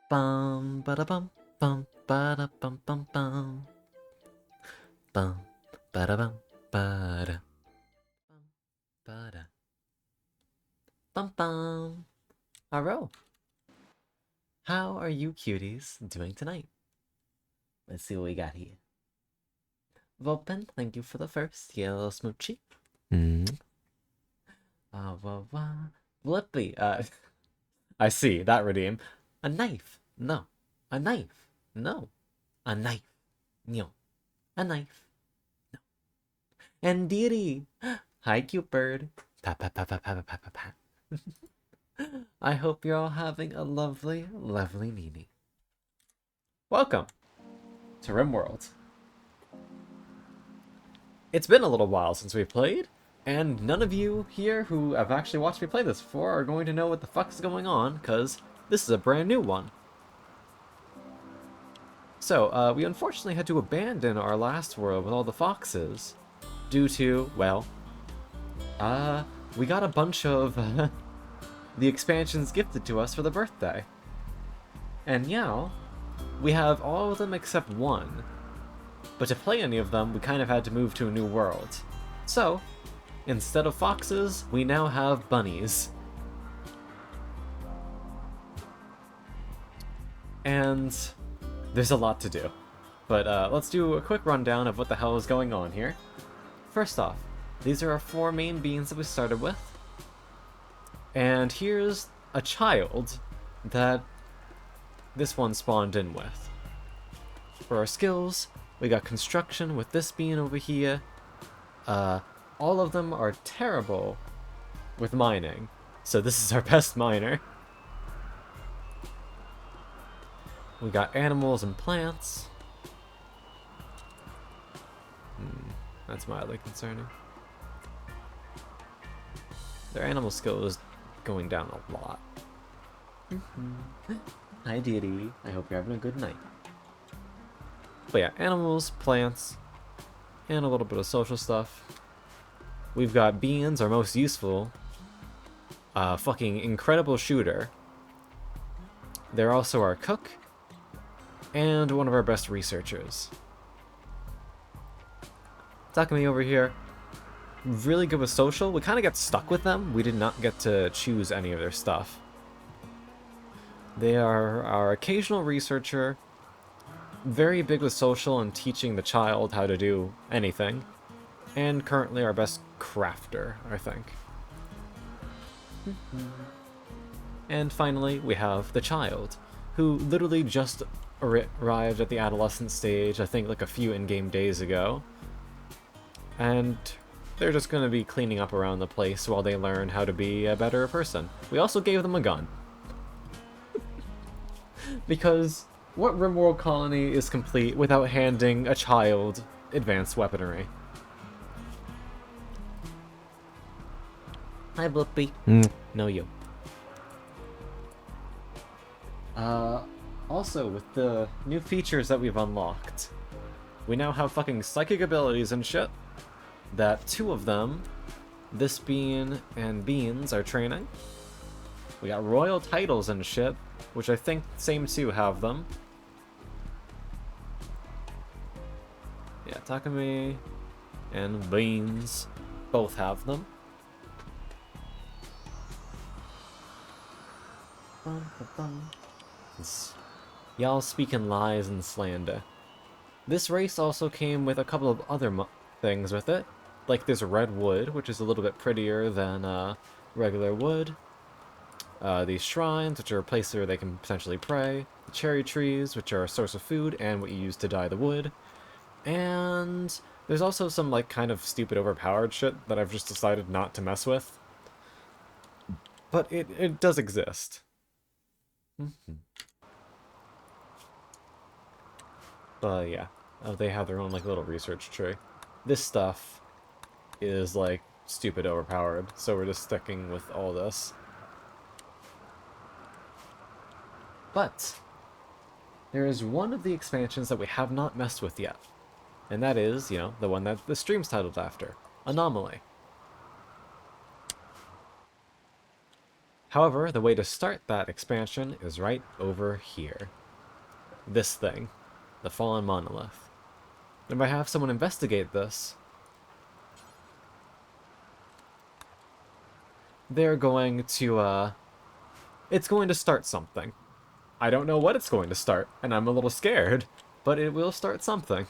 Bum ba da bum bum ba da bum bum bum bum ba da bum ba da bum ba da bum bum. Hello, how are you cuties doing tonight? Let's see what we got here. Vulpin, thank you for the first yellow smoochie. Blippy, I see, that redeem. A knife, no. A knife, no. A knife, no. A knife, no. And deity, hi cute bird. Pat pat pat pat pat pat pat pat. I hope you're all having a lovely, lovely meanie. Welcome to Rimworld. It's been a little while since we played, and none of you here who have actually watched me play this before are going to know what the fuck's going on, because this is a brand new one. So, we unfortunately had to abandon our last world with all the foxes, due to, well, we got a bunch of the expansions gifted to us for the birthday. And now, we have all of them except one. But to play any of them, we kind of had to move to a new world. So, instead of foxes, we now have bunnies. And there's a lot to do. But let's do a quick rundown of what the hell is going on here. First off, these are our 4 main beings that we started with. And here's a child that this one spawned in with. For our skills, we got construction with this being over here. All of them are terrible with mining, so this is our best miner. We got animals and plants. That's mildly concerning. Their animal skill is going down a lot. Hi deity, I hope you're having a good night. But yeah, animals, plants, and a little bit of social stuff. We've got beans, our most useful. Fucking incredible shooter. They're also our cook, and one of our best researchers. Takumi over here, really good with social. We kind of got stuck with them. We did not get to choose any of their stuff. They are our occasional researcher, very big with social and teaching the child how to do anything, and currently our best crafter, I think. And finally, we have the child, who literally just arrived at the adolescent stage, I think like a few in-game days ago. And they're just going to be cleaning up around the place while they learn how to be a better person. We also gave them a gun. Because what Rimworld colony is complete without handing a child advanced weaponry? Hi, Blippy. No, you. Also, with the new features that we've unlocked, we now have fucking psychic abilities and shit. That 2 of them, this bean and beans, are training. We got royal titles and shit, which I think same 2 have them. Yeah, Takumi and Beans both have them. Y'all speaking lies and slander. This race also came with a couple of other things with it. Like there's red wood, which is a little bit prettier than regular wood. These shrines, which are a place where they can potentially pray. The cherry trees, which are a source of food and what you use to dye the wood. And there's also some like kind of stupid overpowered shit that I've just decided not to mess with. But it does exist. But yeah, they have their own like little research tree. This stuff is like stupid overpowered, so we're just sticking with all this. But there is one of the expansions that we have not messed with yet. And that is, you know, the one that the stream's titled after, Anomaly. However, the way to start that expansion is right over here. This thing. The Fallen Monolith. If I have someone investigate this, they're going to, it's going to start something. I don't know what it's going to start, and I'm a little scared, but it will start something.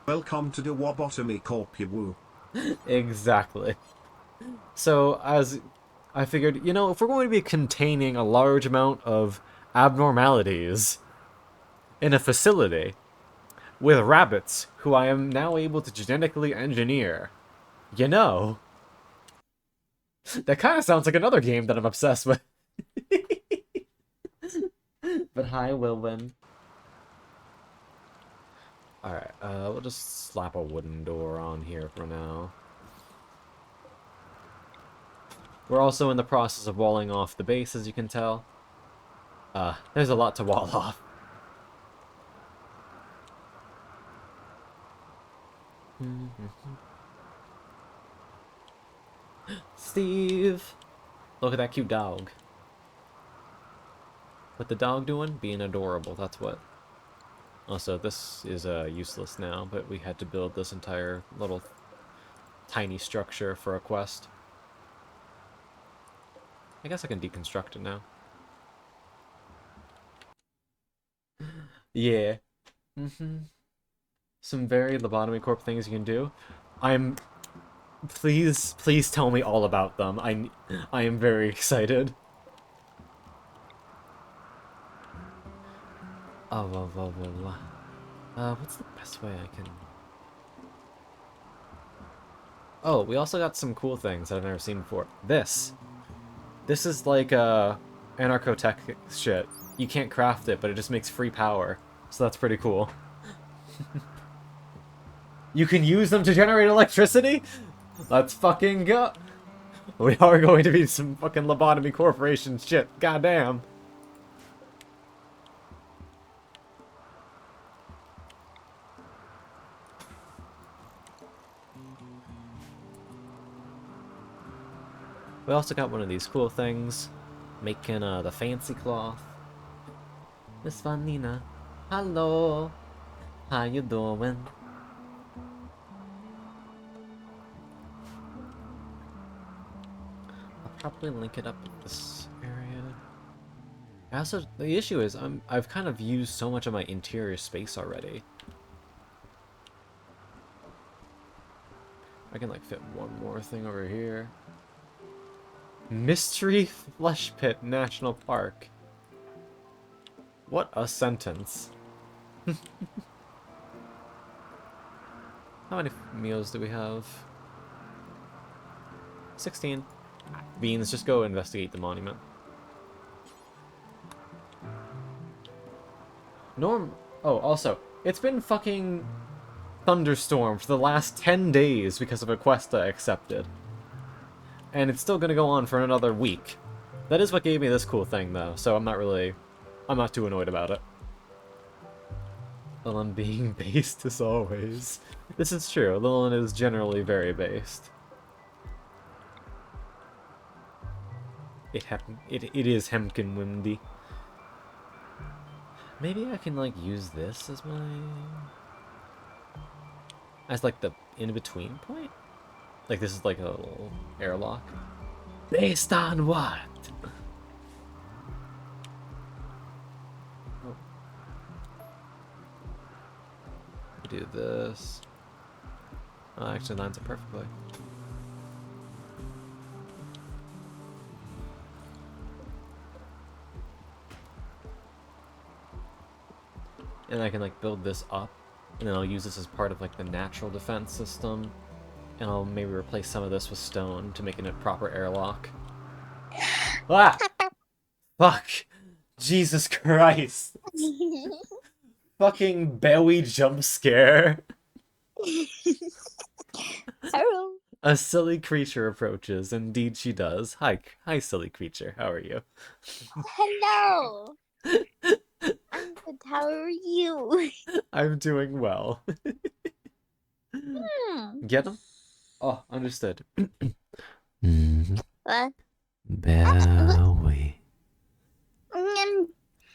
Welcome to the Lobotomy Corp, you woo. Exactly. So, as I figured, you know, if we're going to be containing a large amount of abnormalities in a facility with rabbits who I am now able to genetically engineer, you know, that kind of sounds like another game that I'm obsessed with. But hi, Wilwyn. Alright, we'll just slap a wooden door on here for now. We're also in the process of walling off the base, as you can tell. There's a lot to wall off. Steve! Look at that cute dog. What the dog doing? Being adorable, that's what. Also, this is useless now, but we had to build this entire little tiny structure for a quest. I guess I can deconstruct it now. Yeah. Some very Lobotomy Corp things you can do. Please tell me all about them. I am very excited. What's the best way I can... Oh, we also got some cool things that I've never seen before. This is like, anarcho-tech shit. You can't craft it, but it just makes free power. So that's pretty cool. You can use them to generate electricity? Let's fucking go! We are going to be some fucking Lobotomy Corporation shit. Goddamn. We also got one of these cool things, making the fancy cloth. Miss Vanina, hello, how you doing? I'll probably link it up with this area. Also, the issue is I've kind of used so much of my interior space already. I can like fit one more thing over here. Mystery Flesh Pit National Park. What a sentence. How many meals do we have? 16. Beans, just go investigate the monument. Oh, also, it's been fucking thunderstorm for the last 10 days because of a quest I accepted. And it's still gonna go on for another week. That is what gave me this cool thing, though, so I'm not too annoyed about it. Lilin being based as always. This is true, Lilin is generally very based. It is hemkin windy. Maybe I can, like, use this as my... as, like, the in-between point? Like, this is like a little airlock. Based on what? Oh. We do this. Oh, actually lines it perfectly. And I can, like, build this up, and then I'll use this as part of, like, the natural defense system. And I'll maybe replace some of this with stone to make it a proper airlock. Ah! Fuck! Jesus Christ! Fucking belly jump scare! Hello. A silly creature approaches. Indeed she does. Hi silly creature. How are you? Hello. I'm good. How are you? I'm doing well. Hmm. Get him? Oh, understood. What? Bowie. Mm,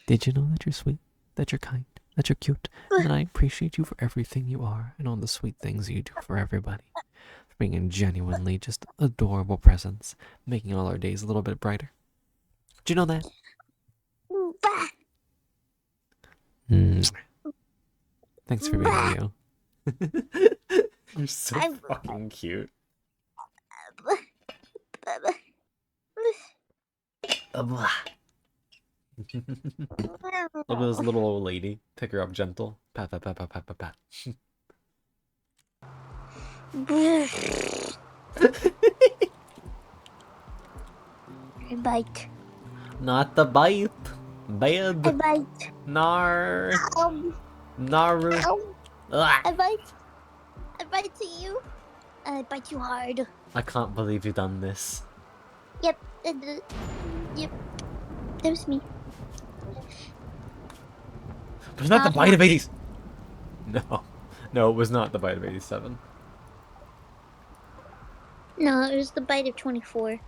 Did you know that you're sweet, that you're kind, that you're cute, and that I appreciate you for everything you are and all the sweet things you do for everybody? For being a genuinely just adorable presence, making all our days a little bit brighter. Do you know that? bah, Mm. Thanks for being bah. you. You're so I'm. fucking cute. Bah, bah, bah. Look at this little old lady. Pick her up gentle. Pat, pat, pat, pat, pat, pat, pat. I bite. Not the bite. I Bad. bite. Nar. Um, Naru. Ugh. I bite. I bite to you. I bite you hard. I can't believe you've done this. Yep. Yep. That was me. But it's not the bite of 80s. No. No, it was not the bite of 87. No, it was the bite of 24.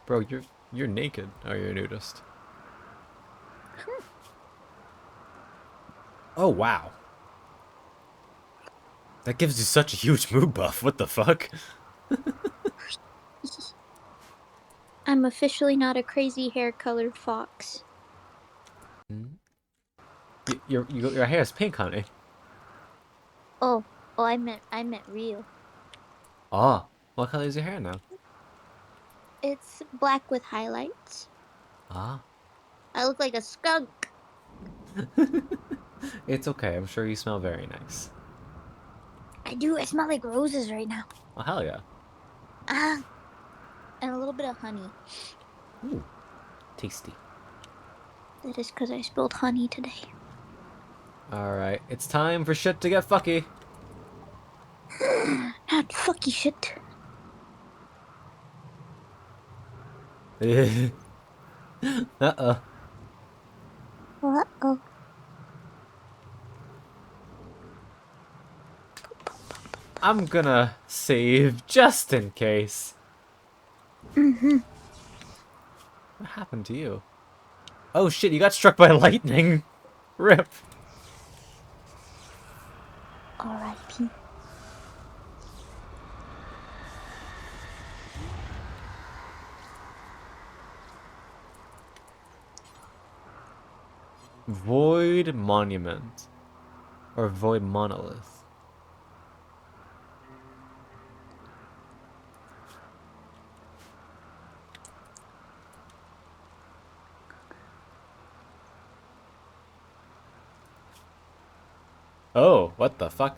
Bro, you're naked. Oh, you're a nudist. Oh, wow. That gives you such a huge mood buff. What the fuck? I'm officially not a crazy hair-colored fox. Your hair is pink, honey. Oh, I meant real. Ah, what color is your hair now? It's black with highlights. Ah. I look like a skunk. It's okay. I'm sure you smell very nice. I do. I smell like roses right now. Oh, hell yeah. Ah, and a little bit of honey. Ooh, tasty. That is because I spilled honey today. Alright, it's time for shit to get fucky. Not fucky shit. Uh-oh. Uh-oh. I'm gonna save just in case. Mm-hmm. What happened to you? Oh shit, you got struck by lightning. Rip. R.I.P. Void Monument. Or Void Monolith. Oh, what the fuck?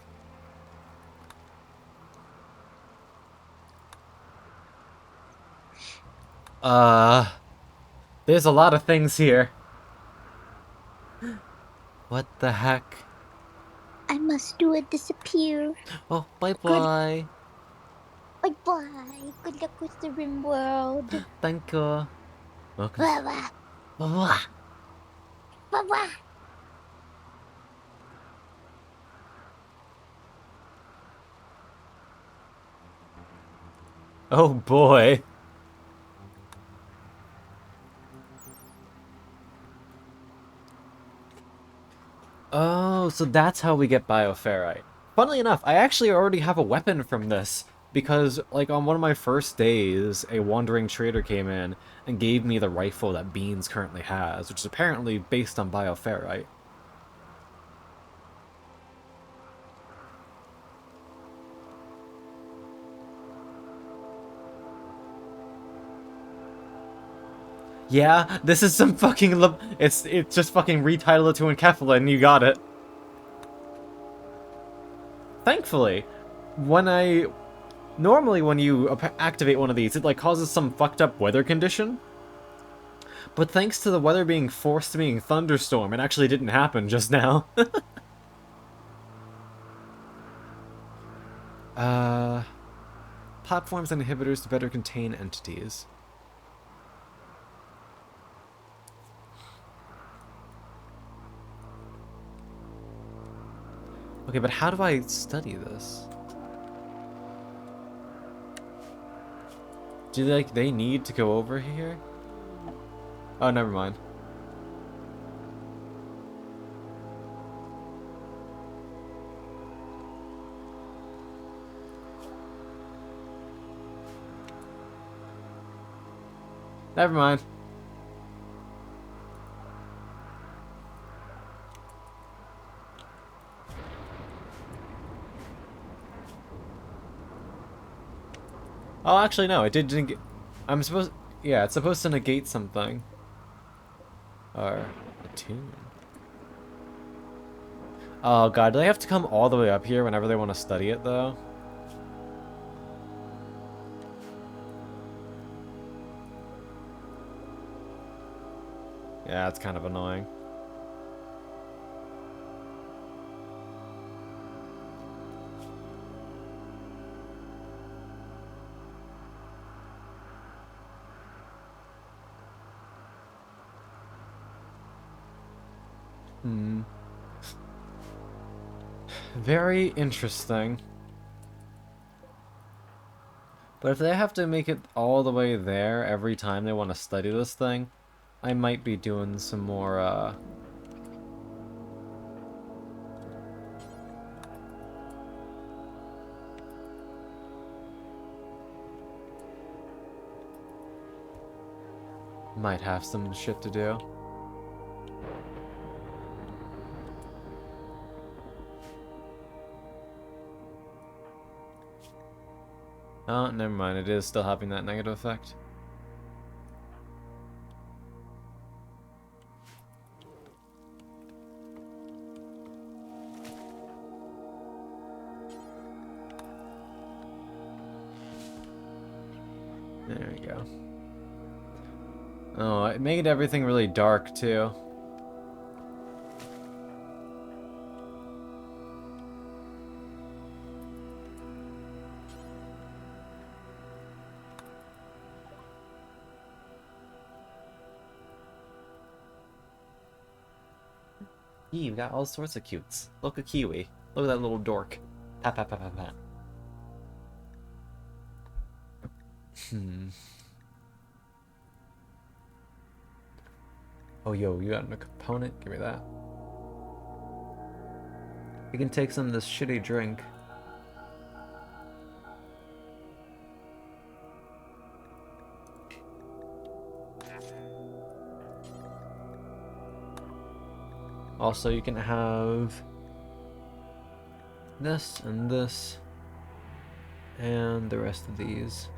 There's a lot of things here. What the heck? I must do it disappear. Oh, bye Good. bye. Bye-bye. Good luck with the Rimworld. Thank you. Okay. Bye-bye. Bye-bye. Bye-bye. Oh boy. Oh, so that's how we get bioferrite. Funnily enough, I actually already have a weapon from this, because, like, on one of my first days, a wandering trader came in and gave me the rifle that Beans currently has, which is apparently based on bioferrite. Yeah, this is some fucking it's just fucking retitle it to Enkephala and you got it. Thankfully, normally when you activate one of these, it like causes some fucked up weather condition. But thanks to the weather being forced to being thunderstorm, it actually didn't happen just now. Platforms and inhibitors to better contain entities. Okay, but how do I study this? Do they need to go over here? Oh, never mind. Never mind. Oh, actually, no. It didn't get... I'm supposed... Yeah, it's supposed to negate something. Or... a tune. Oh, God. Do they have to come all the way up here whenever they want to study it, though? Yeah, it's kind of annoying. Hmm. Very interesting. But if they have to make it all the way there every time they want to study this thing, I might be doing some more, might have some shit to do. Oh, never mind. It is still having that negative effect. There we go. Oh, it made everything really dark, too. You've got all sorts of cutes. Look at Kiwi. Look at that little dork. Pat, pat, pat, pat, pat. Hmm. Oh, yo, you got a component? Give me that. You can take some of this shitty drink. Also, you can have this and this and the rest of these.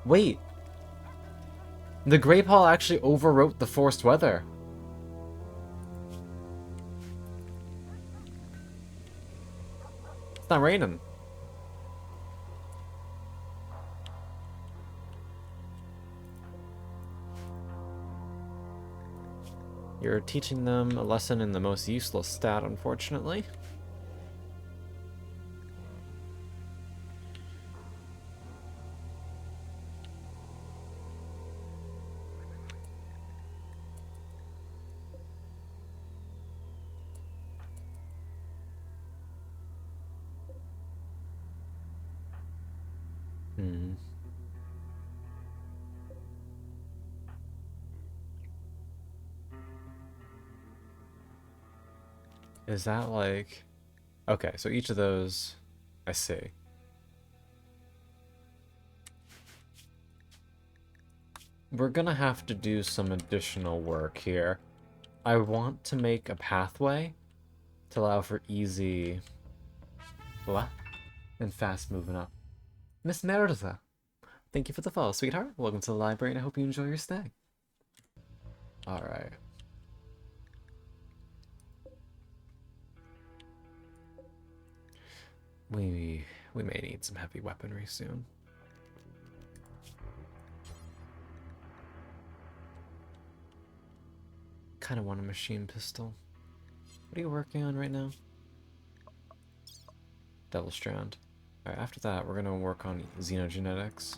Wait! The Grape Hall actually overwrote the forced weather. It's not raining. You're teaching them a lesson in the most useless stat, unfortunately. Hmm. Is that like... Okay, so each of those... I see. We're gonna have to do some additional work here. I want to make a pathway to allow for easy... What? And fast moving up. Miss Meredith, thank you for the follow, sweetheart. Welcome to the library, and I hope you enjoy your stay. Alright. We may need some heavy weaponry soon. Kind of want a machine pistol. What are you working on right now? Devil Strand. Alright, after that, we're gonna work on xenogenetics.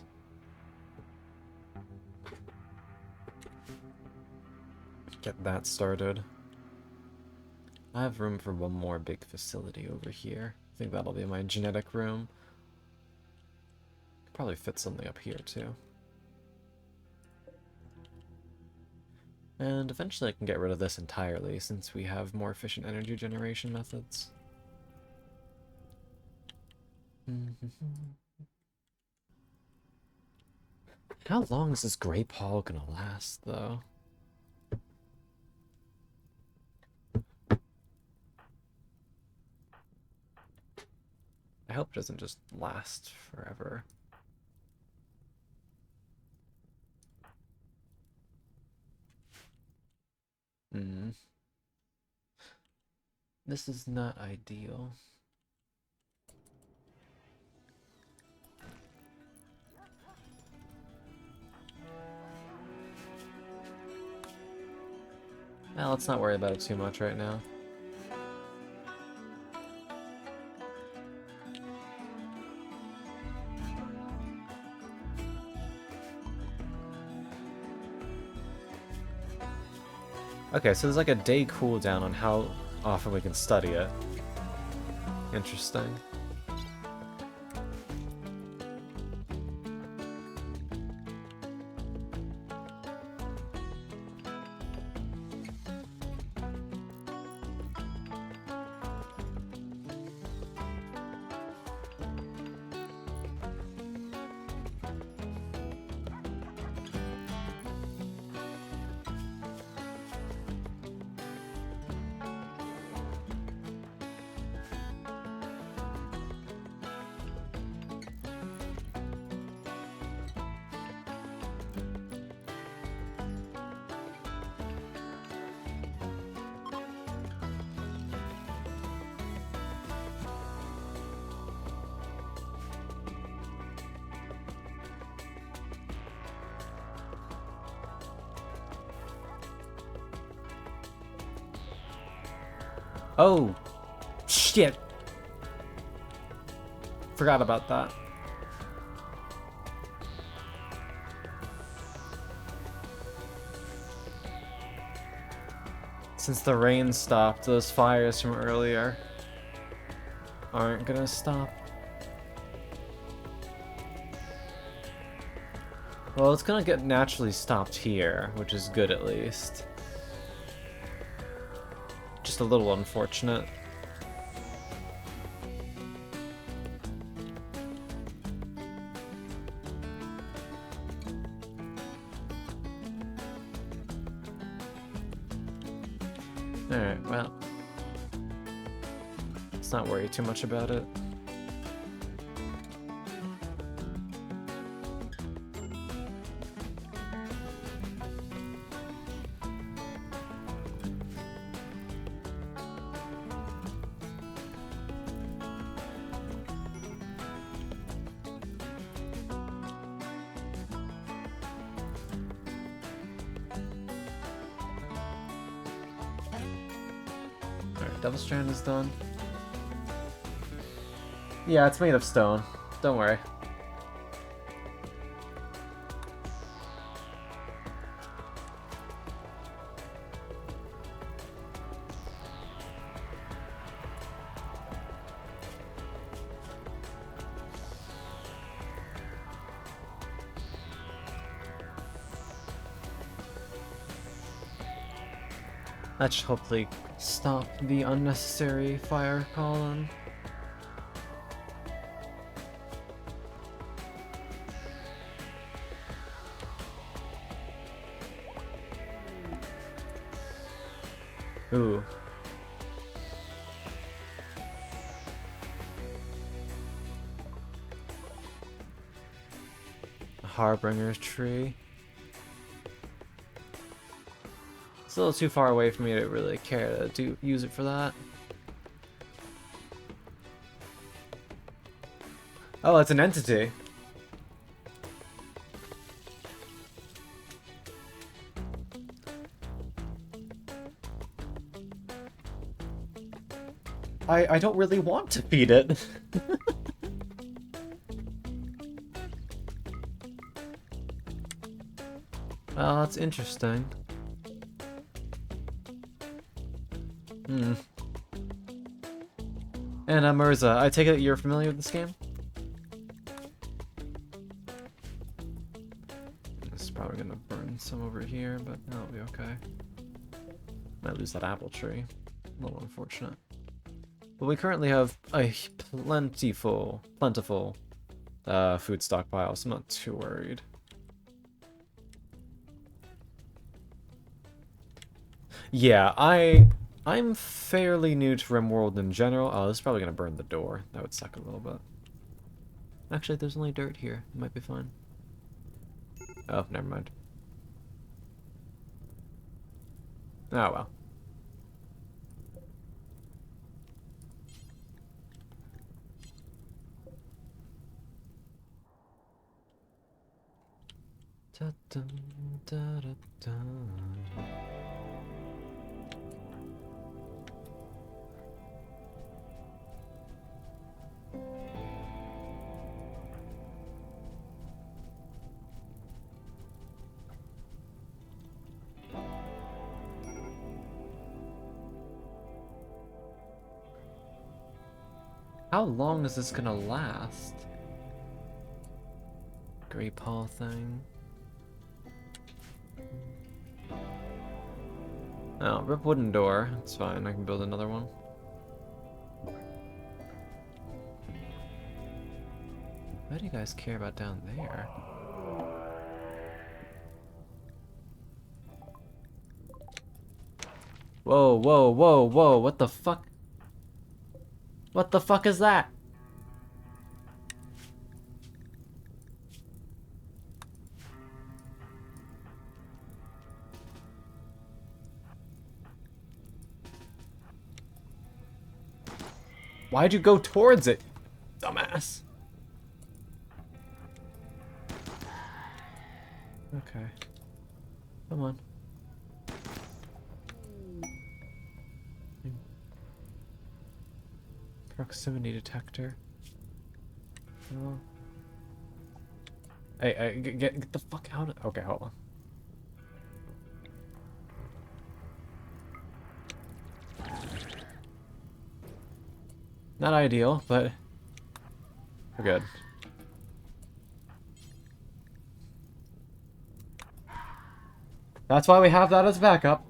Get that started. I have room for one more big facility over here. I think that'll be my genetic room. Could probably fit something up here, too. And eventually I can get rid of this entirely, since we have more efficient energy generation methods. How long is this Great Hall gonna last, though? I hope it doesn't just last forever. This is not ideal. Well, let's not worry about it too much right now. Okay, so there's like a day cooldown on how often we can study it. Interesting. Oh, shit. Forgot about that. Since the rain stopped, those fires from earlier aren't gonna stop. Well, it's gonna get naturally stopped here, which is good at least. Just a little unfortunate. Alright, well. Let's not worry too much about it. Double Strand is done. Yeah, it's made of stone. Don't worry. That should hopefully stop the unnecessary fire column. Ooh. A Harbinger's tree. It's a little too far away for me to really care to use it for that. Oh, it's an entity. I don't really want to feed it. Oh, that's interesting. Hmm. And Mirza, I take it you're familiar with this game? This is probably gonna burn some over here, but that'll be okay. Might lose that apple tree. A little unfortunate. But we currently have a plentiful food stockpile, so I'm not too worried. Yeah, I'm fairly new to Rimworld in general. Oh, this is probably gonna burn the door. That would suck a little bit. Actually, there's only dirt here. It might be fine. Oh, never mind. Oh well. Da -dum, da -da -dum. How long is this gonna last? Great paw thing. Oh, rip wooden door. It's fine. I can build another one. Why do you guys care about down there? Whoa, whoa, whoa, whoa, what the fuck? What the fuck is that? Why'd you go towards it, dumbass? Okay. Come on. Proximity detector. Oh. Hey, get the fuck out of... Okay, hold on. Not ideal, but we're good. That's why we have that as backup.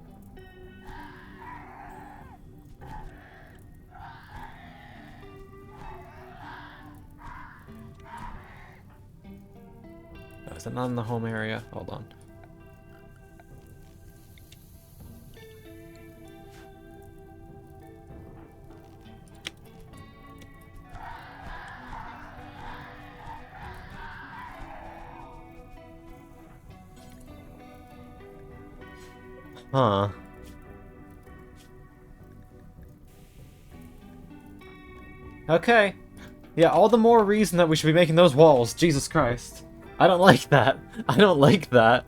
Oh, is that not in the home area? Hold on. Huh. Okay. Yeah, all the more reason that we should be making those walls. Jesus Christ. I don't like that. I don't like that.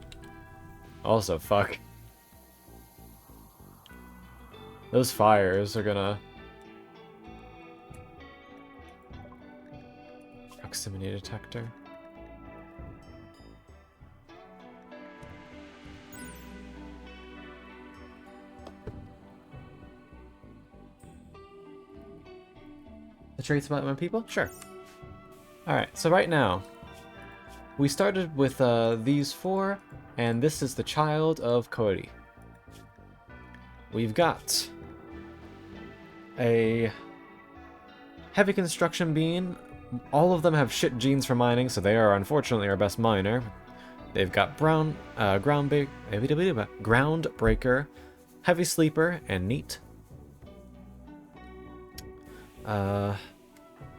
Also, fuck. Those fires are gonna... Proximity detector. The traits about my people? Sure. Alright, so right now, we started with these four, and this is the child of Cody. We've got a heavy construction being. All of them have shit genes for mining, so they are unfortunately our best miner. They've got groundbreaker, heavy sleeper, and neat.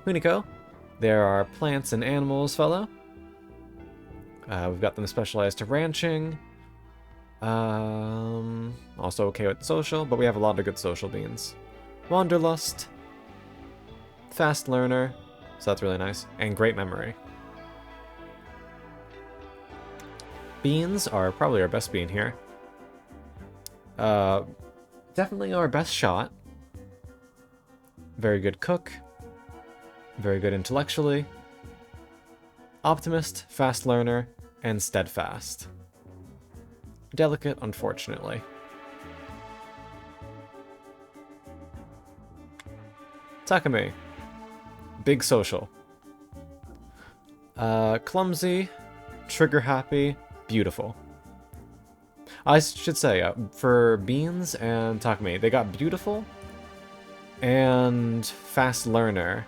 Huniko. There are plants and animals fellow. We've got them specialized to ranching. Also okay with social, but we have a lot of good social beans. Wanderlust. Fast learner. So that's really nice. And great memory. Beans are probably our best bean here. Definitely our best shot. Very good cook. Very good intellectually. Optimist, fast learner, and steadfast. Delicate, unfortunately. Takumi. Big social. Clumsy, trigger happy, beautiful. I should say, for Beans and Takumi, they got beautiful and fast learner.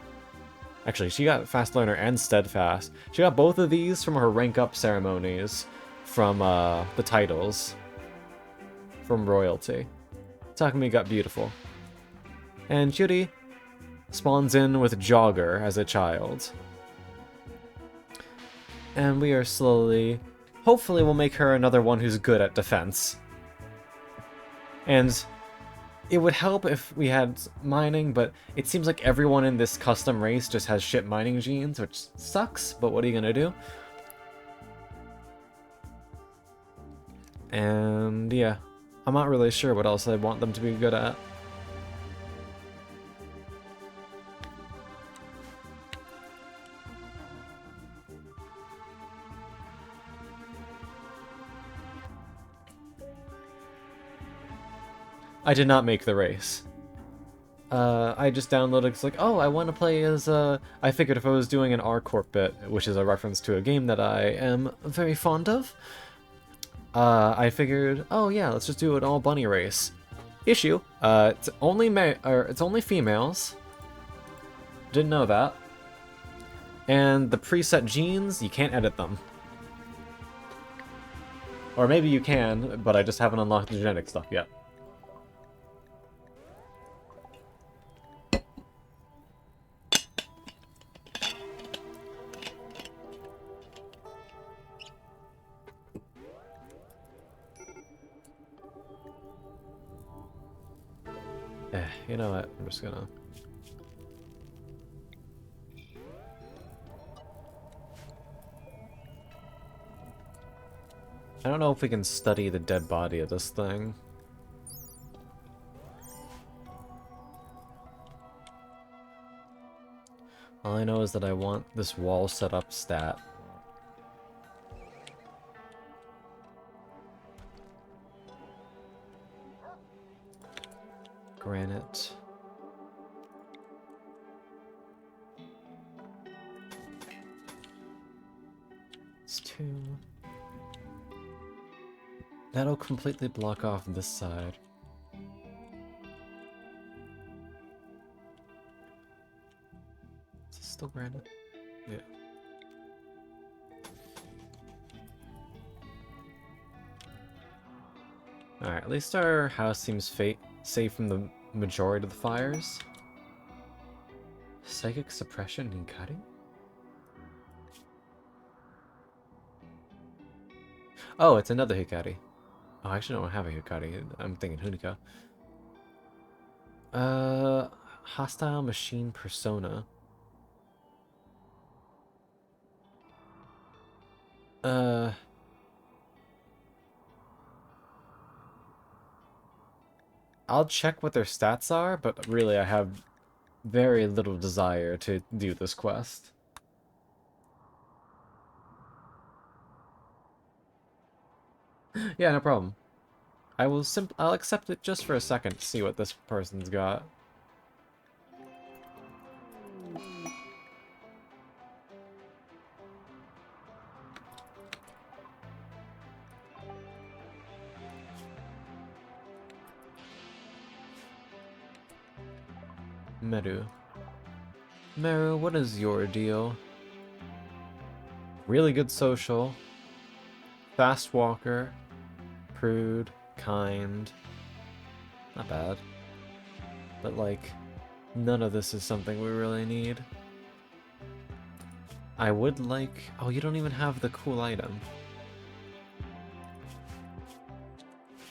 Actually, she got fast learner and steadfast. She got both of these from her rank up ceremonies from the titles from royalty. Takumi got beautiful. And Yuri spawns in with jogger as a child. And we are slowly... Hopefully we'll make her another one who's good at defense. And it would help if we had mining, but it seems like everyone in this custom race just has shit mining genes, which sucks, but what are you gonna do? And yeah, I'm not really sure what else I want them to be good at. I did not make the race. I just downloaded, it's like, oh, I want to play as, I figured if I was doing an Corp bit, which is a reference to a game that I am very fond of, I figured, oh yeah, let's just do an all bunny race. Issue, it's only females. Didn't know that. And the preset genes, you can't edit them. Or maybe you can, but I just haven't unlocked the genetic stuff yet. You know what? I'm just gonna... I don't know if we can study the dead body of this thing. All I know is that I want this wall setup stat. Granite. It's 2. That'll completely block off this side. Is this still granite? Yeah. Alright, at least our house seems safe from the majority of the fires. Psychic suppression and cutting? Oh, it's another Hikari. Oh, I actually don't have a Hikari. I'm thinking Hunika. Hostile machine persona. I'll check what their stats are, but really I have very little desire to do this quest. Yeah, no problem. I'll accept it just for a second to see what this person's got. Meru. Meru, what is your deal? Really good social. Fast walker. Prude. Kind. Not bad. But like, none of this is something we really need. I would like... Oh, you don't even have the cool item.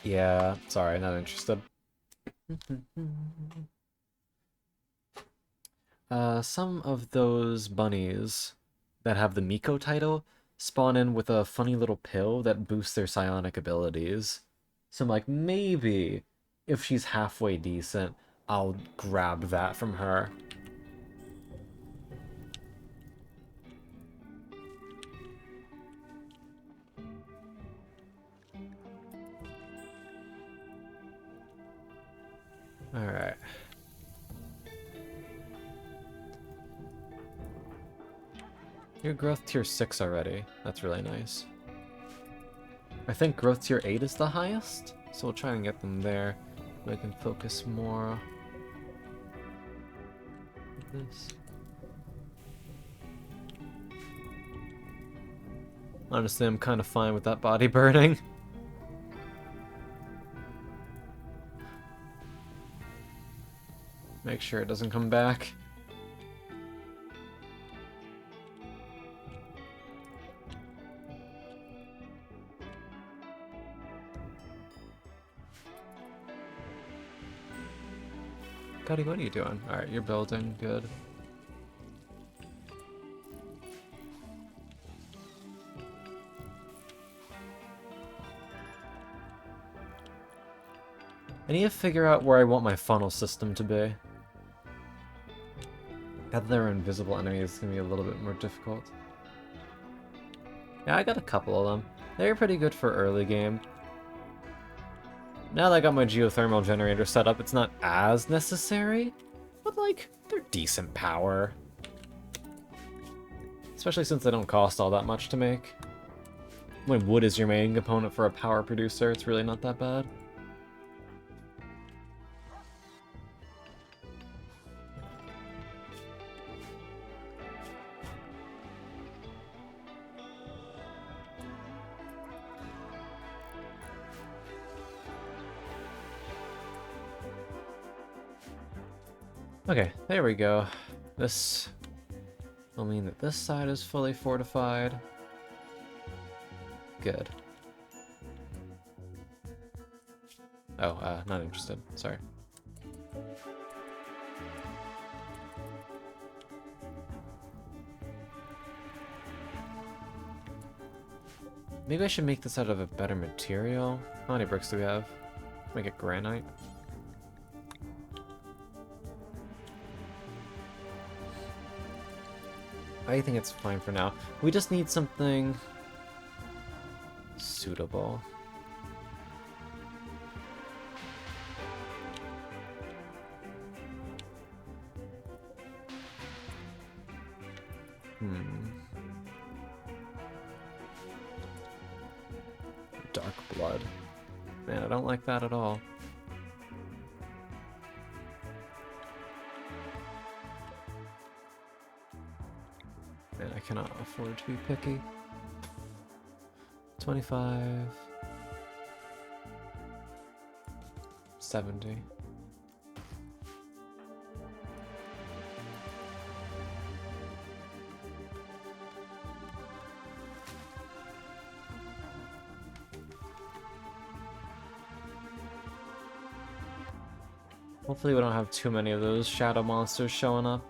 Yeah, sorry, not interested. Some of those bunnies that have the Miko title spawn in with a funny little pill that boosts their psionic abilities. So I'm like, maybe if she's halfway decent, I'll grab that from her. Alright. Your growth tier 6 already. That's really nice. I think growth tier 8 is the highest, so we'll try and get them there. We can focus more on this. Honestly, I'm kind of fine with that body burning. Make sure it doesn't come back. Cuddy, what are you doing? Alright, you're building. Good. I need to figure out where I want my funnel system to be. Now that there are invisible enemies, it's going to be a little bit more difficult. Yeah, I got a couple of them. They're pretty good for early game. Now that I got my geothermal generator set up, it's not as necessary, but like, they're decent power. Especially since they don't cost all that much to make. When wood is your main component for a power producer, it's really not that bad. Okay, there we go. This will mean that this side is fully fortified. Good. Oh, not interested. Sorry. Maybe I should make this out of a better material. How many bricks do we have? Make it granite. I think it's fine for now. We just need something suitable. Dark blood. Man, I don't like that at all. Man, I cannot afford to be picky. 25. 70. Hopefully we don't have too many of those shadow monsters showing up.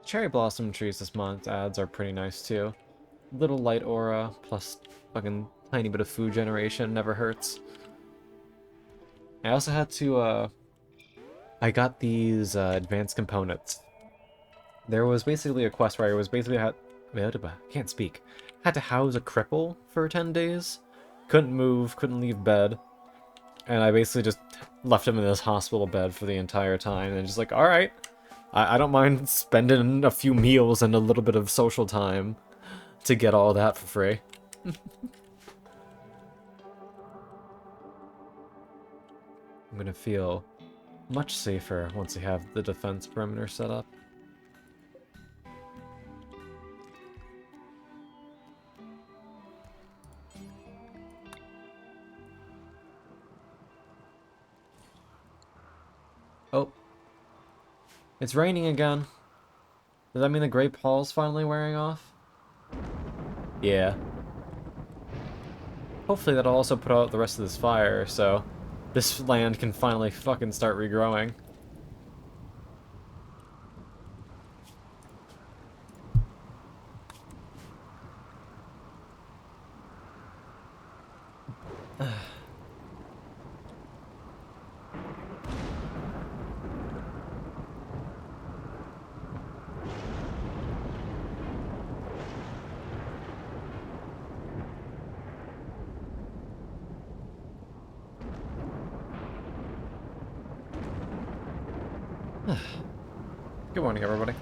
Cherry blossom trees this month adds are pretty nice too. Little light aura plus fucking tiny bit of food generation never hurts. I also had to I got these advanced components. There was basically a quest where I was basically can't speak. Had to house a cripple for 10 days. Couldn't move, couldn't leave bed. And I basically just left him in this hospital bed for the entire time and just like, alright. I don't mind spending a few meals and a little bit of social time to get all that for free. I'm gonna feel much safer once I have the defense perimeter set up. Oh. It's raining again. Does that mean the Great Hall's finally wearing off? Yeah. Hopefully that'll also put out the rest of this fire, so this land can finally fucking start regrowing. Good morning, everybody.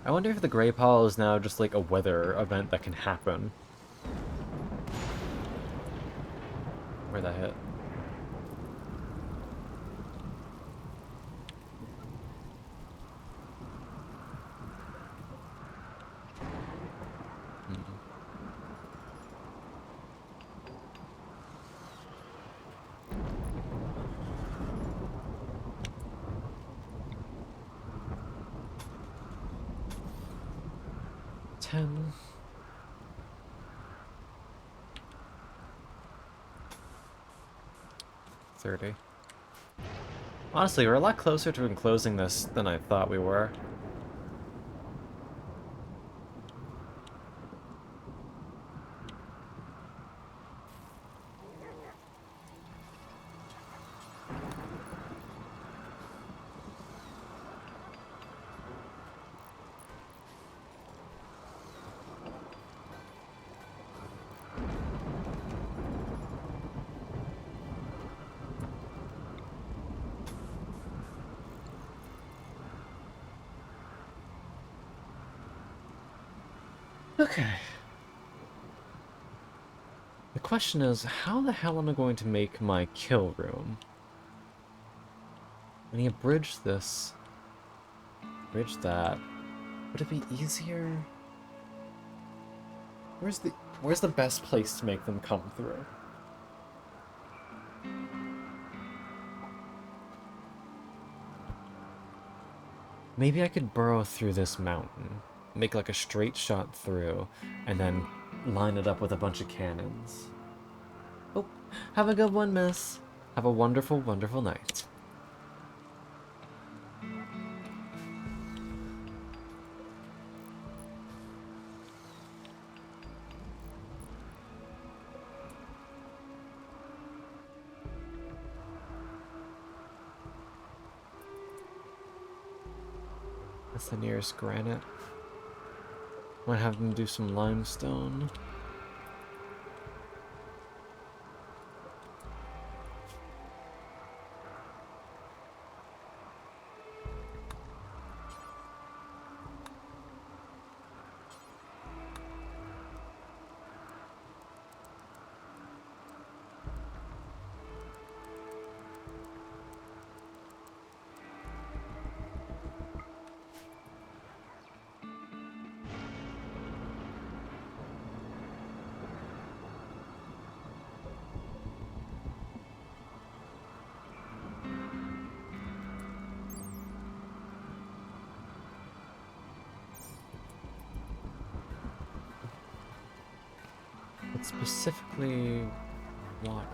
I wonder if the Grey Pall is now just like a weather event that can happen. Where'd that hit? Hmm. Ten. 30. Honestly, we're a lot closer to enclosing this than I thought we were. Okay. The question is, how the hell am I going to make my kill room? When you bridge this, bridge that, would it be easier? Where's the best place to make them come through? Maybe I could burrow through this mountain, make like a straight shot through, and then line it up with a bunch of cannons. Oh, have a good one, miss. Have a wonderful, wonderful night. That's the nearest granite. Might have them do some limestone. But specifically, water.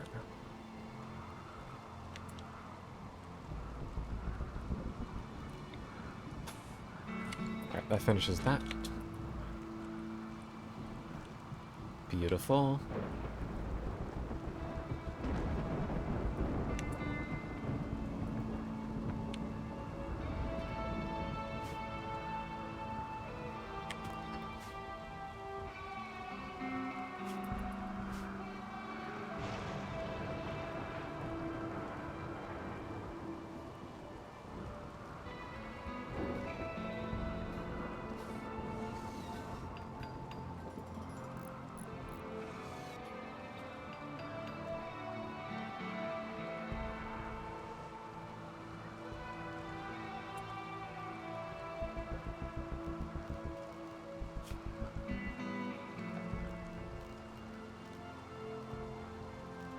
Alright, that finishes that. Beautiful.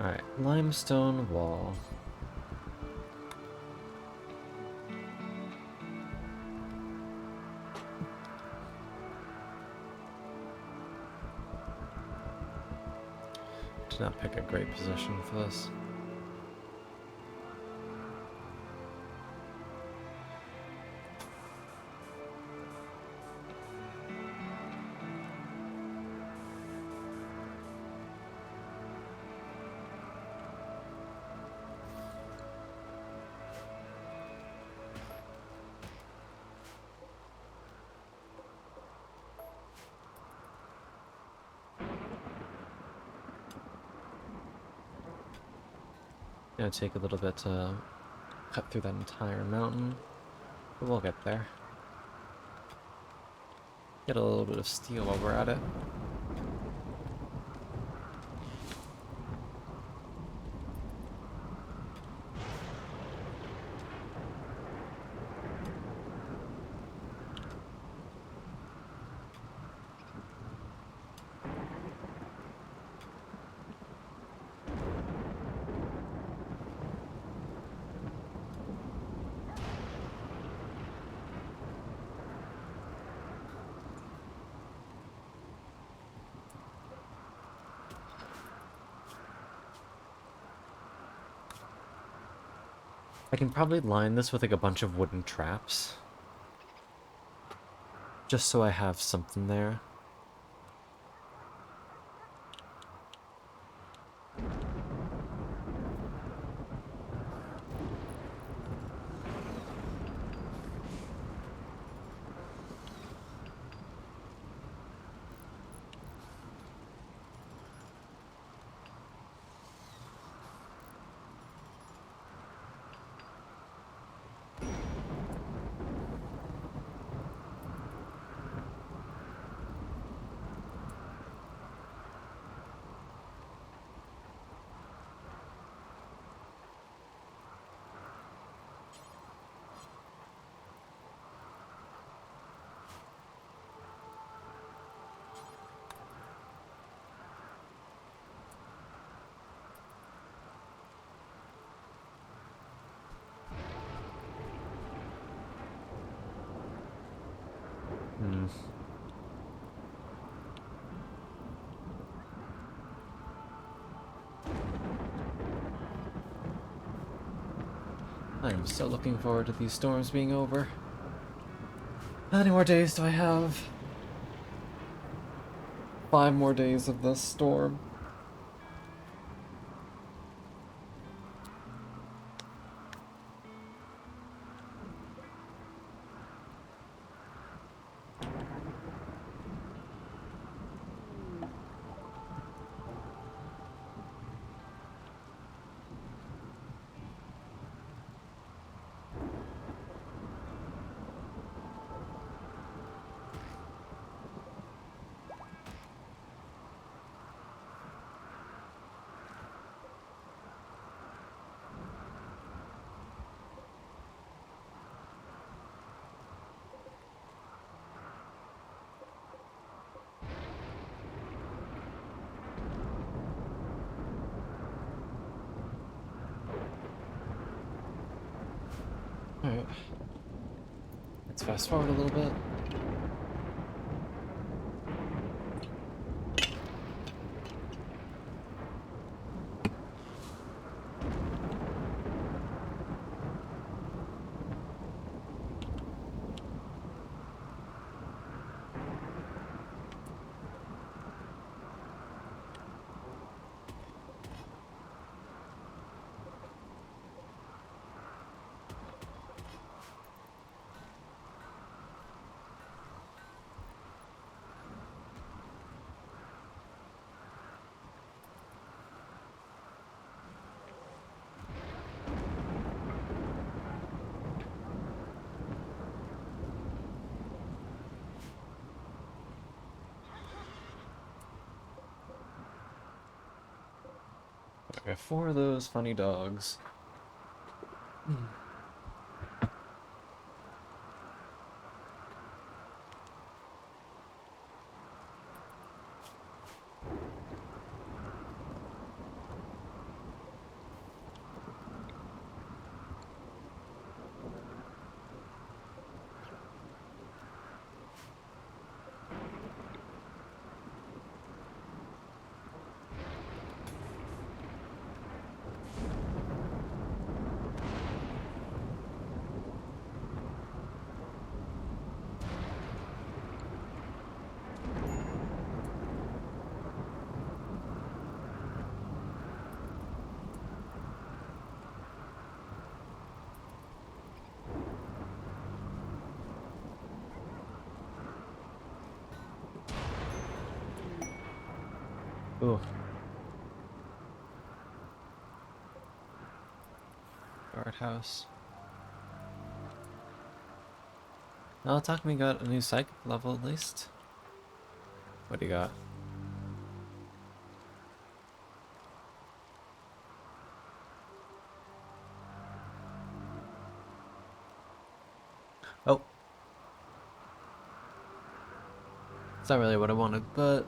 Alright, limestone wall. Did not pick a great position for this. Gonna take a little bit to cut through that entire mountain, but we'll get there. Get a little bit of steel while we're at it. I can probably line this with like a bunch of wooden traps. Just so I have something there. I am so looking forward to these storms being over. How many more days do I have? 5 more days of this storm. Alright. Let's fast forward a little bit. I got 4 of those funny dogs. Ooh. Guardhouse. Oh, Takumi got a new psychic level at least. What do you got? Oh. It's not really what I wanted, but...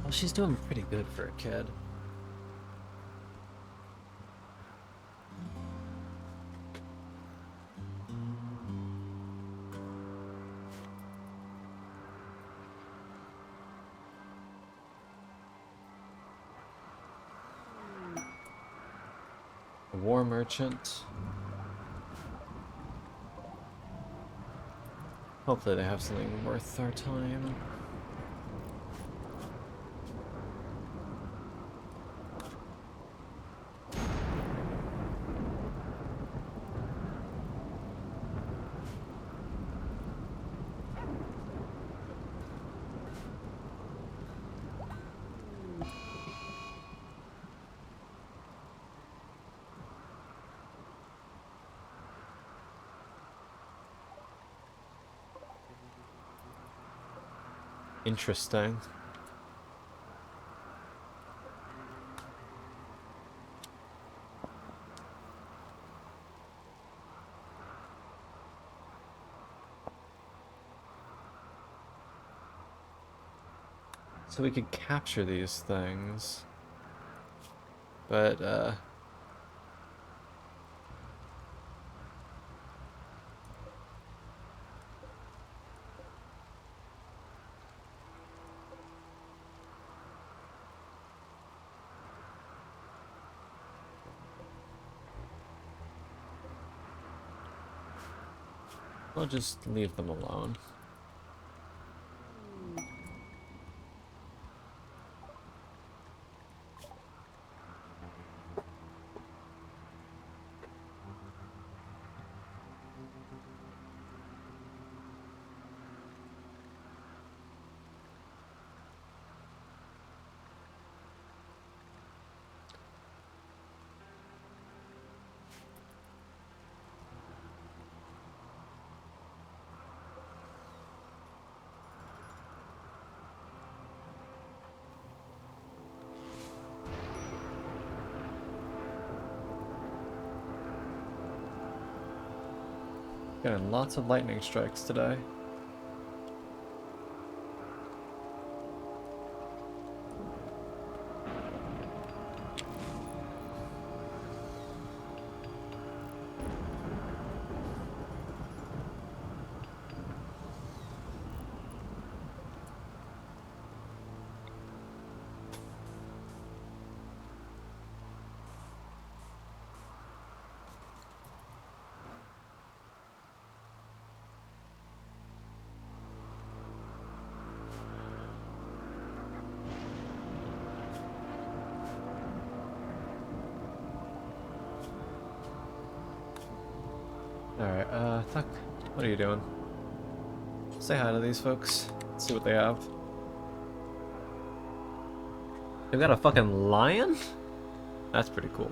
well, she's doing pretty good for a kid. A war merchant. Hopefully they have something worth our time. Interesting. So we could capture these things. But, we'll just leave them alone. Getting lots of lightning strikes today. Alright, Tuck, what are you doing? Say hi to these folks. See what they have. They've got a fucking lion? That's pretty cool.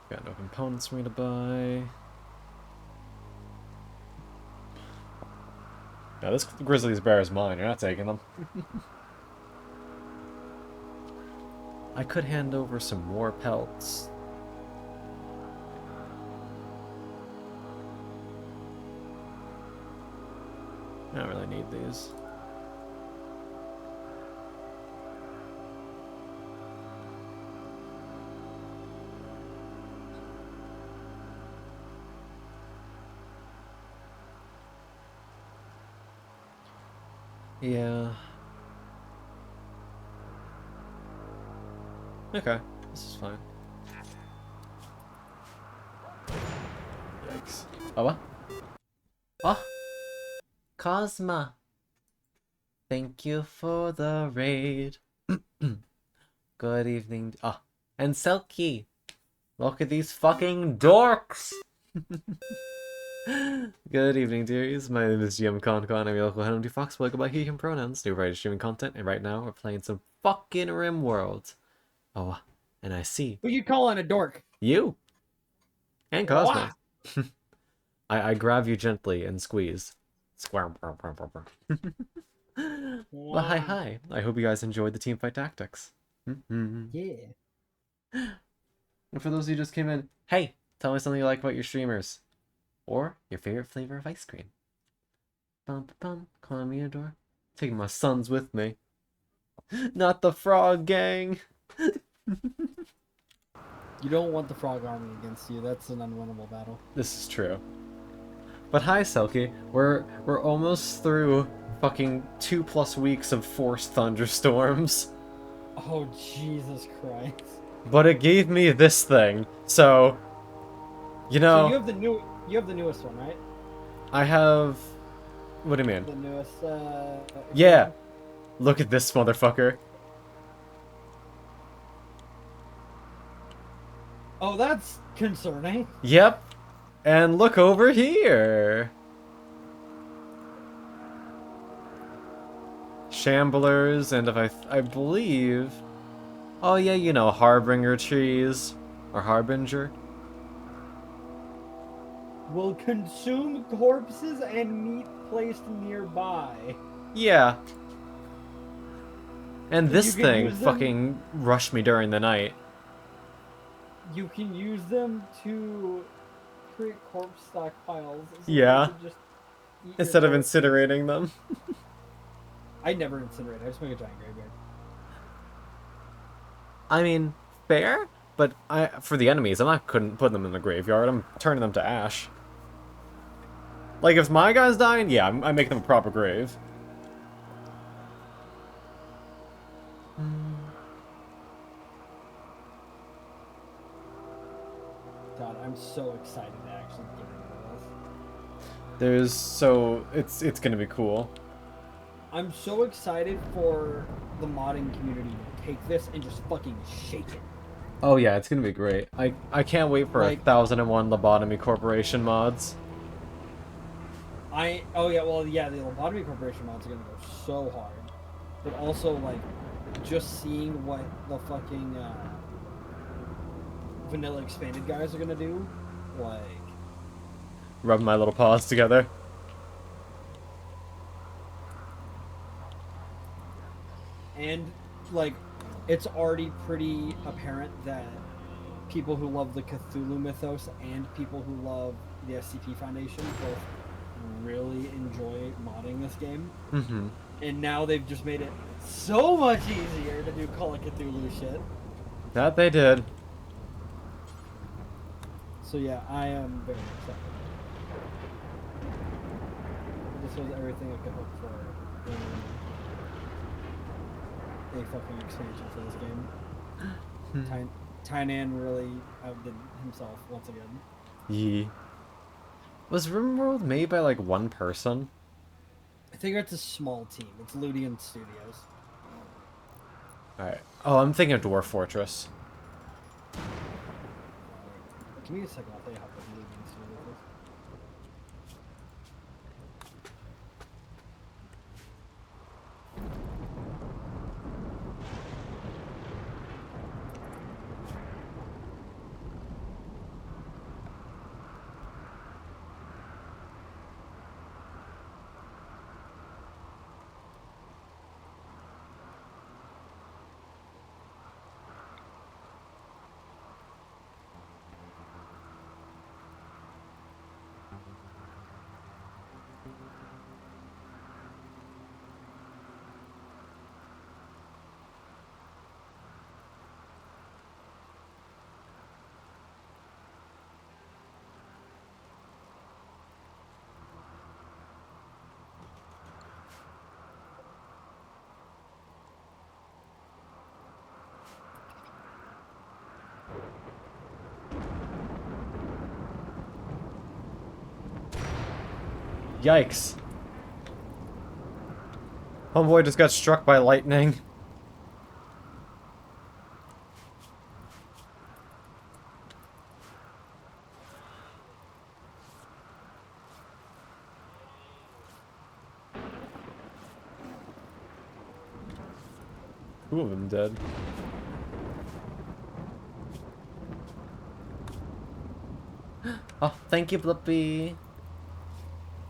Got no components for me to buy. Now this grizzly's bear is mine, you're not taking them. I could hand over some more pelts. I don't really need these. Yeah. Okay, this is fine. Yikes. Oh, what? Oh! Cosma! Thank you for the raid. Good evening. Ah, and Selkie! Look at these fucking dorks! Good evening, dearies. My name is GM ConCon. I'm your local Henry Fox. Welcome by he, him pronouns. New variety streaming content, and right now we're playing some fucking Rimworld. Oh, and I see Who you calling a dork? you and Cosmo. Wah! I grab you gently and squeeze. Squirm. Well, hi. I hope you guys enjoyed the teamfight tactics. Yeah. And for those of you who just came in, hey, tell me something you like about your streamers. Or your favorite flavor of ice cream. Bum bum, calling me a door. Taking my sons with me. Not the frog gang. You don't want the frog army against you. That's an unwinnable battle. This is true. But hi, Selkie. We're almost through fucking 2+ weeks of forced thunderstorms. Oh, Jesus Christ. But it gave me this thing, so you know. So you have the newest one, right? I have. What do you mean? The newest. Yeah. Look at this motherfucker. Oh, that's concerning. Yep. And look over here. Shamblers, and if I believe. Oh yeah, you know, Harbinger trees. Or Harbinger. Will consume corpses and meat placed nearby. Yeah. And this You can thing use them- fucking rushed me during the night. You can use them to create corpse stockpiles. So Yeah. you can just eat your Instead of corpses. incinerating them. I never incinerate. I just make a giant graveyard. I mean, fair, but for the enemies, I'm not couldn't put them in the graveyard. I'm turning them to ash. Like if my guy's dying, yeah, I make them a proper grave. God, I'm so excited to actually get into this. It's gonna be cool. I'm so excited for the modding community to take this and just fucking shake it. Oh yeah, it's gonna be great. I can't wait for Like- 1001 Lobotomy Corporation mods. The Lobotomy Corporation mods are gonna go so hard. But also, like, just seeing what the fucking vanilla expanded guys are gonna do, like, Rub my little paws together. and like, it's already pretty apparent that people who love the Cthulhu mythos and people who love the SCP Foundation both really enjoy modding this game. Mm-hmm. And now they've just made it so much easier to do Call of Cthulhu shit. That they did. So yeah, I am very excited. This was everything I could hope for in a fucking expansion for this game. Tynan really outdid himself once again. Yee. Was Rimworld made by like one person? I think it's a small team. It's Ludian Studios. Alright. Oh, I'm thinking of Dwarf Fortress. Give me a second, I'll tell you how big Ludian Studios is. Yikes. Homeboy just got struck by lightning. Two of them dead. Oh, thank you, Blippy.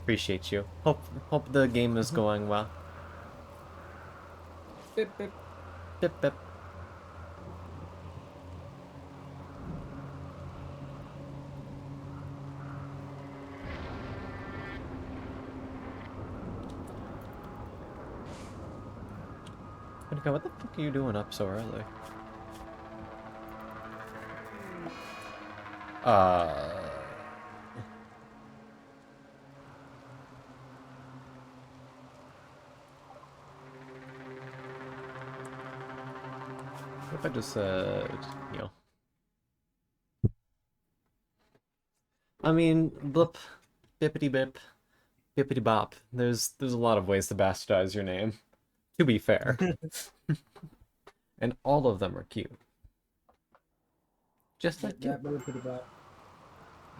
Appreciate you. Hope the game is going well. Bip, bip. Bip bip. Okay, what the fuck are you doing up so early? What if I just said, you know. I mean, blip, bippity bip, bippity bop. There's a lot of ways to bastardize your name. To be fair. And all of them are cute. Just like you.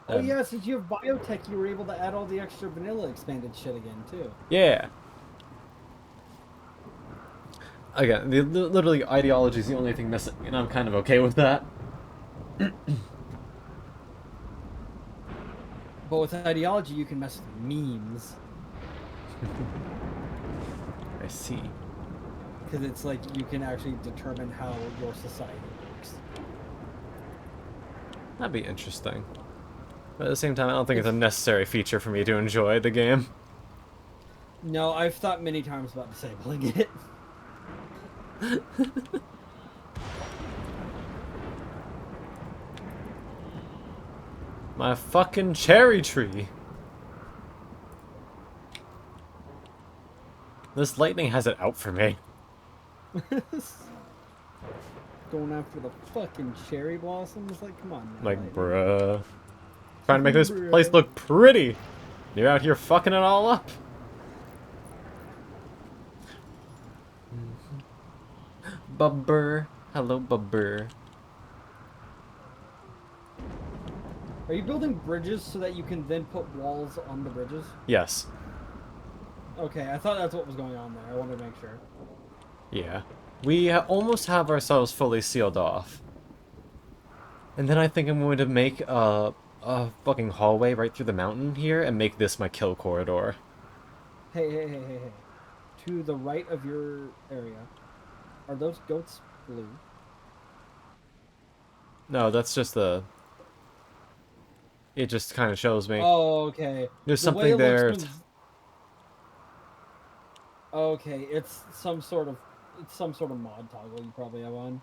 Oh yeah, since you have biotech, you were able to add all the extra vanilla expanded shit again too. Yeah. Again, literally ideology is the only thing missing, and I'm kind of okay with that. But with ideology, you can mess with memes. I see. Because it's like you can actually determine how your society works. That'd be interesting. But at the same time, I don't think it's a necessary feature for me to enjoy the game. No, I've thought many times about disabling it. My fucking cherry tree. This lightning has it out for me. Going after the fucking cherry blossoms? Like, come on now. Like, Lightning. bruh. Trying to make this place look pretty. You're out here fucking it all up. Bubber. Hello, Bubber. Are you building bridges so that you can then put walls on the bridges? Yes. Okay, I thought that's what was going on there. I wanted to make sure. Yeah. We almost have ourselves fully sealed off. And then I think I'm going to make a fucking hallway right through the mountain here and make this my kill corridor. Hey. To the right of your area, are those goats blue? No, that's just the... It just kind of shows me. Oh, okay. There's The way something it looks there. was- Okay, it's some sort of mod toggle you probably have on.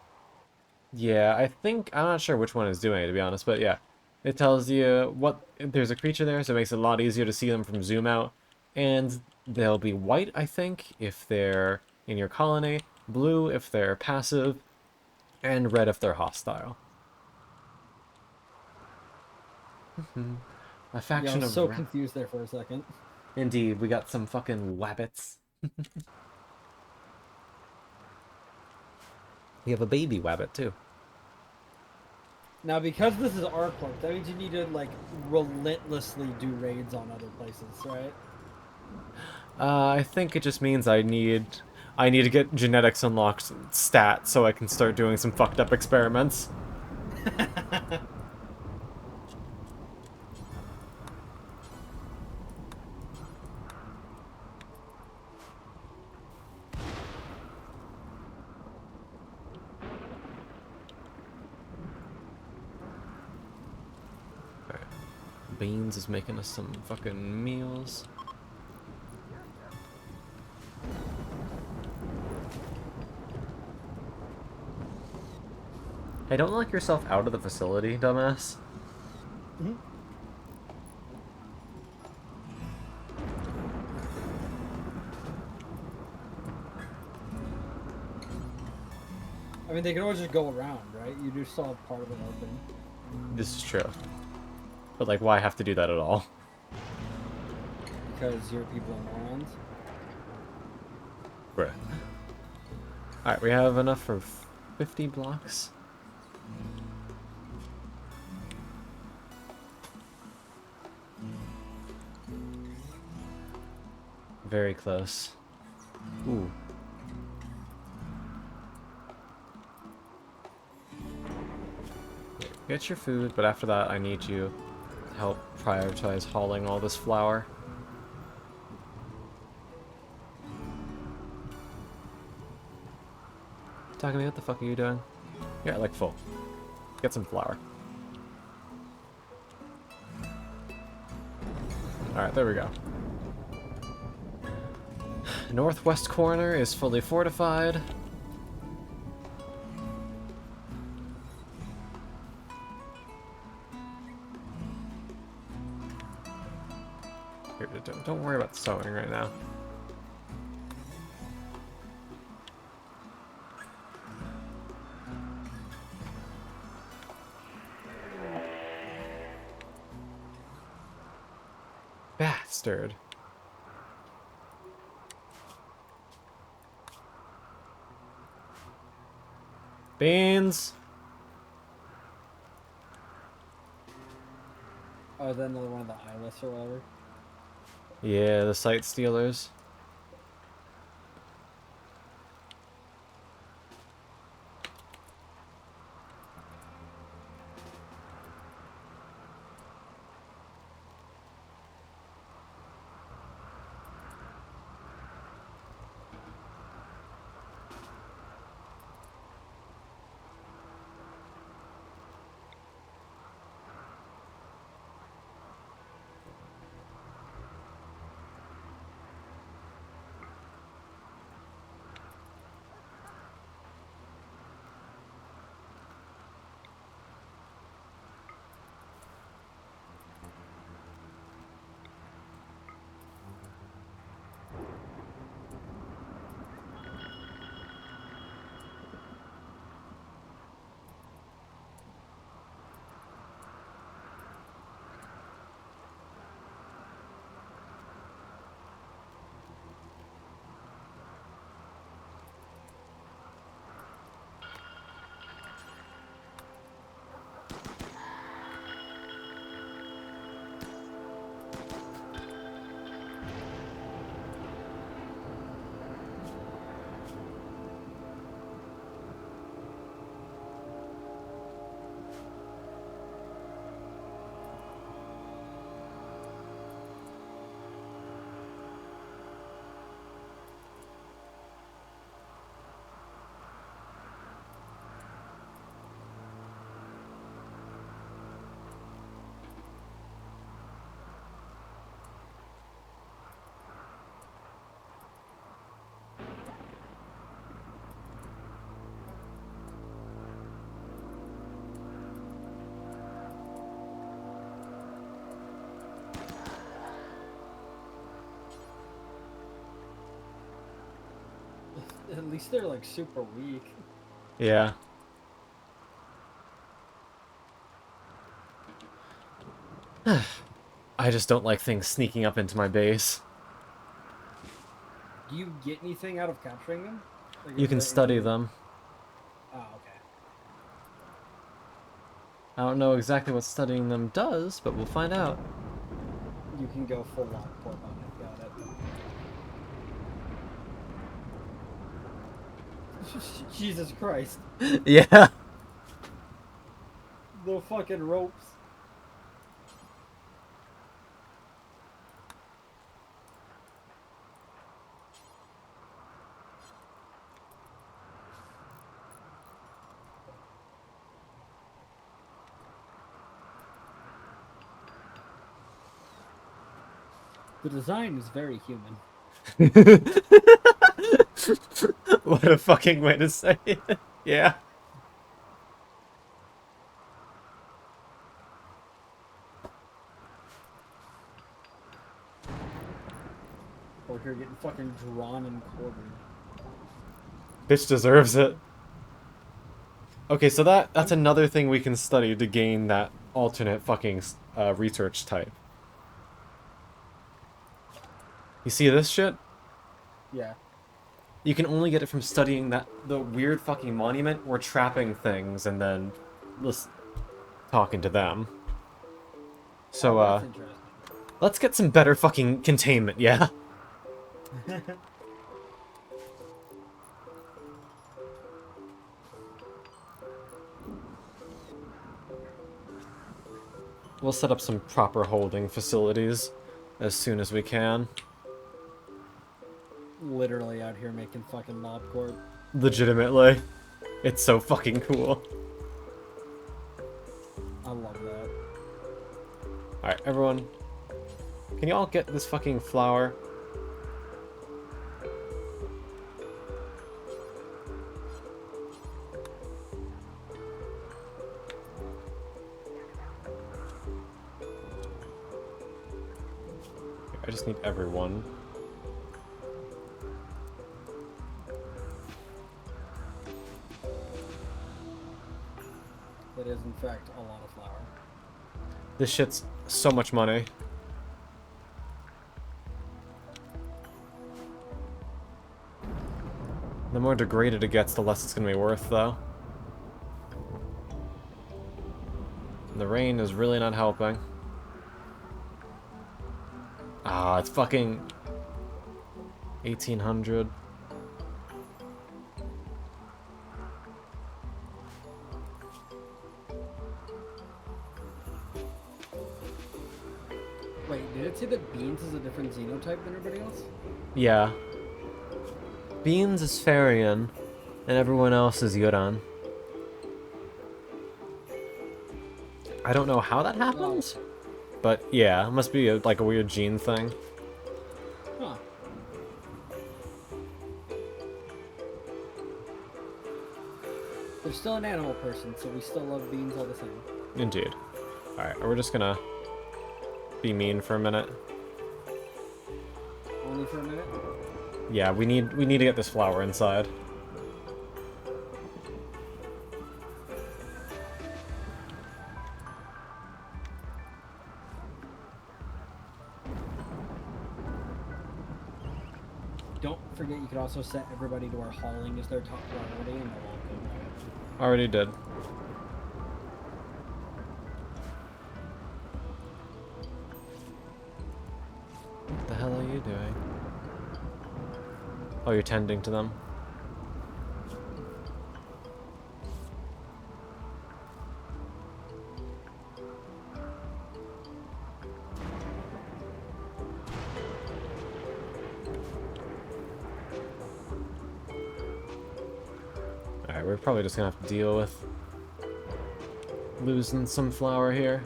Yeah, I think... I'm not sure which one is doing it, to be honest, but yeah. It tells you what... There's a creature there, so it makes it a lot easier to see them from zoom out. And they'll be white, I think, if they're in your colony. Blue if they're passive. And red if they're hostile. A faction Yeah, I was of so ra- confused there for a second. Indeed, we got some fucking wabbits. We have a baby wabbit, too. Now, because this is our Corp, that means you need to, like, relentlessly do raids on other places, right? I think it just means I need to get genetics unlocked stat so I can start doing some fucked up experiments. Alright. Beans is making us some fucking meals. Hey, don't lock yourself out of the facility, dumbass. Mm-hmm. I mean, they can always just go around, right? You do still have part of it open. This is true. But, like, why have to do that at all? because your people are morons. Bruh. Alright, we have enough for 50 blocks. Very close. Ooh. Get your food, but after that I need you to help prioritize hauling all this flour. Talking to me, what the fuck are you doing? Yeah, like full. Get some flour. Alright, there we go. Northwest corner is fully fortified. Here, don't worry about sewing right now. Bastard. Beans! Oh, is that another one of the eyeless or whatever? Yeah, the sight stealers. At least they're like super weak. Yeah. I just don't like things sneaking up into my base. Do you get anything out of capturing them? Like, You is can there study anything- them. Oh, okay. I don't know exactly what studying them does, but we'll find out. You can go full Lobocorp on it. Got it. Jesus Christ. Yeah. The fucking ropes. The design is very human. What a fucking way to say it. Yeah. Or here getting fucking drawn and quartered. Bitch deserves it. Okay, so that's another thing we can study to gain that alternate fucking research type. You see this shit? Yeah. You can only get it from studying the weird fucking monument or trapping things and then talking to them. So, Oh, that's interesting. let's get some better fucking containment, yeah? We'll set up some proper holding facilities as soon as we can. Literally out here making fucking Lobocorp. Legitimately. It's so fucking cool. I love that. Alright, everyone. Can you all get this fucking flower? I just need everyone. That is, in fact, a lot of flour. This shit's so much money. The more degraded it gets, the less it's gonna be worth, though. The rain is really not helping. Ah, it's fucking 1800. Wait, did it say that Beans is a different xenotype than everybody else? Yeah. Beans is Farian, and everyone else is Yuran. I don't know how that happens, but yeah, it must be like a weird gene thing. Huh. They're still an animal person, so we still love Beans all the same. Indeed. Alright, we're just gonna be mean for a minute. Only for a minute? Yeah, we need to get this flower inside. Don't forget you could also set everybody to where hauling is their top priority and they'll all go by it. Already did. What the hell are you doing? Oh, you're tending to them? Alright, we're probably just gonna have to deal with losing some flour here.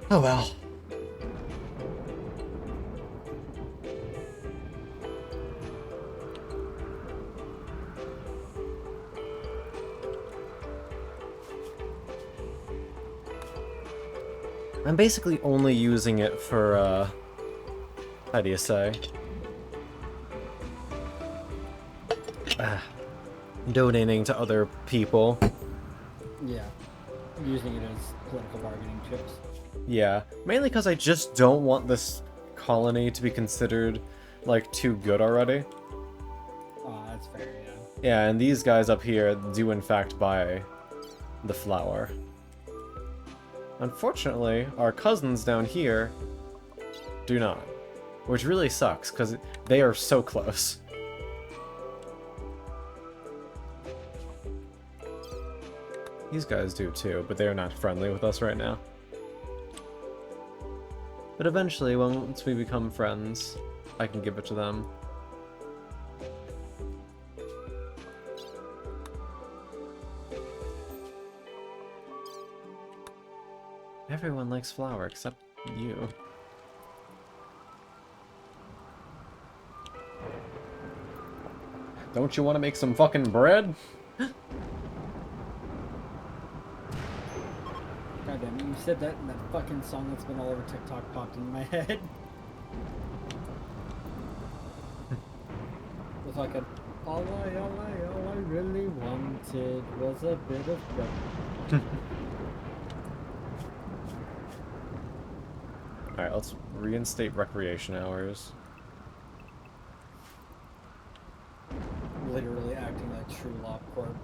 Oh well. I'm basically only using it for, how do you say? Donating to other people. Yeah. Using it as political bargaining chips. Yeah, mainly because I just don't want this colony to be considered, like, too good already. Oh, that's fair, yeah. Yeah, and these guys up here do in fact buy the flour. Unfortunately, our cousins down here do not. Which really sucks, because they are so close. These guys do too, but they are not friendly with us right now. But eventually, once we become friends, I can give it to them. Everyone likes flour except you. Don't you want to make some fucking bread? God damn it, you said that and that fucking song that's been all over TikTok popped into my head. With like a all I really wanted was a bit of bread. Alright, let's reinstate recreation hours. Literally acting like true Lobocorp.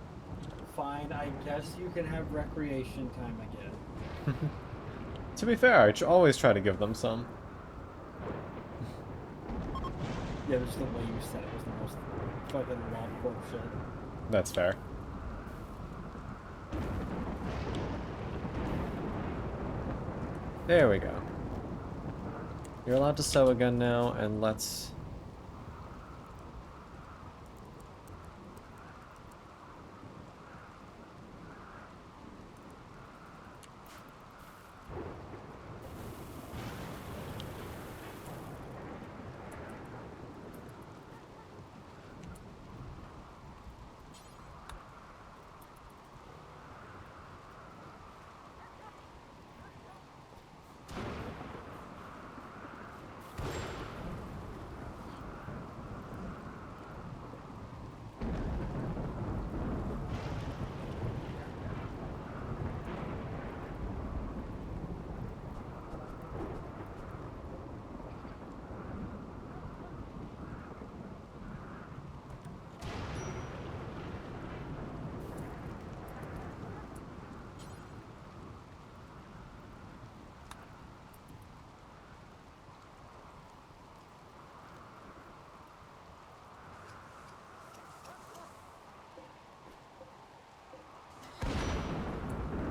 Fine, I guess you can have recreation time again. To be fair, I always try to give them some. Yeah, just the way you said it was the most fucking Lobocorp shit. That's fair. There we go. You're allowed to sew again now, and let's...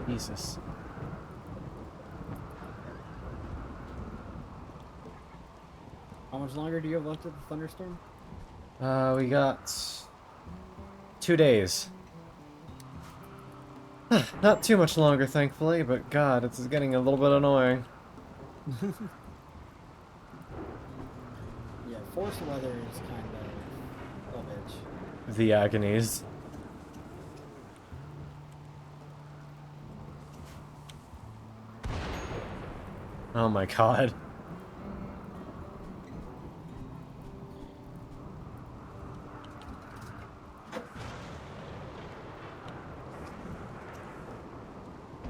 Jesus. How much longer do you have left of the thunderstorm? We got 2 days. Not too much longer, thankfully, but God, it's getting a little bit annoying. Yeah, forced weather is kind of a bitch. The agonies. Oh my God.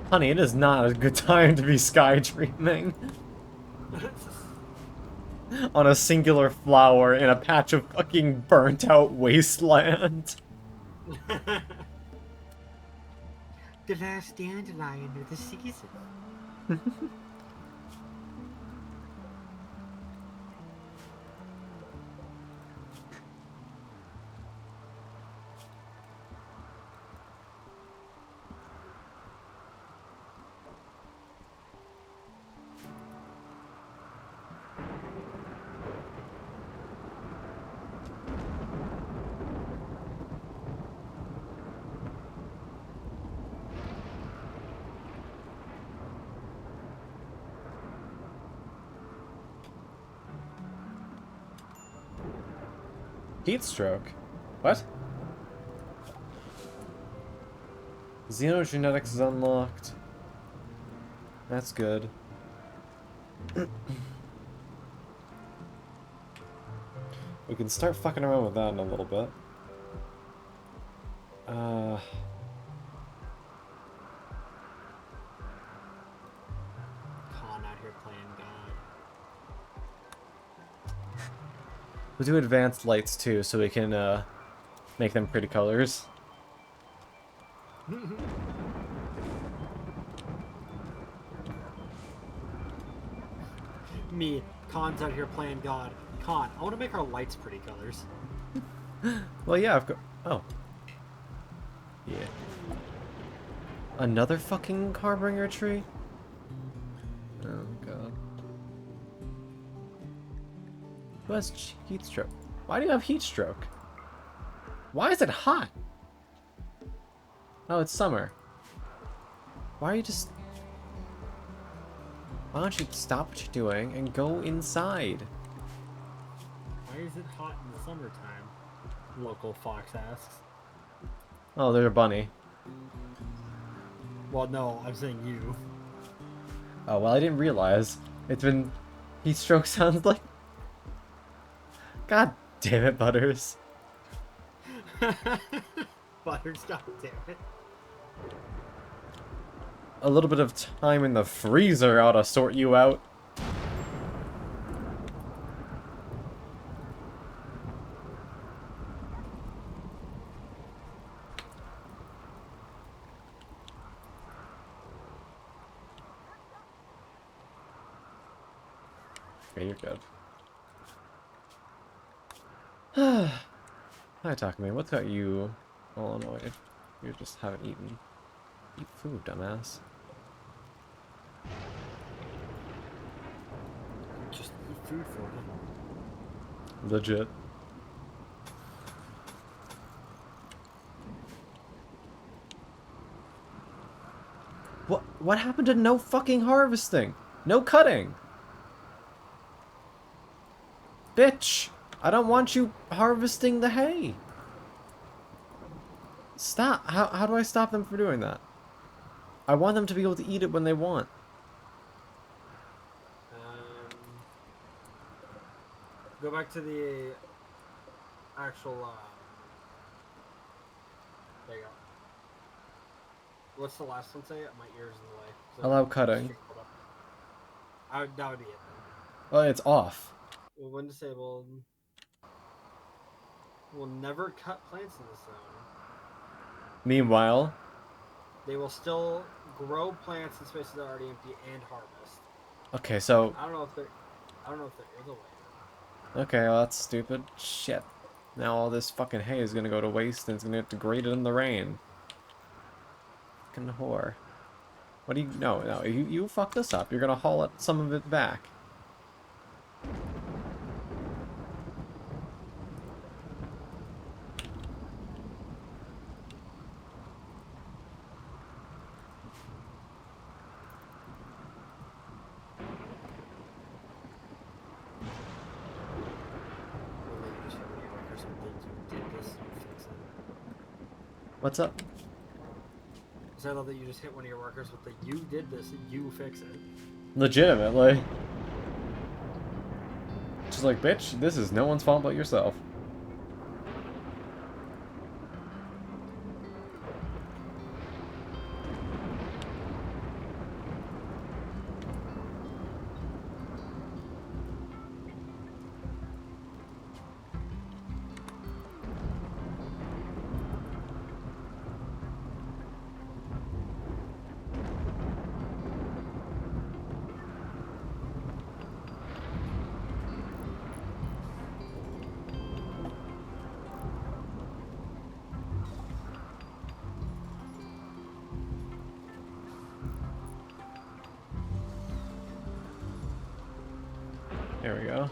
Honey, it is not a good time to be sky dreaming. On a singular flower in a patch of fucking burnt out wasteland. The last dandelion of the season. Heat stroke? What? Xenogenetics is unlocked. That's good. We can start fucking around with that in a little bit. Con out here playing God. We'll do advanced lights too, so we can make them pretty colors. Me, Con's out here playing God. Con, I want to make our lights pretty colors. Well, yeah, I've got. Oh. Yeah. Another fucking Harbinger tree? Oh, God. Who has heat stroke? Why do you have heat stroke? Why is it hot? Oh, it's summer. Why are you just... Why don't you stop what you're doing and go inside? Why is it hot in the summertime? Local fox asks. Oh, there's a bunny. Well, no, I'm saying you. Oh, well, I didn't realize. It's been... Heat stroke sounds like... God damn it, Butters. Butterscotch, damn it. A little bit of time in the freezer ought to sort you out. Okay, you're good. Hi, Takumi. What's got you all annoyed? You just haven't eaten. Eat food, dumbass. Just eat food for him. Legit. What happened to no fucking harvesting? No cutting! Bitch! I don't want you harvesting the hay! Stop! How do I stop them from doing that? I want them to be able to eat it when they want. Go back to the actual, there you go. What's the last one say? My ear's in the way. So Allow cutting. That would be it then. Oh, it's off. Well, when disabled, will never cut plants in this zone. Meanwhile, They will still grow plants in spaces that are already empty and harvest. okay, so I don't know if there is a way. okay, well, that's stupid. Shit. Now all this fucking hay is gonna go to waste and it's gonna get degraded in the rain. Fucking whore. What do you... No, you fucked this up. You're gonna haul some of it back. What's up? So I love that you just hit one of your workers with the "you did this, you fix it." Legitimately. Just like, bitch, this is no one's fault but yourself. There we go.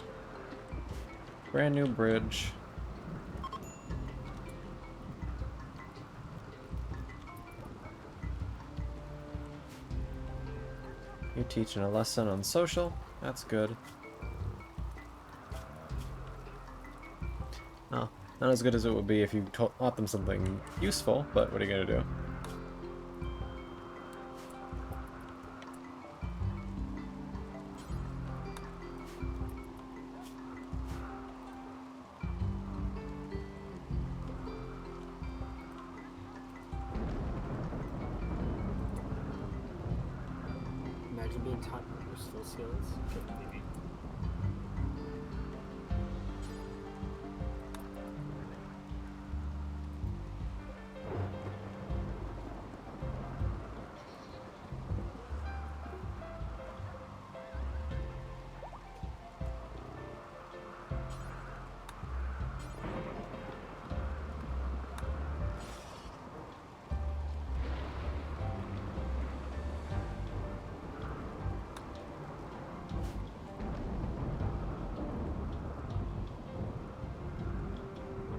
Brand new bridge. You're teaching a lesson on social. That's good. Oh, not as good as it would be if you taught them something useful, but what are you gonna do? Imagine being taught useful skills. Maybe.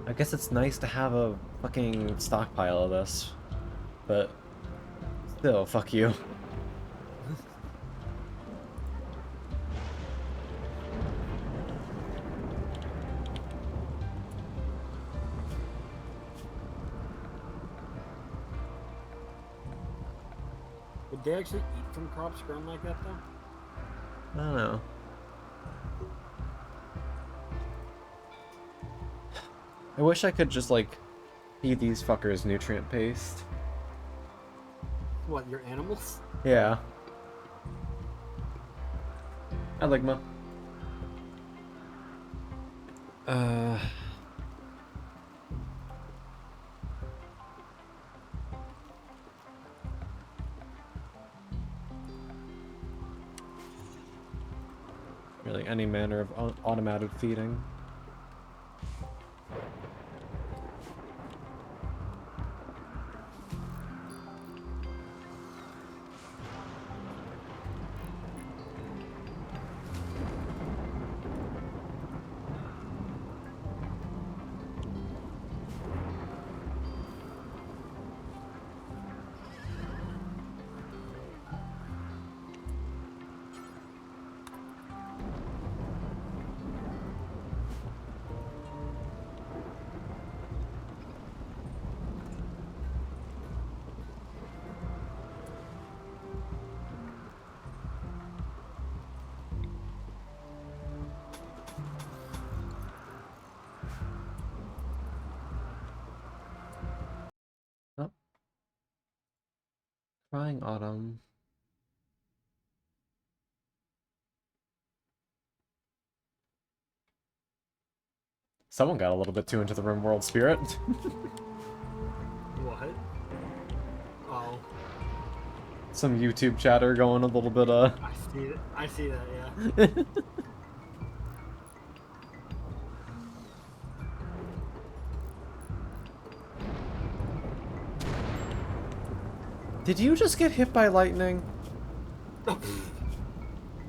I guess it's nice to have a fucking stockpile of this, but still, fuck you. Would they actually eat from crops grown like that though? I don't know. I wish I could just, like, Feed these fuckers nutrient paste. What, your animals? Yeah. I like my. Uh. Really, any manner of automated feeding. Oh. Crying autumn. Someone got a little bit too into the Rimworld spirit. What? Oh. Some YouTube chatter going a little bit, I see it. I see that, yeah. Did you just get hit by lightning?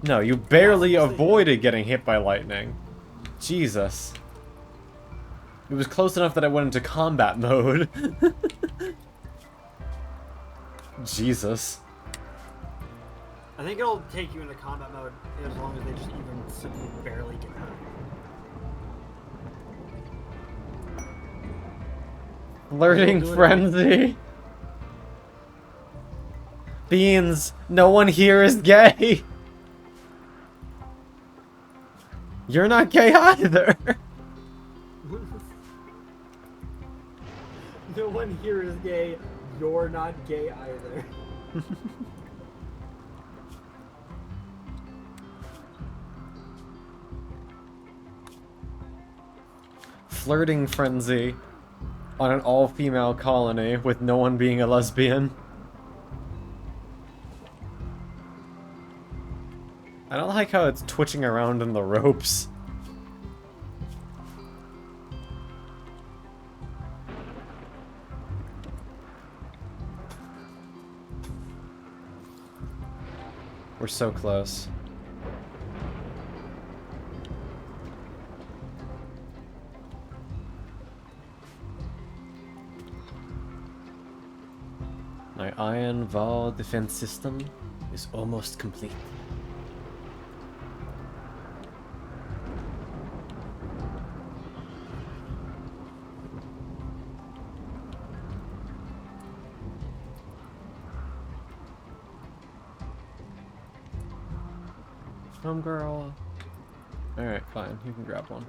No, you barely avoided getting hit by lightning. Jesus. It was close enough that I went into combat mode. Jesus. I think it'll take you into combat mode as long as they just even simply barely get hurt. Flirting frenzy. Beans, no one here is gay. You're not gay either. No one here is gay. You're not gay either. Flirting frenzy on an all-female colony with no one being a lesbian. I don't like how it's twitching around in the ropes. We're so close. My iron wall defense system is almost complete. Homegirl. Alright, fine. You can grab one.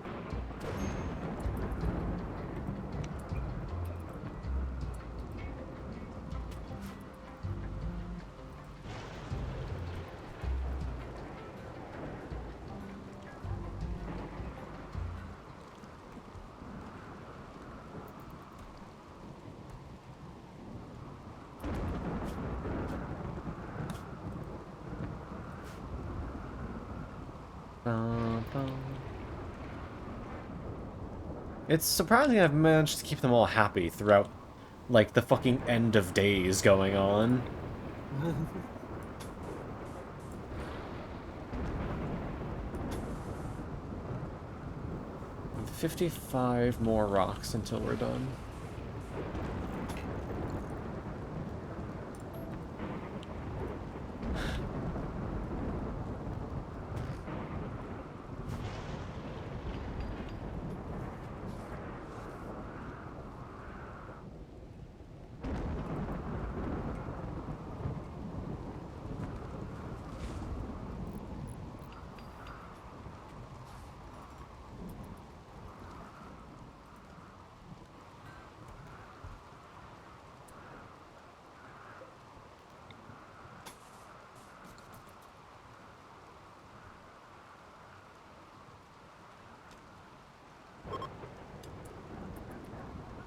It's surprising I've managed to keep them all happy throughout, like, the fucking end of days going on. 55 more rocks until we're done.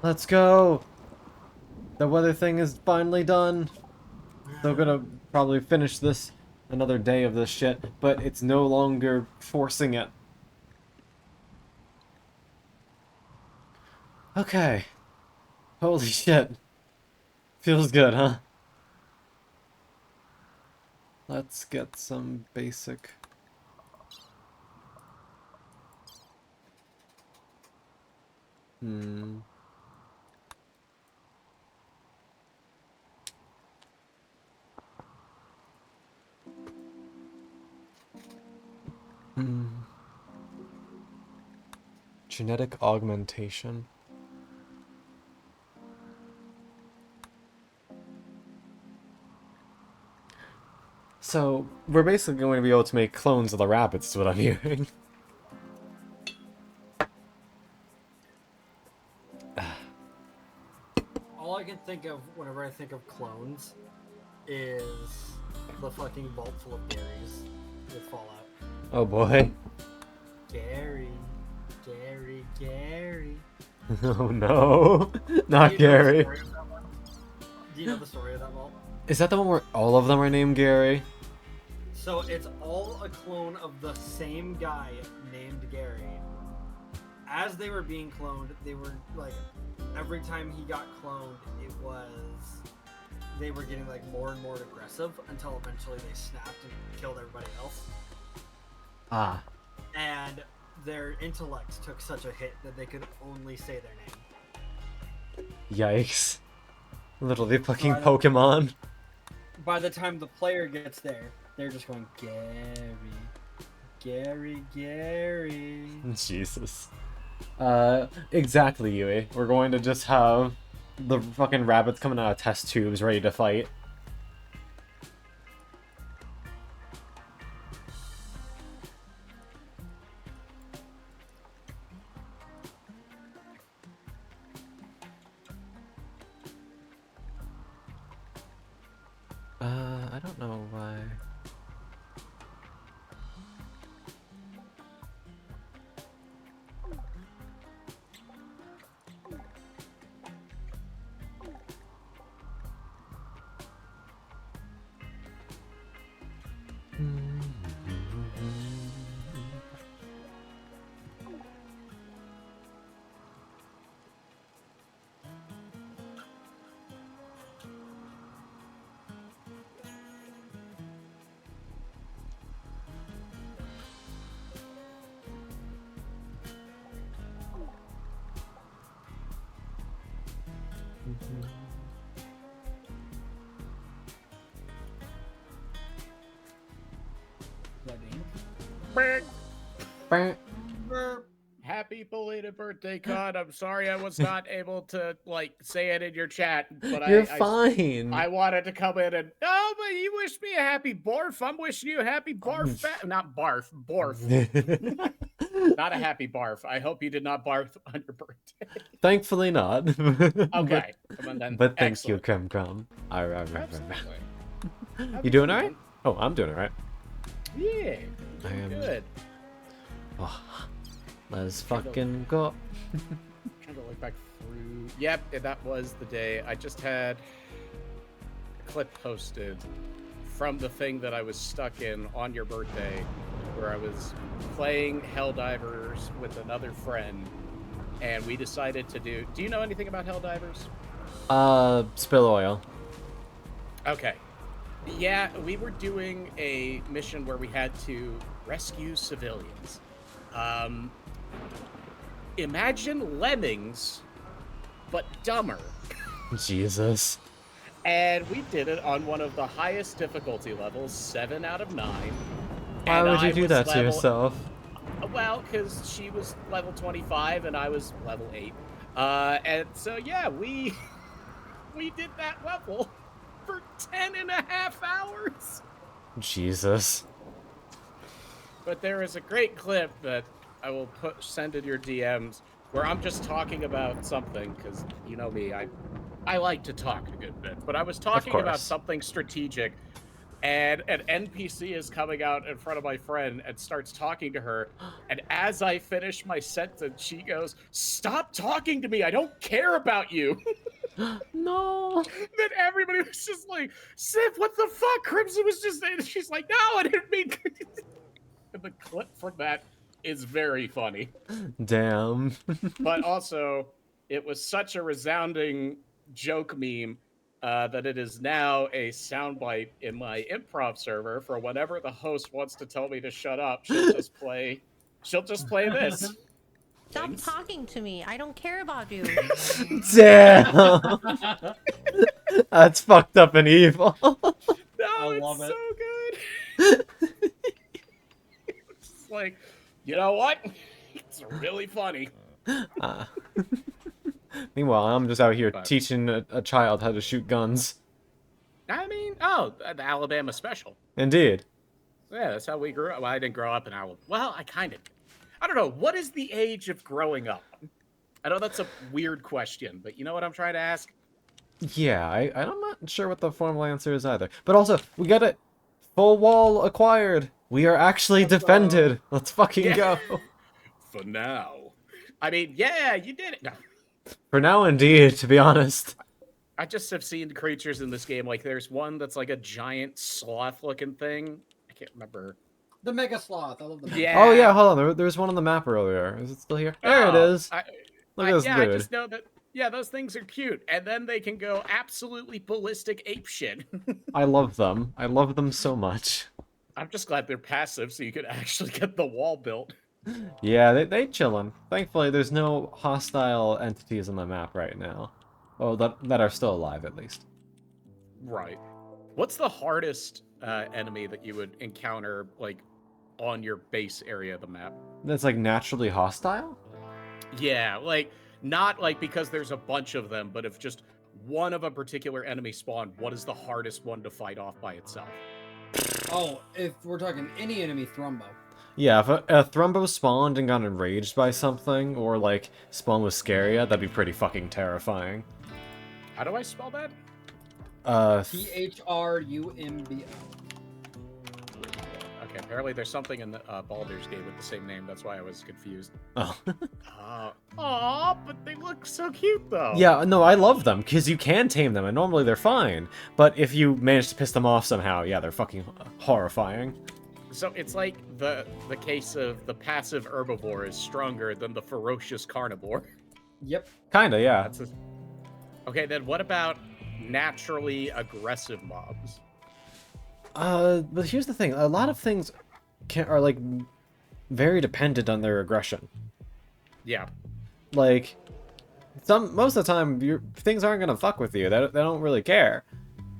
Let's go! The weather thing is finally done. Still gonna probably finish this another day of this shit, but it's no longer forcing it. Okay. Holy shit. Feels good, huh? Let's get some basic... Hmm. Hmm. Genetic augmentation. So, we're basically going to be able to make clones of the rabbits, is what I'm hearing. All I can think of whenever I think of clones is the fucking vault full of Garys with Fallout. Oh boy. Gary, Gary, Gary. Oh no. Not Do you know the Gary. story of that one? Do you know the story of that vault? Is that the one where all of them are named Gary? So it's all a clone of the same guy named Gary. As they were being cloned, they were like, every time he got cloned, they were getting like more and more aggressive until eventually they snapped and killed everybody else. Ah. And their intellect took such a hit that they could only say their name. Yikes. Literally fucking Right. Pokemon. By the time the player gets there, they're just going, Gary, Gary, Gary. Jesus. Exactly, Yui. We're going to just have the fucking rabbits coming out of test tubes ready to fight. I don't know why. Happy belated birthday, Con. I'm sorry I was not able to say it in your chat, but You're fine. I wanted to come in and but you wished me a happy barf. I'm wishing you a happy barf. Not barf, borf. Not a happy barf. I hope you did not barf on your birthday. Thankfully not. Okay. But thank you, Crumb Crumb. Absolutely. You doing alright? Oh, I'm doing alright. Yeah. I am Good. Oh, let's fucking go. Trying to look back through. Yep, that was the day. I just had a clip posted from the thing that I was stuck in on your birthday, where I was playing Helldivers with another friend, and we decided to do. Do you know anything about Helldivers? Spill oil. Okay. Yeah, we were doing a mission where we had to rescue civilians. Imagine Lemmings, but dumber. Jesus. And we did it on one of the highest difficulty levels, 7 out of 9. Why would you do that to yourself? Well, because she was level 25 and I was level 8. And so, yeah, we did that level for 10.5 hours. Jesus. But there is a great clip that I will send in your DMs where I'm just talking about something, because you know me, I like to talk a good bit. But I was talking about something strategic, and an NPC is coming out in front of my friend and starts talking to her. And as I finish my sentence, she goes, "Stop talking to me. I don't care about you." No. Then everybody was just like, "Sif, what the fuck?" Crimson was just saying, she's like, "No, I didn't mean." And the clip from that is very funny. Damn. But also, it was such a resounding joke meme that it is now a soundbite in my improv server for whenever the host wants to tell me to shut up. She'll just play this. Stop Things. talking to me. I don't care about you. Damn. That's fucked up and evil. No, I it's love it. so good. It's like, you know what? It's really funny. Meanwhile, I'm just out here But- teaching a child how to shoot guns. I mean, the Alabama special. Indeed. Yeah, that's how we grew up. Well, I didn't grow up in Alabama. Well, I kind of did. I don't know. What is the age of growing up? I know that's a weird question, but you know what I'm trying to ask? Yeah, I'm not sure what the formal answer is either. But also, we got it. Full wall acquired. We are actually defended. Let's fucking Yeah. go. For now. I mean, yeah, you did it. No. For now, indeed, to be honest. I just have seen creatures in this game. Like, there's one that's like a giant sloth-looking thing. I can't remember. The Mega Sloth. I love the Mega Yeah. Oh, yeah, hold on. There was one on the map earlier. Is it still here? There it is. Look at this I dude. just know that, yeah, those things are cute. And then they can go absolutely ballistic apeshit. I love them. I love them so much. I'm just glad they're passive so you could actually get the wall built. Yeah, they chillin'. Thankfully, there's no hostile entities on the map right now. Oh, that are still alive, at least. Right. What's the hardest enemy that you would encounter, like, on your base area of the map? That's, like, naturally hostile? Yeah, like, not, like, because there's a bunch of them, but if just one of a particular enemy spawned, what is the hardest one to fight off by itself? Oh, if we're talking any enemy, Thrumbo. Yeah, if a Thrumbo spawned and got enraged by something, or, like, spawned with Scaria, that'd be pretty fucking terrifying. How do I spell that? THRUMBO. Okay, apparently there's something in the Baldur's Gate with the same name. That's why I was confused. Oh. Aw, but they look so cute, though. Yeah, no, I love them, because you can tame them, and normally they're fine. But if you manage to piss them off somehow, yeah, they're fucking horrifying. So it's like the case of the passive herbivore is stronger than the ferocious carnivore. Yep. Kinda, yeah. That's a... Okay, then what about naturally aggressive mobs? But here's the thing. A lot of things are, like, very dependent on their aggression. Yeah. Like, most of the time, things aren't gonna fuck with you. They don't really care.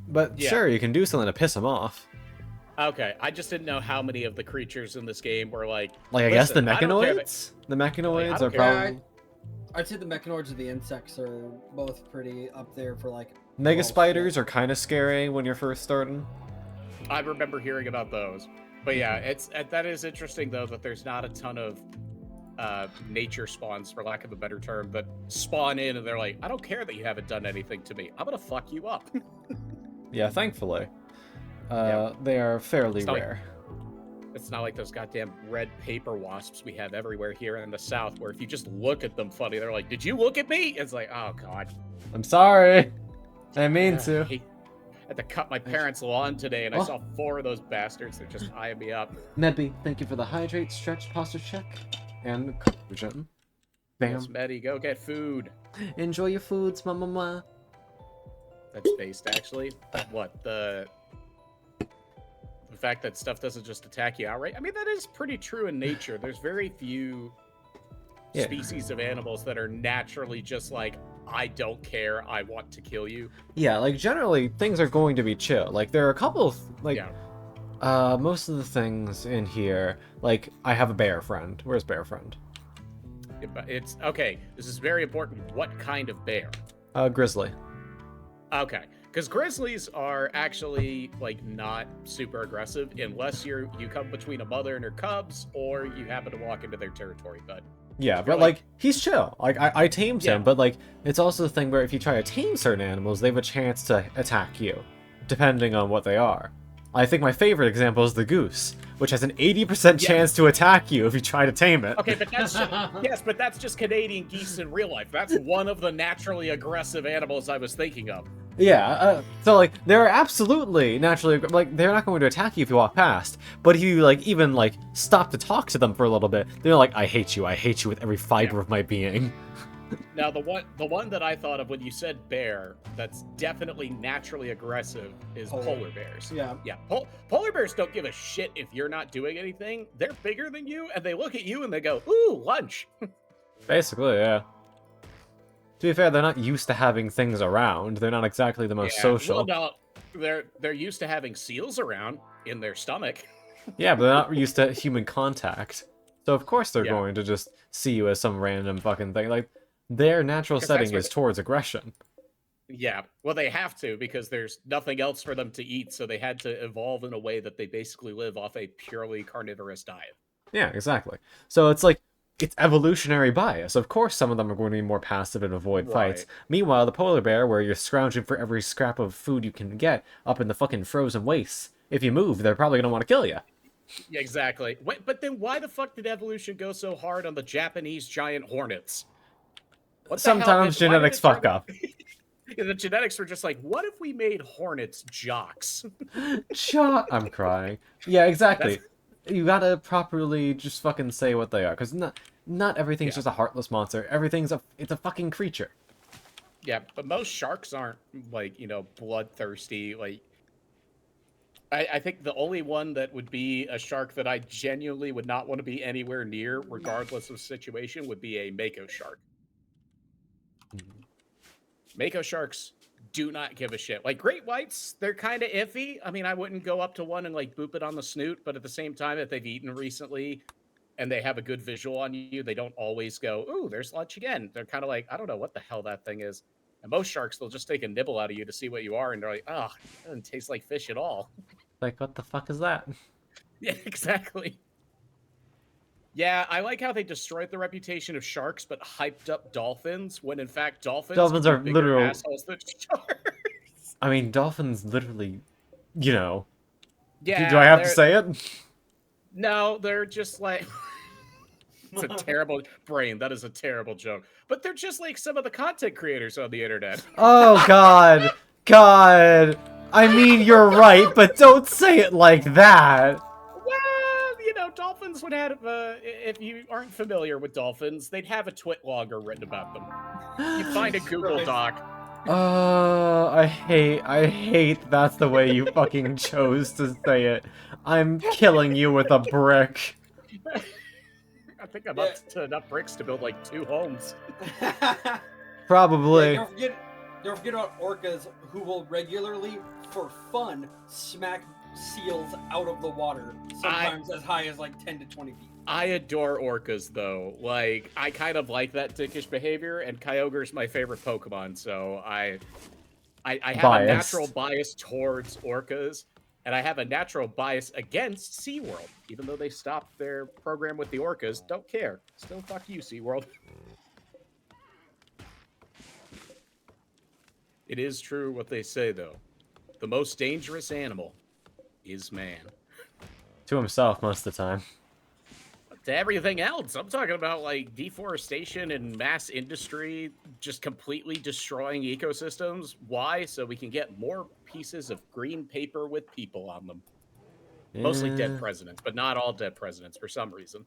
But Yeah. sure, you can do something to piss them off. Okay, I just didn't know how many of the creatures in this game were like... Like, I guess the "Listen, I don't care that-" mechanoids? The mechanoids I are don't care. probably... I'd say the Mechanoids and the insects are both pretty up there for like. Mega well, spiders are kind of scary when you're first starting. I remember hearing about those. But yeah, that is interesting, though, that there's not a ton of nature spawns, for lack of a better term, that spawn in and they're like, I don't care that you haven't done anything to me. I'm gonna fuck you up. Yeah, thankfully. Yeah. They are fairly It's not like- rare. It's not like those goddamn red paper wasps we have everywhere here in the South, where if you just look at them funny, they're like, did you look at me? It's like, oh, God. I'm sorry. I didn't mean I to. had to cut my parents' lawn today, and I Oh. saw 4 of those bastards. They're just eyeing me up. Medby, thank you for the hydrate, stretch, posture check, and collagen. Bam. Yes, Meddy, go get food. Enjoy your foods, mama. That's based, actually. What, the fact that stuff doesn't just attack you outright? I mean, that is pretty true in nature. There's very few Yeah. species of animals that are naturally just like, I don't care, I want to kill you. Yeah, like, generally, things are going to be chill. Like, there are a couple of, like, Yeah. most of the things in here, like, I have a bear friend. Where's bear friend? Yeah, but it's okay. This is very important. What kind of bear? Grizzly. Okay, because grizzlies are actually like not super aggressive unless you come between a mother and her cubs, or you happen to walk into their territory. But Yeah, but, Really? like, he's chill. Like, I tamed Yeah. him, but, like, it's also the thing where if you try to tame certain animals, they have a chance to attack you, depending on what they are. I think my favorite example is the goose, which has an 80% chance to attack you if you try to tame it. Okay, but that's yes, but that's just Canadian geese in real life. That's one of the naturally aggressive animals I was thinking of. Yeah, so like they're absolutely naturally like they're not going to attack you if you walk past, but if you like even like stop to talk to them for a little bit, they're like, I hate you with every fiber of my being. Now the one that I thought of when you said bear that's definitely naturally aggressive is polar bears. Yeah. Yeah, polar bears don't give a shit if you're not doing anything. They're bigger than you, and they look at you and they go, "Ooh, lunch." Basically, yeah. To be fair, they're not used to having things around. They're not exactly the most social. Well, no, they're used to having seals around in their stomach. Yeah, but they're not used to human contact. So of course they're going to just see you as some random fucking thing. Like, their natural setting is towards aggression. Yeah, well, they have to because there's nothing else for them to eat, so they had to evolve in a way that they basically live off a purely carnivorous diet. Yeah, exactly. So it's like, it's evolutionary bias. Of course some of them are going to be more passive and avoid fights. Meanwhile, the polar bear, where you're scrounging for every scrap of food you can get up in the fucking frozen wastes, if you move, they're probably going to want to kill you. Yeah, exactly. Wait, but then why the fuck did evolution go so hard on the Japanese giant hornets? Sometimes genetics fuck up. The genetics were just like, what if we made hornets jocks? I'm crying. Yeah, exactly. You gotta properly just fucking say what they are, because not everything's just a heartless monster. It's a fucking creature. Yeah, but most sharks aren't, like, you know, bloodthirsty. Like, I think the only one that would be a shark that I genuinely would not want to be anywhere near, regardless of situation, would be a mako shark. Mako sharks do not give a shit. Like, great whites, they're kind of iffy. I mean, I wouldn't go up to one and, like, boop it on the snoot, but at the same time, if they've eaten recently and they have a good visual on you, they don't always go, ooh, there's lunch again. They're kind of like, I don't know what the hell that thing is. And most sharks, they'll just take a nibble out of you to see what you are, and they're like, oh, it doesn't taste like fish at all. Like, what the fuck is that? Yeah, exactly. Yeah, I like how they destroyed the reputation of sharks, but hyped up dolphins, when in fact dolphins are bigger literal assholes than sharks. I mean, dolphins literally, you know. Yeah. Do I have to say it? No, they're just like... It's a terrible... Brain, that is a terrible joke. But they're just like some of the content creators on the internet. Oh, God. God. I mean, you're right, but don't say it like that. Well, you know, dolphins would have... if you aren't familiar with dolphins, they'd have a twit logger written about them. You'd find a Google Doc. I hate that's the way you fucking chose to say it. I'm killing you with a brick. I think I'm up to enough bricks to build like 2 homes. Probably. Yeah, don't forget about orcas who will regularly, for fun, smack seals out of the water, sometimes as high as like 10 to 20 feet. I adore orcas, though. Like, I kind of like that dickish behavior, and Kyogre's my favorite Pokemon, so I have a natural bias towards orcas, and I have a natural bias against SeaWorld. Even though they stopped their program with the orcas, don't care. Still fuck you, SeaWorld. It is true what they say, though. The most dangerous animal is man. To himself most of the time. To everything else. I'm talking about, like, deforestation and mass industry just completely destroying ecosystems. Why? So we can get more pieces of green paper with people on them. Mostly dead presidents, but not all dead presidents for some reason.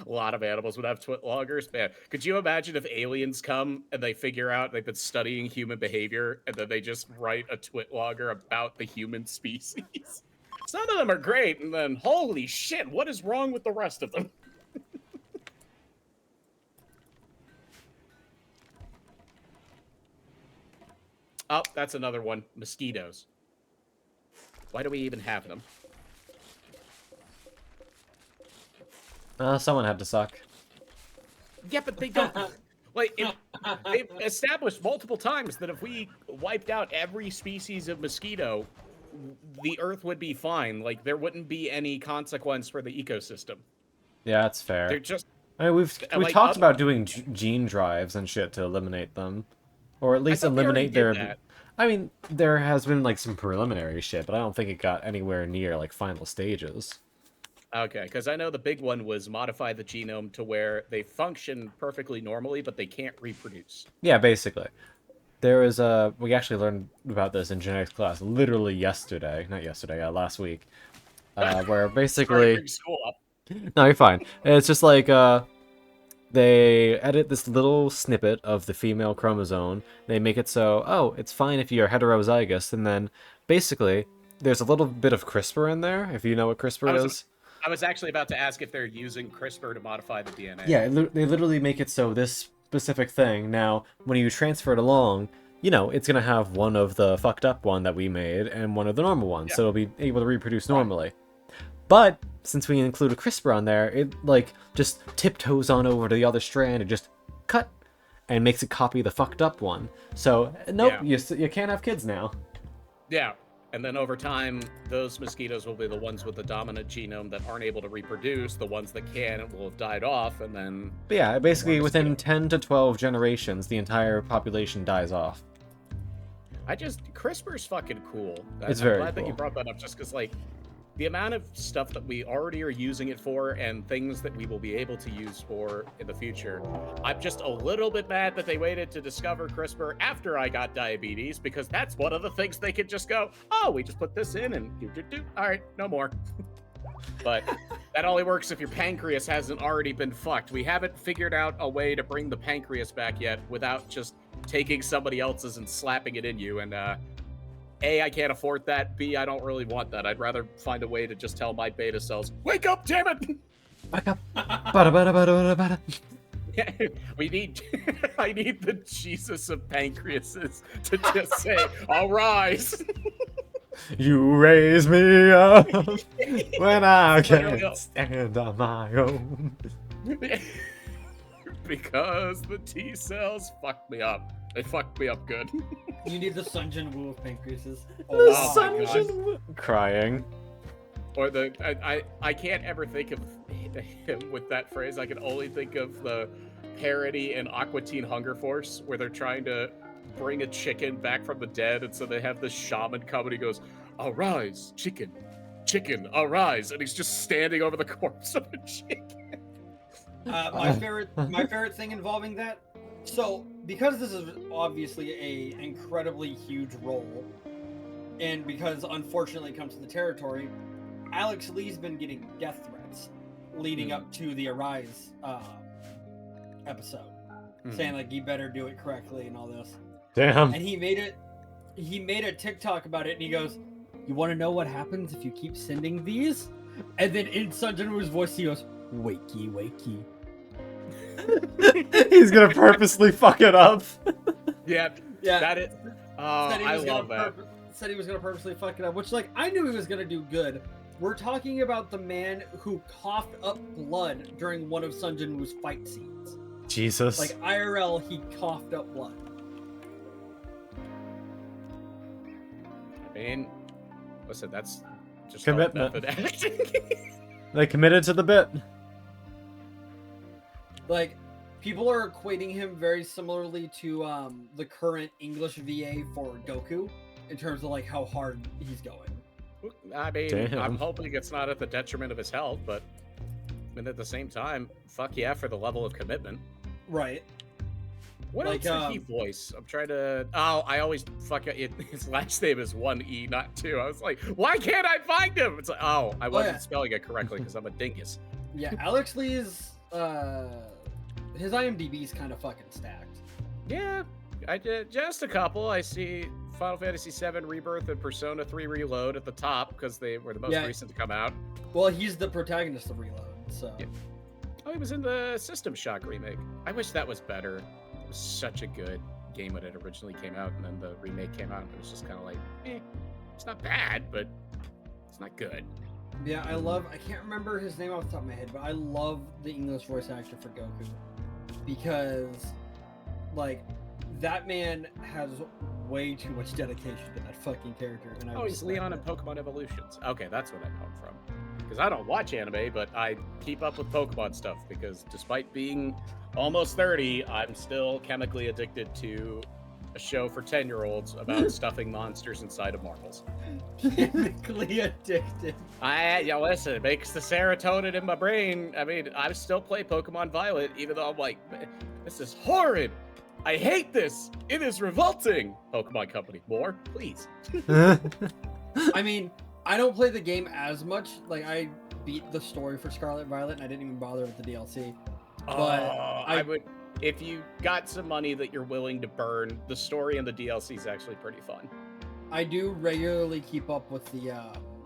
A lot of animals would have twit loggers. Man, could you imagine if aliens come and they figure out they've been studying human behavior and then they just write a twit logger about the human species? Some of them are great, and then, holy shit, what is wrong with the rest of them? Oh, that's another one. Mosquitoes. Why do we even have them? Someone had to suck. Yeah, but they don't... Like, they've established multiple times that if we wiped out every species of mosquito, the Earth would be fine. Like, there wouldn't be any consequence for the ecosystem. Yeah, that's fair. They're just... I mean, we've like, talked about doing gene drives and shit to eliminate them. Or at least eliminate their... I mean, there has been like some preliminary shit, but I don't think it got anywhere near like final stages. Okay, because I know the big one was modify the genome to where they function perfectly normally, but they can't reproduce. Yeah, basically. There is a... We actually learned about this in genetics class literally yesterday. Not yesterday, last week. Where Sorry to basically... bring school up. No, you're fine. It's just like, they edit this little snippet of the female chromosome. They make it so, oh, it's fine if you're heterozygous, and then basically there's a little bit of CRISPR in there, if you know what CRISPR is. I was actually about to ask if they're using CRISPR to modify the DNA. Yeah, they literally make it so this specific thing, now, when you transfer it along, you know, it's gonna have one of the fucked up one that we made and one of the normal ones, so it'll be able to reproduce normally. But since we include a CRISPR on there, it like just tiptoes on over to the other strand and just cut and makes it copy the fucked up one. So nope, you can't have kids now. Yeah, and then over time, those mosquitoes will be the ones with the dominant genome that aren't able to reproduce. The ones that can will have died off, and then... But yeah, basically within 10 to 12 generations, the entire population dies off. CRISPR's fucking cool. It's I'm very glad that you cool. brought that up, just because, like, the amount of stuff that we already are using it for and things that we will be able to use for in the future. I'm just a little bit mad that they waited to discover CRISPR after I got diabetes, because that's one of the things they could just go, oh, we just put this in and do. All right, no more. But that only works if your pancreas hasn't already been fucked. We haven't figured out a way to bring the pancreas back yet without just taking somebody else's and slapping it in you. And A, I can't afford that. B, I don't really want that. I'd rather find a way to just tell my beta cells, wake up, damn it! Wake up. Bada, bada, bada, bada, bada. We need, I need the Jesus of pancreases to just say, arise! You raise me up when I can't stand on my own. Because the T cells fucked me up. They fucked me up good. You need the Sunjin Wu of pancreases. The Oh my sun crying. Or I can't ever think of him with that phrase. I can only think of the parody in Aqua Teen Hunger Force where they're trying to bring a chicken back from the dead, and so they have this shaman come and he goes, arise, chicken, arise, and he's just standing over the corpse of a chicken. My favorite thing involving that. So, because this is obviously a incredibly huge role, and because unfortunately it comes to the territory, Alex Lee's been getting death threats leading up to the Arise episode, saying like you better do it correctly and all this. Damn. And he made a TikTok about it, and he goes, "You want to know what happens if you keep sending these?" And then in Sunjin voice, he goes, "Wakey, wakey." He's gonna purposely fuck it up. Yeah. That is. I love that. Said he was gonna purposely fuck it up, which like I knew he was gonna do good. We're talking about the man who coughed up blood during one of Sunjin Woo's fight scenes. Jesus. Like IRL, he coughed up blood. I mean, listen, that's just Commitment. method acting. They committed to the bit. Like, people are equating him very similarly to the current English VA for Goku in terms of like how hard he's going. I mean, Damn. I'm hoping it's not at the detriment of his health, but I mean, at the same time, fuck yeah for the level of commitment. Right. What Like, else did he voice? I'm trying to. Oh, I always fuck it. His last name is 1E, not 2. I was like, why can't I find him? It's like, oh, I wasn't spelling it correctly because I'm a dingus. Yeah, Alex Lee's his IMDb's kind of fucking stacked. Yeah, I did just a couple. I see Final Fantasy VII Rebirth and Persona 3 Reload at the top because they were the most recent to come out. Well, he's the protagonist of Reload, so. Yeah. Oh, he was in the System Shock remake. I wish that was better. It was such a good game when it originally came out, and then the remake came out, and it was just kind of like, it's not bad, but it's not good. Yeah, I can't remember his name off the top of my head, but I love the English voice actor for Goku. Because, like, that man has way too much dedication to that fucking character. And he's Leon in Pokemon Evolutions. Okay, that's what I know him from. Because I don't watch anime, but I keep up with Pokemon stuff, because despite being almost 30, I'm still chemically addicted to a show for 10-year-olds about stuffing monsters inside of marbles. Chemically addicted. Listen, it makes the serotonin in my brain. I mean, I still play Pokemon Violet, even though I'm like, this is horrid. I hate this. It is revolting. Pokemon Company, more, please. I mean, I don't play the game as much. Like, I beat the story for Scarlet Violet, and I didn't even bother with the DLC. But I would, if you got some money that you're willing to burn, the story and the DLC is actually pretty fun. I do regularly keep up with the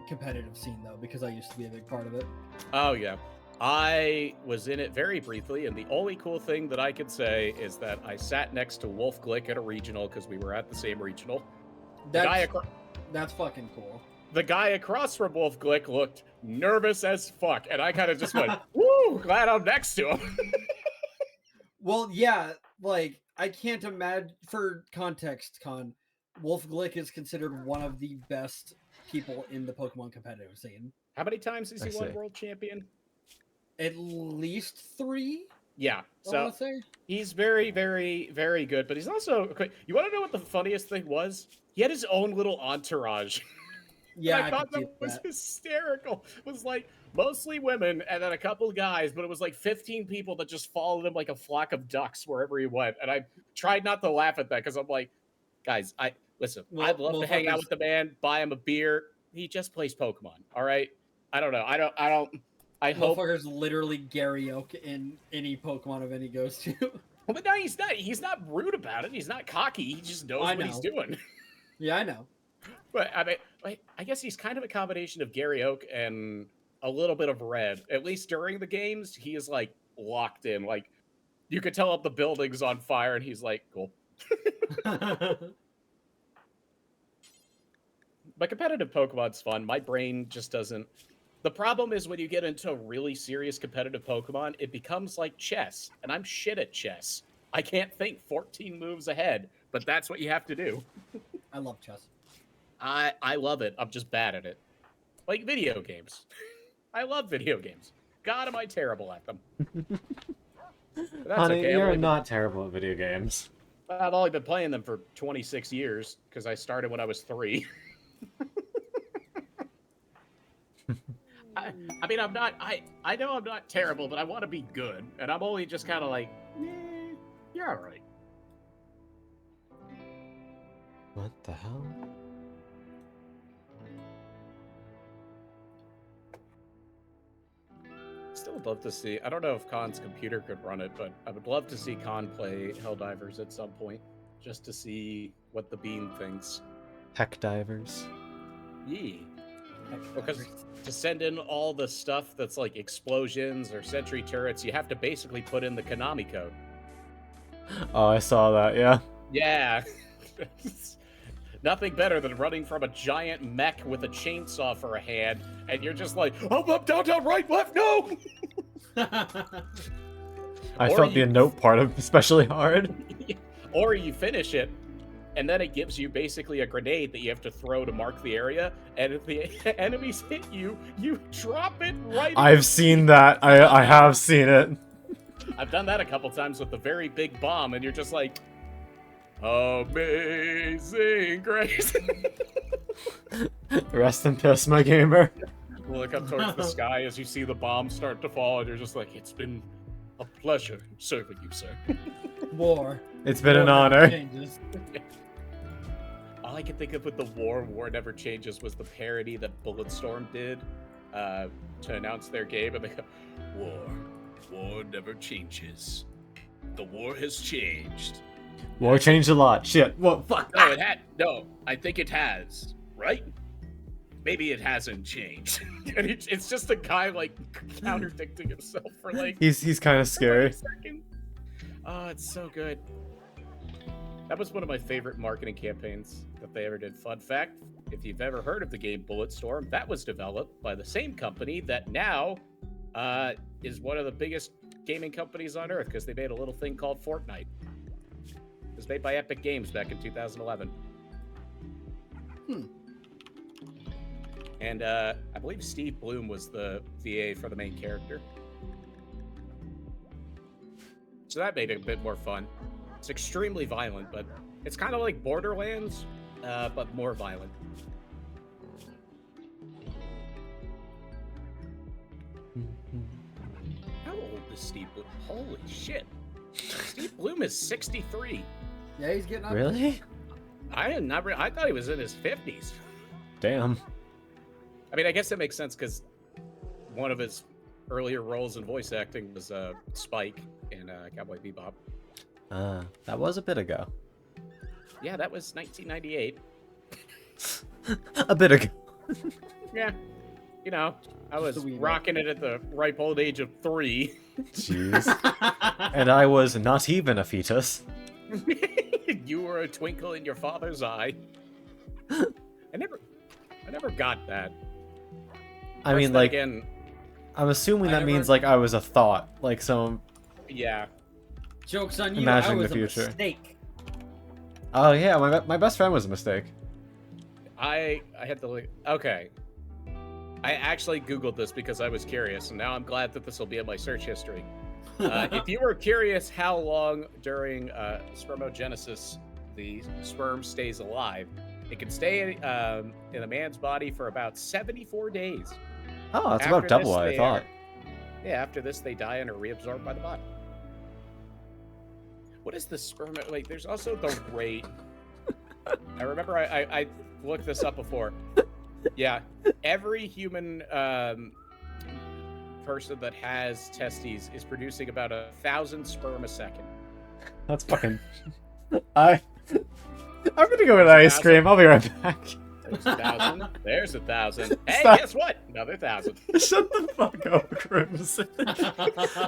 competitive scene, though, because I used to be a big part of it. Oh, yeah. I was in it very briefly, and the only cool thing that I could say is that I sat next to Wolf Glick at a regional because we were at the same regional. That's fucking cool. The guy across from Wolf Glick looked nervous as fuck, and I kind of just went, woo, glad I'm next to him. Well, yeah, like, I can't imagine, for context, Wolf Glick is considered one of the best people in the Pokemon competitive scene. How many times has he won world champion? At least 3? Yeah, I so want to say. he's very, very, very good, but he's also, you want to know what the funniest thing was? He had his own little entourage. Yeah, I thought that was hysterical. It was like mostly women and then a couple of guys, but it was like 15 people that just followed him like a flock of ducks wherever he went. And I tried not to laugh at that because I'm like, guys, I'd love to hang out with the man, buy him a beer. He just plays Pokemon. All right. I don't know. I hope. Motherfucker's literally Gary Oak in any Pokemon event he goes to. But no, he's not. He's not rude about it. He's not cocky. He just knows what he's doing. Yeah, I know. But I mean, I guess he's kind of a combination of Gary Oak and a little bit of Red. At least during the games, he is like locked in. Like you could tell up the building's on fire, and he's like, cool. But competitive Pokemon's fun. My brain just doesn't. The problem is when you get into really serious competitive Pokemon, it becomes like chess, and I'm shit at chess. I can't think 14 moves ahead, but that's what you have to do. I love chess. I love it. I'm just bad at it. Like video games. I love video games. God, am I terrible at them. That's Honey, okay. you're not terrible at video games. I've only been playing them for 26 years because I started when I was 3. I mean, I'm not. I know I'm not terrible, but I want to be good, and I'm only just kind of like, you're all right. What the hell? Still would love to see. I don't know if Khan's computer could run it, but I would love to see Khan play Helldivers at some point, just to see what the bean thinks. Heck divers. Yee. Because to send in all the stuff that's like explosions or sentry turrets, you have to basically put in the Konami code. Oh, I saw that, yeah. Yeah. Nothing better than running from a giant mech with a chainsaw for a hand, and you're just like, up, down, right, left, no! I felt the note part of especially hard. Or you finish it, and then it gives you basically a grenade that you have to throw to mark the area, and if the enemies hit you, you drop it right. I've seen that. I have seen it. I've done that a couple times with the very big bomb, and you're just like, amazing grace. Rest in peace, my gamer. Look up towards the sky as you see the bomb start to fall, and you're just like, it's been a pleasure serving you, sir. War. It's been an honor. Changes. All I could think of with the War Never Changes was the parody that Bulletstorm did to announce their game, and they go, War never changes. The war has changed. War changed a lot. Shit. Well, fuck. No, I think it has. Right? Maybe it hasn't changed. And it's just a guy like counterdicting himself for like. He's kind of scary. Oh, it's so good. That was one of my favorite marketing campaigns that they ever did. Fun fact: if you've ever heard of the game Bulletstorm, that was developed by the same company that now is one of the biggest gaming companies on Earth because they made a little thing called Fortnite. It was made by Epic Games back in 2011. And I believe Steve Bloom was the VA for the main character. So that made it a bit more fun. It's extremely violent, but It's kind of like Borderlands, but more violent. How old is Steve Bloom? Holy shit. Steve Bloom is 63. Yeah, he's getting up. Really? I thought he was in his 50s. Damn. I mean, I guess that makes sense because one of his earlier roles in voice acting was Spike in Cowboy Bebop. That was a bit ago. Yeah, that was 1998. A bit ago. Yeah. You know, I was a wee bit. rocking it at the ripe old age of 3. Jeez. And I was not even a fetus. You were a twinkle in your father's eye. I never got that. I mean, like, again, I'm assuming that I means, never- like, I was a thought. Like, some... yeah. Joke's on you. Imagining I was the future. a mistake. Oh, yeah, my best friend was a mistake. I had to look. Okay. I actually Googled this because I was curious, and now I'm glad that this will be in my search history. If you were curious how long during spermogenesis the sperm stays alive, it can stay in a man's body for about 74 days. Oh, that's After about double this, what I they thought. Yeah, after this, they die and are reabsorbed by the body. What is the sperm? Wait, there's also the rate. I remember I looked this up before. Yeah, every human person that has testes is producing about 1,000 sperm a second. That's fucking... I'm gonna go with ice cream. I'll be right back. There's 1,000. There's 1,000. Hey, Stop. guess what? Another 1,000. Shut the fuck up, Crimson.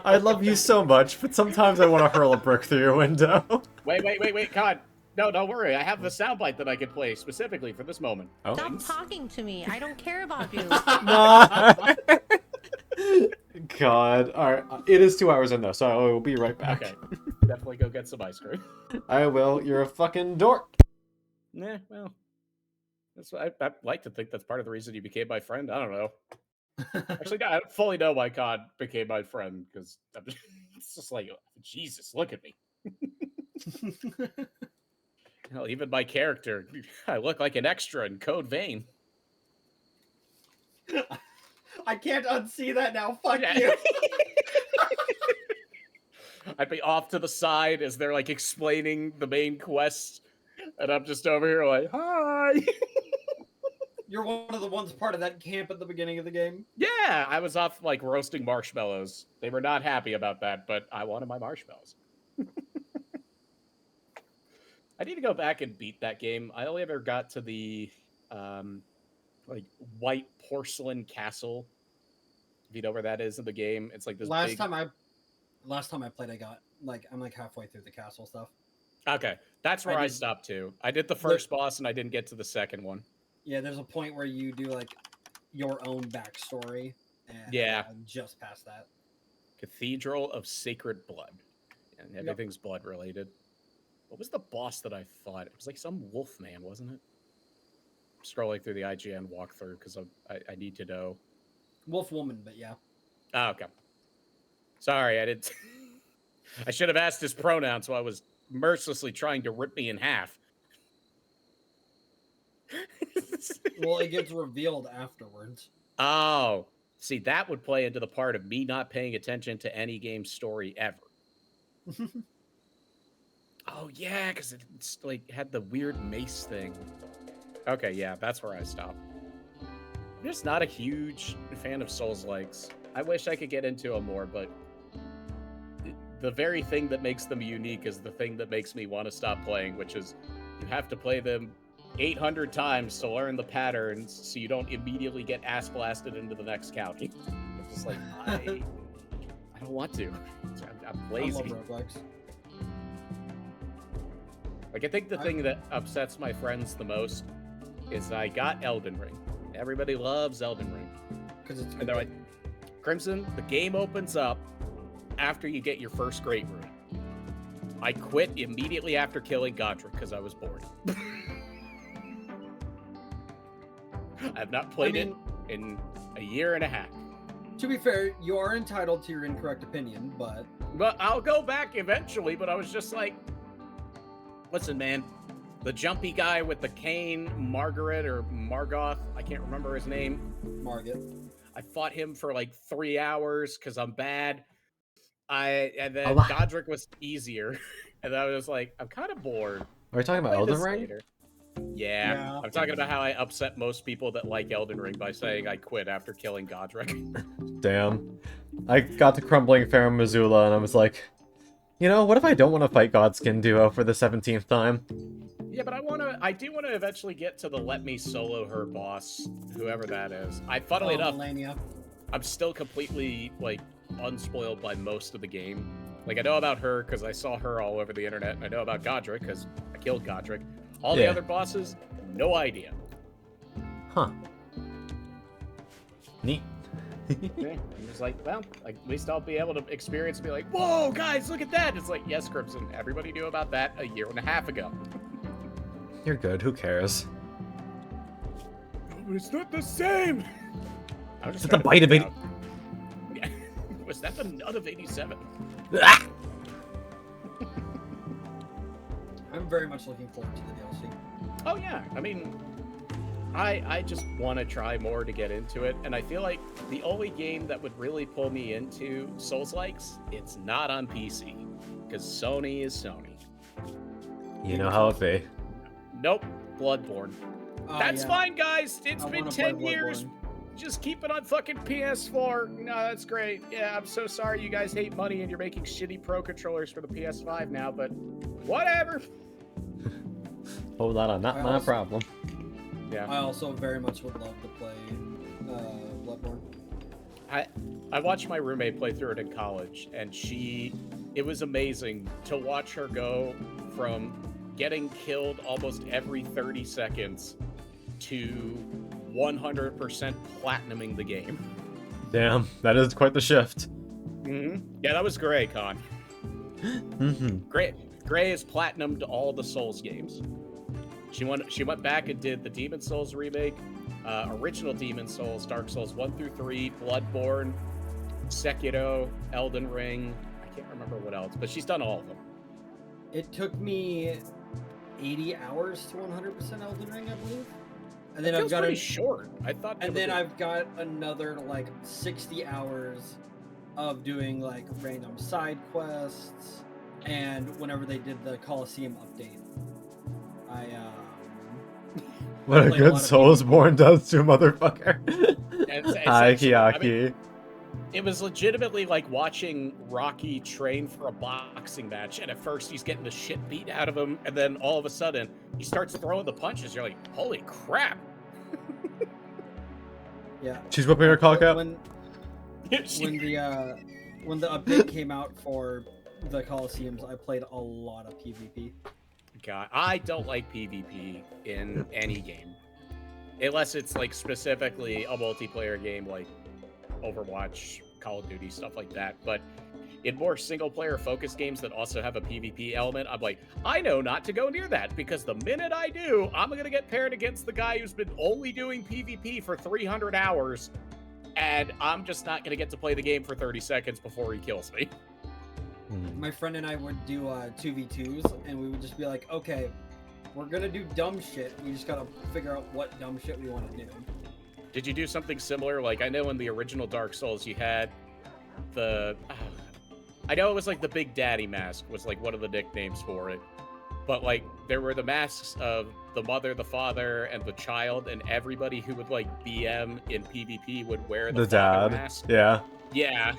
I love you so much, but sometimes I want to hurl a brick through your window. Wait, God. No, don't worry. I have the soundbite that I can play specifically for this moment. Oh. Stop talking to me. I don't care about you. God. Alright, it is 2 hours in though, so I will be right back. Okay. Definitely go get some ice cream. I will. You're a fucking dork. Nah, well. That's what I like to think that's part of the reason you became my friend. I don't know. Actually, no, I don't fully know why Cod became my friend, because it's just like, Jesus, look at me. Hell, even my character, I look like an extra in Code Vein. I can't unsee that now. Fuck Yeah. you. I'd be off to the side as they're like explaining the main quest, and I'm just over here like, hi. You're one of the ones part of that camp at the beginning of the game. Yeah, I was off like roasting marshmallows. They were not happy about that, but I wanted my marshmallows. I need to go back and beat that game. I only ever got to the like white porcelain castle. If you know where that is in the game, it's like this Last big... time I played, I'm like halfway through the castle stuff. Okay, that's where I did- stopped too. I did the first boss and I didn't get to the second one. Yeah, there's a point where you do like your own backstory. And Yeah. just past that. Cathedral of Sacred Blood. And everything's blood related. What was the boss that I fought? It was like some wolf man, wasn't it? I'm scrolling through the IGN walkthrough because I need to know. Wolf woman, but yeah. Oh, okay. Sorry, I didn't. I should have asked his pronouns while I was mercilessly trying to rip me in half. Well, it gets revealed afterwards. Oh, see, that would play into the part of me not paying attention to any game story ever. Oh, yeah, because it's like had the weird mace thing. Okay, yeah, that's where I stopped. I'm just not a huge fan of Souls-likes. I wish I could get into them more, but the very thing that makes them unique is the thing that makes me want to stop playing, which is you have to play them 800 times to learn the patterns so you don't immediately get ass blasted into the next county. It's just like, I don't want to. I'm lazy. I love roguelikes. Like, I think the thing that upsets my friends the most is I got Elden Ring. Everybody loves Elden Ring. Because it's And they're like, Crimson, the game opens up after you get your first Great Rune. I quit immediately after killing Godric because I was bored. I have not played it in a year and a half. To be fair, you are entitled to your incorrect opinion, but But I'll go back eventually, but I was just like, listen, man, the jumpy guy with the cane, Margaret or Margoth, I can't remember his name. Margit. I fought him for like 3 hours because I'm bad. And then Oh, wow. Godric was easier, and I was like, I'm kind of bored. Are we talking about Play Elden this Ring? later. Yeah, I'm talking about how I upset most people that like Elden Ring by saying I quit after killing Godric. Damn. I got to Crumbling Farum Missoula and I was like, you know, what if I don't want to fight Godskin Duo for the 17th time? Yeah, but I do want to eventually get to the let me solo her boss, whoever that is. Funnily enough, Melania. I'm still completely, like, unspoiled by most of the game. Like, I know about her because I saw her all over the internet, and I know about Godric because I killed Godric. All the Yeah. other bosses, no idea. Huh. Neat. Yeah, I'm just like, well, like, at least I'll be able to experience and be like, whoa, guys, look at that! It's like, yes, Crimson, everybody knew about that a year and a half ago. You're good, who cares? It's not the same! I was It's just the trying to bite of figure 80. out- Yeah. Was that the nut of 87? Ah! I'm very much looking forward to the DLC. Oh yeah, I mean, I just want to try more to get into it, and I feel like the only game that would really pull me into Souls-likes, it's not on PC, because Sony is Sony. You know how it be. Nope, Bloodborne. Oh, That's yeah. fine, guys. It's I been wanna play 10 years. Bloodborne. Just keep it on fucking PS4. No, that's great. Yeah, I'm so sorry you guys hate money and you're making shitty Pro controllers for the PS5 now, but whatever. Hold on, not I my also- problem. Yeah. I also very much would love to play Bloodborne. I watched my roommate play through it in college, and it was amazing to watch her go from getting killed almost every 30 seconds to 100% platinuming the game. Damn, that is quite the shift. Yeah, that was Gray, Con. Gray has platinumed all the Souls games. She went back and did the Demon Souls remake, original Demon Souls, Dark Souls 1 through 3, Bloodborne, Sekiro, Elden Ring. I can't remember what else, but she's done all of them. It took me 80 hours to 100% Elden Ring, I believe. And then It I've feels got pretty short. I thought. and then I've got another like 60 hours of doing like random side quests, and whenever they did the Coliseum update, I What a played a good lot of Soulsborne does to a motherfucker. Hi, essentially, I mean, Kiaki. it was legitimately like watching Rocky train for a boxing match, and at first he's getting the shit beat out of him, and then all of a sudden he starts throwing the punches. You're like, holy crap! yeah. She's whipping her cock out. When the update came out for the Coliseums, I played a lot of PvP. God, I don't like PvP in any game, unless it's like specifically a multiplayer game like Overwatch, Call of Duty, stuff like that. But in more single-player focused games that also have a PvP element, I'm like, I know not to go near that, because the minute I do, I'm gonna get paired against the guy who's been only doing PvP for 300 hours, and I'm just not gonna get to play the game for 30 seconds before he kills me. My friend and I would do 2v2s, and we would just be like, okay, we're gonna do dumb shit. We just gotta figure out what dumb shit we want to do. Did you do something similar? Like, I know in the original Dark Souls, you had the... I know it was like the Big Daddy mask was like one of the nicknames for it. But like, there were the masks of the mother, the father, and the child, and everybody who would like BM in PvP would wear the father dad. mask. Yeah. Yeah.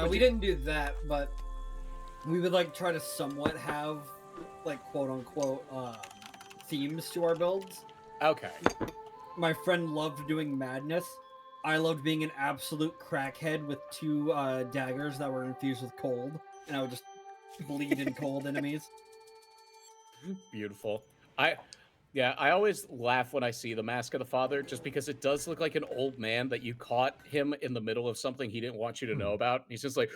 We didn't do that, but we would like try to somewhat have like quote unquote themes to our builds. Okay. My friend loved doing madness. I loved being an absolute crackhead with 2 daggers that were infused with cold, and I would just bleed in cold enemies. Beautiful. I always laugh when I see the Mask of the Father, just because it does look like an old man that you caught him in the middle of something he didn't want you to know about. He's just like,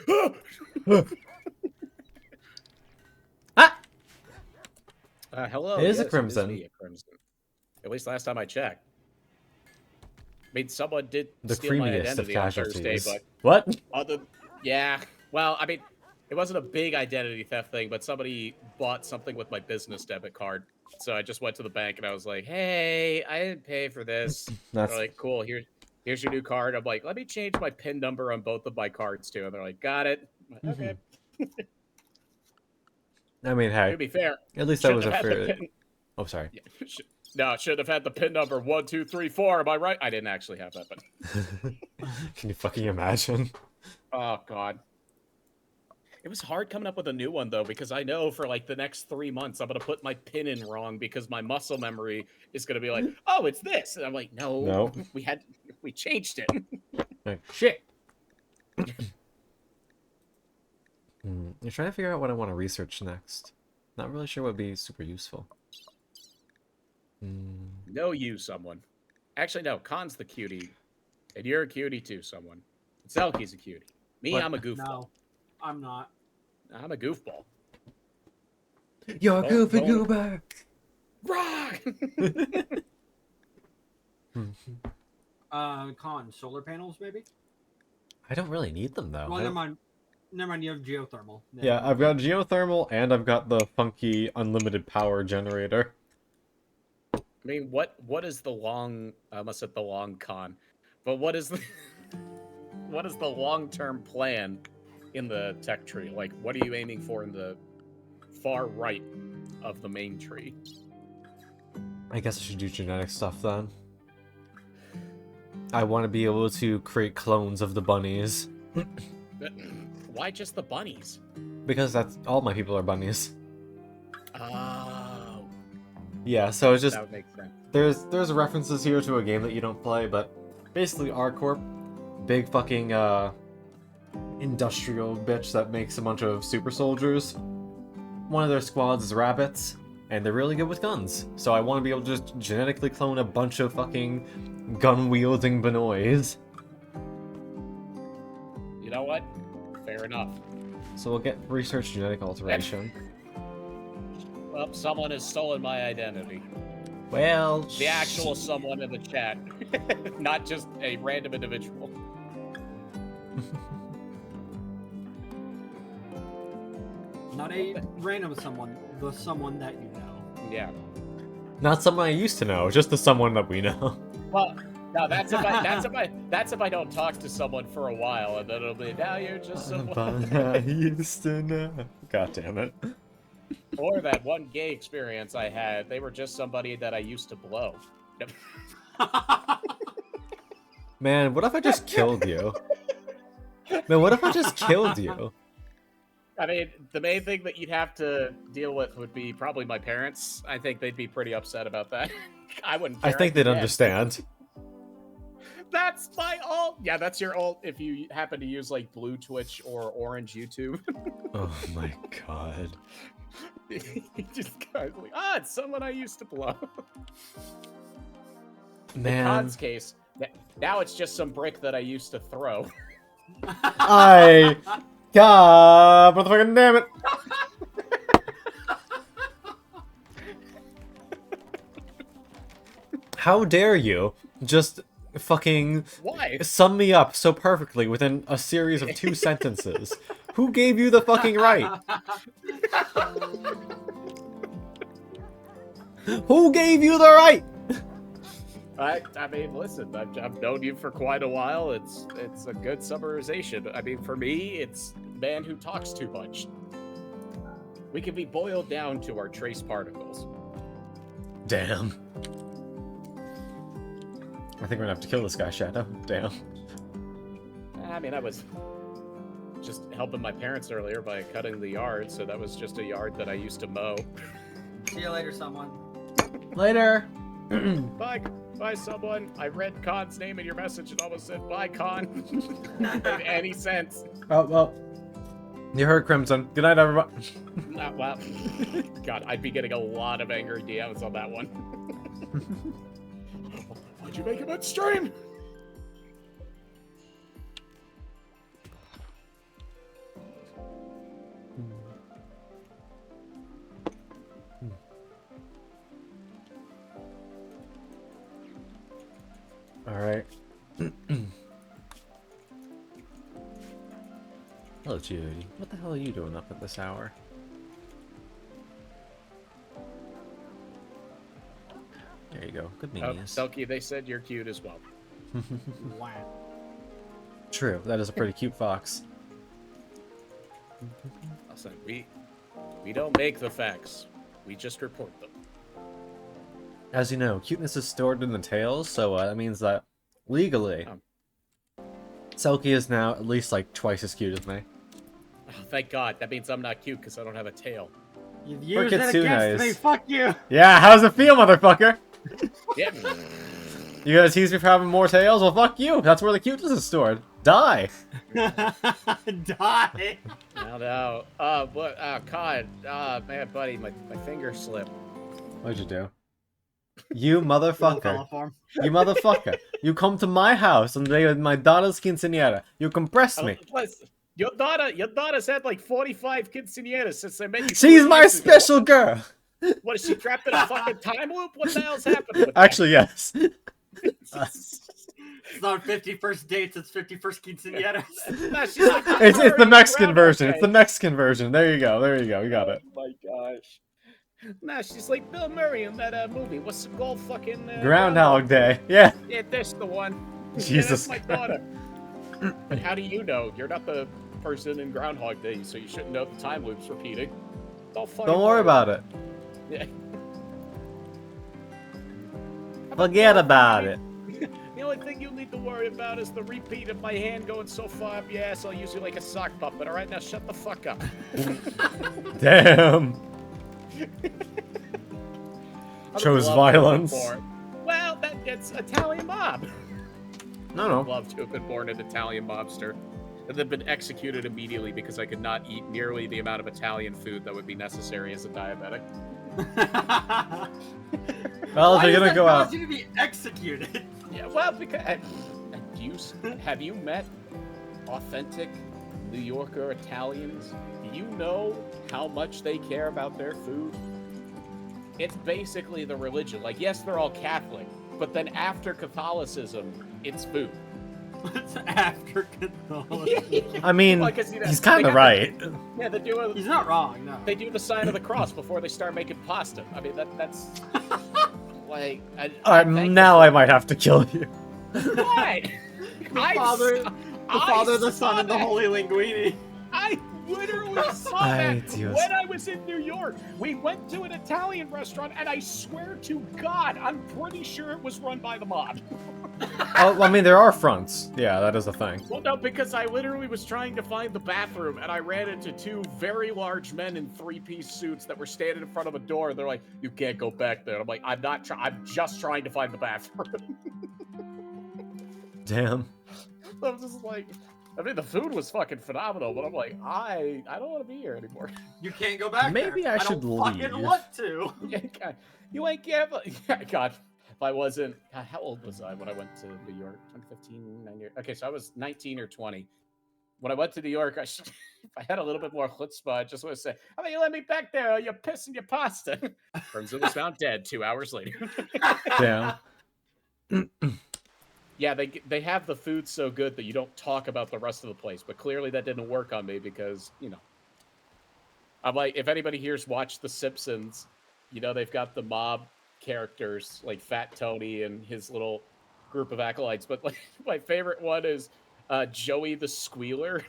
ah! Hello. It is a yes, Crimson. It is me, a Crimson. At least last time I checked. I mean, someone did The steal my creamiest of identity on Thursday, casualties. but What? yeah. Well, I mean, it wasn't a big identity theft thing, but somebody bought something with my business debit card. So I just went to the bank and I was like, "Hey, I didn't pay for this." They're That's like, "Cool, here's your new card." I'm like, "Let me change my PIN number on both of my cards too." And they're like, "Got it." I'm like, okay. I mean, hey, To be fair, at least I shouldn't was have had the afraid. PIN. Oh, sorry. Yeah, no, should have had the PIN number 1234. Am I right? I didn't actually have that, but Can you fucking imagine? oh god. It was hard coming up with a new one though, because I know for like the next 3 months I'm gonna put my pin in wrong because my muscle memory is gonna be like, oh, it's this, and I'm like, no, No. we changed it. Like, shit. I'm trying to figure out what I want to research next. Not really sure what would be super useful. No, you, someone. Actually, no, Khan's the cutie, and you're a cutie too, someone. Selkie's a cutie. Me, What? I'm a goofball. No, I'm not. I'm a goofball. You're a goofy Bone- goober! Rock! Con solar panels maybe. I don't really need them though. Well, never mind. Never mind. You have geothermal. Yeah, I've got geothermal and I've got the funky unlimited power generator. I mean, what is the long? I almost said the long con, but what is the what is the long-term plan in the tech tree? Like, what are you aiming for in the far right of the main tree? I guess I should do genetic stuff then. I want to be able to create clones of the bunnies. Why just the bunnies? Because that's all my people are bunnies. Oh, Yeah, so it's just that would make sense. there's references here to a game that you don't play, but basically Corp, big fucking industrial bitch that makes a bunch of super soldiers. One of their squads is rabbits, and they're really good with guns. So I want to be able to just genetically clone a bunch of fucking gun-wielding Benoys. You know what? Fair enough. So we'll get research genetic alteration. Well, someone has stolen my identity. Well, The actual someone in the chat, not just a random individual. Not a random someone. The someone that you know. Yeah. not someone I used to know, just the someone that we know. Well, no, that's if I don't talk to someone for a while, and then it'll be now you're just someone. I used to know. God damn it. Or that one gay experience I had, they were just somebody that I used to blow. Man, what if I just killed you? Man, what if I just killed you? I mean, the main thing that you'd have to deal with would be probably my parents. I think they'd be pretty upset about that. I wouldn't care. I think they'd understand. That's my alt. Yeah, that's your alt if you happen to use like blue Twitch or orange YouTube. Oh my god. You just kind of like, it's someone I used to blow. In Man. Khan's case, now it's just some brick that I used to throw. God, motherfucking damn it. How dare you just fucking Why? sum me up so perfectly within a series of 2 sentences? Who gave you the fucking right? Who gave you the right? I mean, listen, I've known you for quite a while. It's a good summarization. I mean, for me, it's man who talks too much. We can be boiled down to our trace particles. Damn. I think we're gonna have to kill this guy, Shadow. Damn. I mean, I was just helping my parents earlier by cutting the yard, so that was just a yard that I used to mow. See you later, someone. Later. Bye, someone. I read Khan's name in your message and almost said bye, Khan. Didn't make any sense. Oh, well. You heard Crimson. Good night, everybody. Well, God, I'd be getting a lot of angry DMs on that one. Why'd you make him stream? Alright. Hello, Judy. What the hell are you doing up at this hour? There you go. Good Oh, news. Selkie, they said you're cute as well. Wow. True. That is a pretty cute fox. Listen, we don't make the facts. We just report them. As you know, cuteness is stored in the tails, so that means that legally, Selkie is now at least like twice as cute as me. Oh, thank God. That means I'm not cute because I don't have a tail. You've used it Kitsune's. against me. Fuck you. Yeah, how's it feel, motherfucker? Yep. You gonna tease me for having more tails? Well, fuck you. That's where the cuteness is stored. Die. Die. No. But, God. Man, buddy, my finger slipped. What'd you do? You motherfucker. Coliform. You motherfucker. You come to my house on the day of my daughter's quinceañera. You compress me. Listen, your daughter's had like 45 quinceañeras since I met you. She's 4 my years ago. special girl. What, is she trapped in a fucking time loop? What the hell's happening with that? Actually, yes. It's not 51st dates, it's 51st quinceañeras. Nah, she's like It's the Murray Mexican in version. Groundhog It's the Mexican version. There you go. There you go. You got it. Oh my gosh. Nah, she's like Bill Murray in that movie. What's it called? Fucking Groundhog Day. Yeah. Yeah, that's the one. Jesus Yeah, that's my daughter. But how do you know? You're not the person in Groundhog Day, so you shouldn't know the time loop's repeating. Don't worry about it. Yeah. Forget about it. The only thing you need to worry about is the repeat of my hand going so far up your ass, I'll use you like a sock puppet. Alright, now shut the fuck up. Damn. I Chose would love to have been violence. born- Well, it's Italian mob. No. Love to have been born an Italian mobster. And then been executed immediately because I could not eat nearly the amount of Italian food that would be necessary as a diabetic. Well, if Why you're does gonna that go cause out. you to be executed? Yeah, well, because have you met authentic New Yorker Italians? Do you know how much they care about their food? It's basically the religion. Like, yes, they're all Catholic, but then after Catholicism, it's food. What's after Catholicism? I mean, Well, 'cause, you know, he's kind they of got right. Yeah, they do. He's not wrong, no. They do the sign of the cross before they start making pasta. I mean, that's like. Alright, now I might have to kill you. What? The Father, the Son, and the Holy Linguini. I literally saw Ay, that Dios. when I was in New York. We went to an Italian restaurant, and I swear to God, I'm pretty sure it was run by the mob. Oh, I mean, there are fronts. Yeah, that is a thing. Well, no, because I literally was trying to find the bathroom, and I ran into two very large men in three-piece suits that were standing in front of a door. They're like, "You can't go back there." I'm like, "I'm not. I'm just trying to find the bathroom." Damn. I'm just like, I mean, the food was fucking phenomenal, but I'm like, I don't want to be here anymore. You can't go back Maybe there. I should don't fucking leave. want to. Yeah, God, you ain't careful. Yeah, God, if I wasn't, God, how old was I when I went to New York? 2015, 9 years. Okay, so I was 19 or 20. When I went to New York, if I had a little bit more chutzpah, I just want to say, "How about you let me back there? Or you're pissing your pasta." Turns out was found dead 2 hours later. Damn. Yeah, they have the food so good that you don't talk about the rest of the place. But clearly that didn't work on me because, you know, I'm like, if anybody here's watched The Simpsons, you know, they've got the mob characters like Fat Tony and his little group of acolytes. But like my favorite one is Joey the Squealer.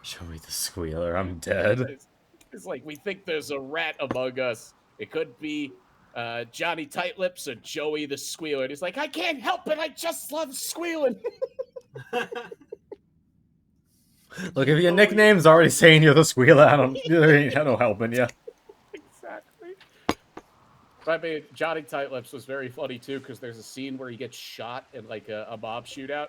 Joey the Squealer, I'm dead. It's like, we think there's a rat among us. It could be Johnny Tightlips or Joey the Squealer. And he's like, I can't help it. I just love squealing. Look, if your nickname's already saying you're the Squealer, I don't helping you. Exactly. But I mean, Johnny Tightlips was very funny too, because there's a scene where he gets shot in like a mob shootout.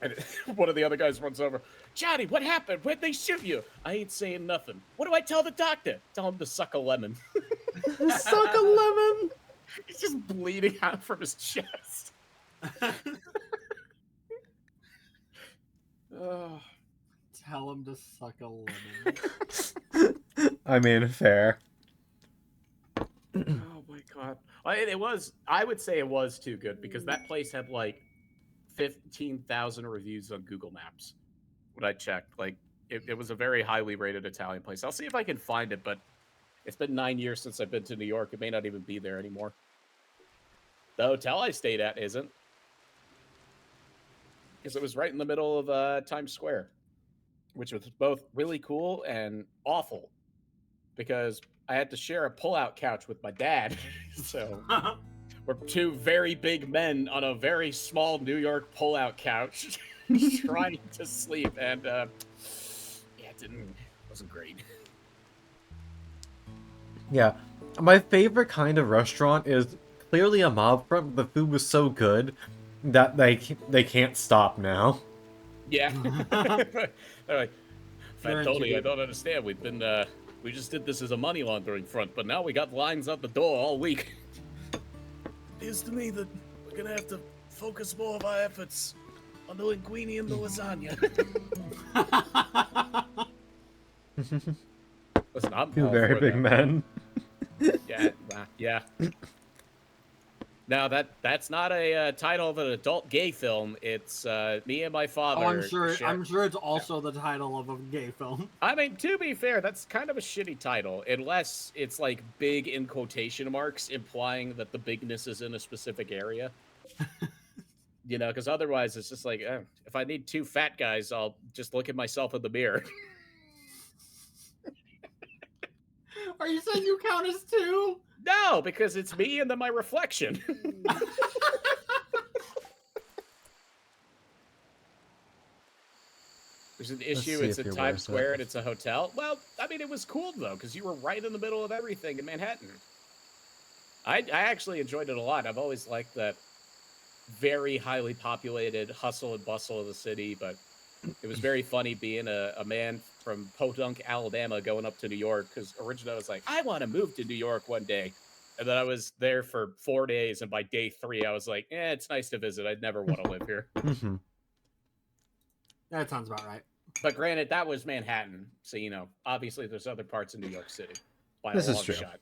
And one of the other guys runs over. Johnny, what happened? Where'd they shoot you? I ain't saying nothing. What do I tell the doctor? Tell him to suck a lemon. Suck a lemon. He's just bleeding out from his chest. Oh. Tell him to suck a lemon. I mean, fair. Oh my God. I would say it was too good because that place had like 15,000 reviews on Google Maps when I checked. Like, it was a very highly rated Italian place. I'll see if I can find it, but it's been 9 years since I've been to New York. It may not even be there anymore. The hotel I stayed at isn't, because it was right in the middle of Times Square, which was both really cool and awful, because I had to share a pull-out couch with my dad. So we're two very big men on a very small New York pull-out couch trying to sleep, and yeah, it wasn't great. Yeah. My favorite kind of restaurant is clearly a mob front, but the food was so good that they can't stop now. Yeah. They're like, They're Fantoni, I incubated. don't understand. We just did this as a money laundering front, but now we got lines out the door all week. It appears to me that we're gonna have to focus more of our efforts on the linguine and the lasagna. Listen, I'm Two all very for big that. men. Yeah. Now that's not a title of an adult gay film. It's me and my father. Oh, I'm sure. share- I'm sure it's also the title of a gay film. I mean, to be fair, that's kind of a shitty title, unless it's like big in quotation marks, implying that the bigness is in a specific area. You know, because otherwise it's just like, if I need two fat guys, I'll just look at myself in the mirror. Are you saying you count as two? No, because it's me and then my reflection. There's an issue. see It's if in you're Times worth Square it. and it's a hotel. Well, I mean, it was cool though, because you were right in the middle of everything in Manhattan. I actually enjoyed it a lot. I've always liked that very highly populated hustle and bustle of the city, but it was very funny being a man from Podunk, Alabama, going up to New York, because originally I was like, I want to move to New York one day. And then I was there for 4 days, and by day 3, I was like, it's nice to visit. I'd never want to live here. Mhm. That sounds about right. But granted, that was Manhattan. So, you know, obviously there's other parts of New York City by This a is long true. shot.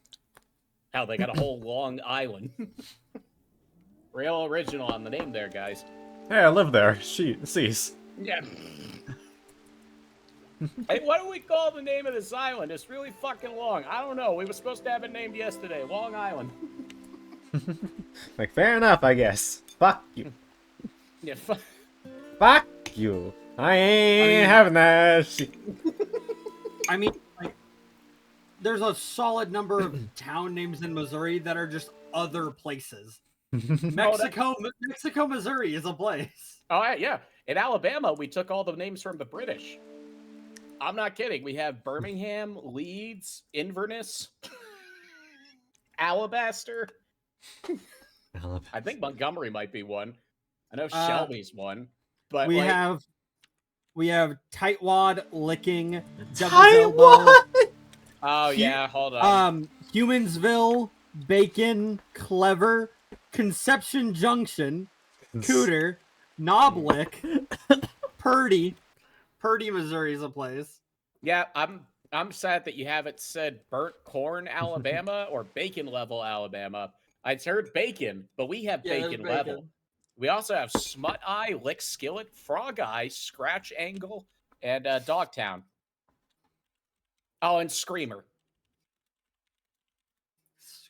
Hell, they got a whole Long Island. Real original on the name there, guys. Hey, I live there. Cease. Yeah. Hey, what do we call the name of this island? It's really fucking long. I don't know. We were supposed to have it named yesterday. Long Island. Like, fair enough, I guess. Fuck you. Yeah. Fuck you. I ain't having that shit. I mean, like, there's a solid number of town names in Missouri that are just other places. Mexico, Missouri is a place. Oh, yeah. In Alabama, we took all the names from the British. I'm not kidding. We have Birmingham, Leeds, Inverness, Alabaster. I think Montgomery might be one. I know Shelby's one. But We like, have Tightwad, Licking, Devil's Elbow, oh yeah, hold on. Humansville, Bacon, Clever, Conception Junction, Cooter, Knoblick, Purdy. Purdy, Missouri is a place. Yeah, I'm sad that you haven't said Burnt Corn, Alabama, or Bacon Level, Alabama. I'd heard Bacon, but we have Yeah, there's Bacon Level. Bacon. We also have Smut Eye, Lick Skillet, Frog Eye, Scratch Angle, and Dogtown. Oh, and Screamer.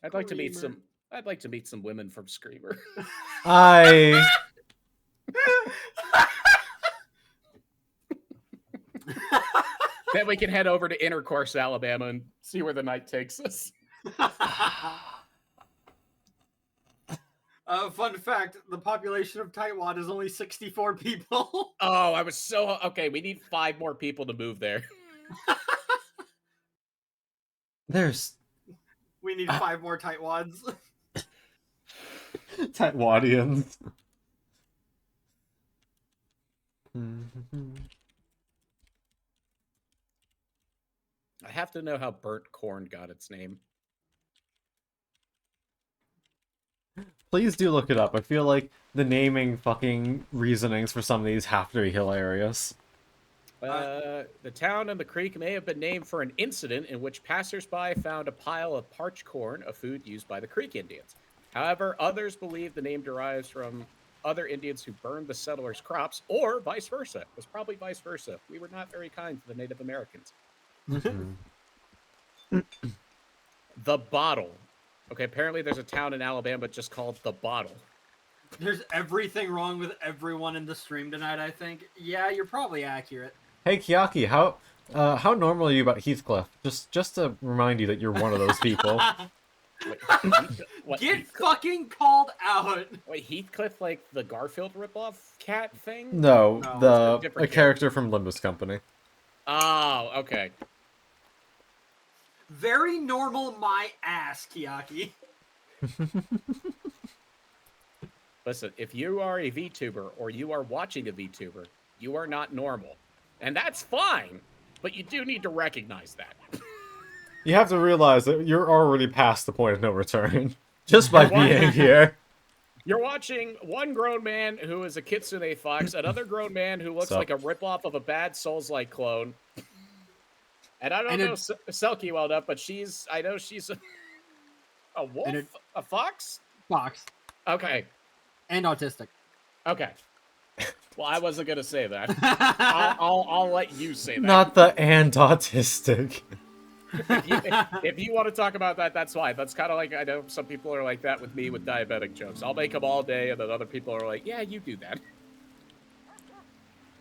I'd like to meet some women from Screamer. I... Then we can head over to Intercourse, Alabama, and see where the night takes us. Fun fact, the population of Tightwad is only 64 people. Oh, I was so... Okay, we need 5 more people to move there. There's... We need 5 more Tightwads. Tightwadians. I have to know how Burnt Corn got its name. Please do look it up. I feel like the naming fucking reasonings for some of these have to be hilarious. The town and the creek may have been named for an incident in which passersby found a pile of parched corn, a food used by the Creek Indians. However, others believe the name derives from other Indians who burned the settlers' crops, or vice versa. It was probably vice versa. We were not very kind to the Native Americans. The Bottle. Okay, apparently there's a town in Alabama just called The Bottle. There's everything wrong with everyone in the stream tonight, I think. Yeah, you're probably accurate. Hey, Kiaki, how normal are you about Heathcliff? Just to remind you that you're one of those people. Wait, what, Get fucking called out! Wait, Heathcliff, like the Garfield ripoff cat thing? No, No, a character from Limbus Company. Oh, okay. Very normal my ass, Kiaki. Listen, if you are a VTuber or you are watching a VTuber, you are not normal. And that's fine, but you do need to recognize that. You have to realize that you're already past the point of no return. Just by being here. You're watching one grown man who is a Kitsune Fox, another grown man who looks like a ripoff of a bad Souls-like clone. And I don't know Selkie well enough, but I know she's a wolf? A fox? Fox. Okay. And autistic. Okay. Well, I wasn't gonna say that. I'll let you say that. Not the and autistic. If you want to talk about that, that's fine. That's kind of like, I know some people are like that with me with diabetic jokes. I'll make them all day, and then other people are like, yeah, you do that.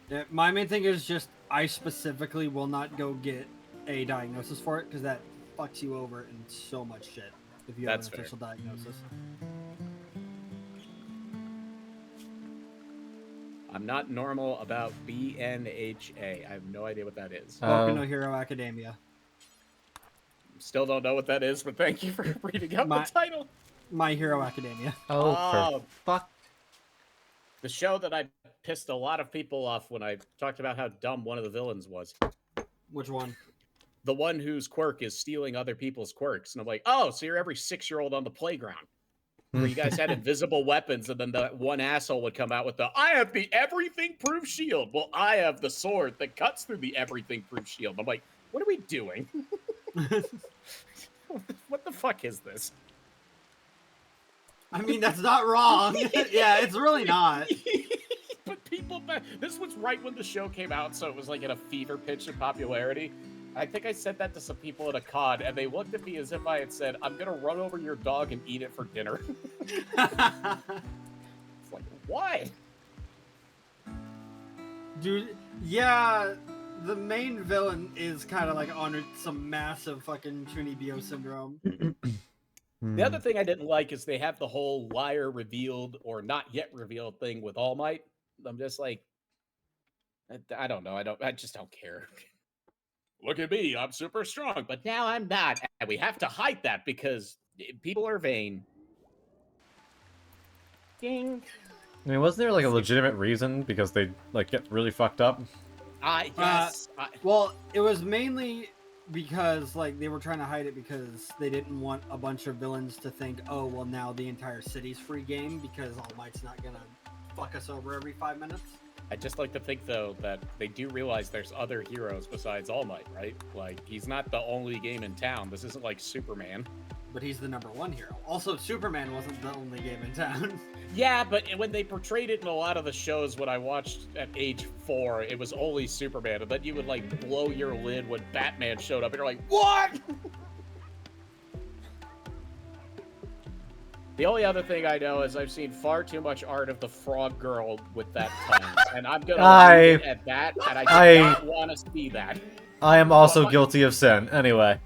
Yeah, my main thing is just, I specifically will not go get a diagnosis for it, because that fucks you over in so much shit if you have an official diagnosis. I'm not normal about BNHA. I have no idea what that is. Boku no Hero Academia. Still don't know what that is, but thank you for reading out the title. My Hero Academia. Oh, for fuck. The show that I pissed a lot of people off when I talked about how dumb one of the villains was. Which one? The one whose quirk is stealing other people's quirks. And I'm like, oh, so you're every 6-year-old on the playground. Where you guys had invisible weapons, and then the one asshole would come out with I have the everything-proof shield. Well, I have the sword that cuts through the everything-proof shield. I'm like, what are we doing? What the fuck is this? I mean, that's not wrong. Yeah, it's really not. But people, this was right when the show came out, so it was like at a fever pitch of popularity. I think I said that to some people at a con, and they looked at me as if I had said, I'm gonna run over your dog and eat it for dinner. It's like, what? Dude, yeah, the main villain is kind of like on some massive fucking Chunibyo syndrome. The other thing I didn't like is they have the whole liar revealed or not yet revealed thing with All Might. I'm just like, I don't know. I just don't care. Look at me, I'm super strong, but now I'm not. And we have to hide that because people are vain. Ding. I mean, wasn't there like a legitimate reason because they like get really fucked up? Yes. Well, it was mainly because like they were trying to hide it because they didn't want a bunch of villains to think, oh, well, now the entire city's free game because All Might's not gonna fuck us over every 5 minutes. I just like to think, though, that they do realize there's other heroes besides All Might, right? Like, he's not the only game in town. This isn't like Superman. But he's the #1 hero. Also, Superman wasn't the only game in town. Yeah, but when they portrayed it in a lot of the shows when I watched at age 4, it was only Superman. And then you would, like, blow your lid when Batman showed up, and you're like, what? The only other thing I know is I've seen far too much art of the frog girl with that tongue, and I'm gonna leave it at that, and I do not want to see that. I am also guilty of sin. Anyway.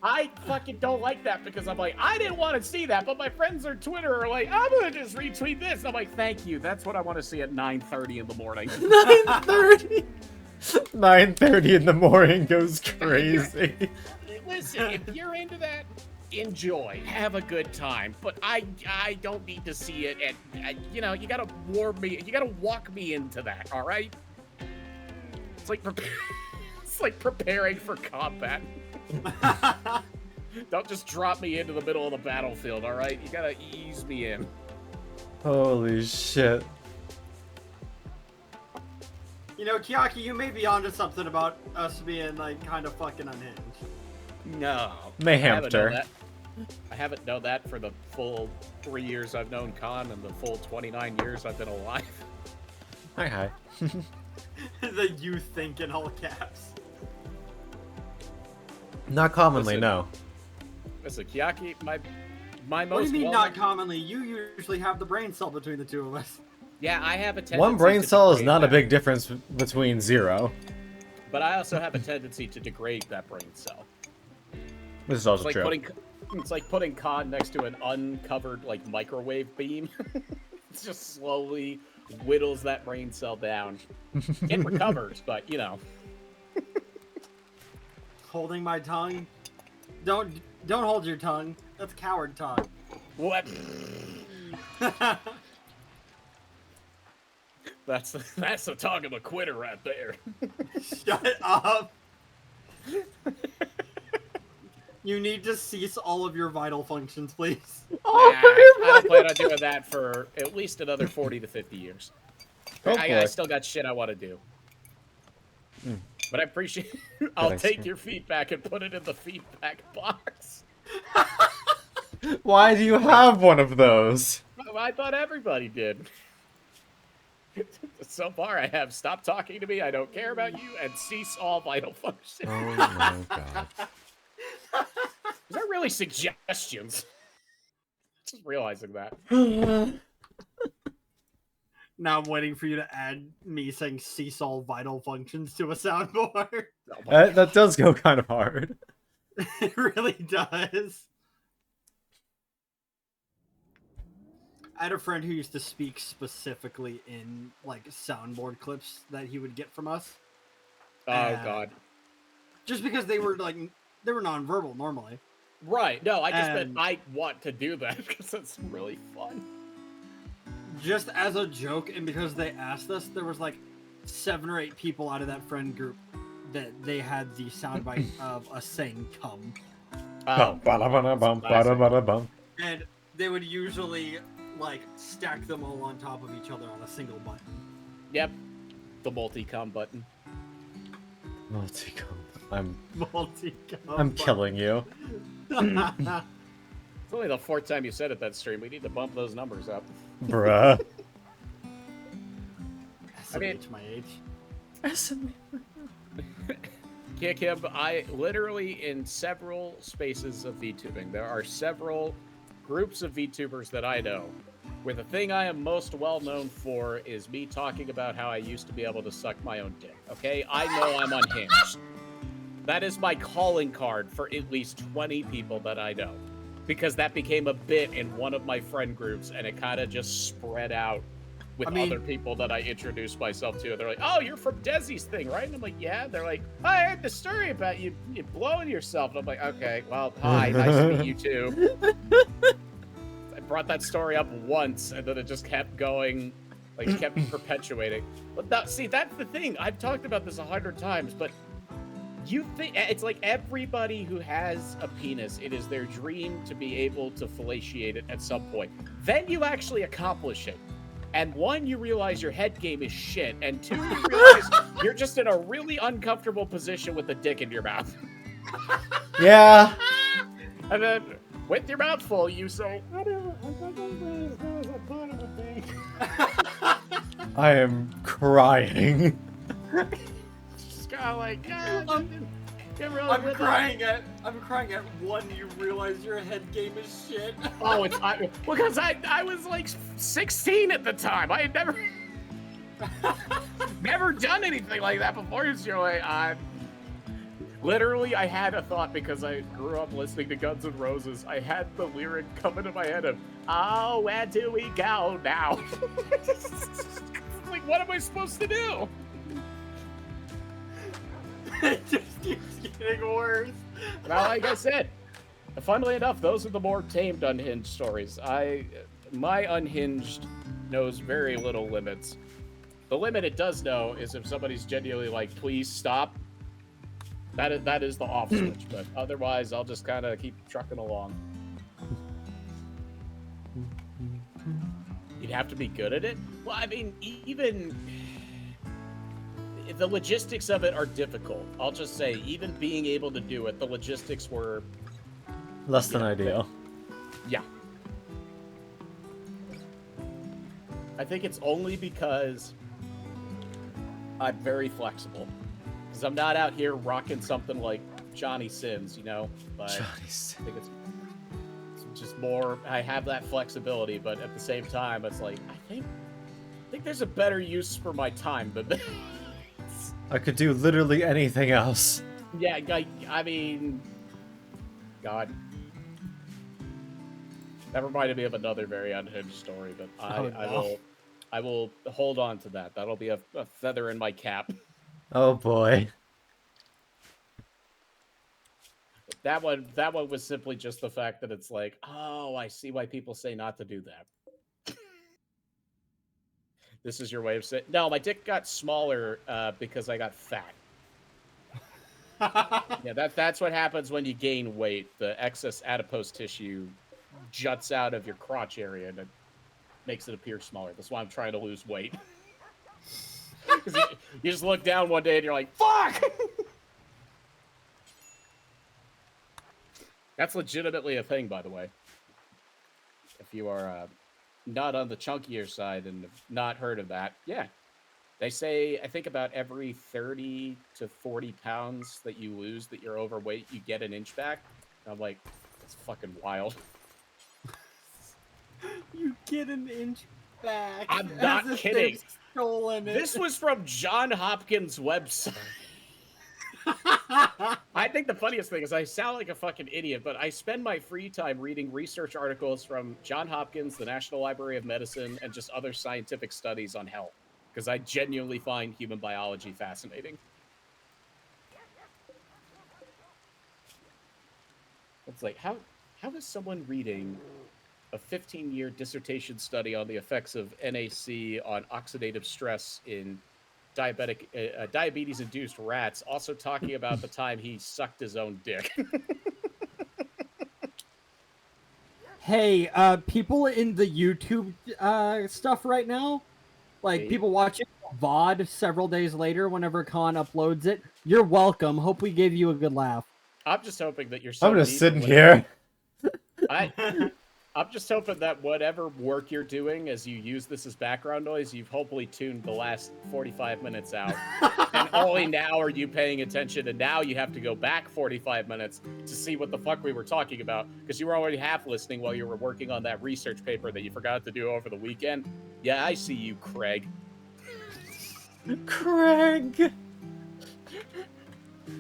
I fucking don't like that because I'm like, I didn't want to see that, but my friends on Twitter are like, I'm gonna just retweet this. And I'm like, thank you. That's what I want to see at 9:30 in the morning. 9:30? 9:30 in the morning goes crazy. Listen, if you're into that, enjoy, have a good time, but I don't need to see it, and you know, you gotta warm me, you gotta walk me into that, all right? It's like it's like preparing for combat. Don't just drop me into the middle of the battlefield, all right? You gotta ease me in. Holy shit. You know, Kiaki, you may be onto something about us being like kind of fucking unhinged. No. Mayhemter. I haven't known that for the full 3 years I've known Khan and the full 29 years I've been alive. Hi. The you think in all caps. Not commonly, Listen. no. Listen, Kiaki, my What most do you mean well- not commonly? You usually have the brain cell between the two of us. Yeah, I have a tendency One brain to cell is degrade not a that, big difference between 0. but I also have a tendency to degrade that brain cell. This is It's also like true. putting Khan next to an uncovered like microwave beam. It just slowly whittles that brain cell down. It recovers, but you know. Holding my tongue. Don't hold your tongue. That's coward tongue. What? That's the talk of a quitter right there. Shut up. You need to cease all of your vital functions, please. I don't plan on doing that for at least another 40 to 50 years. Oh, I boy. still got shit I want to do. Mm. But I appreciate. I'll ice take cream. your feedback and put it in the feedback box. Why do you have one of those? I thought everybody did. So far, I have stop talking to me. I don't care about you, and cease all vital functions. Oh my god. Is that really suggestions? Just realizing that. Now I'm waiting for you to add me saying cease all vital functions to a soundboard. Oh my That does go kind of hard. It really does. I had a friend who used to speak specifically in like soundboard clips that he would get from us. Oh god. Just because they were nonverbal normally. Right. No, I just meant And- I want to do that because it's really fun. Just as a joke, and because they asked us, there was like 7 or 8 people out of that friend group that they had the soundbite of us saying "come," Bum, ba-da-ba-da-bum, ba-da-ba-da-bum. and they would usually like stack them all on top of each other on a single button. Yep. The multi-com button. Multicom. I'm Multi-come. killing you. It's only the 4th time you said it that stream. We need to bump those numbers up. Bruh. I mean- SMH, my age. Kick him. I literally in several spaces of VTubing, there are several groups of VTubers that I know where the thing I am most well known for is me talking about how I used to be able to suck my own dick. Okay? I know I'm unhinged. That is my calling card for at least 20 people that I know. Because that became a bit in one of my friend groups and it kind of just spread out with other people that I introduced myself to. They're like, oh, you're from Desi's thing, right? And I'm like, yeah. They're like, I heard the story about you blowing yourself. And I'm like, okay, well, hi, nice to meet you too. I brought that story up once and then it just kept going, like kept perpetuating. But that, see, that's the thing. I've talked about this 100 times, but you think it's like everybody who has a penis, it is their dream to be able to fellatiate it at some point. Then you actually accomplish it. And 1, you realize your head game is shit. And 2, you realize you're just in a really uncomfortable position with a dick in your mouth. Yeah. And then, with your mouth full, you say, I am crying. just kind of like, I'm crying at 1. You realize your head game is shit. Oh, because I was like 16 at the time. I had never done anything like that before. So I literally I had a thought because I grew up listening to Guns N' Roses. I had the lyric come into my head of, "Oh, where do we go now?" Like, what am I supposed to do? It just keeps getting worse. Well, like I said, funnily enough, those are the more tamed unhinged stories. My unhinged knows very little limits. The limit it does know is if somebody's genuinely like, please stop. That is the off switch, but otherwise I'll just kind of keep trucking along. You'd have to be good at it? Well, I mean, even the logistics of it are difficult. I'll just say, even being able to do it, the logistics were Less than ideal. Yeah. I think it's only because I'm very flexible. Because I'm not out here rocking something like Johnny Sins, you know? But Johnny's. I think it's just more, I have that flexibility, but at the same time, it's like, I think there's a better use for my time than this. I could do literally anything else. Yeah, I mean, God. That reminded me of another very unhinged story, but I will hold on to that. That'll be a feather in my cap. Oh boy. That one was simply just the fact that it's like, oh, I see why people say not to do that. This is your way of saying, no, my dick got smaller because I got fat. Yeah, that's what happens when you gain weight. The excess adipose tissue juts out of your crotch area and it makes it appear smaller. That's why I'm trying to lose weight. Because you just look down one day and you're like, fuck! That's legitimately a thing, by the way. If you are not on the chunkier side and have not heard of that, yeah. They say, I think about every 30 to 40 pounds that you lose that you're overweight, you get an inch back. And I'm like, that's fucking wild. You get an inch back. I'm not as if kidding. they've stolen it. This was from John Hopkins' website. I think the funniest thing is I sound like a fucking idiot, but I spend my free time reading research articles from John Hopkins, the National Library of Medicine, and just other scientific studies on health, because I genuinely find human biology fascinating. It's like, how is someone reading a 15-year dissertation study on the effects of NAC on oxidative stress in diabetes-induced rats, also talking about the time he sucked his own dick? Hey, people in the YouTube stuff right now, like Hey. people watching VOD several days later whenever Khan uploads it, you're welcome. Hope we gave you a good laugh. I'm just hoping that you're so I'm just deep sitting in here. I'm just hoping that whatever work you're doing as you use this as background noise, you've hopefully tuned the last 45 minutes out. And only now are you paying attention, and now you have to go back 45 minutes to see what the fuck we were talking about, because you were already half listening while you were working on that research paper that you forgot to do over the weekend. Yeah, I see you, Craig. Craig!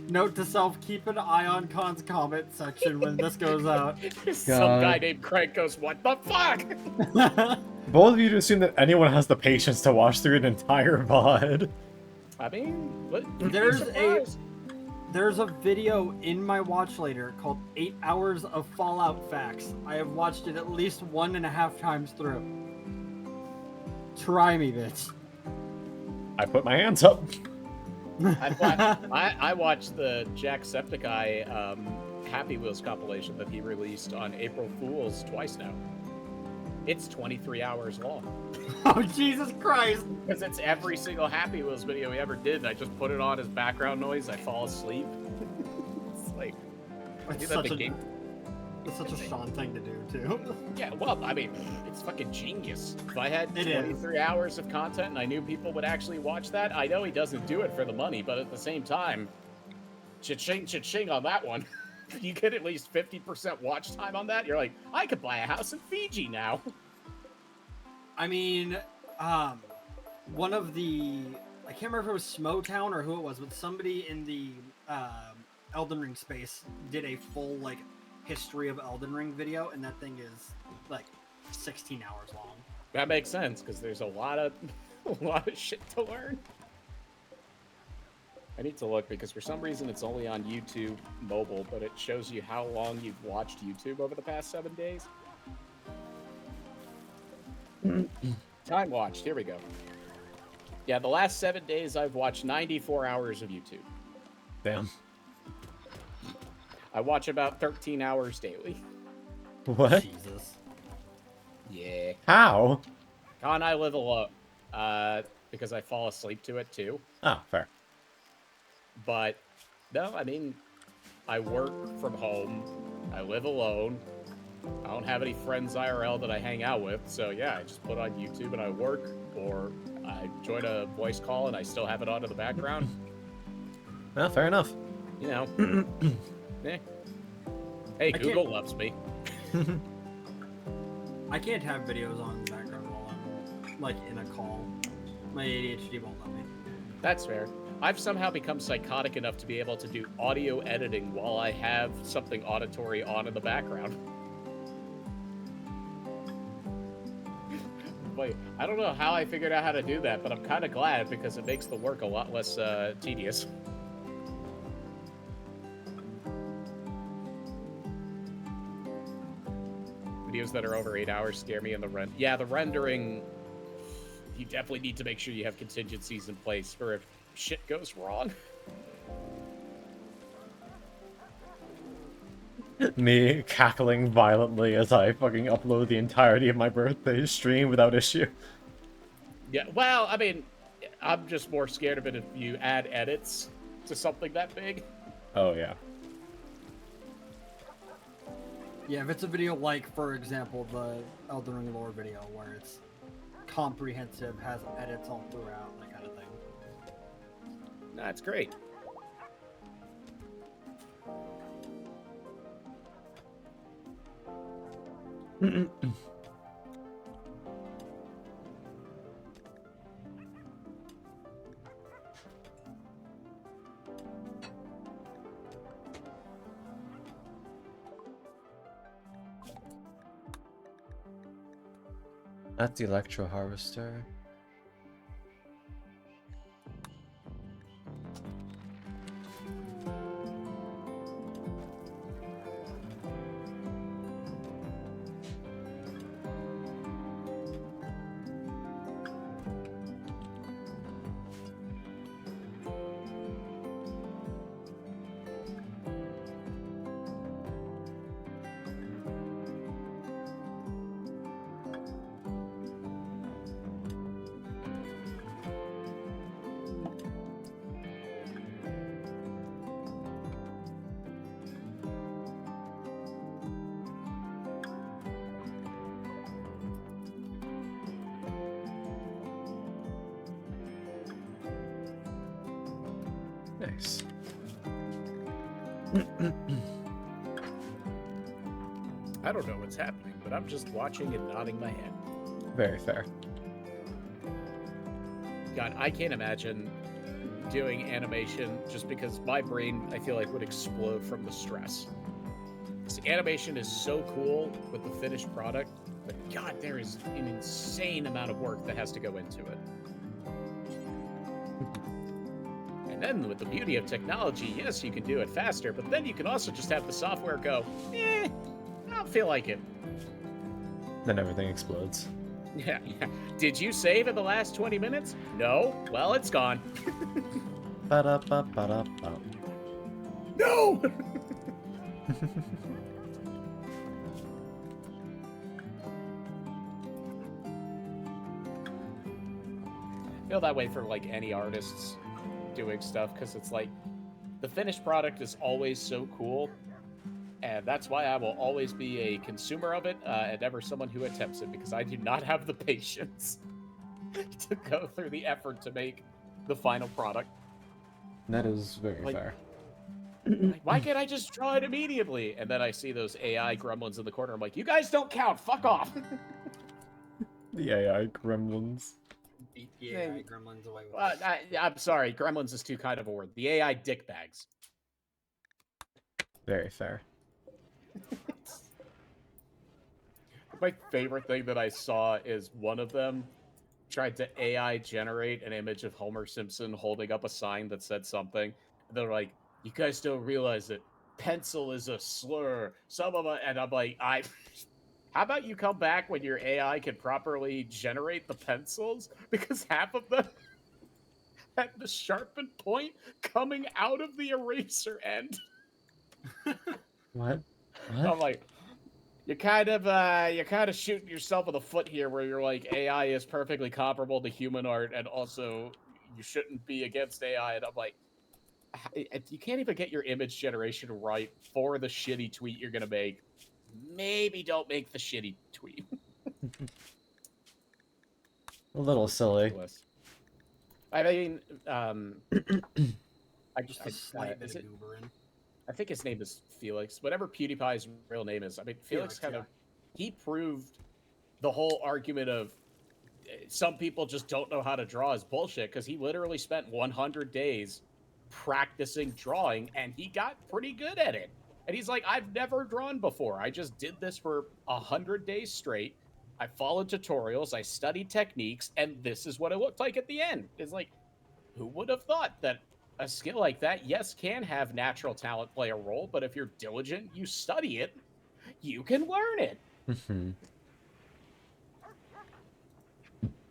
Note to self, keep an eye on Khan's comment section when this goes out. Some guy named Craig goes, what the fuck? Both of you to assume that anyone has the patience to watch through an entire VOD. I mean, There's a video in my watch later called 8 Hours of Fallout Facts. I have watched it at least 1.5 times through. Try me, bitch. I put my hands up. I watched the Jacksepticeye Happy Wheels compilation that he released on April Fool's twice now. It's 23 hours long. Oh, Jesus Christ! Because it's every single Happy Wheels video he ever did. I just put it on as background noise. I fall asleep. It's like, It's such a Sean thing to do, too. yeah, well, I mean, it's fucking genius. If I had 23 hours of content and I knew people would actually watch that, I know he doesn't do it for the money, but at the same time, cha-ching, cha-ching on that one. You get at least 50% watch time on that, you're like, I could buy a house in Fiji now. I mean, one of the... I can't remember if it was Smotown or who it was, but somebody in the Elden Ring space did a full, like, history of Elden Ring video, and that thing is like 16 hours long. That makes sense, because there's a lot of shit to learn. I need to look, because for some reason it's only on YouTube mobile, but it shows you how long you've watched YouTube over the past 7 days. Time watched, here we go. Yeah, the last 7 days I've watched 94 hours of YouTube. Damn. I watch about 13 hours daily. What? Jesus. Yeah. How? Con and I live alone. Because I fall asleep to it too. Oh, fair. But no, I mean, I work from home. I live alone. I don't have any friends IRL that I hang out with, so yeah, I just put on YouTube and I work, or I join a voice call and I still have it on in the background. Well, fair enough. You know. Eh. Hey, Google loves me. I can't have videos on in the background while I'm like in a call. My ADHD won't let me. That's fair. I've somehow become psychotic enough to be able to do audio editing while I have something auditory on in the background. Wait, I don't know how I figured out how to do that, but I'm kind of glad because it makes the work a lot less tedious. Videos that are over 8 hours scare me in the render. Yeah, the rendering, you definitely need to make sure you have contingencies in place for if shit goes wrong. Me cackling violently as I fucking upload the entirety of my birthday stream without issue. Yeah, well, I mean, I'm just more scared of it if you add edits to something that big. Oh, yeah. Yeah, if it's a video like, for example, the Elden Ring lore video, where it's comprehensive, has edits all throughout, that kind of thing. That's great. That's the Electro Harvester. Nice. I don't know what's happening, but I'm just watching and nodding my head. Very fair. God, I can't imagine doing animation just because my brain, I feel like, would explode from the stress. This animation is so cool with the finished product, but God, there is an insane amount of work that has to go into it. And then with the beauty of technology, yes, you can do it faster, but then you can also just have the software go, I don't feel like it. Then everything explodes. Yeah. Did you save in the last 20 minutes? No? Well, it's gone. Ba-da-ba-ba-da-ba. No! I feel that way for like any artists doing stuff because it's like the finished product is always so cool, and that's why I will always be a consumer of it and never someone who attempts it because I do not have the patience to go through the effort to make the final product. That is very fair. Like, why can't I just draw it immediately? And then I see those AI gremlins in the corner. I'm like, you guys don't count. Fuck off. The AI gremlins. Beat the AI gremlins away with Well, I'm sorry. Gremlins is too kind of a word. The AI dickbags. Very fair. My favorite thing that I saw is one of them tried to AI generate an image of Homer Simpson holding up a sign that said something. And they're like, you guys don't realize that pencil is a slur. Some of it, and I'm like, how about you come back when your AI can properly generate the pencils? Because half of them had the sharpened point coming out of the eraser end. What? I'm like, you're kind of shooting yourself in the foot here, where you're like, AI is perfectly comparable to human art, and also you shouldn't be against AI. And I'm like, if you can't even get your image generation right for the shitty tweet you're gonna make, maybe don't make the shitty tweet. A little silly. Ridiculous. I mean, Just a slight bit is of it? goobering. I think his name is Felix. Whatever PewDiePie's real name is. I mean, Felix kind of he proved the whole argument of some people just don't know how to draw is bullshit because he literally spent 100 days practicing drawing and he got pretty good at it. And he's like, I've never drawn before. I just did this for 100 days straight. I followed tutorials, I studied techniques, and this is what it looked like at the end. It's like, who would have thought that a skill like that, yes, can have natural talent play a role, but if you're diligent, you study it, you can learn it.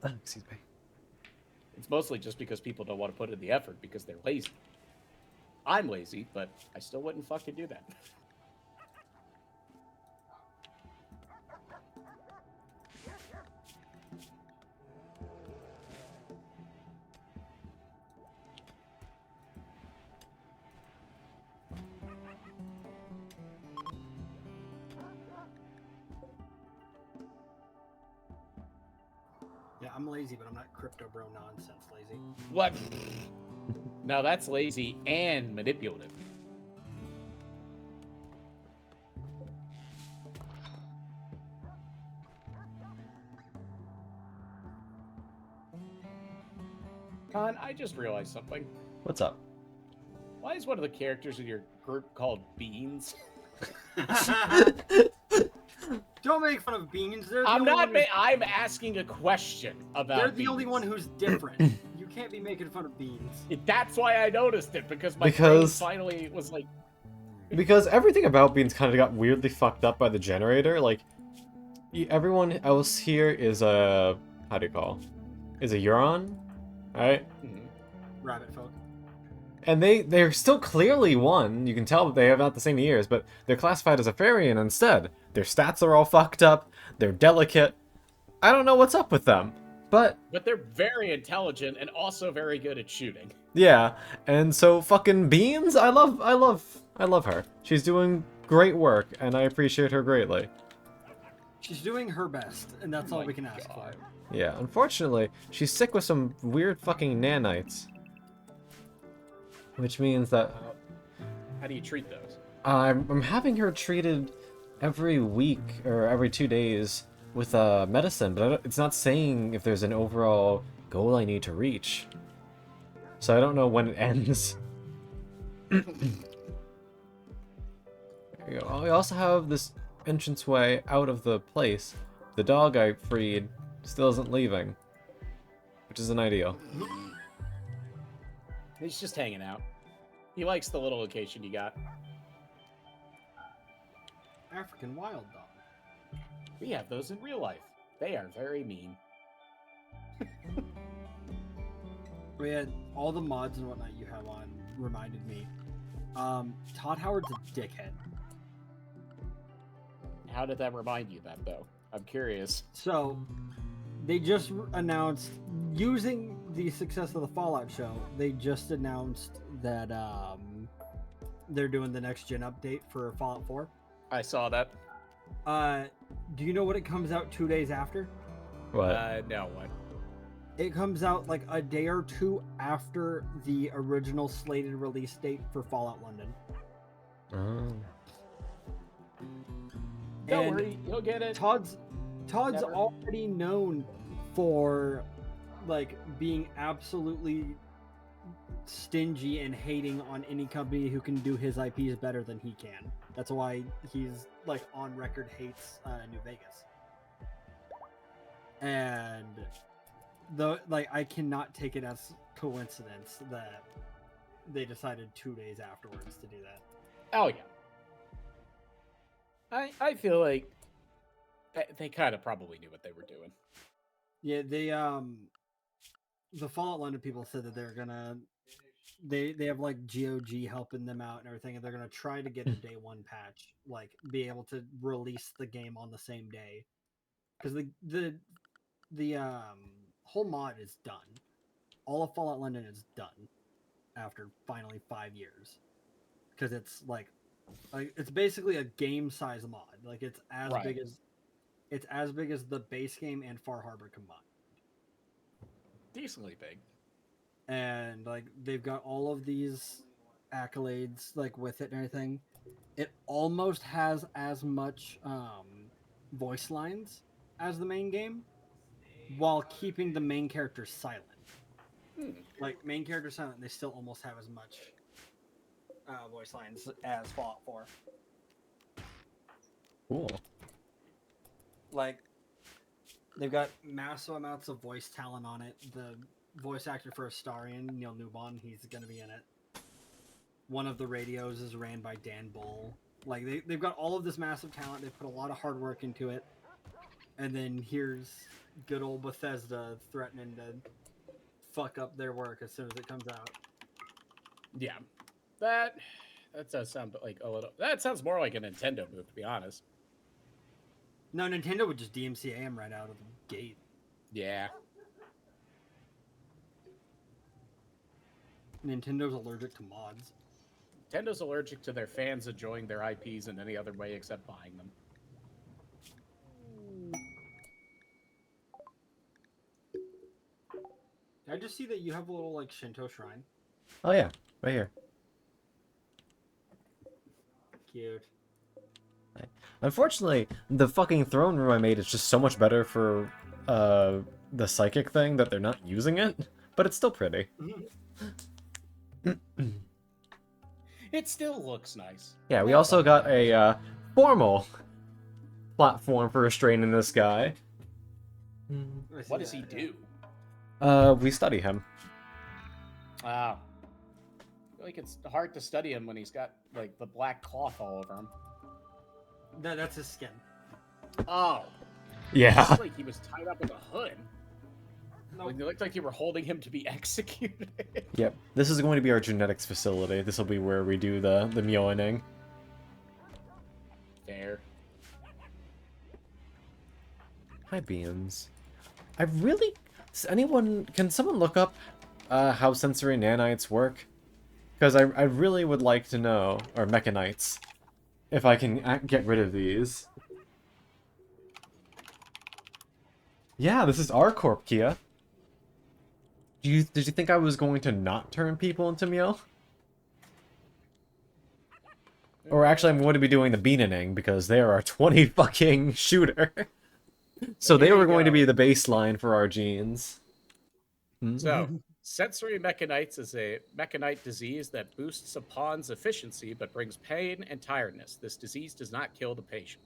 Excuse me. It's mostly just because people don't want to put in the effort because they're lazy. I'm lazy, but I still wouldn't fucking do that. Yeah, I'm lazy, but I'm not crypto bro nonsense lazy. What? Now that's lazy and manipulative. Con, I just realized something. What's up? Why is one of the characters in your group called Beans? Don't make fun of beans. I'm asking a question about They're the beans. only one who's different. You can't be making fun of beans. That's why I noticed it, because my brain finally was like... Because everything about Beans kind of got weirdly fucked up by the generator. Like, everyone else here is a... How do you call? Is a Euron, right? Rabbit folk. And they're still clearly one. You can tell that they have not the same ears, but they're classified as a Farian instead. Their stats are all fucked up. They're delicate. I don't know what's up with them, but they're very intelligent and also very good at shooting. Yeah, and so fucking Beans, I love her. She's doing great work, and I appreciate her greatly. She's doing her best, and that's all we can ask for. Yeah, unfortunately, she's sick with some weird fucking nanites. Which means that... How do you treat those? I'm having her treated every week, or every 2 days, with medicine, but it's not saying if there's an overall goal I need to reach. So I don't know when it ends. There you go. Oh, we also have this entranceway out of the place. The dog I freed still isn't leaving, which isn't ideal. He's just hanging out. He likes the little location you got. African wild dog. We have those in real life. They are very mean. We had all the mods and whatnot you have on reminded me. Todd Howard's a dickhead. How did that remind you that, though? I'm curious. So, they just announced, using the success of the Fallout show, they just announced that they're doing the next gen update for Fallout 4. I saw that. Do you know what it comes out 2 days after? What? No, what? It comes out like a day or two after the original slated release date for Fallout London. Oh. Don't worry, you'll get it. Todd's already known for like being absolutely stingy and hating on any company who can do his IPs better than he can. That's why he's like on record hates New Vegas. And I cannot take it as coincidence that they decided 2 days afterwards to do that. Oh yeah. I feel like they kind of probably knew what they were doing. Yeah, the Fallout London people said that they're gonna they have like GOG helping them out and everything, and they're gonna try to get a day one patch, like be able to release the game on the same day, because the whole mod is done. All of Fallout London is done. after finally 5 years, because it's like it's basically a game size mod. Like it's as Right. big as the base game and Far Harbor combined. Decently big. And like they've got all of these accolades like with it and everything. It almost has as much voice lines as the main game, while keeping the main character silent. Like main character silent, they still almost have as much voice lines as Fallout 4. Cool. Like they've got massive amounts of voice talent on it. The voice actor for Astarion, Neil Newbon, he's going to be in it. One of the radios is ran by Dan Bull. Like they've got all of this massive talent. They put a lot of hard work into it. And then here's good old Bethesda threatening to fuck up their work as soon as it comes out. Yeah, that does sound like a little. That sounds more like a Nintendo move, to be honest. No, Nintendo would just DMCA him right out of the gate. Yeah. Nintendo's allergic to mods. Nintendo's allergic to their fans enjoying their IPs in any other way except buying them. I just see that you have a little like Shinto shrine. Oh yeah, right here. Cute. Unfortunately, the fucking throne room I made is just so much better for the psychic thing that they're not using it, but it's still pretty. It still looks nice. Yeah, we also got a formal platform for restraining this guy. What does he do? We study him. Wow. I feel like it's hard to study him when he's got like the black cloth all over him. That's his skin. Oh. Yeah. It looked like he was tied up with a hood. No. Like, it looked like you were holding him to be executed. Yep. This is going to be our genetics facility. This will be where we do the myoning. Fair. Hi, Beans. I really... Can someone look up how sensory nanites work? Because I really would like to know, or mechanites, if I can get rid of these. Yeah, this is our Corp, Kia. Did you think I was going to not turn people into meal? Or actually, I'm going to be doing the Beanening, because they are our 20 fucking shooter. So they were going to be the baseline for our genes. So, sensory mechanites is a mechanite disease that boosts a pawn's efficiency but brings pain and tiredness. This disease does not kill the patient.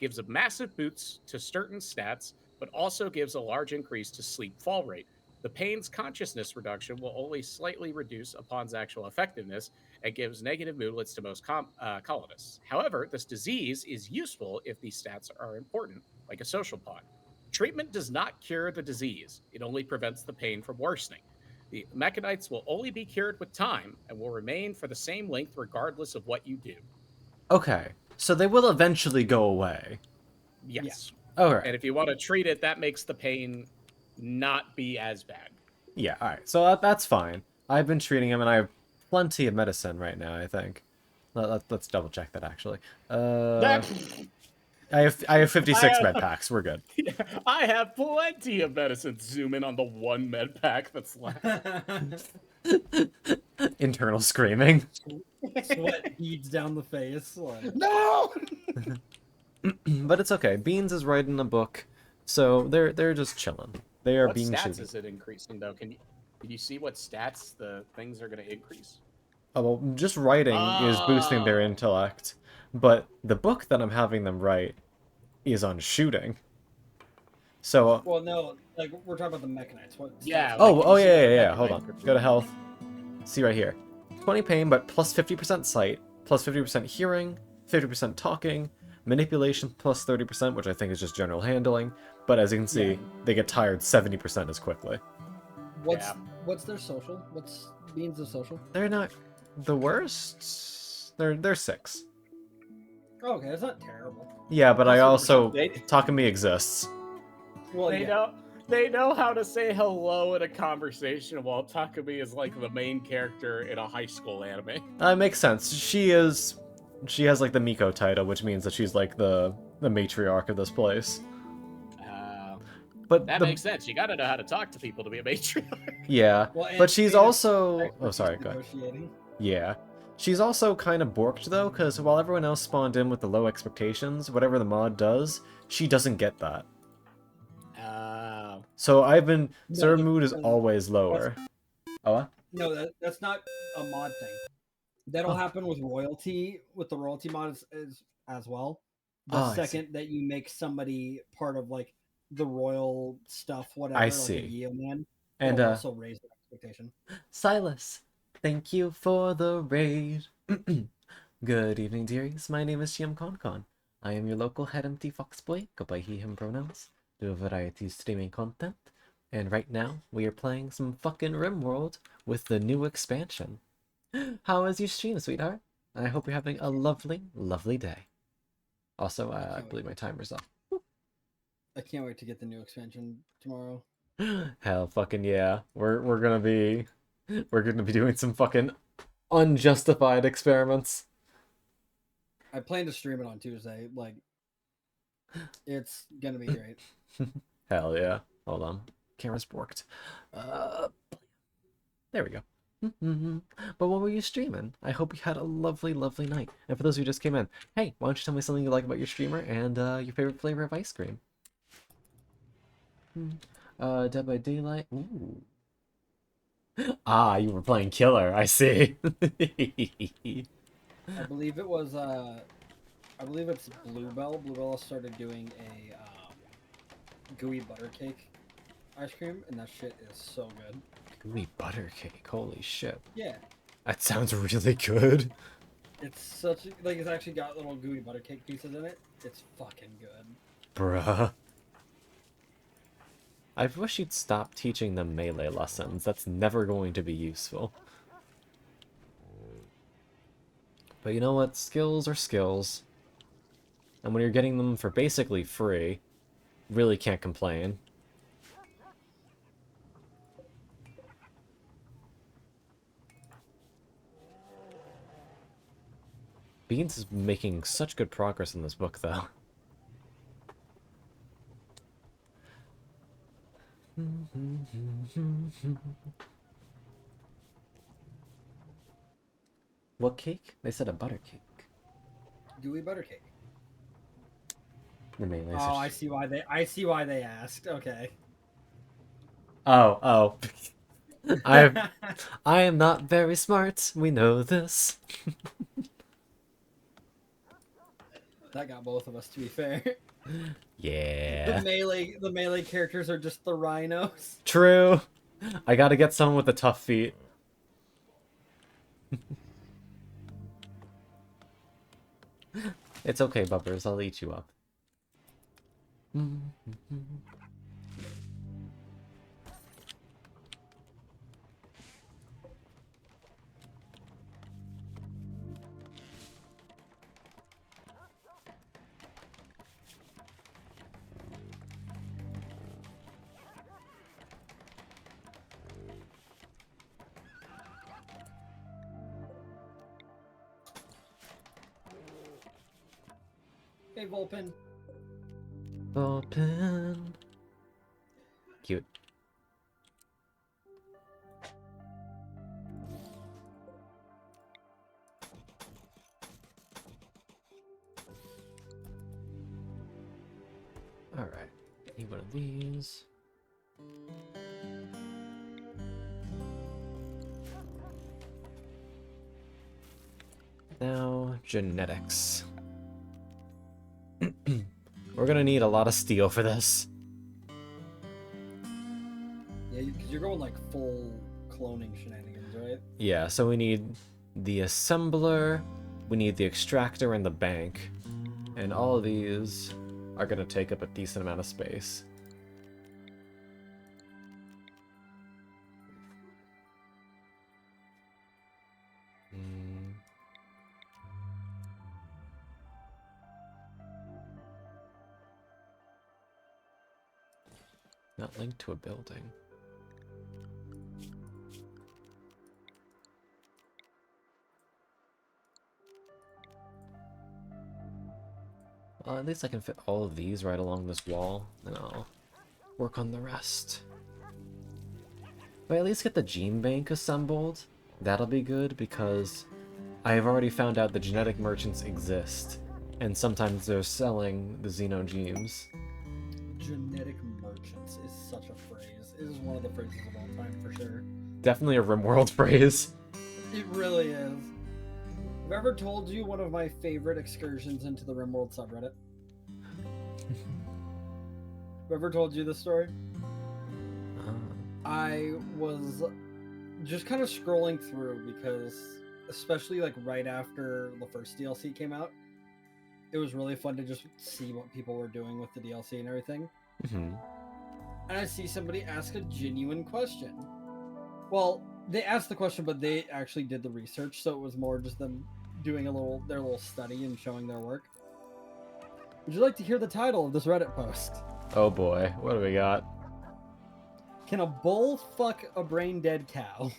Gives a massive boost to certain stats, but also gives a large increase to sleep fall rate. The pain's consciousness reduction will only slightly reduce a pawn's actual effectiveness and gives negative moodlets to most colonists. However, this disease is useful if these stats are important, like a social pawn. Treatment does not cure the disease. It only prevents the pain from worsening. The mechanites will only be cured with time and will remain for the same length regardless of what you do. Okay, so they will eventually go away. Yes. Yeah. Alright. And if you want to treat it, that makes the pain not be as bad. Yeah, alright. So that's fine. I've been treating him, and I have plenty of medicine right now, I think. Let's double check that, actually. I have 56 med packs. We're good. I have plenty of medicine. Zoom in on the one med pack that's left. Internal screaming. Sweat beads down the face. Like... No! But it's okay. Beans is writing a book, so they're just chilling. They are What being stats shitty. is it increasing, though? Can you see what stats the things are going to increase? Oh, well, just writing is boosting their intellect, but the book that I'm having them write is on shooting. So. Well, no, like we're talking about the mechanites. What? Yeah. Yeah. Hold on. Go to health. See right here. 20 pain, but plus 50% sight, plus 50% hearing, 50% talking, manipulation plus 30%, which I think is just general handling. But as you can see, they get tired 70% as quickly. What's their social? What's Beans of social? They're not the worst. They're 6. Oh, okay, that's not terrible. Yeah, but I also They- Takumi exists. Well, They yeah. don't. They know how to say hello in a conversation while Takumi is like the main character in a high school anime. Makes sense. She has like the Miko title, which means that she's like the matriarch of this place. But That makes sense. You gotta know how to talk to people to be a matriarch. yeah, Well, and but she's Phoenix also expertise negotiating. Yeah. She's also kind of borked, though, because while everyone else spawned in with the low expectations, whatever the mod does, she doesn't get that. So No, her mood is always lower. Oh, what? No, that's not a mod thing. That'll happen with royalty, with the royalty mod as well. The second that you make somebody part of like the royal stuff, whatever, I like see. a Yeoman, And it'll also raise the expectation. Silas, thank you for the raid. Good evening, dearies. My name is GM I am your local head empty foxboy, go by he, him pronouns, do a variety of streaming content, and right now we are playing some fucking Rimworld with the new expansion. How is your stream, sweetheart? I hope you're having a lovely, lovely day. Also, I believe my timer's up. I can't wait to get the new expansion tomorrow. Hell fucking yeah. We're gonna be doing some fucking unjustified experiments. I plan to stream it on Tuesday. Like, it's gonna be great. Hell yeah. Hold on. Camera's borked. There we go. But what were you streaming? I hope you had a lovely, lovely night. And for those who just came in, hey, why don't you tell me something you like about your streamer and your favorite flavor of ice cream? Dead by Daylight. Ooh. Ah, you were playing Killer. I see. I believe it was I believe it's Bluebell. Bluebell started doing a gooey butter cake ice cream, and that shit is so good. Gooey butter cake. Holy shit. Yeah. That sounds really good. It's such like it's actually got little gooey butter cake pieces in it. It's fucking good. Bruh. I wish you'd stop teaching them melee lessons. That's never going to be useful. But you know what? Skills are skills. And when you're getting them for basically free, really can't complain. Beans is making such good progress in this book, though. What cake? They said a butter cake. Gooey butter cake. The melee. Oh, I see why they asked. Okay. Oh. I am not very smart. We know this. That got both of us, to be fair. Yeah. The melee characters are just the rhinos. True. I gotta get someone with the tough feet. It's okay, Bubbers. I'll eat you up. Hey, Vulpin. Open. Cute. Alright. Need one of these. Now, genetics. We're gonna need a lot of steel for this. Yeah, because you're going like full cloning shenanigans, right? Yeah, so we need the assembler, we need the extractor, and the bank. And all of these are gonna take up a decent amount of space. Not linked to a building. Well, at least I can fit all of these right along this wall, and I'll work on the rest. If I at least get the gene bank assembled, that'll be good, because I have already found out the genetic merchants exist, and sometimes they're selling the xenogenes. Genetic merchants is such a phrase. It is one of the phrases of all time for sure. Definitely a Rimworld phrase. It really is. I've ever told you one of my favorite excursions into the Rimworld subreddit? Have I ever told you this story? I was just kind of scrolling through because, especially like right after the first DLC came out, it was really fun to just see what people were doing with the DLC and everything. Mm-hmm. And I see somebody ask a genuine question. Well, they asked the question, but they actually did the research, so it was more just them doing their little study and showing their work. Would you like to hear the title of this Reddit post? Oh boy, what do we got? Can a bull fuck a brain dead cow?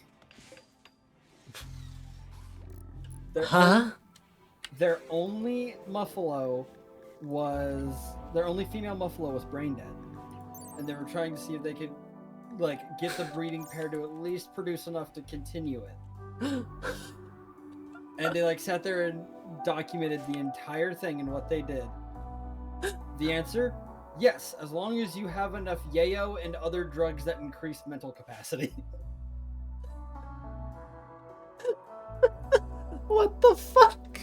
Huh? Their only muffalo was their only female muffalo was brain dead, and they were trying to see if they could like get the breeding pair to at least produce enough to continue it. And they like sat there and documented the entire thing and what they did. The answer: yes, as long as you have enough yayo and other drugs that increase mental capacity. What the fuck?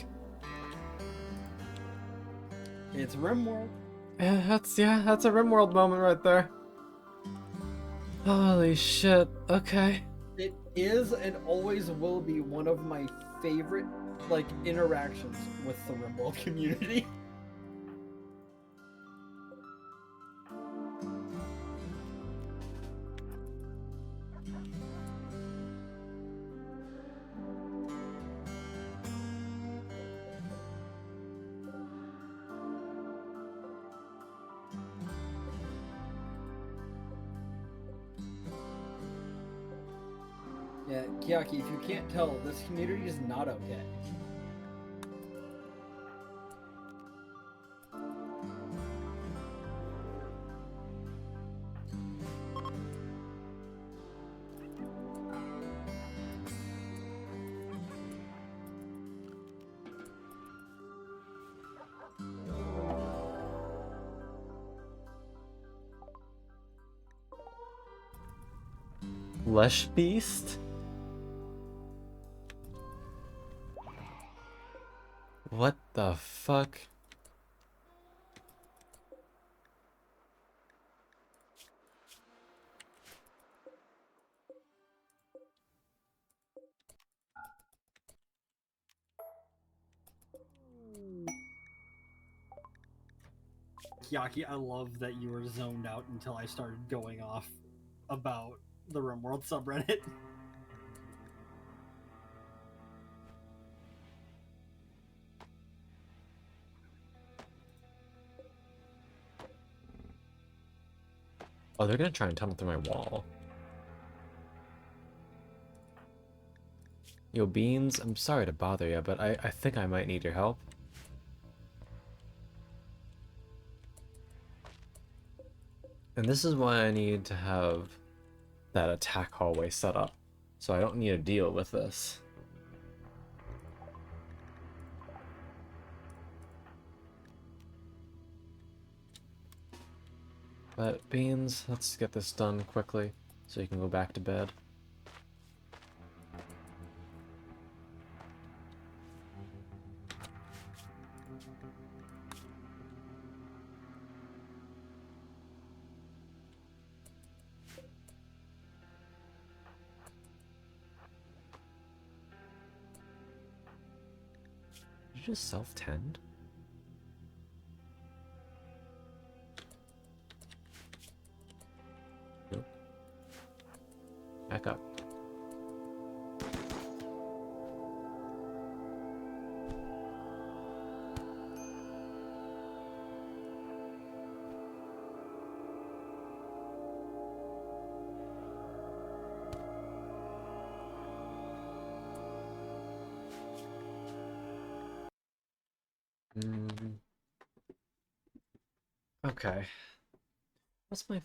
It's Rimworld. Yeah, that's a Rimworld moment right there. Holy shit, okay. It is and always will be one of my favorite like interactions with the Rimworld community. Yeah, Kiaki, if you can't tell, this community is not okay. Lush Beast? What the fuck? Kiaki, I love that you were zoned out until I started going off about the Rimworld subreddit. Oh, they're gonna try and tunnel through my wall. Yo, Beans, I'm sorry to bother you, but I think I might need your help. And this is why I need to have that attack hallway set up, so I don't need to deal with this. But Beans, let's get this done quickly so you can go back to bed. Did you just self-tend? Nope. Back up. Okay. What's my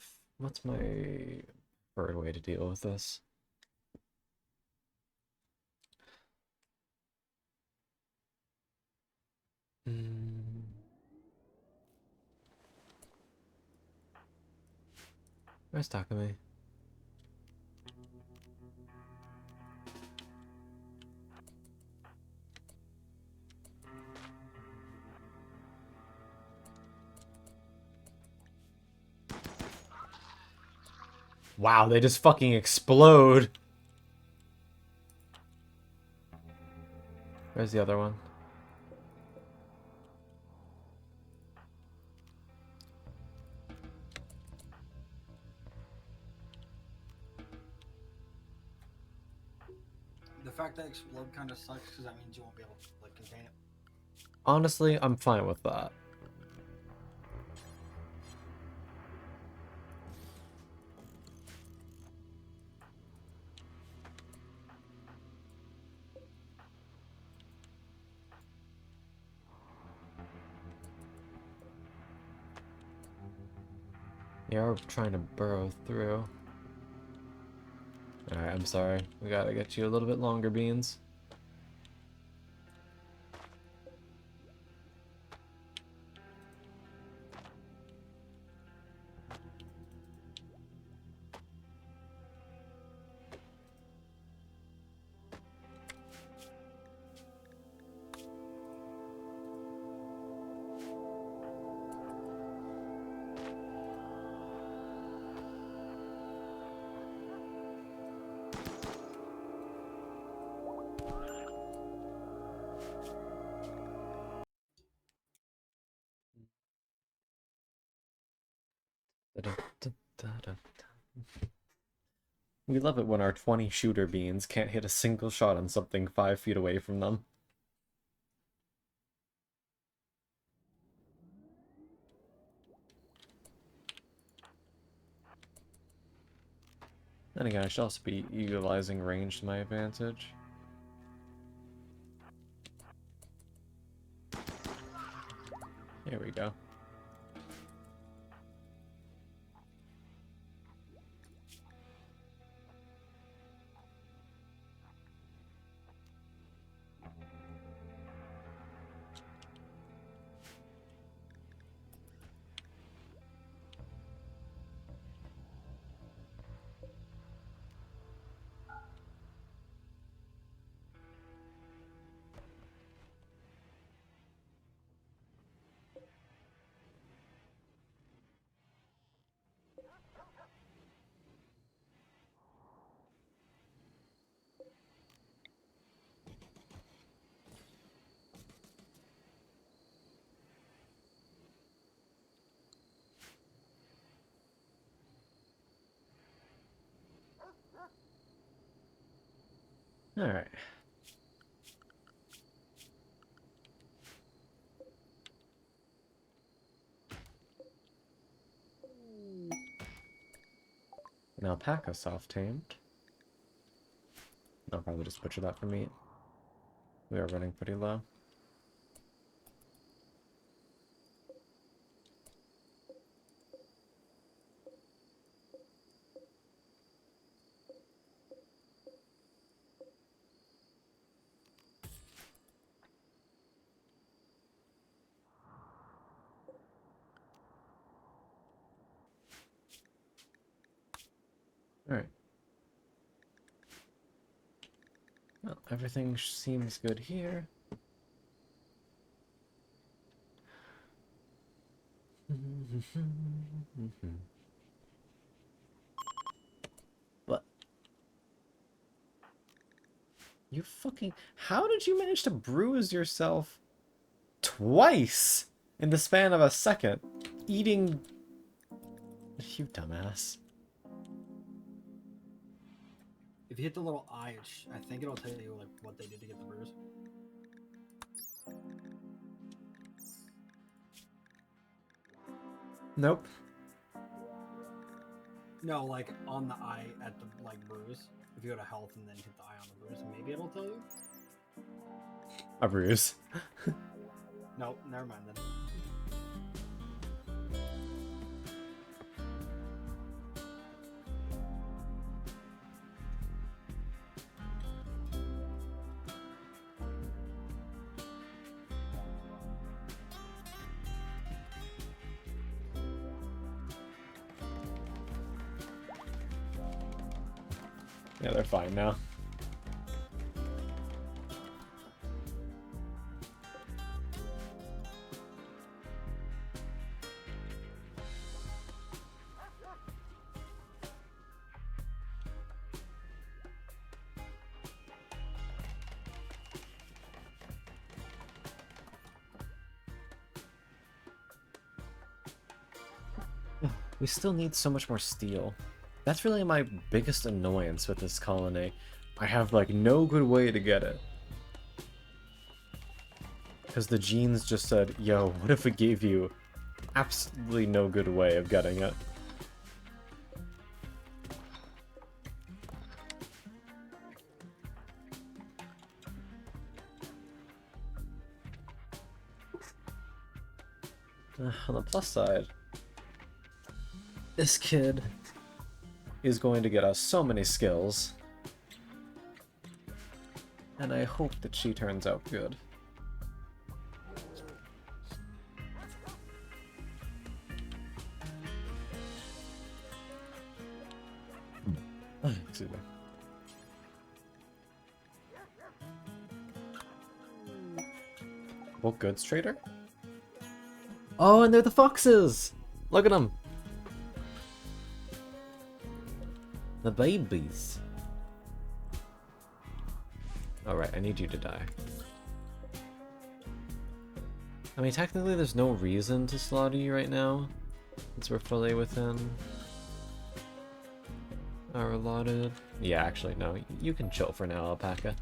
preferred way to deal with this? Where's Takumi? Wow, they just fucking explode. Where's the other one? The fact that explode kind of sucks because that means you won't be able to like contain it. Honestly, I'm fine with that. You're trying to burrow through. Alright, I'm sorry. We gotta get you a little bit longer, Beans. We love it when our 20 shooter beans can't hit a single shot on something 5 feet away from them. Then again, I should also be utilizing range to my advantage. Here we go. Alright. An alpaca soft-tamed. I'll probably just butcher that for meat. We are running pretty low. Alright. Well, everything seems good here. But you fucking... How did you manage to bruise yourself twice in the span of a second? Eating... You dumbass. If you hit the little eye, I think it'll tell you like what they did to get the bruise. Nope. No, like on the eye at the like bruise. If you go to health and then hit the eye on the bruise, maybe it'll tell you. A bruise. Nope, never mind then. Yeah, they're fine now. We still need so much more steel. That's really my biggest annoyance with this colony. I have, like, no good way to get it. Because the genes just said, yo, what if we gave you absolutely no good way of getting it? On the plus side, this kid is going to get us so many skills. And I hope that she turns out good. Excuse me. Bulk goods trader? Oh, and they're the foxes! Look at them! The babies. Alright, I need you to die. I mean, technically there's no reason to slaughter you right now, since we're fully within our allotted... Yeah, actually, no. You can chill for now, Alpaca.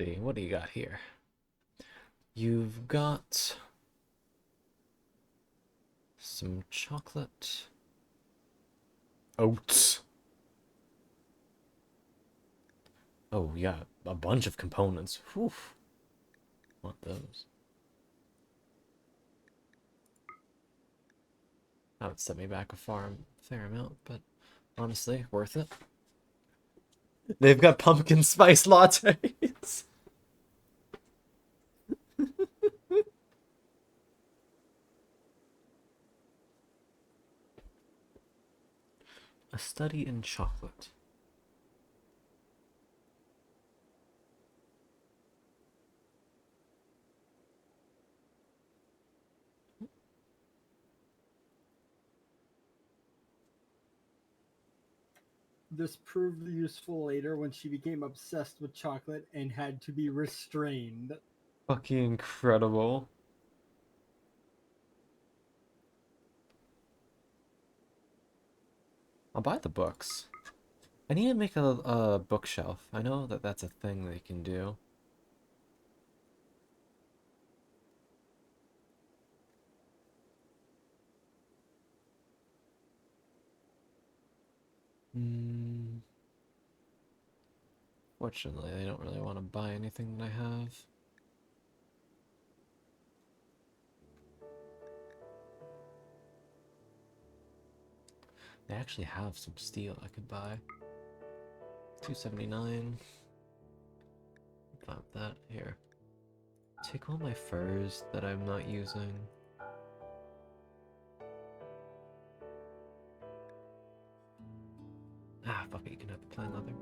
See, what do you got here? You've got some chocolate oats. Oh yeah, a bunch of components. Whew. Want those. That would set me back a fair amount, but honestly, worth it. They've got pumpkin spice lattes. A study in chocolate. This proved useful later when she became obsessed with chocolate and had to be restrained. Fucking incredible. I'll buy the books. I need to make a bookshelf. I know that that's a thing they can do. Fortunately, they don't really want to buy anything that I have. They actually have some steel I could buy. 279. About that. Here. Take all my furs that I'm not using. Ah, fuck it, you can have the plain leather.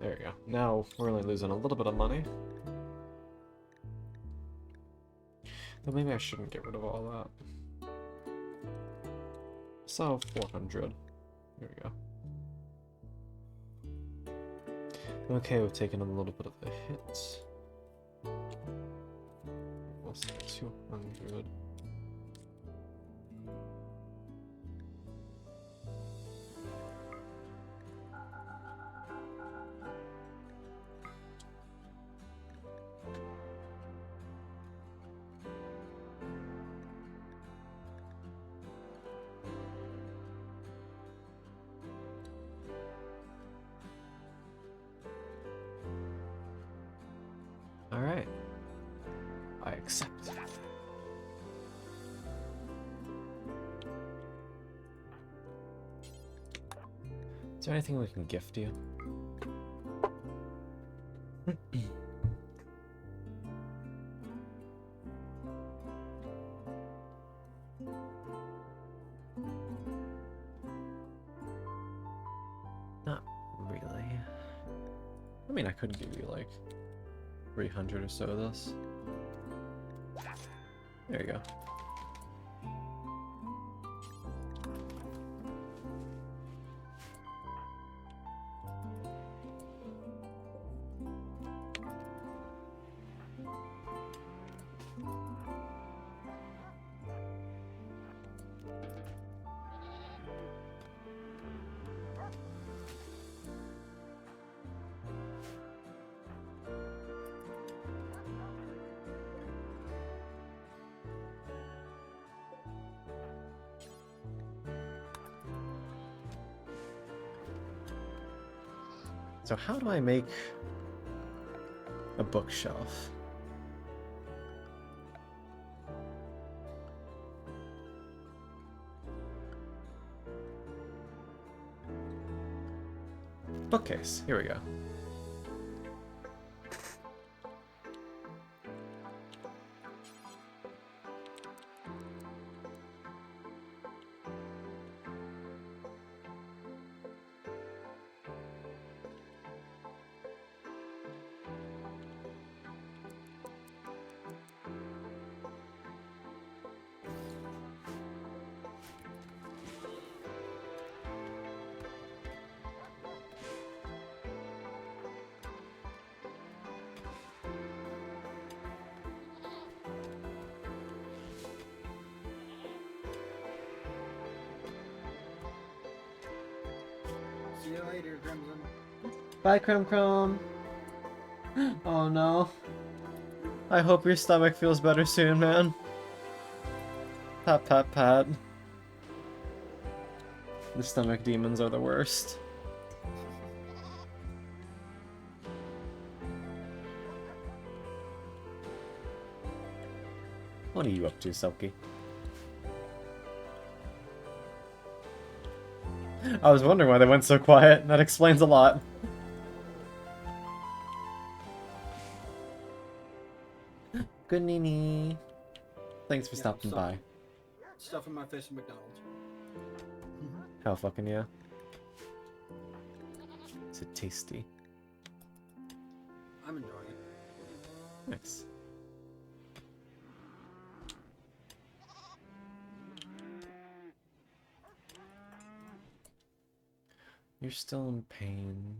There we go. Now we're only losing a little bit of money. But maybe I shouldn't get rid of all that. So 400. There we go. Okay, we've taken a little bit of a hit. We'll say 200. Alright. I accept. Is there anything we can gift you? Not really. I mean, I could give you like 300 or so of this. There you go. So how do I make a bookshelf? Bookcase, here we go. See you later, Crimson. Bye, Chrome Chrome. Oh no. I hope your stomach feels better soon, man. Pat, pat, pat. The stomach demons are the worst. What are you up to, Selkie? I was wondering why they went so quiet. That explains a lot. Good Nini. Thanks for stopping by. Stuff in my face at McDonald's. Hell fucking yeah. Is it tasty? I'm enjoying it. Nice. You're still in pain.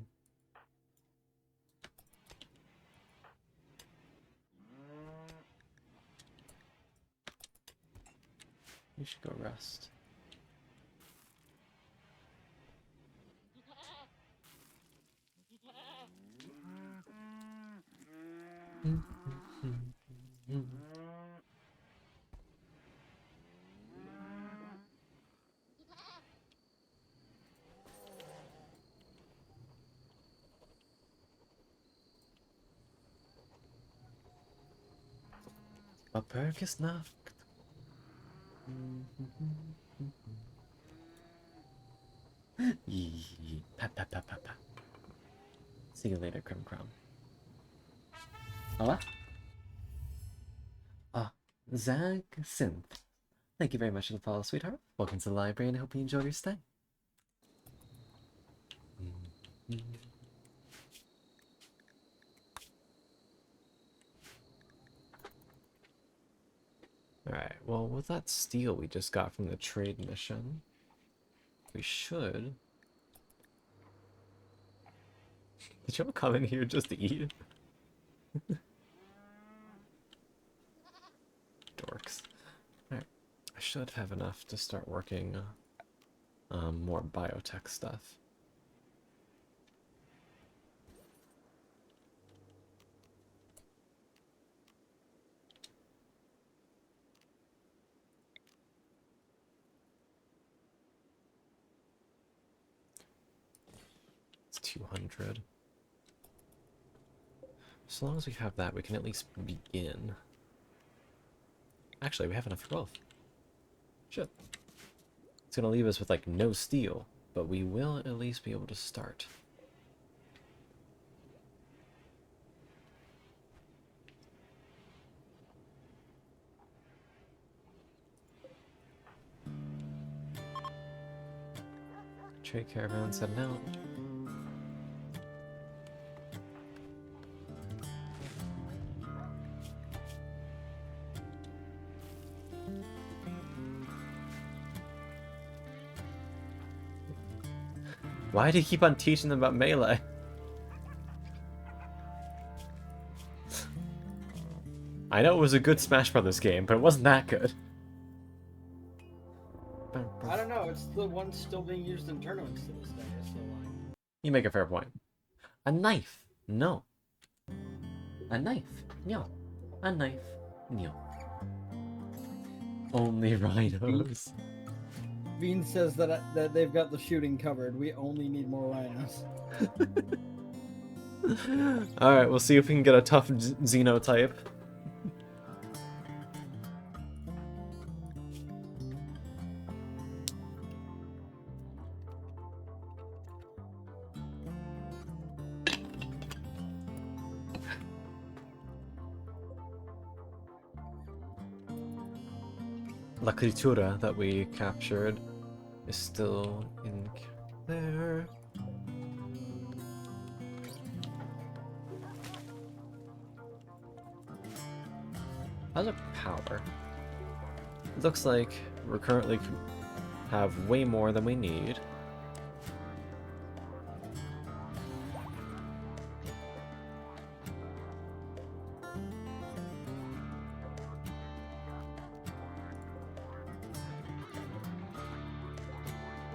You should go rest. A Berg ist Nacht. Yee. Pat, pat, pat, pat, pat. See you later, Crim Crum. Hola? Ah, Zag Synth. Thank you very much for the follow, sweetheart. Welcome to the library and I hope you enjoy your stay. Alright, well, with that steel we just got from the trade mission, we should... Did you all come in here just to eat? Dorks. Alright, I should have enough to start working more biotech stuff. It's 200. As long as we have that, we can at least begin. Actually, we have enough for both. Shit. It's gonna leave us with, like, no steel, but we will at least be able to start. Trade caravans heading out. Why do you keep on teaching them about melee? I know it was a good Smash Brothers game, but it wasn't that good. I don't know. It's the one still being used in tournaments to this day. So You make a fair point. A knife? No. A knife? No. A knife? No. Only rhinos. Bean says that they've got the shooting covered. We only need more rhinos. Alright, we'll see if we can get a tough xenotype. La Critura that we captured is still in there. How's our power? It looks like we're currently have way more than we need.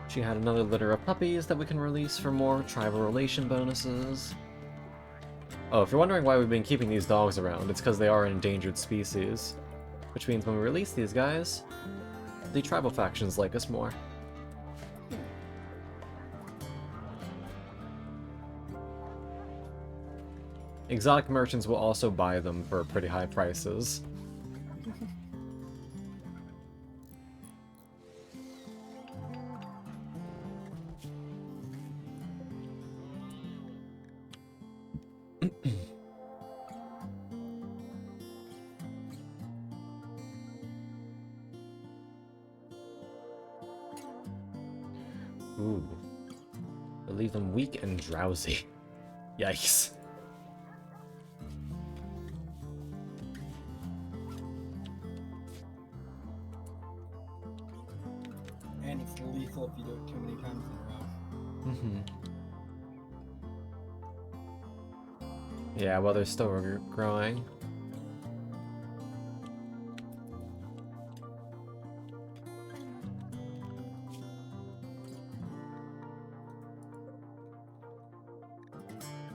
She had another litter of puppies that we can release for more tribal relation bonuses. Oh, if you're wondering why we've been keeping these dogs around, it's because they are an endangered species. Which means when we release these guys, the tribal factions like us more. Exotic merchants will also buy them for pretty high prices. Ooh. They'll leave them weak and drowsy. Yikes. And it's lethal if you do it too many times in a row. Mm-hmm. Yeah, well, they're still growing.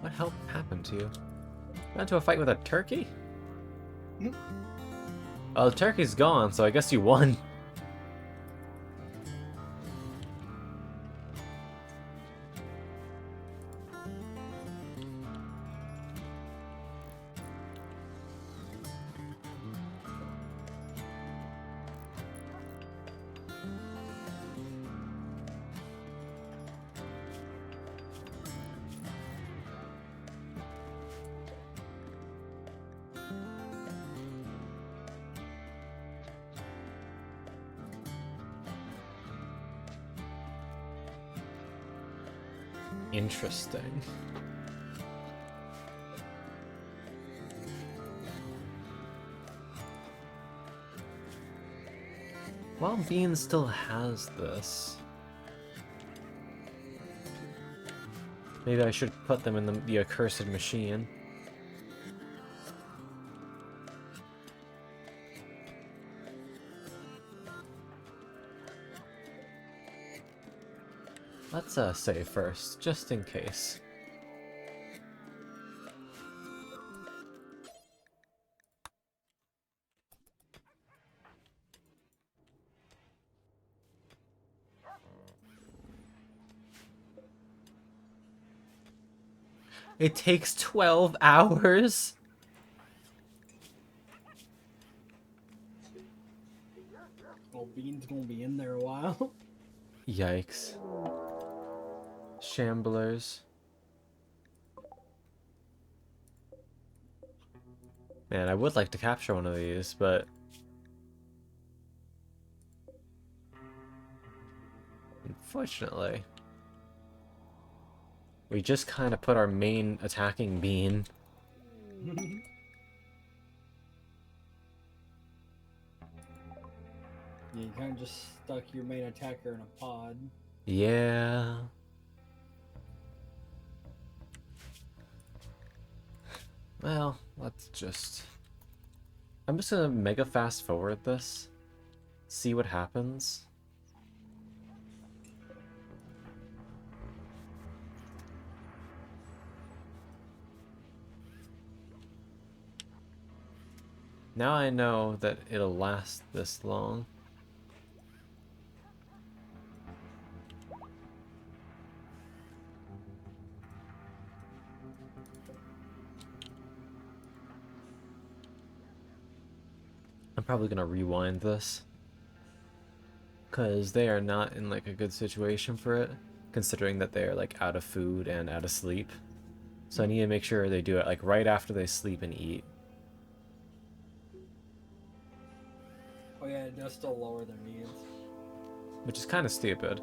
What hell happened to you? Got into a fight with a turkey? Hmm? Oh, the turkey's gone, so I guess you won. Interesting. While Bean still has this, maybe I should put them in the accursed machine. Let's save first, just in case. It takes 12 hours? Well, Bean's gonna be in there a while. Yikes. Shamblers. Man, I would like to capture one of these, but... unfortunately... we just kind of put our main attacking Bean. You kind of just stuck your main attacker in a pod. Yeah... well, let's just... I'm just gonna mega fast forward this. See what happens. Now I know that it'll last this long. I'm probably gonna rewind this, because they are not in like a good situation for it, considering that they're like out of food and out of sleep. So I need to make sure they do it like right after they sleep and eat. Oh yeah, it does still lower their needs. Which is kind of stupid.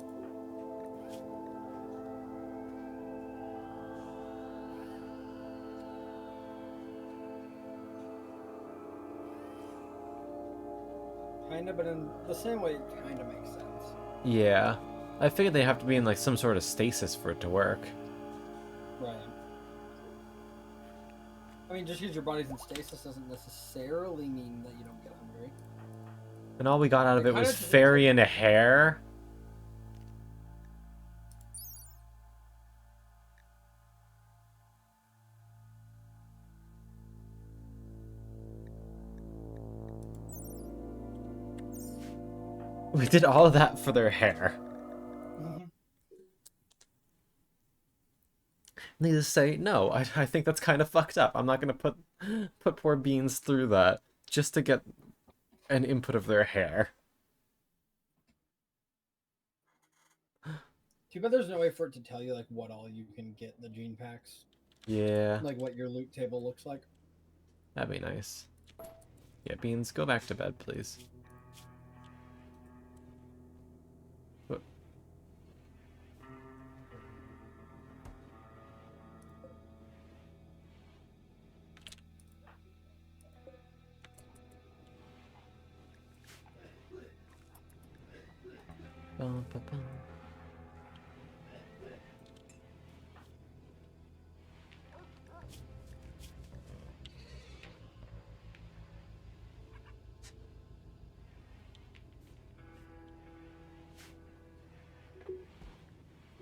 Kinda, but in the same way, it kinda makes sense. Yeah. I figured they have to be in like some sort of stasis for it to work. Right. I mean, just because your body's in stasis doesn't necessarily mean that you don't get hungry. And all we got out of It it was kinda just fairy and a hair. We did all of that for their hair. Needless to say, no, I think that's kind of fucked up. I'm not gonna put poor Beans through that just to get an input of their hair. Too bad there's no way for it to tell you like what all you can get in the gene packs. Yeah, Like what your loot table looks like. that'd be nice. Yeah, Beans, go back to bed, please. Whoop. Bum, ba, bum.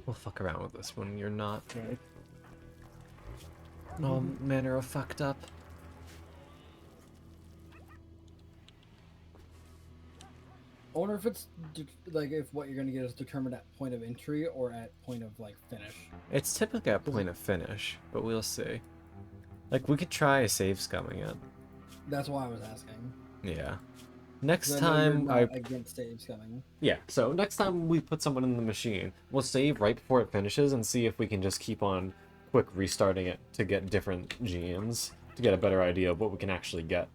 We'll fuck around with this when you're not all manner of fucked up. I wonder if it's like if what you're gonna get is determined at point of entry or at point of like finish. It's typically a point of finish, but we'll see. Like, we could try a save scumming it. That's why I was asking. Yeah. Next 'Cause I know you're time not against saves coming. Yeah, so next time we put someone in the machine, we'll save right before it finishes and see if we can just keep on quick restarting it to get different gems, to get a better idea of what we can actually get.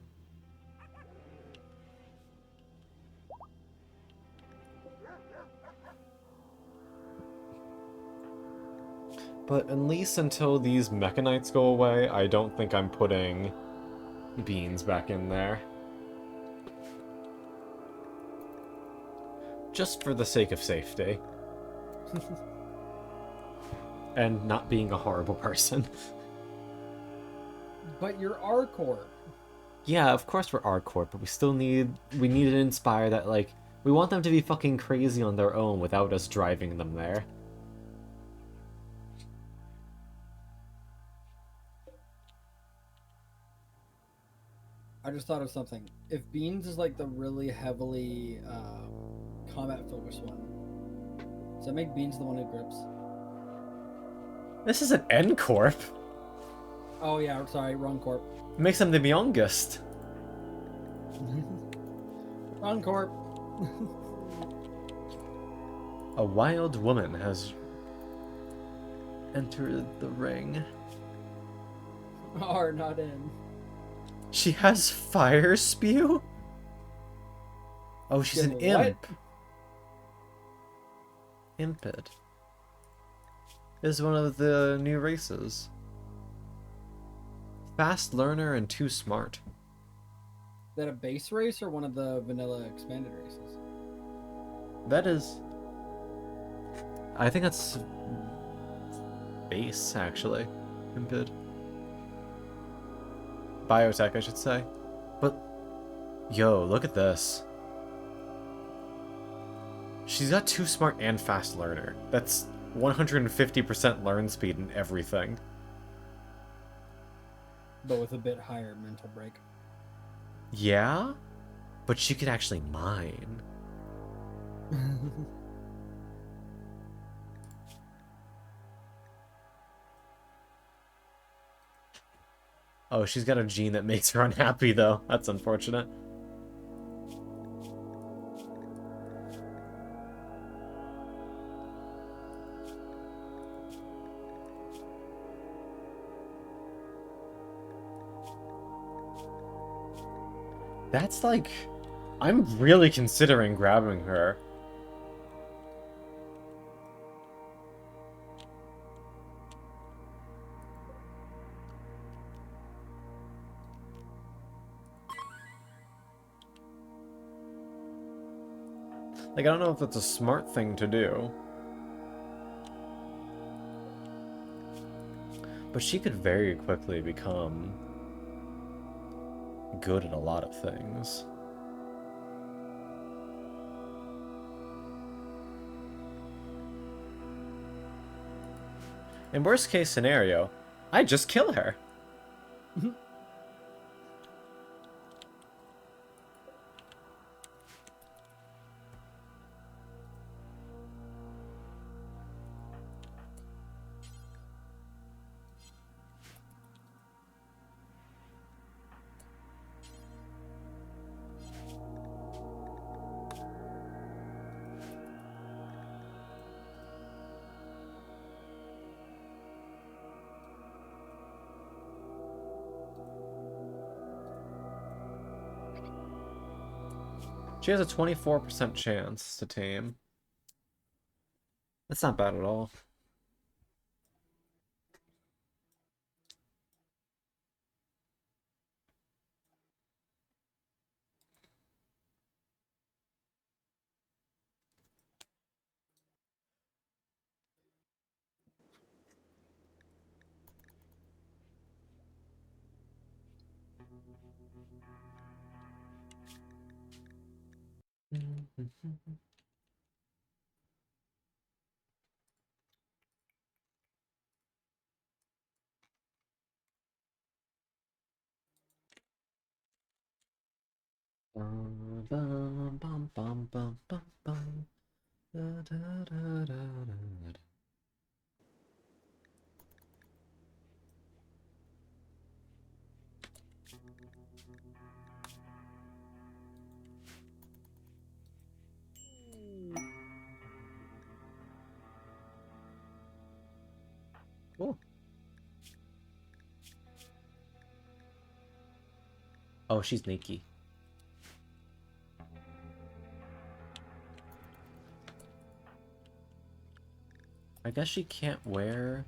But at least until these mechanites go away, I don't think I'm putting Beans back in there. Just for the sake of safety. And not being a horrible person. But you're our Corp. Yeah, of course we're R-Corp, but we need to inspire that, like, we want them to be fucking crazy on their own without us driving them there. I just thought of something. If Beans is like the really heavily combat focused one, does that make Beans the one who grips? This is an N-Corp. Oh yeah, sorry, wrong Corp. Makes him the youngest. Wrong Corp. A wild woman has entered the ring. Are not in. She has fire spew? Oh, she's an What? imp. Impid is one of the new races. Fast learner and too smart. Is that a base race or one of the vanilla expanded races? That is... I think that's... base, actually. Impid. Biotech, I should say. But... yo, look at this. She's got too smart and fast learner. That's 150% learn speed and everything. But with a bit higher mental break. Yeah? But she could actually mine. Oh, she's got a gene that makes her unhappy, though. That's unfortunate. That's like... I'm really considering grabbing her. Like, I don't know if that's a smart thing to do. But she could very quickly become good at a lot of things. In worst case scenario, I just kill her. She has a 24% chance to tame. That's not bad at all. Bum, bum, bum, bum, bum, bum, bum. Da, da, da, da, da, da. Cool. Oh, she's Nikki. I guess she can't wear...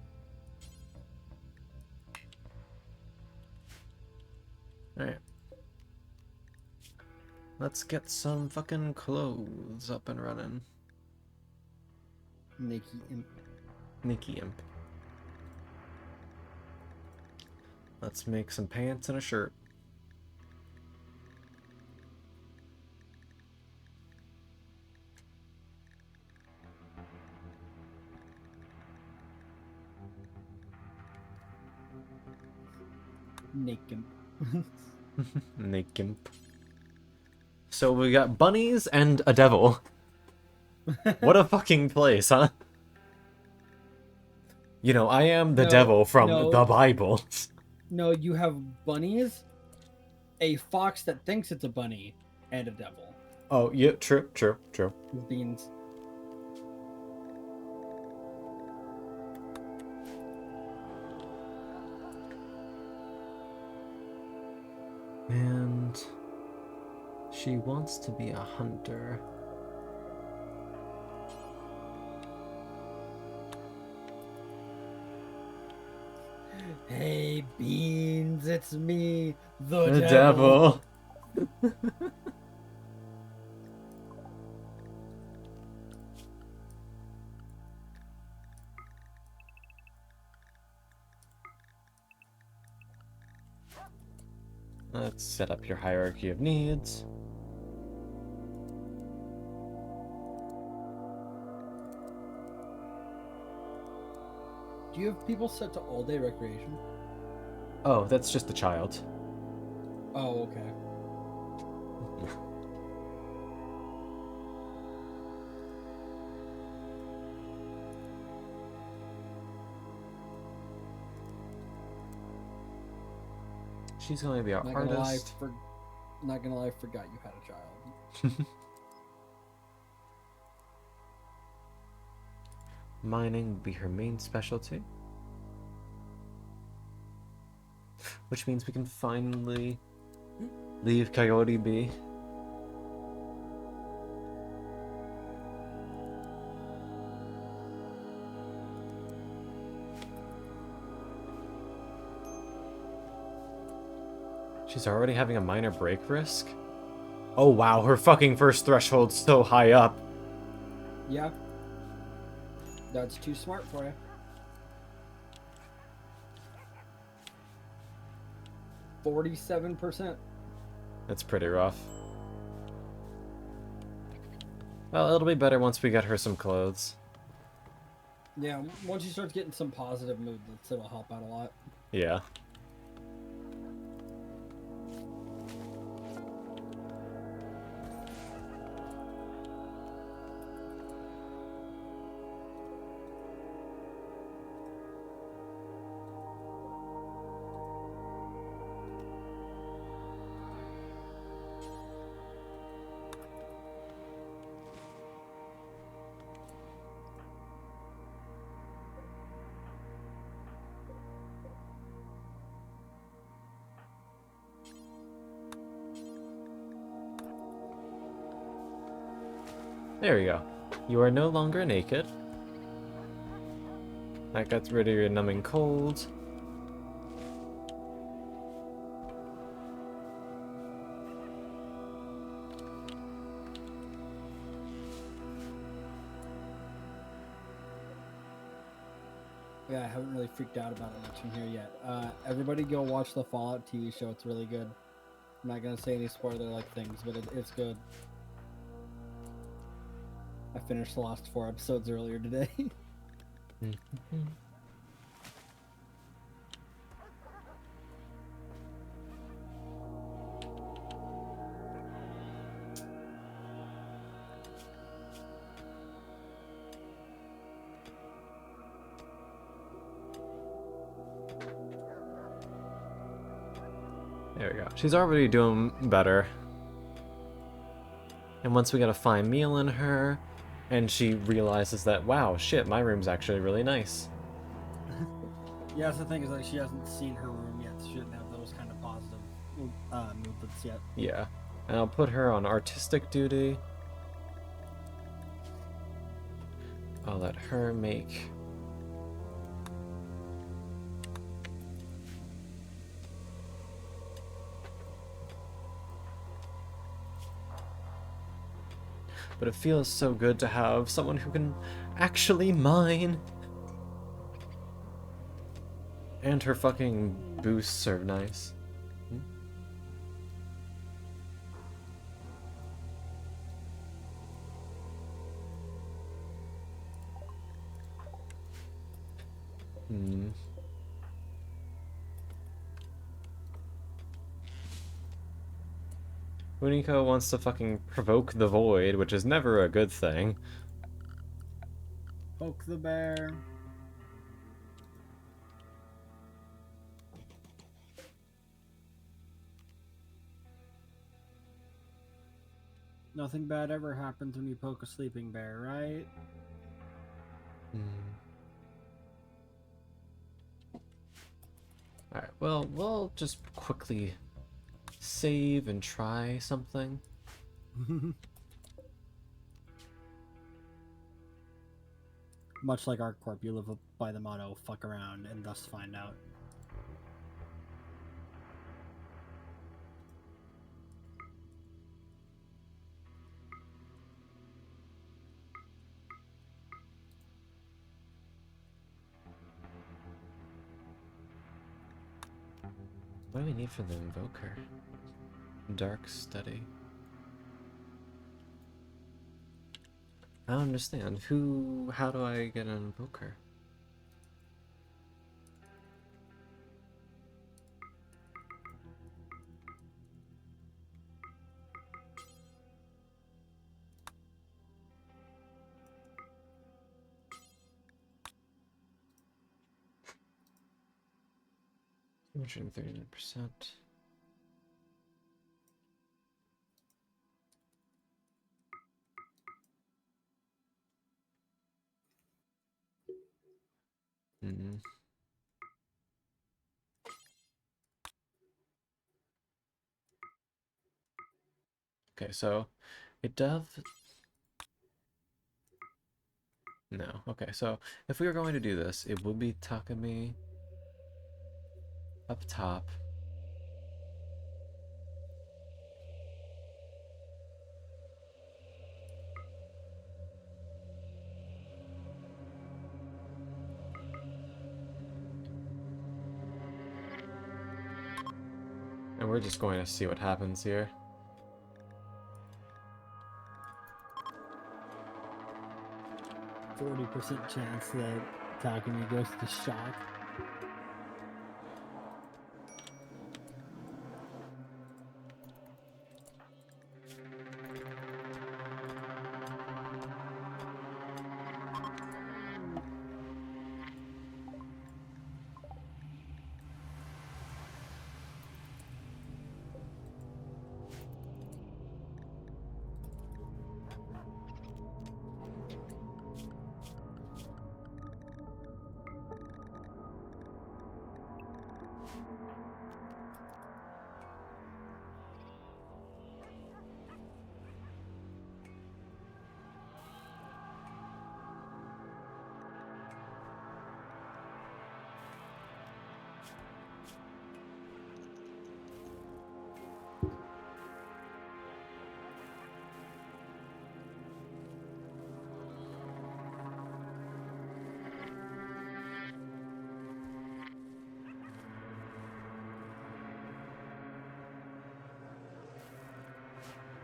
Alright. let's get some fucking clothes up and running. Nikki Imp. Nikki Imp. Let's make some pants and a shirt. Nick Imp. Nikki Imp. So we got bunnies and a devil. What a fucking place, huh? You know, I am the No, devil from no. the Bible. No, you have bunnies, a fox that thinks it's a bunny, and a devil. Oh, yeah, true. Beans. And she wants to be a hunter. Hey, Beans, it's me, the The devil. devil. Let's set up your hierarchy of needs. Do you have people set to all-day recreation? Oh, that's just the child. Oh, okay. She's going to be our Not gonna lie, artist. not gonna lie, forgot you had a child. Mining would be her main specialty. Which means we can finally leave Coyote be. She's already having a minor break risk? Oh wow, her fucking first threshold's so high up. Yeah. That's too smart for you. 47%. That's pretty rough. Well, it'll be better once we get her some clothes. Yeah, once she starts getting some positive movements, it'll help out a lot. Yeah. There you go. You are no longer naked. That gets rid of your numbing cold. Yeah, I haven't really freaked out about it much in here yet. Everybody go watch the Fallout TV show. It's really good. I'm not gonna say any spoiler-like things, but it's good. I finished the last 4 episodes earlier today. There we go. She's already doing better. And once we get a fine meal in her, and she realizes that, wow, shit, my room's actually really nice. Yeah, that's the thing is like she hasn't seen her room yet. So she didn't have those kind of positive movements yet. Yeah. And I'll put her on artistic duty. I'll let her make... but it feels so good to have someone who can actually mine. And her fucking boosts are nice. Hmm. Uniko wants to fucking provoke the void, which is never a good thing. Poke the bear. Nothing bad ever happens when you poke a sleeping bear, right? Alright, well, we'll just quickly save and try something. Much like our Corp, you live by the motto, fuck around and thus find out. What do we need for the invoker? Dark study. I don't understand. How do I get an invoker? $239%. Hmm. Okay, so it does. No. Okay, so if we were going to do this, it would be Takumi up top. And we're just going to see what happens here. 40% chance that Takumi goes to shock.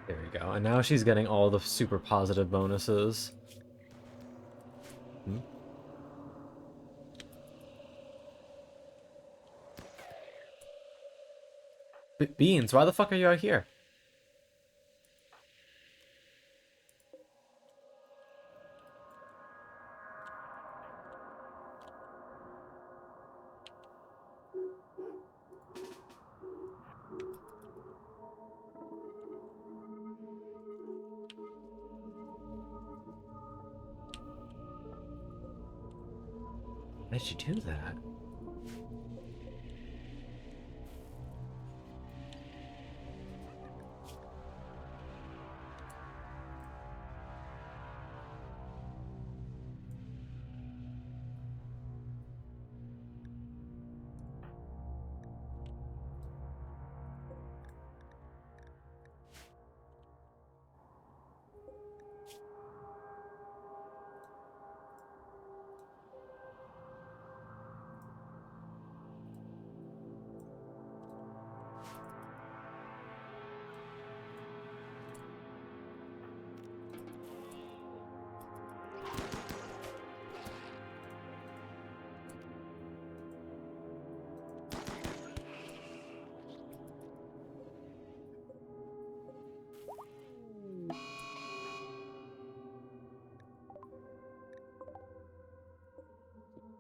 There we go. And now she's getting all the super positive bonuses. Hmm? Beans, why the fuck are you out here? Why did you do that?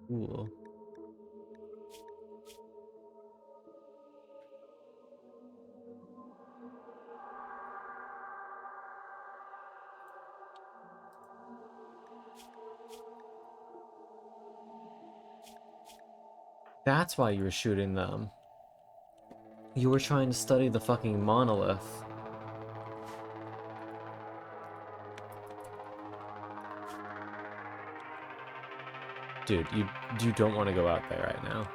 Cool. That's why you were shooting them. You were trying to study the fucking monolith. Dude, you don't want to go out there right now.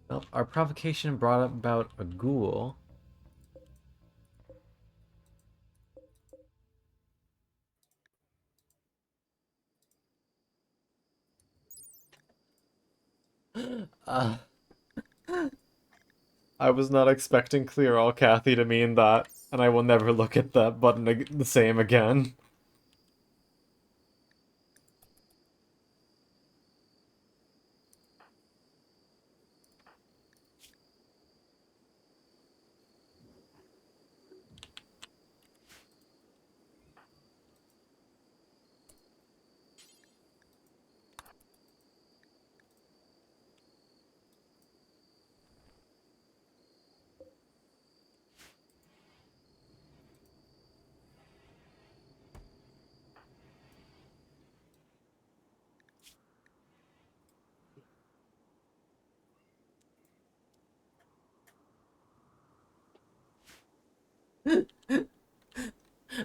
Well, our provocation brought about a ghoul. Uh, I was not expecting clear all Kathy to mean that, and I will never look at that button the same again.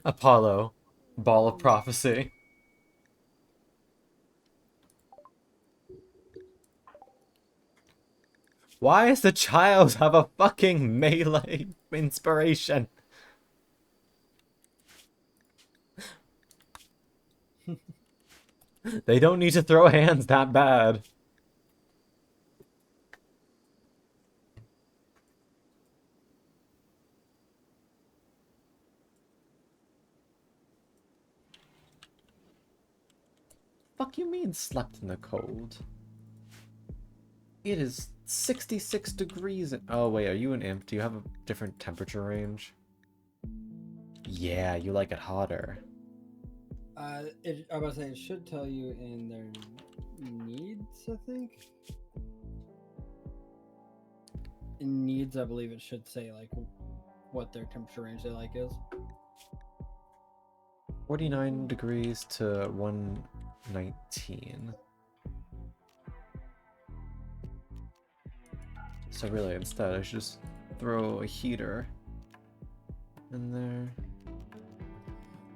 Apollo, ball of prophecy. Why does the child have a fucking melee inspiration? They don't need to throw hands that bad. Fuck you mean slept in the cold? It is 66 degrees. Oh wait, are you an imp? Do you have a different temperature range? Yeah, you like it hotter. I was about to say, it should tell you in their needs, I think. In needs, I believe it should say, like, what their temperature range they like is. 49 degrees to 119. So really, instead, I should just throw a heater in there.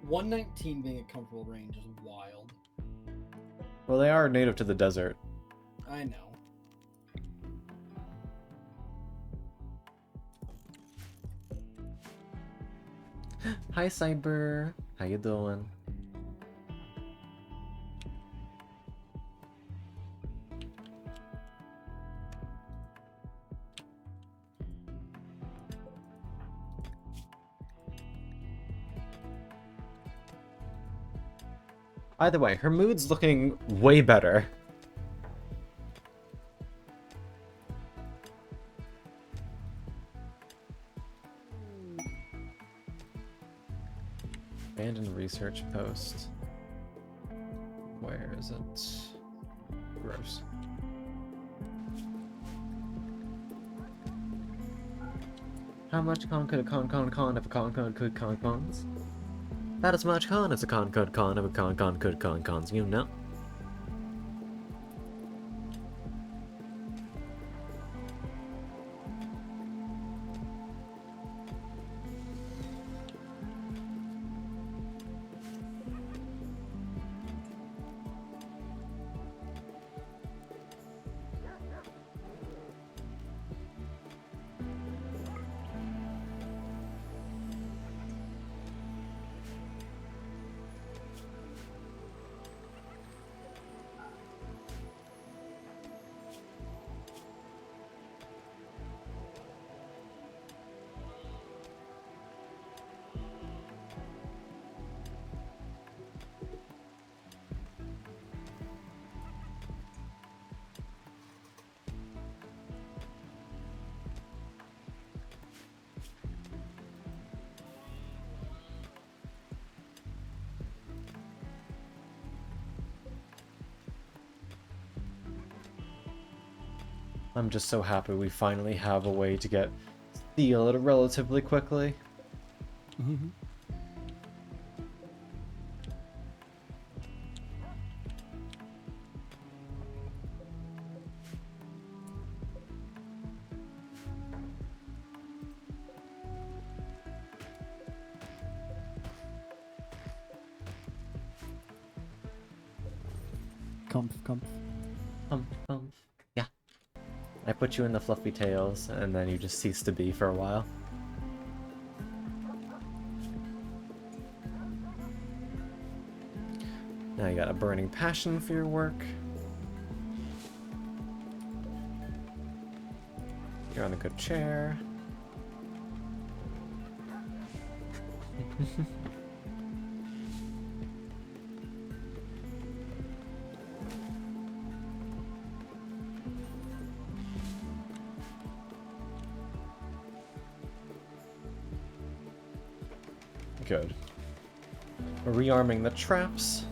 119 being a comfortable range is wild. Well, they are native to the desert. I know. Hi, Cyber. How you doing? Either way, her mood's looking way better. Abandoned research post. Where is it? Gross. How much con could a con if a con could con cons? That as much con as a con could con if a con could con cons, you know? I'm just so happy we finally have a way to get sealed relatively quickly. Mm-hmm. Comp. Yeah. I put you in the fluffy tails, and then you just cease to be for a while. Now you got a burning passion for your work. You're on a good chair. Good. We're rearming the traps.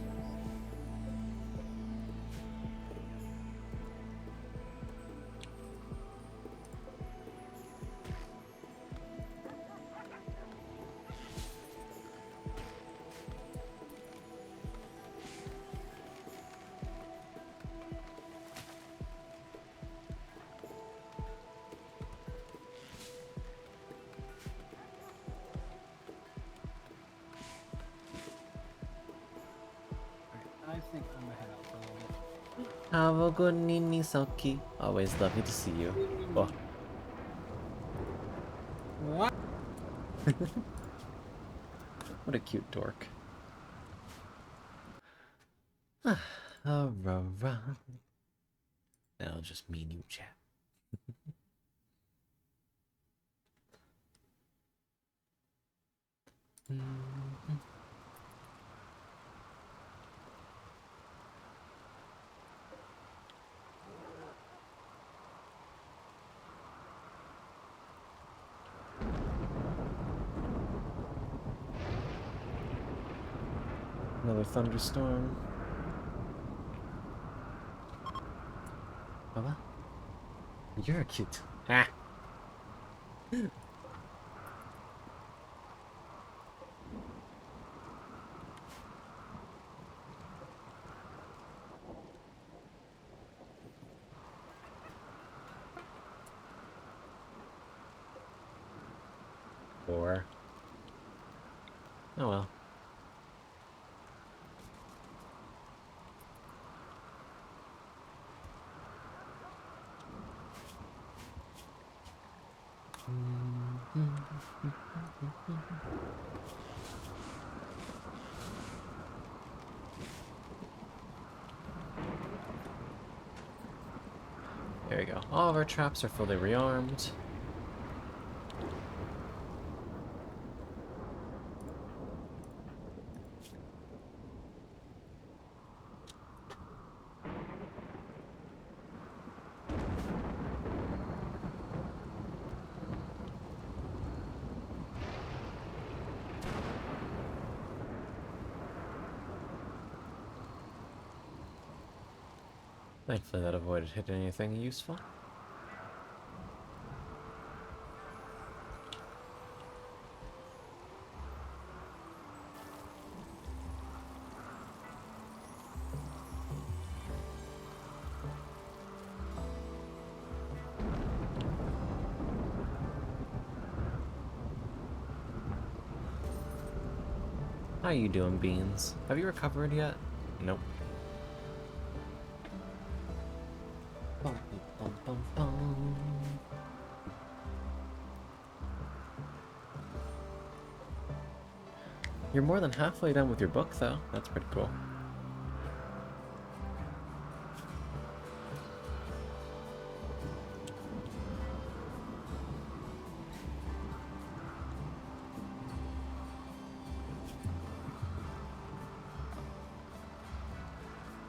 I think I'm gonna head out for a little bit. Have a good Ninisoki. Always lovely to see you. Oh. What? What a cute dork. Aurora. Now just me and you chat. Another thunderstorm. Baba? You're cute. Ah. Or. Oh well. There you go. All of our traps are fully rearmed. Thankfully that avoided hitting anything useful. How you doing, Beans? Have you recovered yet? Nope. Bum, bum, bum, bum. You're more than halfway done with your book, though. That's pretty cool.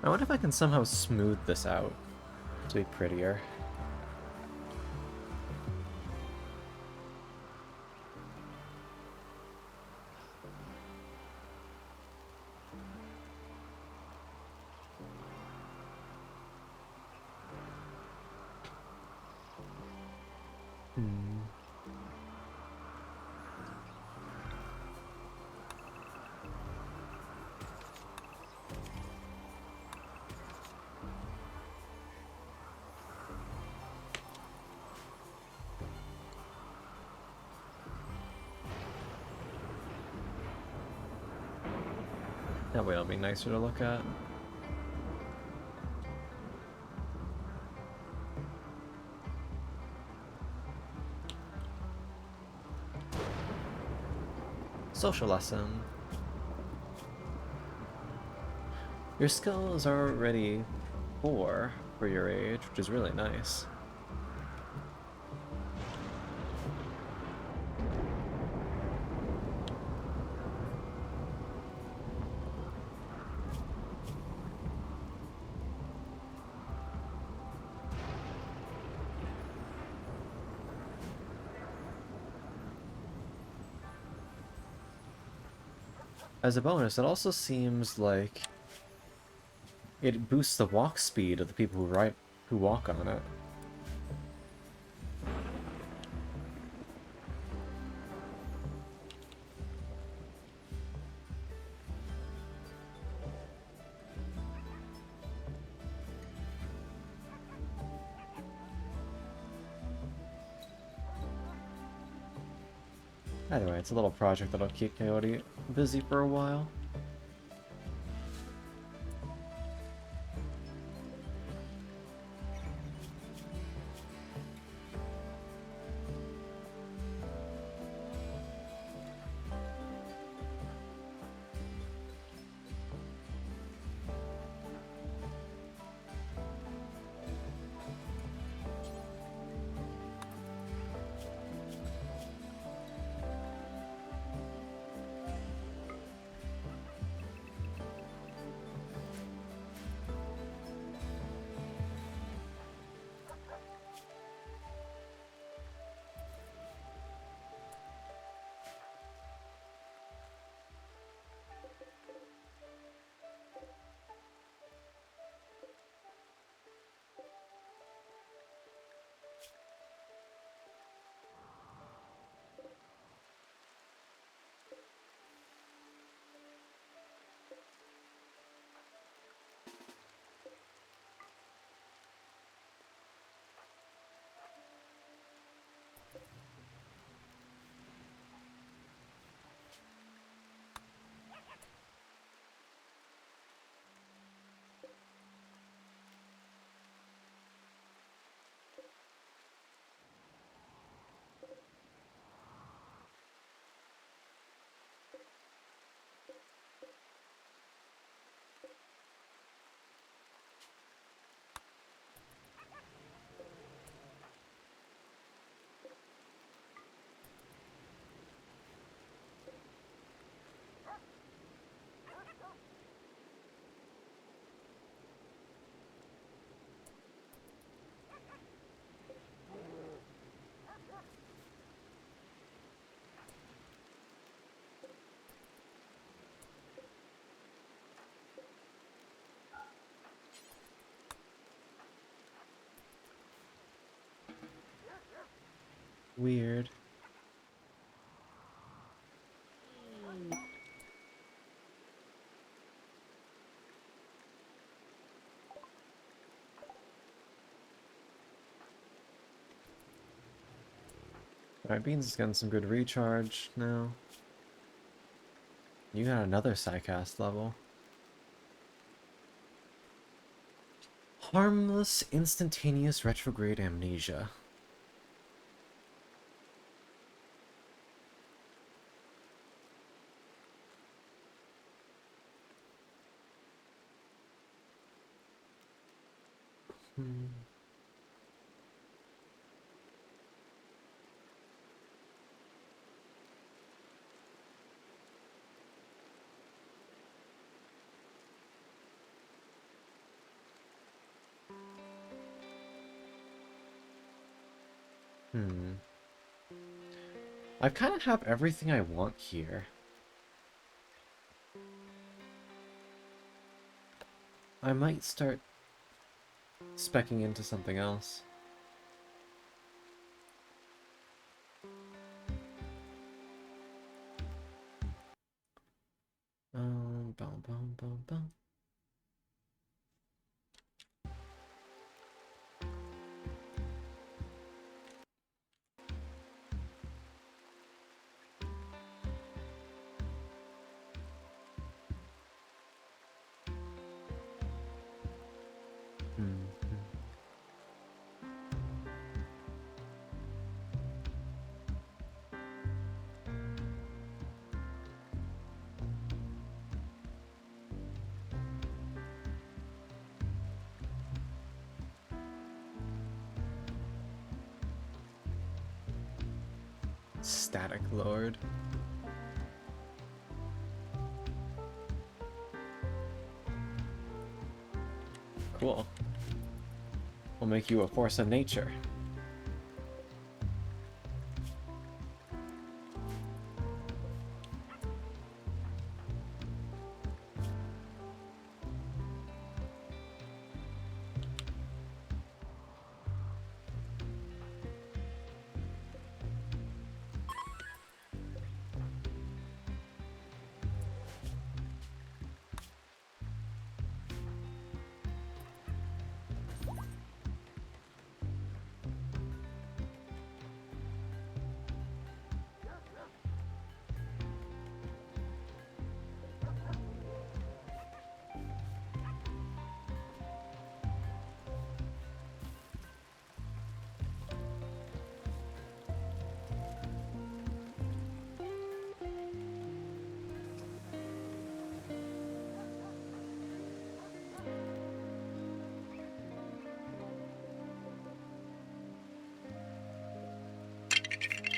I wonder if I can somehow smooth this out to be prettier. That way it'll be nicer to look at. Social lesson. Your skills are already 4 for your age, which is really nice. As a bonus, it also seems like it boosts the walk speed of the people who walk on it. Either way, it's a little project that'll keep Coyote busy for a while. Weird. Alright, Beans is getting some good recharge now. You got another Psycast level. Harmless, instantaneous retrograde amnesia. Hmm. I kind of have everything I want here. I might start specking into something else. Bum, bum, bum, bum. Static Lord. Cool. We'll make you a force of nature.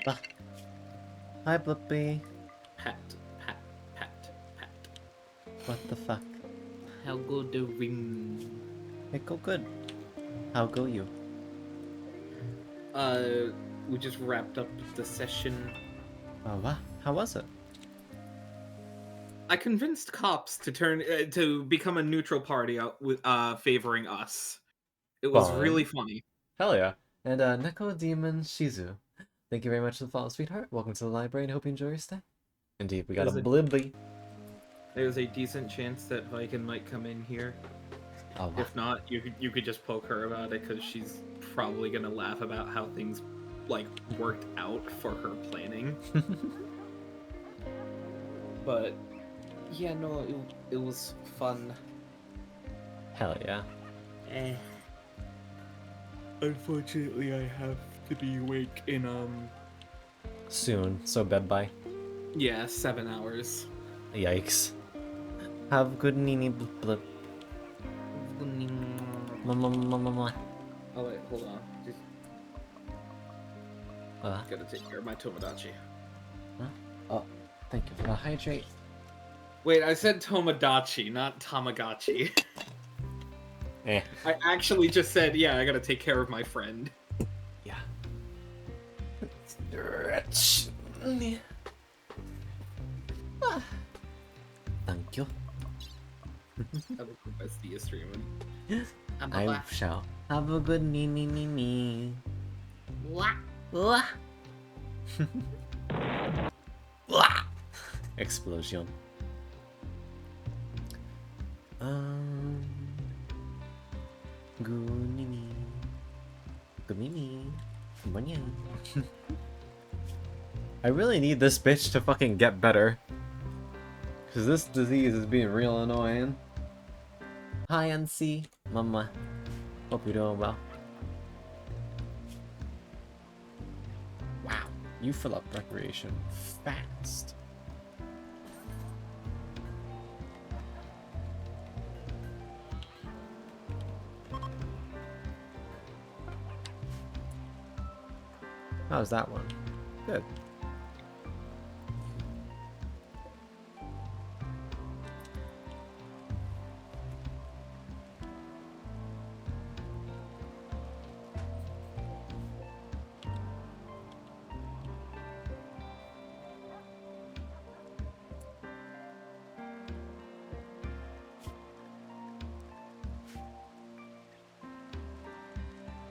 Ah. Hi, Blippy. Pat, pat, pat, pat. What the fuck? How go the ring? It go good. How go you? We just wrapped up the session. Oh, wow. How was it? I convinced cops to turn to become a neutral party out with favoring us. It was really Fun. funny. Hell yeah. And Neko Demon Shizu. Thank you very much for the follow, sweetheart. Welcome to the library and hope you enjoy your stay. Indeed, we got a Blibby. There's a decent chance that Viken might come in here. Oh, wow. If not, you could just poke her about it because she's probably gonna laugh about how things like worked out for her planning. But yeah, no, it was fun. Hell yeah. Unfortunately, I have to be awake in Soon, so bed bye. yeah, 7 hours. Yikes. Have a good nini blip. Oh wait, hold on. Just gotta take care of my Tomodachi. Huh? Oh, thank you for the hydrate. Wait, I said Tomodachi, not Tamagotchi. Eh. I actually just said, yeah, I gotta take care of my friend. Yeah. Stretch. Thank you. Have a good bestie streaming. I shall. Have a good nini. What? Wah. Explosion. Gunimi. Gumimi. Gunya. I really need this bitch to fucking get better. Cause this disease is being real annoying. Hi, NC. Mama. Hope you're doing well. Wow. You fill up recreation fast. How's that one? Good.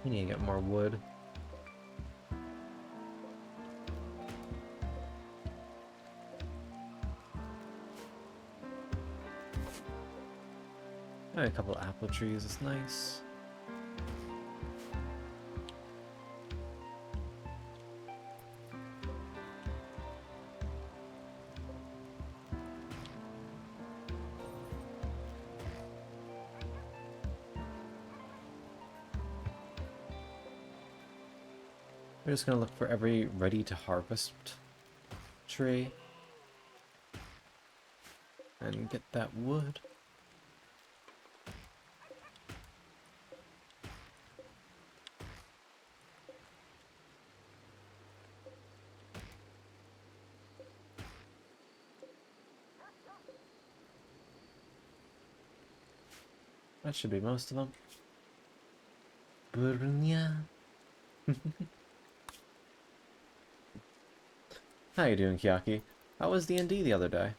We need to get more wood. A couple of apple trees is nice. We're just gonna look for every ready to harvest tree and get that wood. That should be most of them. Burnya. How you doing, Kiaki? How was D&D the other day?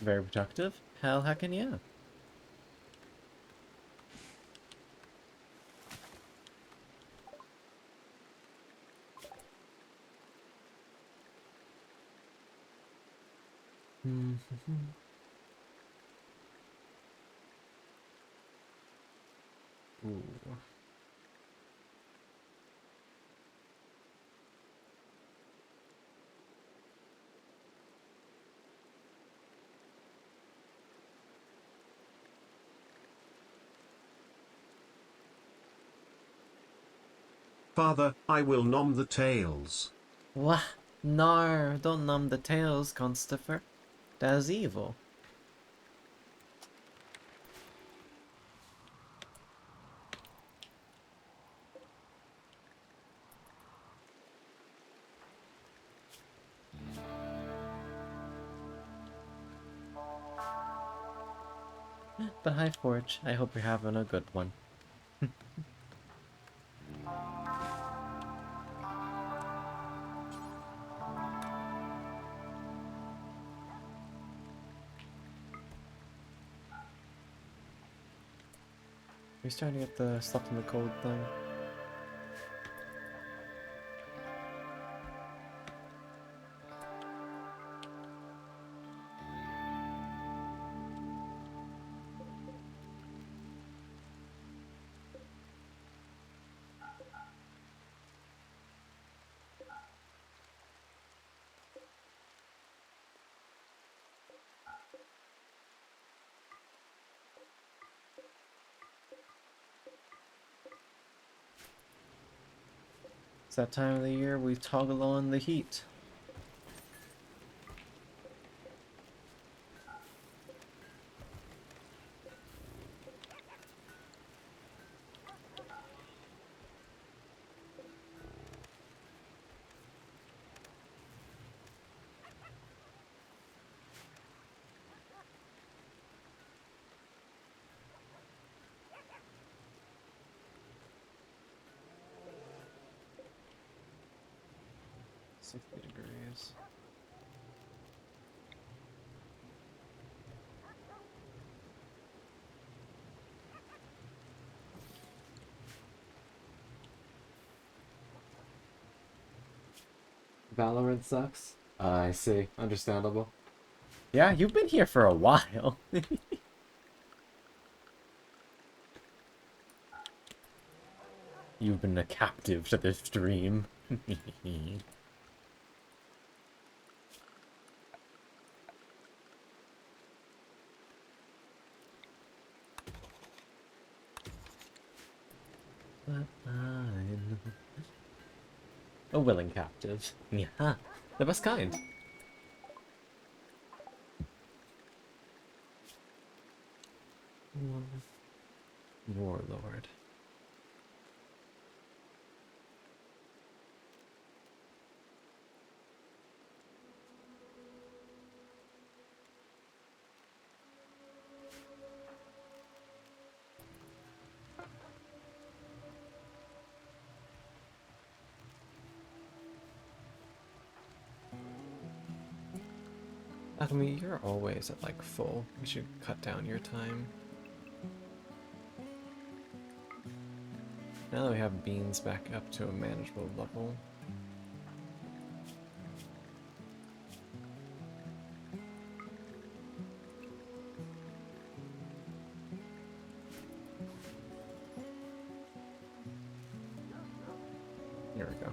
Very productive? Hell heckin' yeah. Ooh. Father, I will numb the tails. Wah! No, don't numb the tails, Constifer. That's evil. But hi, Forge. I hope you're having a good one. You're starting to get the stuff in the cold thing. It's that time of the year we toggle on the heat. 60 degrees. Valorant sucks. I see. Understandable. Yeah, you've been here for a while. You've been a captive to this dream. But I'm a willing captive. Yeah, the best kind. Warlord. Alchemy, you're always at like full. You should cut down your time. Now that we have beans back up to a manageable level. Here we go.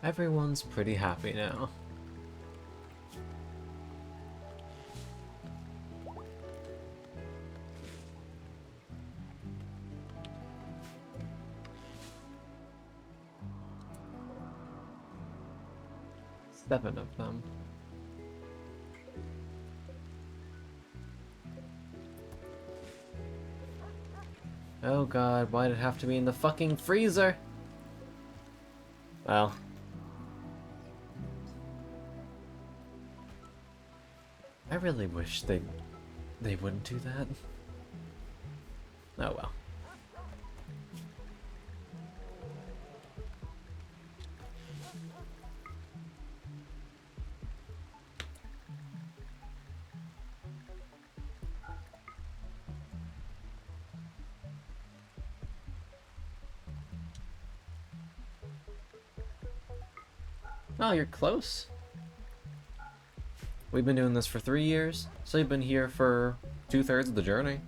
Everyone's pretty happy now. Seven of them. Oh god, why'd it have to be in the fucking freezer? Well. I really wish they wouldn't do that. Oh well. Oh, you're close. We've been doing this for 3 years, so you've been here for 2/3 of the journey.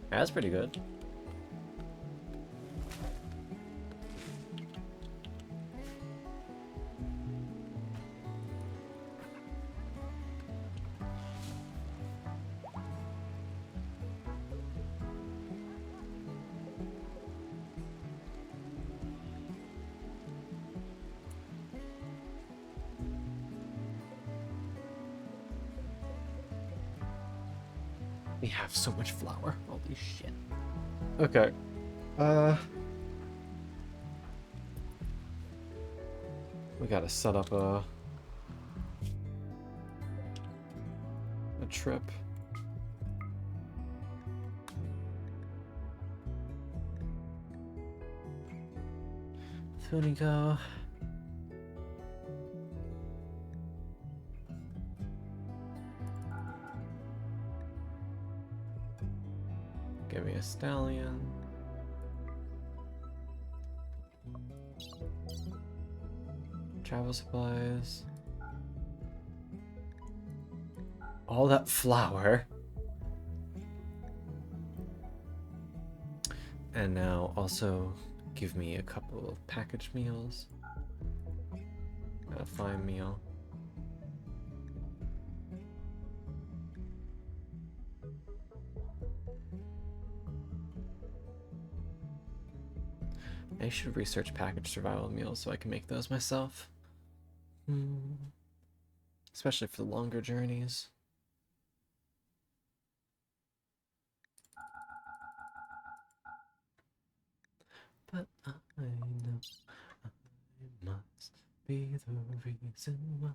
That's pretty good. We have so much flour. Holy shit. Okay. We gotta set up a trip. Funico. Give me a stallion. Travel supplies. All that flour. And now also give me a couple of packaged meals. And a fine meal. I should research packaged survival meals so I can make those myself. Especially for the longer journeys. But I know I must be the reason why.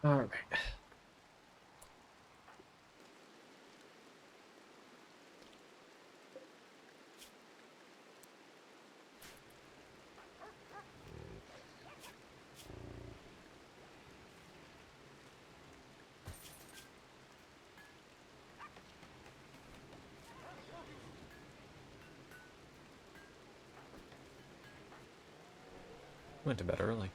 Alright. Went to bed early.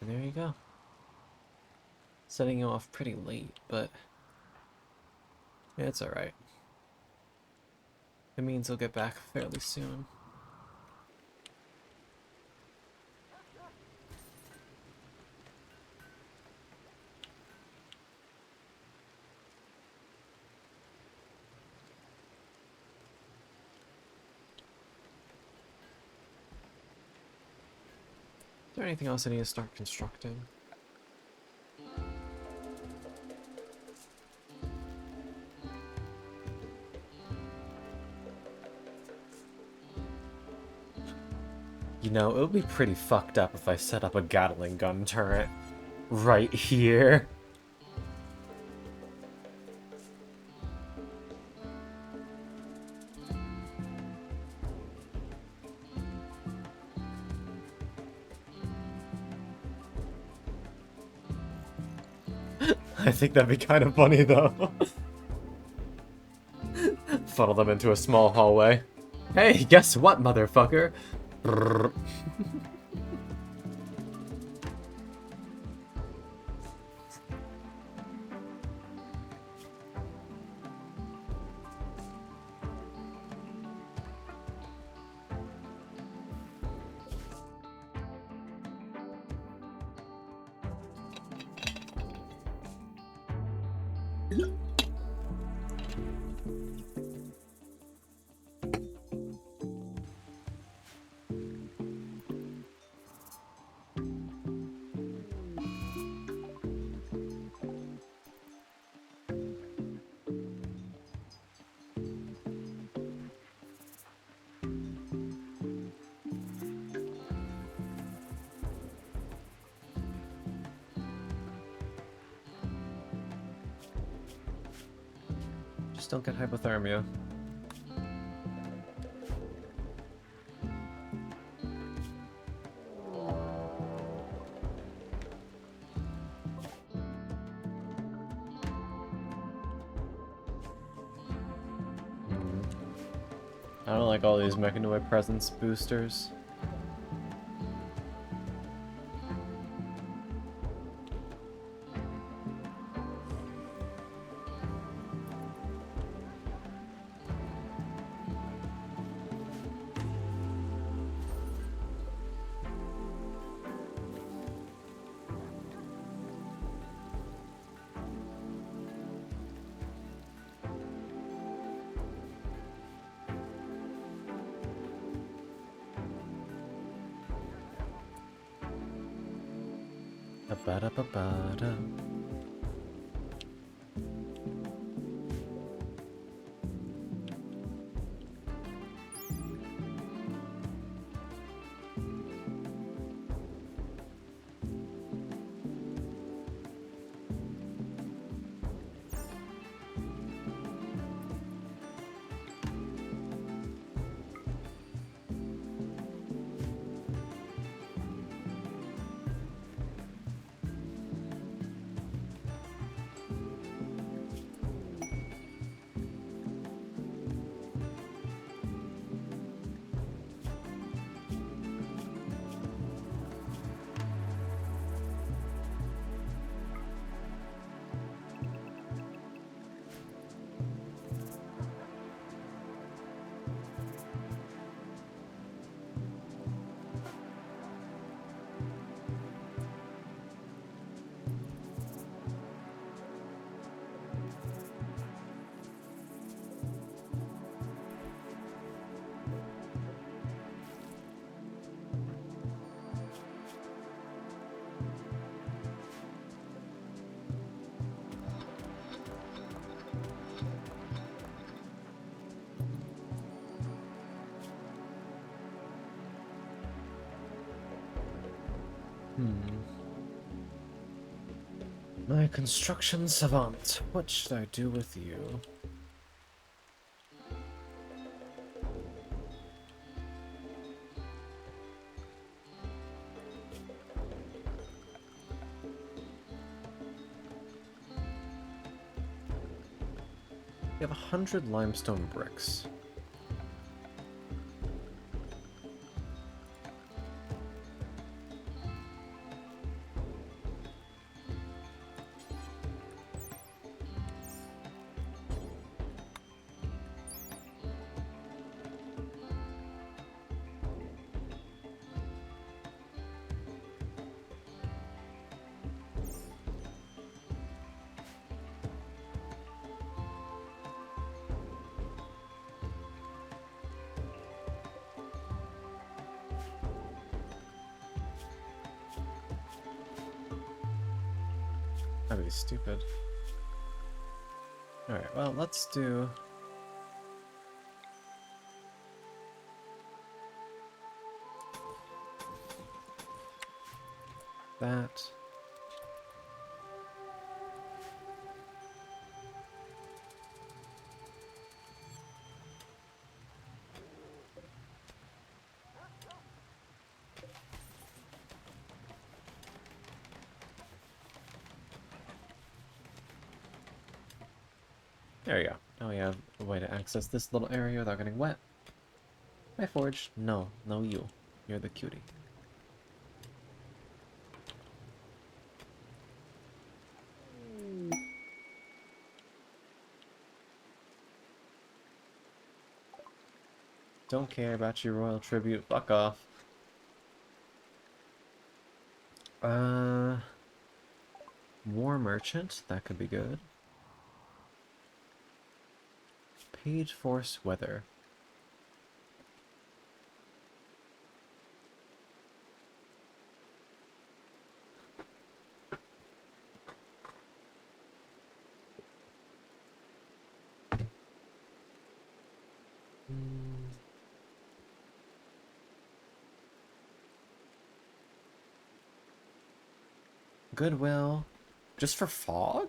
And there you go. Setting you off pretty late, but it's alright. It means he'll get back fairly soon. Is there anything else I need to start constructing? You know, it would be pretty fucked up if I set up a Gatling gun turret right here. I think that'd be kind of funny, though. Funnel them into a small hallway. Hey, guess what, motherfucker? Brrr. Just don't get hypothermia. I don't like all these mechanoid presence boosters. Ba-da-ba-ba-da. My construction savant. What should I do with you? You have 100 limestone bricks. That'd be stupid. Alright, well, let's do... that. There you go. Now we have a way to access this little area without getting wet. Hi, Forge. No, no you. You're the cutie. Don't care about your royal tribute. Fuck off. War merchant. That could be good. Page Force Weather. Goodwill. Just for fog?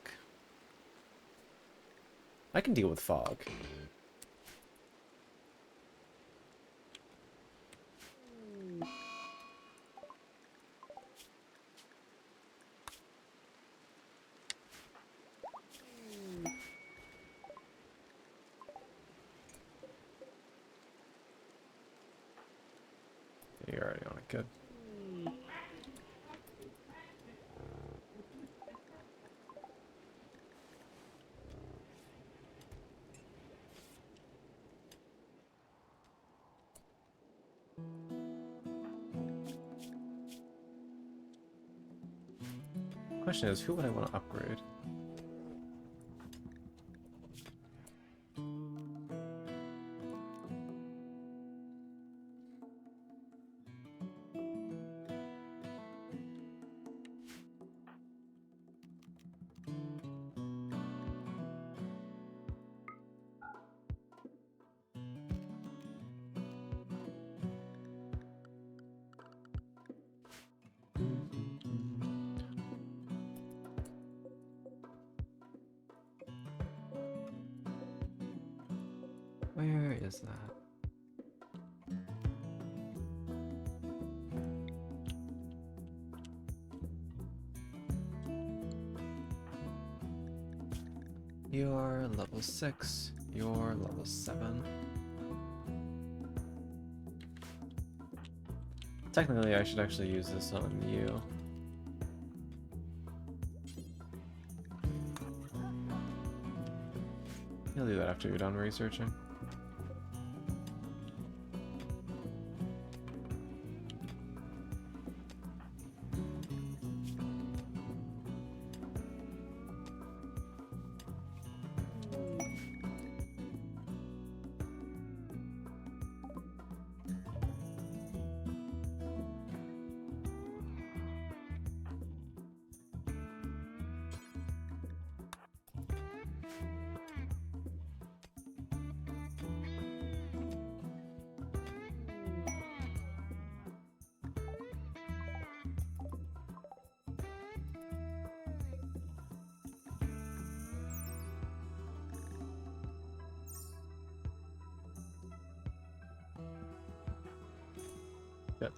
I can deal with fog. You're already on it, good. Question is, who would I want to upgrade? Where is that? You're level 6. You're level 7. Technically, I should actually use this on you. You'll do that after you're done researching. Good.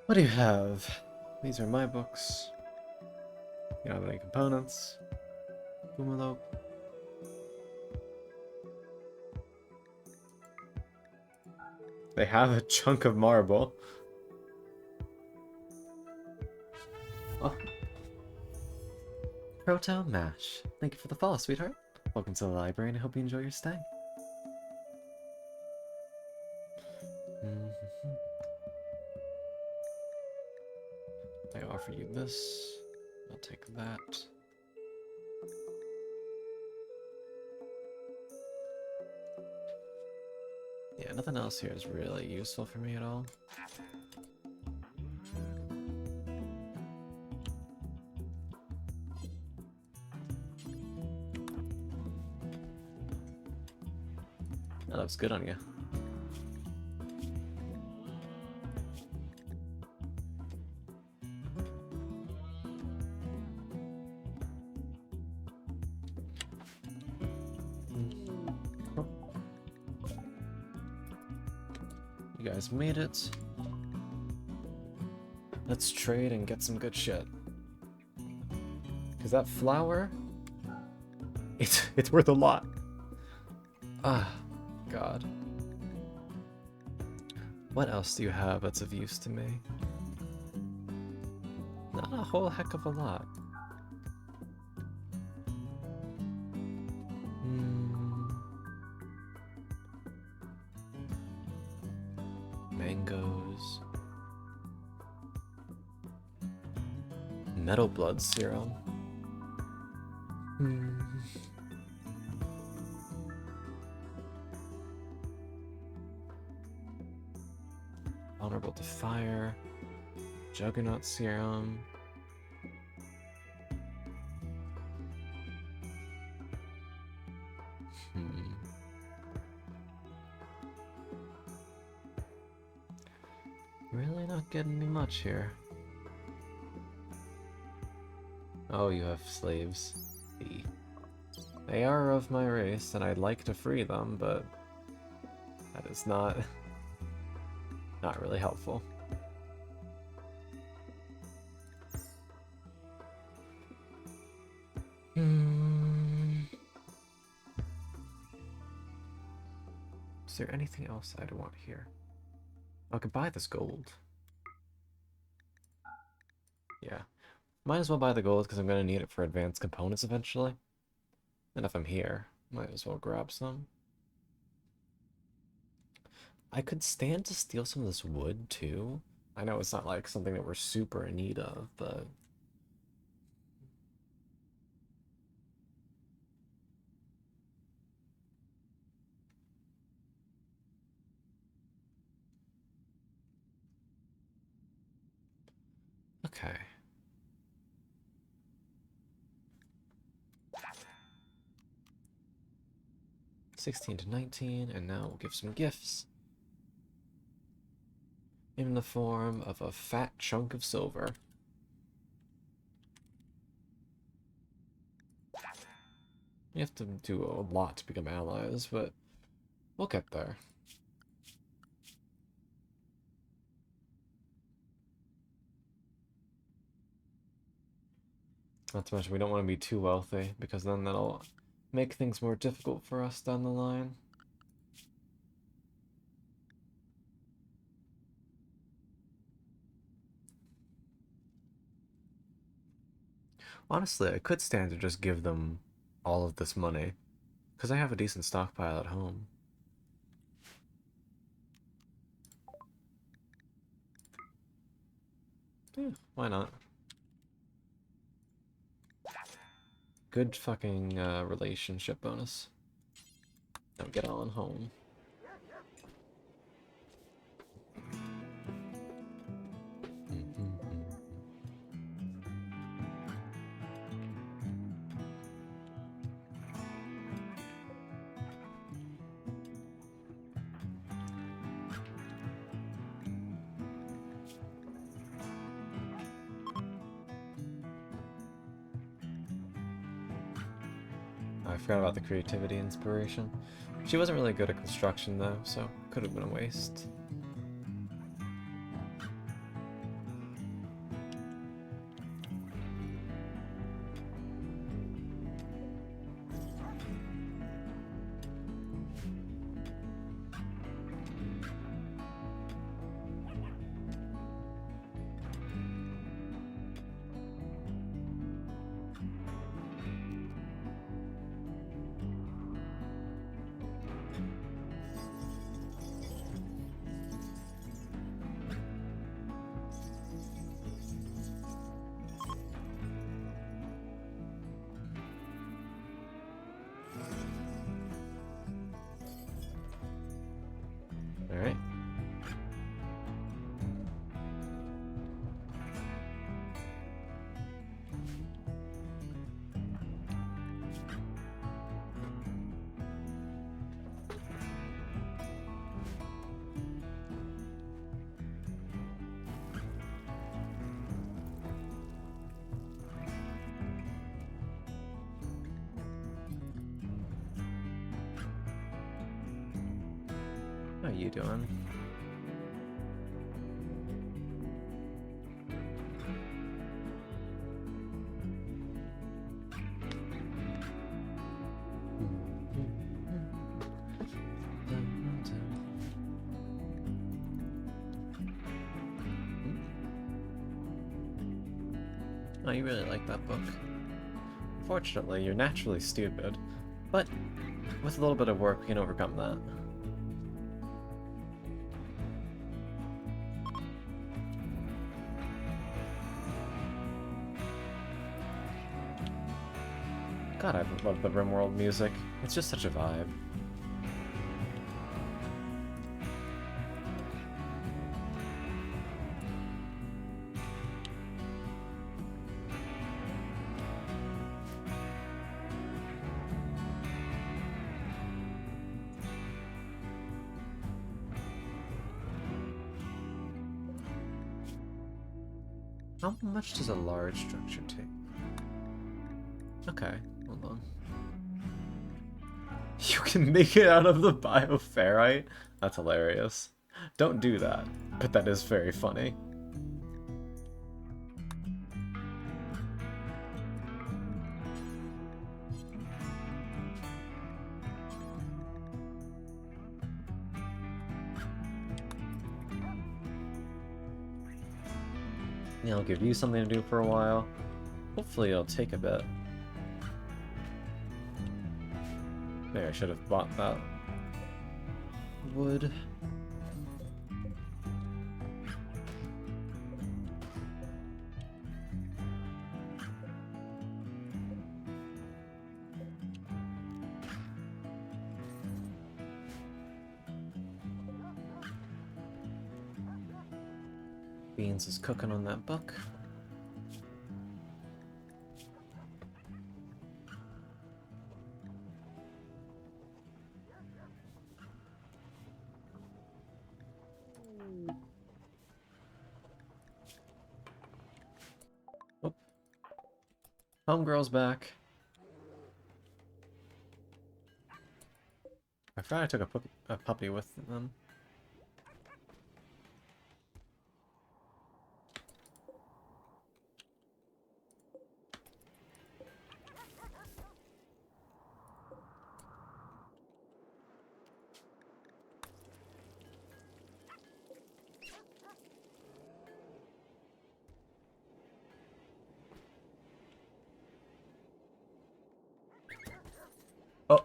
What do you have? These are my books. You don't have any components. Boomalop. They have a chunk of marble. Oh. Proto Mash. Thank you for the follow, sweetheart. Welcome to the library, and I hope you enjoy your stay. I offer you this. I'll take that. Yeah, nothing else here is really useful for me at all. That looks good on you. You guys made it. Let's trade and get some good shit. Cause that flower, it's worth a lot. Ah, God. What else do you have that's of use to me? Not a whole heck of a lot. Mangoes. Metal blood serum. Vulnerable to fire. Juggernaut serum. Really not getting much here. Oh, you have slaves. They are of my race, and I'd like to free them, but that is not really helpful. Is there anything else I'd want here? I could buy this gold. Yeah. Might as well buy the gold because I'm going to need it for advanced components eventually. And if I'm here, might as well grab some. I could stand to steal some of this wood too. I know it's not like something that we're super in need of, but... Okay. $16 to $19, and now we'll give some gifts. In the form of a fat chunk of silver. You have to do a lot to become allies, but we'll get there. Not to mention, we don't want to be too wealthy, because then that'll make things more difficult for us down the line. Honestly, I could stand to just give them all of this money, because I have a decent stockpile at home. Yeah, why not? Good fucking relationship bonus. Now get on home. I forgot about the creativity inspiration. She wasn't really good at construction though, so could have been a waste. Alright. How you doing? Oh, you really like that book. Unfortunately, you're naturally stupid, but with a little bit of work, we can overcome that. God, I love the Rimworld music. It's just such a vibe. How much does a large structure take? Okay, hold on. You can make it out of the bioferrite? That's hilarious. Don't do that, but that is very funny. Yeah, I'll give you something to do for a while. Hopefully it'll take a bit. Maybe I should have bought that wood. Beans is cooking on that book. Oh. Homegirl's back. I forgot I took a puppy with them. Oh.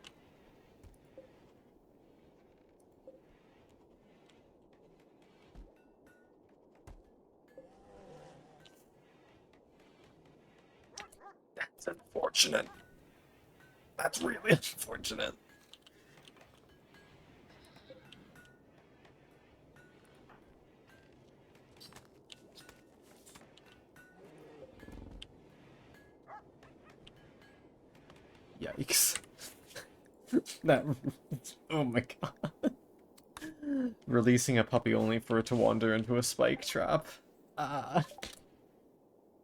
That's unfortunate. That's really unfortunate. Yikes. That... Oh my god. Releasing a puppy only for it to wander into a spike trap.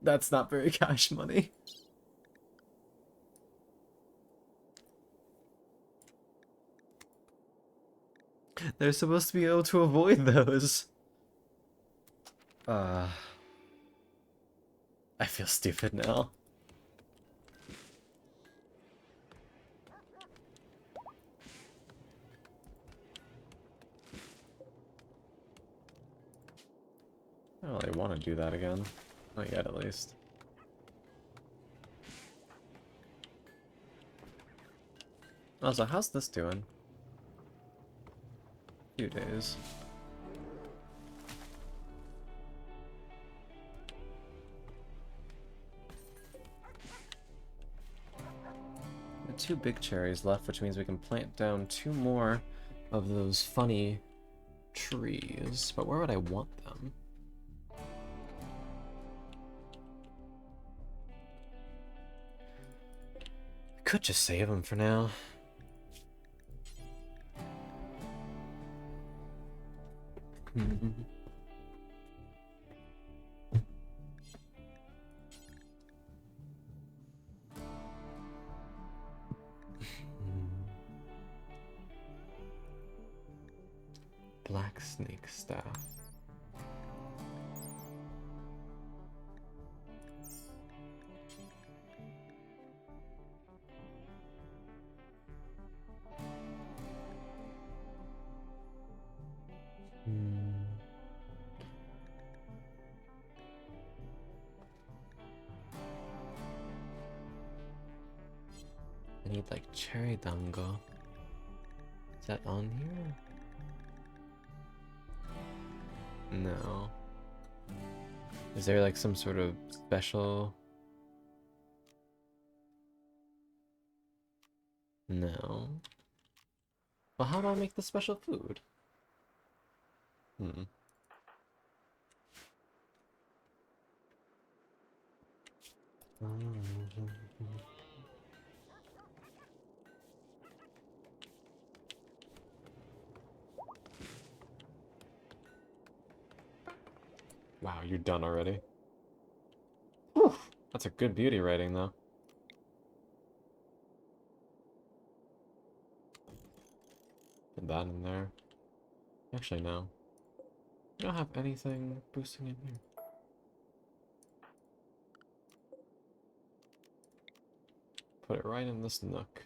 That's not very cash money. They're supposed to be able to avoid those. I feel stupid now. I don't really want to do that again. Not yet, at least. Also, how's this doing? Few days. The 2 big cherries left, which means we can plant down 2 more of those funny trees. But where would I want them? I could just save them for now. Black snake staff. I need like cherry dango. Is that on here? No. Is there like some sort of special? No. Well, how do I make the special food? Wow, you're done already. Whew, that's a good beauty rating, though. Put that in there. Actually, no. I don't have anything boosting in here. Put it right in this nook.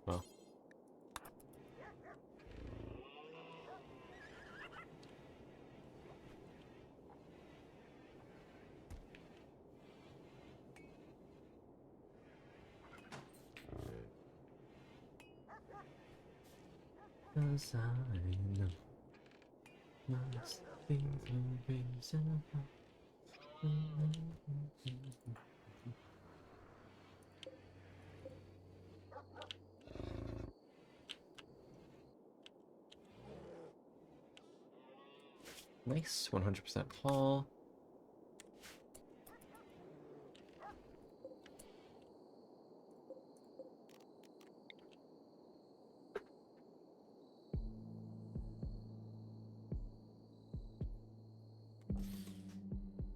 Well. Cause I know must be the reason. Nice, 100% Paul.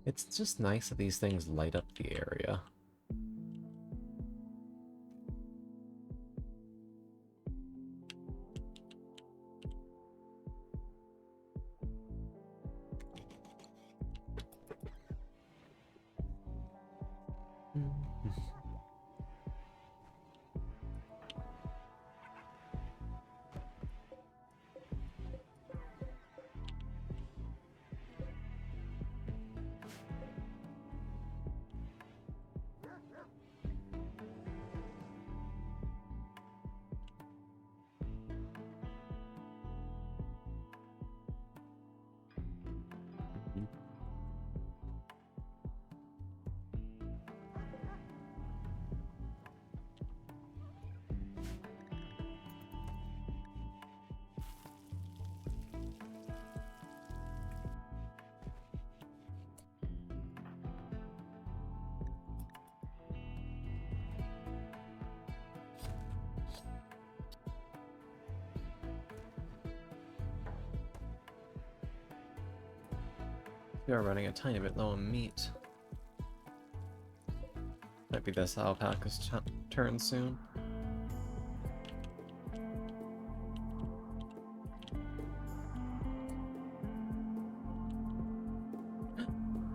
It's just nice that these things light up the area. We are running a tiny bit low on meat. Might be this alpaca's turn soon.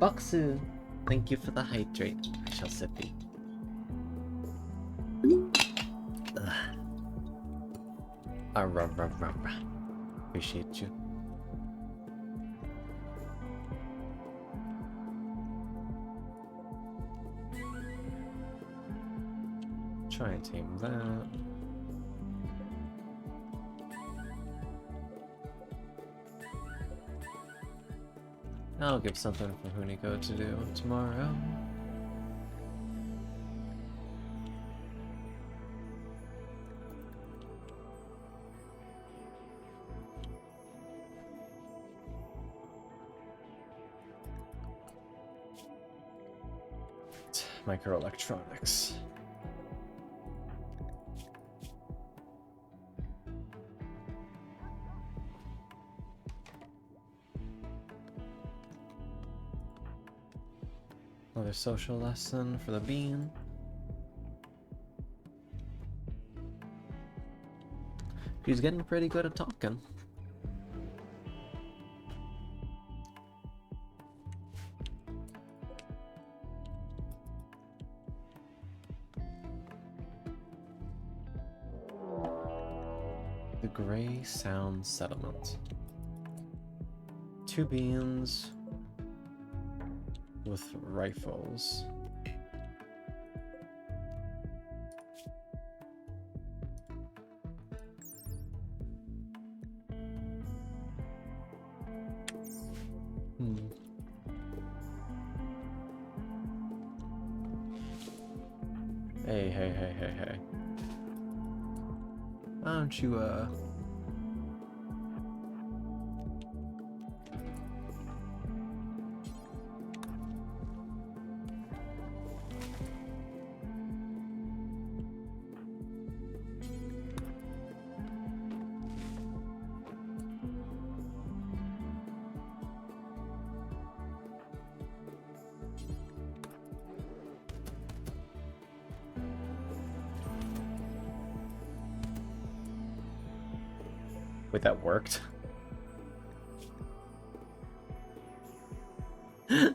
Buxu, thank you for the hydrate. I shall sip thee. Appreciate you. Try and tame that. I'll give something for Huniko to do tomorrow. Microelectronics. Another social lesson for the bean. She's getting pretty good at talking. The Gray Sound Settlement. 2 beans with rifles. Hey. Why don't you, Wait, that worked? They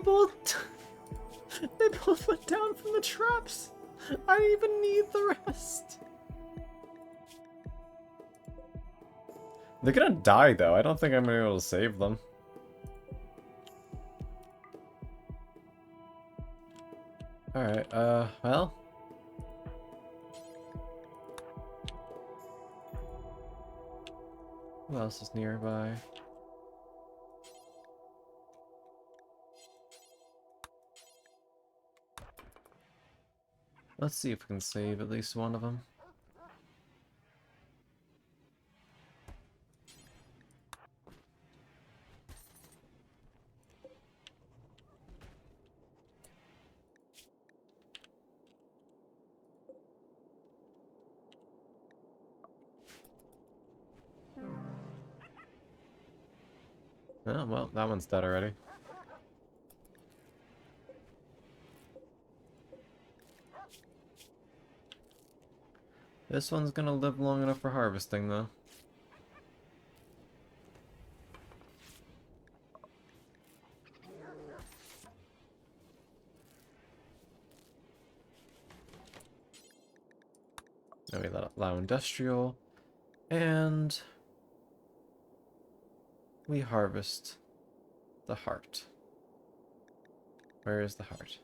both went down from the traps. I didn't even need the rest. They're gonna die though. I don't think I'm gonna be able to save them. Alright, well. Who else is nearby? Let's see if we can save at least one of them. Oh, well, that one's dead already. This one's gonna live long enough for harvesting, though. Now we allow industrial, and we harvest the heart. Where is the heart?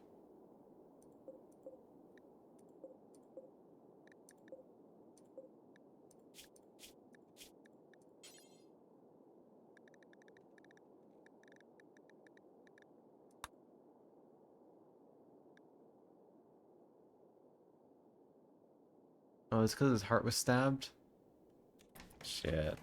Oh, it's because his heart was stabbed? Shit.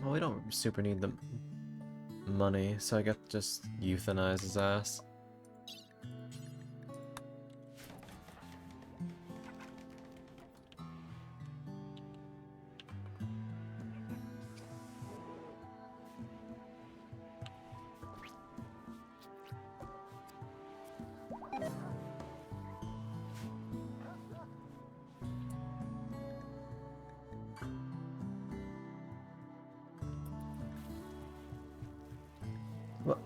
Well, we don't super need them. money, so I get to just euthanize his ass. What?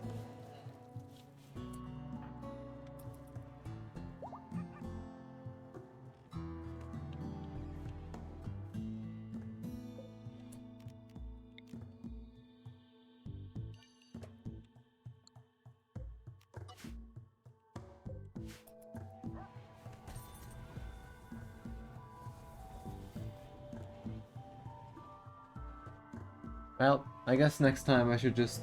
Well, I guess next time I should just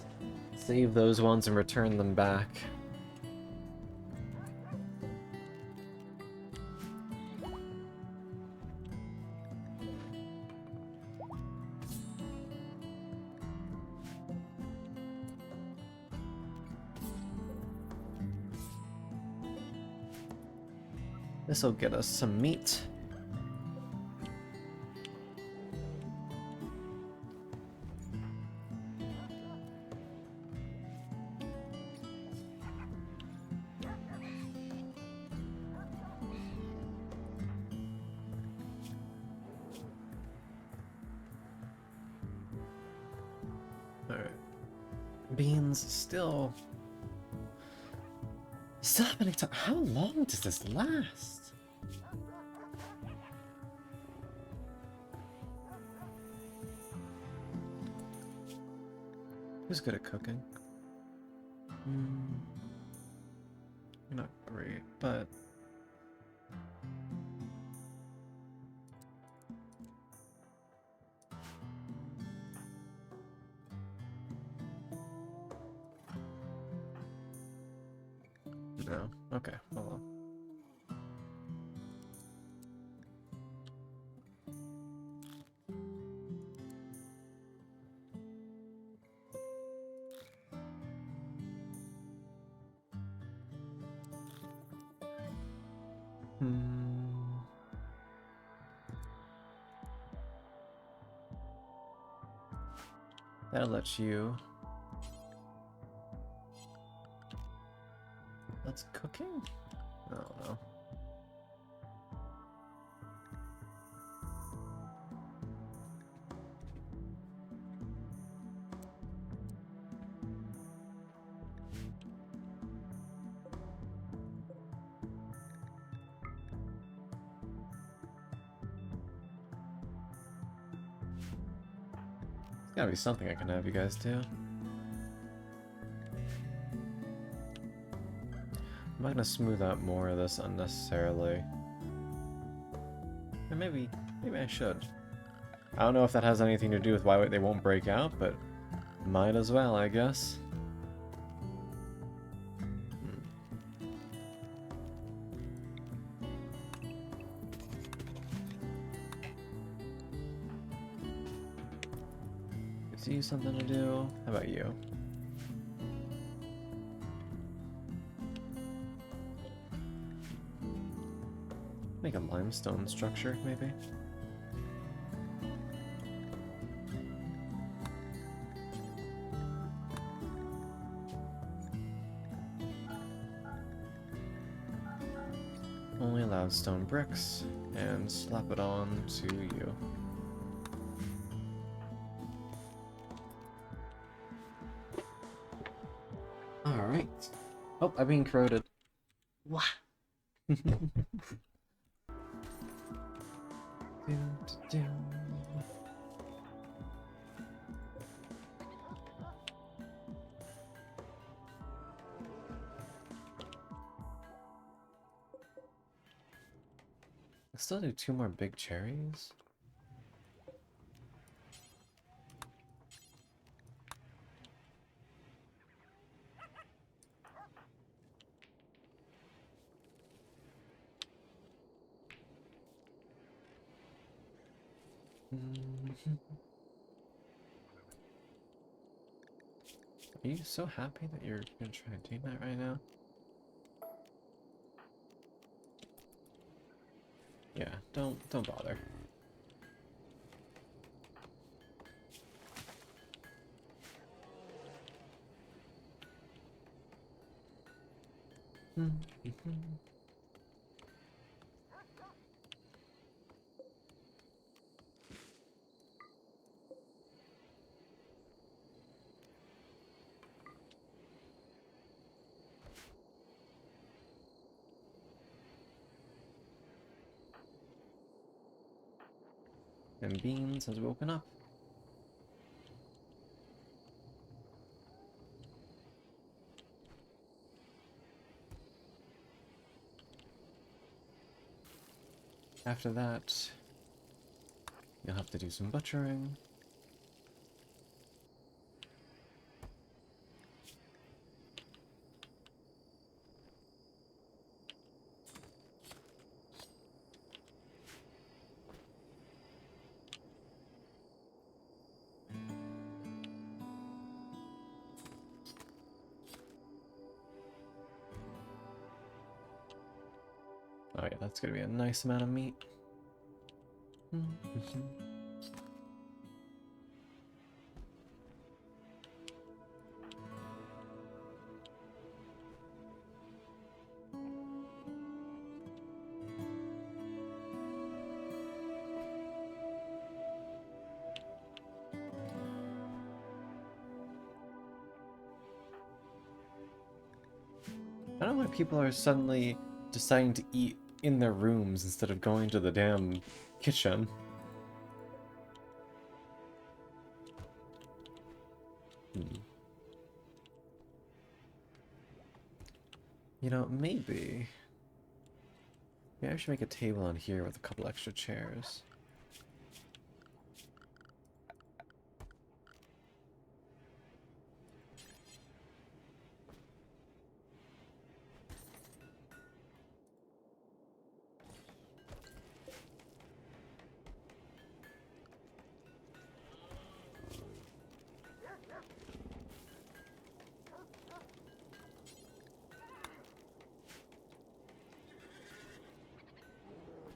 save those ones and return them back. This'll get us some meat. Alright. Beans still happening to. How long does this last? Who's good at cooking? You're not great, but no. Okay, hold on. That'll let you. That's cooking? I don't know. There's gotta be something I can have you guys do. I'm not gonna smooth out more of this unnecessarily. Or maybe I should. I don't know if that has anything to do with why they won't break out, but might as well, I guess. Gives you something to do. How about you? Make a limestone structure, maybe? Only allowed stone bricks, and slap it on to you. Alright. Oh, I'm being corroded. What? I still do 2 more big cherries. Are you so happy that you're gonna try and take that right now? Yeah, don't bother. And Beans has woken up. After that, you'll have to do some butchering. Oh yeah, that's gonna be a nice amount of meat. I don't know why people are suddenly deciding to eat in their rooms instead of going to the damn kitchen. You know, maybe I should make a table on here with a couple extra chairs.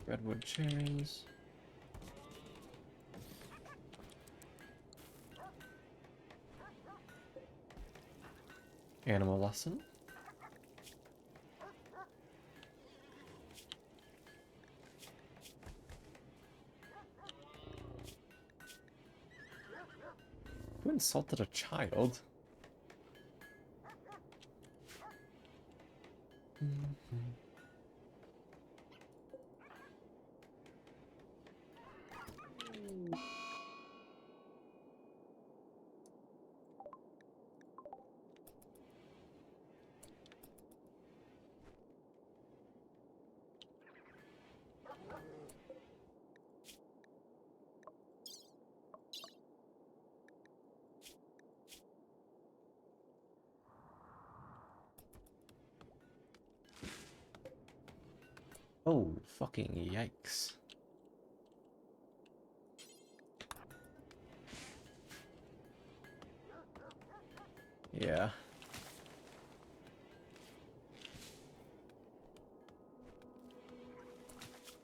Redwood chairs. Animal lesson. Who insulted a child? Oh, fucking yikes. Yeah.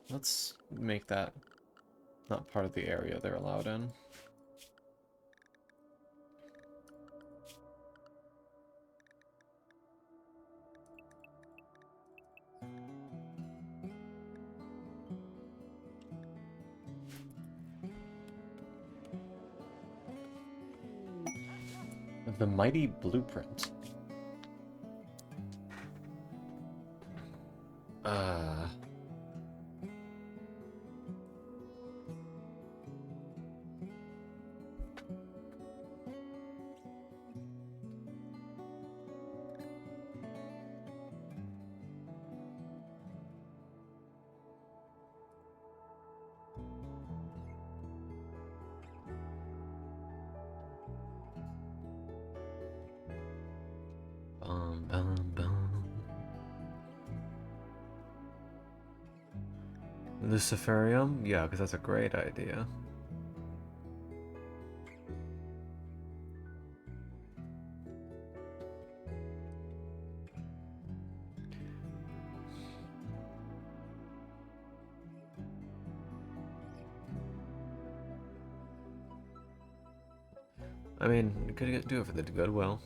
Let's make that not part of the area they're allowed in. The Mighty Blueprint. Bum, bum, bum. Luciferium? Yeah, because that's a great idea. I mean, you could do it for the goodwill.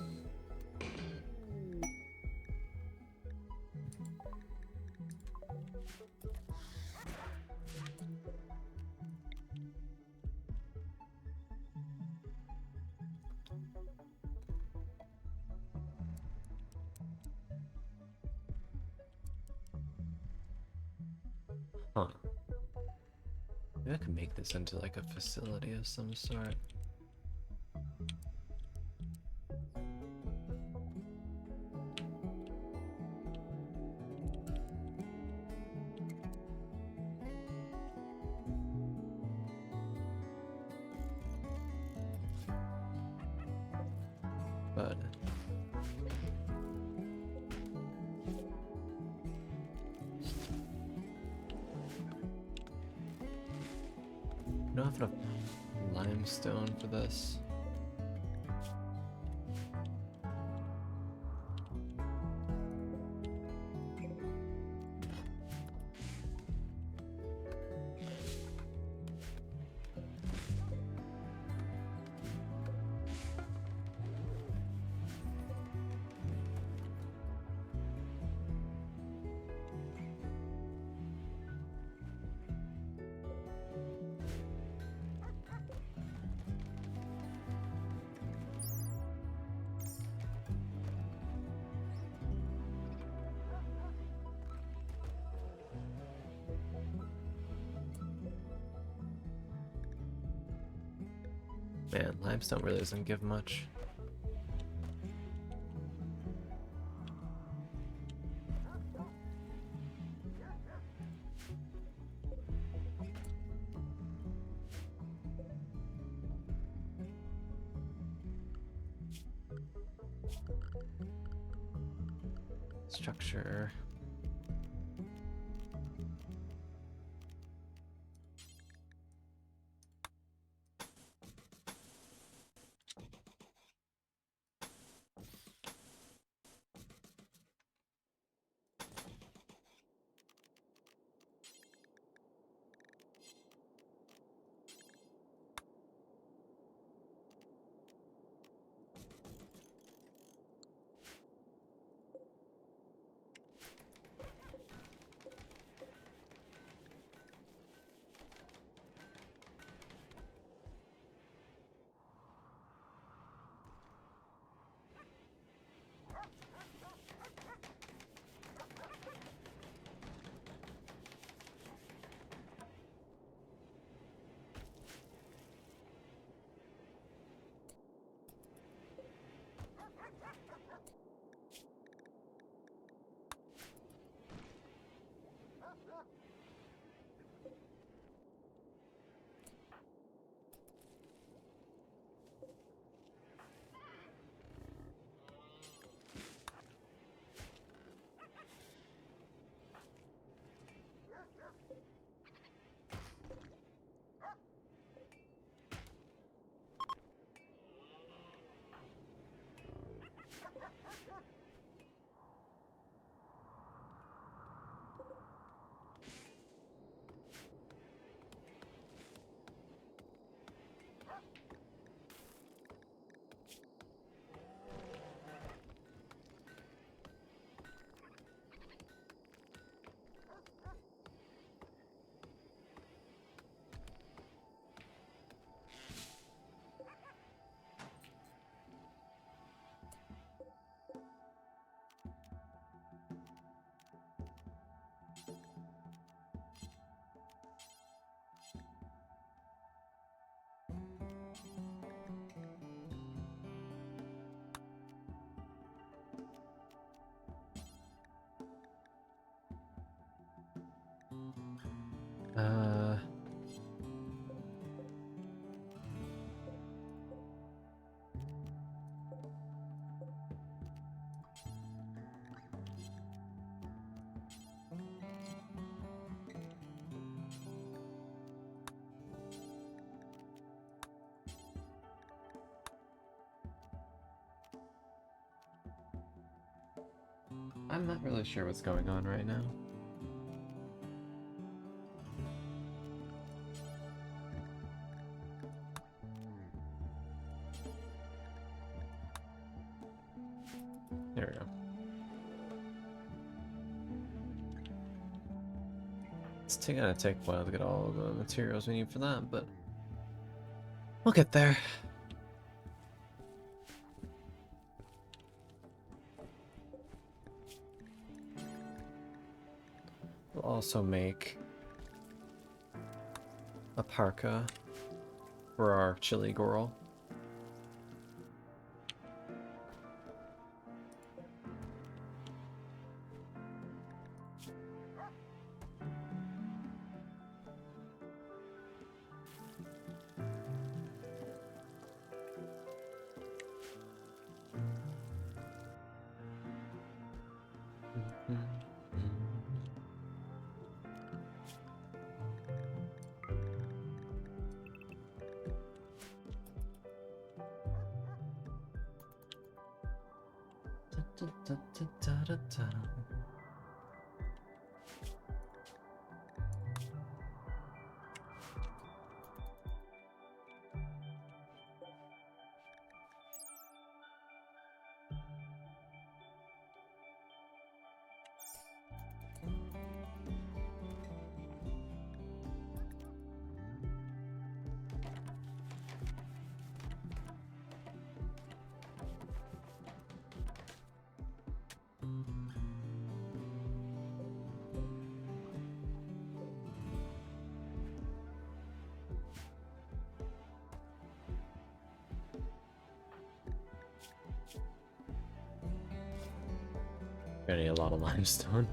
Huh. Maybe I could make this into like a facility of some sort. But I don't have enough limestone for this. Man, limestone really doesn't give much. Structure. Uh, I'm not really sure what's going on right now. There we go. It's gonna take a while to get all the materials we need for that, but we'll get there. We'll also make a parka for our chili girl. Gonna need a lot of limestone.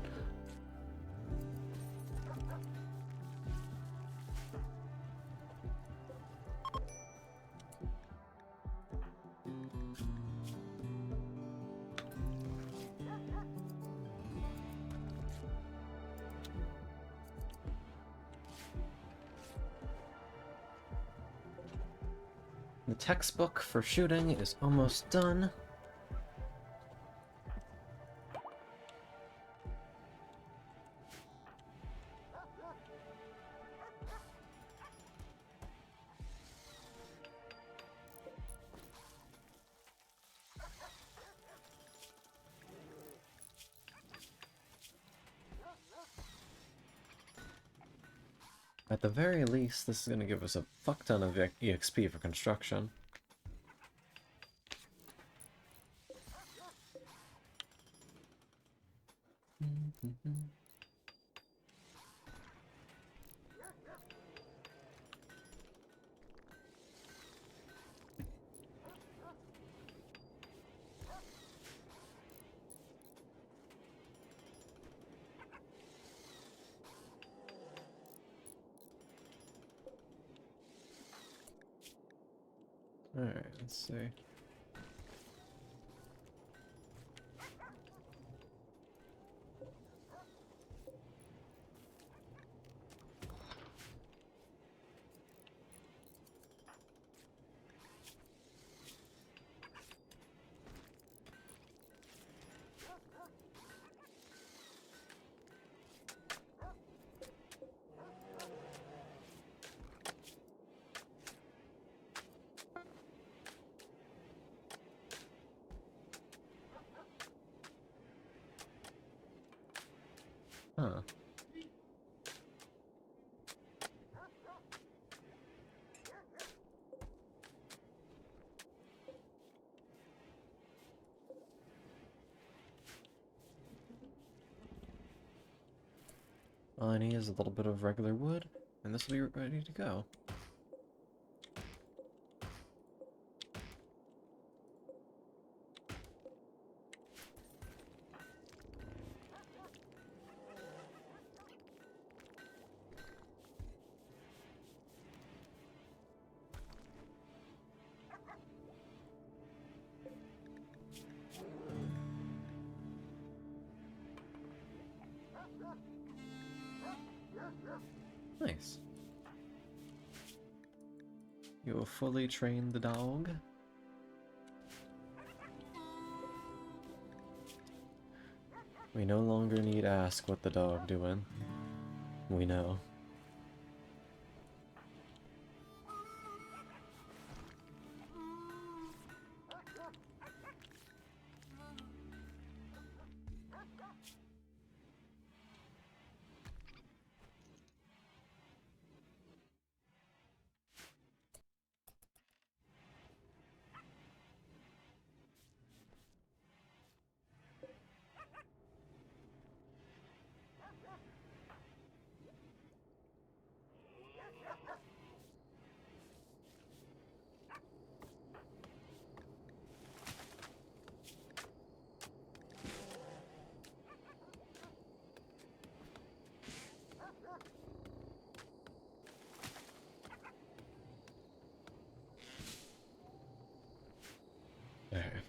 The textbook for shooting is almost done. At the very least, this is going to give us a fuck ton of EXP for construction. Alright, let's see. Huh. All I need is a little bit of regular wood, and this will be ready to go. Nice. You will fully train the dog. We no longer need ask what the dog doing. We know.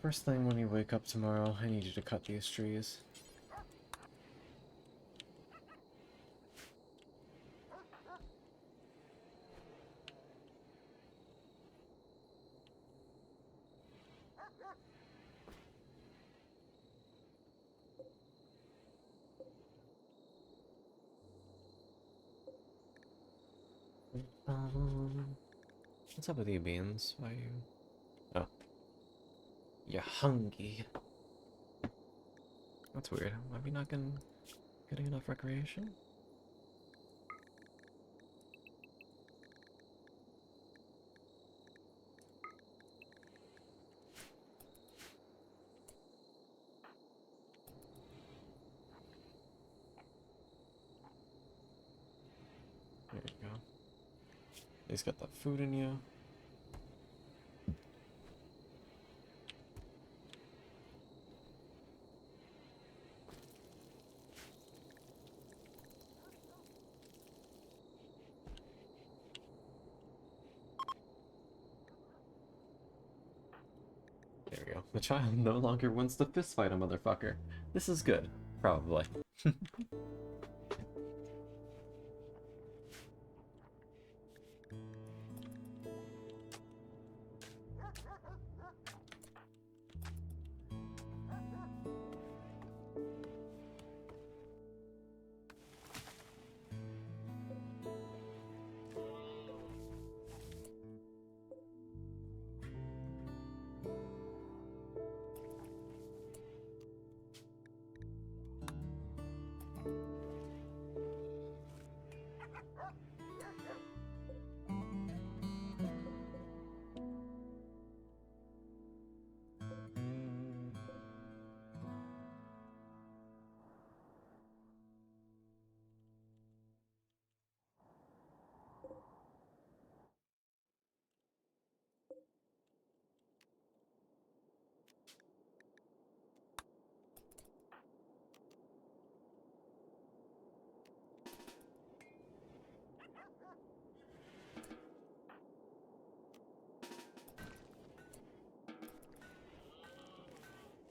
First thing when you wake up tomorrow, I need you to cut these trees. What's up with you, Beans? Why are you... Oh. You're hungry. That's weird. Are we not getting enough recreation? There you go. He's got that food in you. There we go. The child no longer wants to fistfight a motherfucker. This is good. Probably.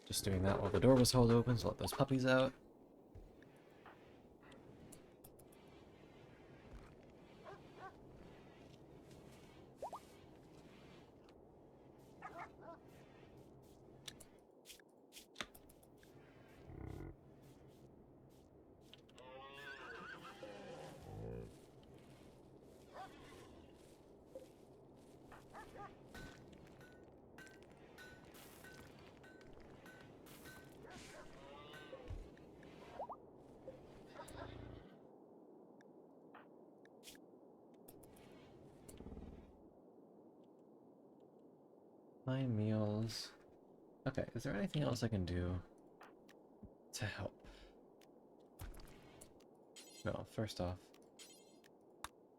Just doing that while the door was held open to let those puppies out. My meals. Okay, is there anything else I can do to help? No, first off.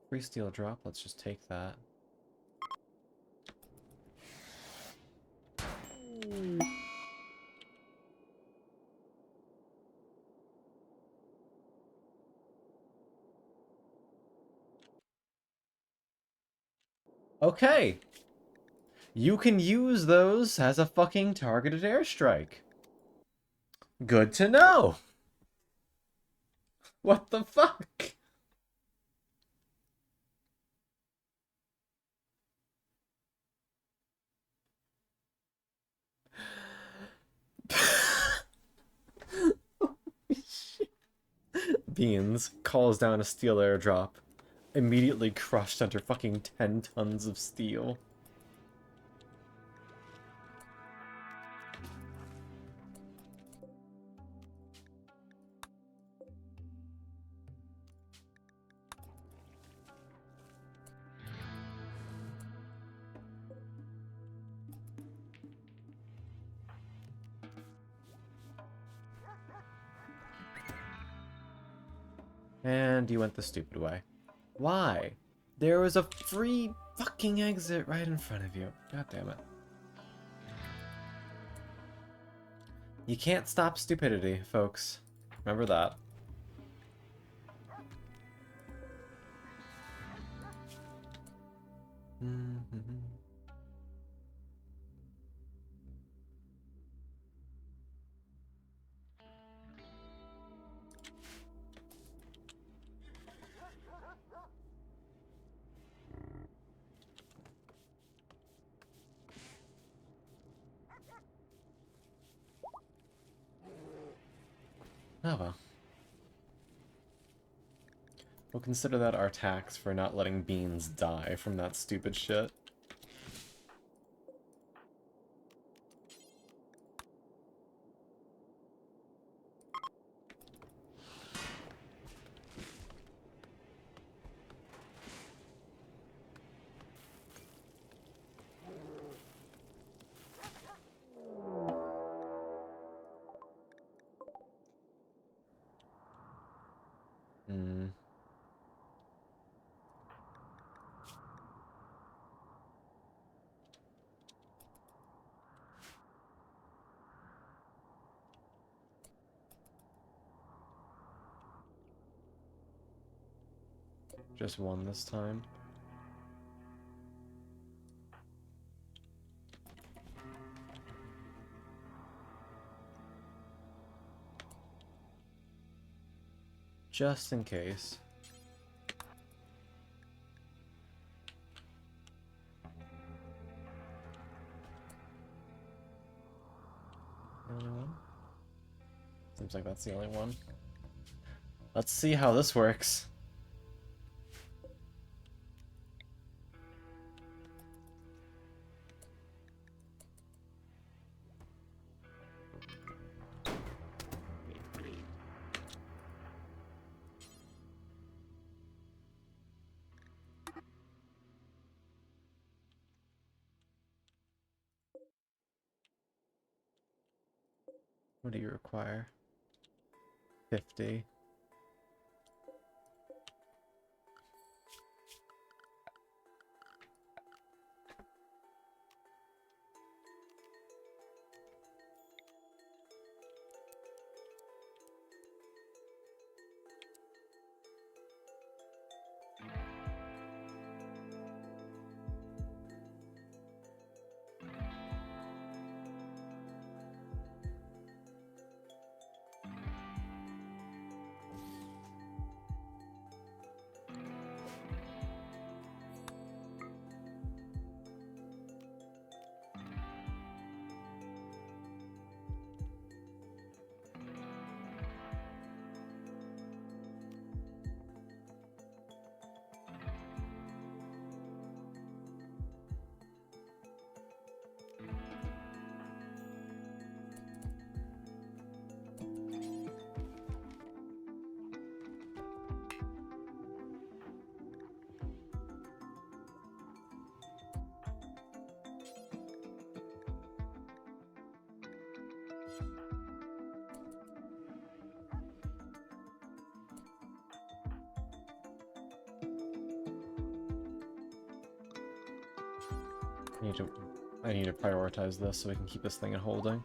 Free steel drop, let's just take that. Okay! You can use those as a fucking targeted airstrike. Good to know! What the fuck? Beans calls down a steel airdrop, immediately crushed under fucking 10 tons of steel. And you went the stupid way. Why? There was a free fucking exit right in front of you. God damn it. You can't stop stupidity, folks. Remember that. Oh well. We'll consider that our tax for not letting beans die from that stupid shit. Hmm. Just one this time. Just in case. The only one? Seems like that's the only one. Let's see how this works. What do you require? 50. I need to prioritize this so we can keep this thing in holding.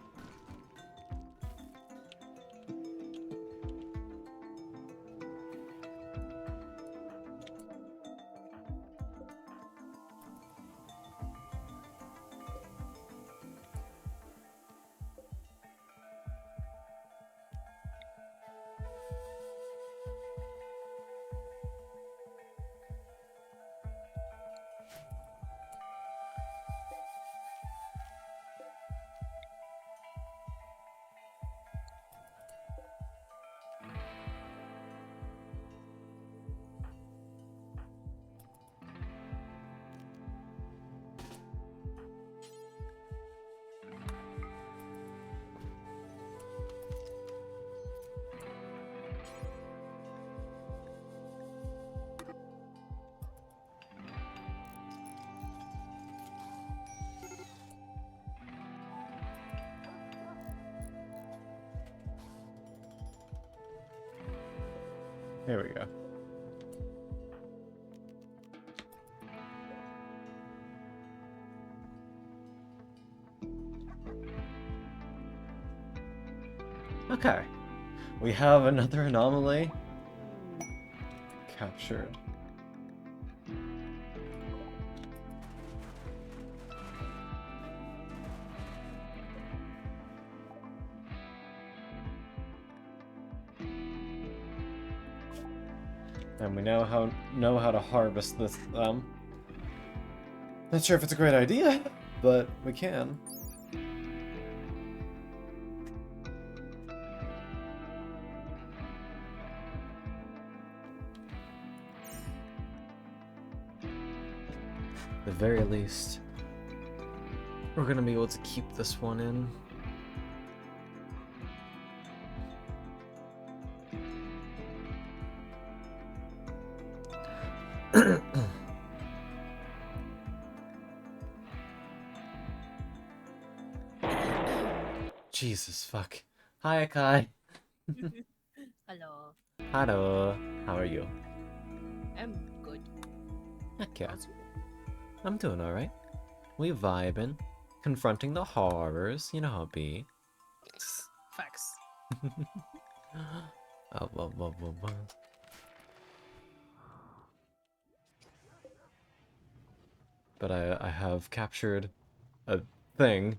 There we go. Okay. We have another anomaly captured. And we now know how to harvest this, Not sure if it's a great idea, but we can. At the very least, we're gonna be able to keep this one in. Jesus fuck. Hi, Kai. Hello. Hello. How are you? I'm good. Heck yeah. How's you? I'm doing alright. We vibing, confronting the horrors, you know how it be. Facts. Well. But I have captured a thing.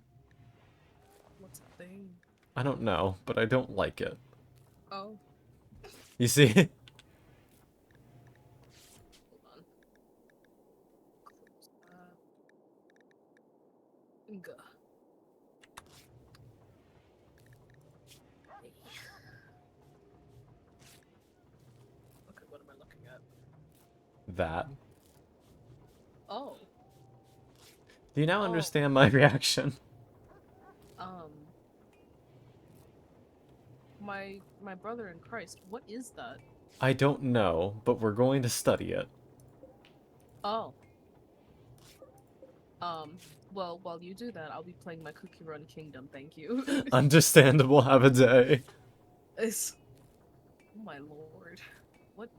What's a thing? I don't know, but I don't like it. Oh, You see? hold on. Close that. Gah. Hey. Okay, what am I looking at? That. Oh. Do you now Oh. understand my reaction? My brother in Christ. What is that? I don't know, but we're going to study it. Oh. Well, while you do that, I'll be playing my Cookie Run Kingdom. Thank you. Understandable, have a day. It's... Oh my lord. What?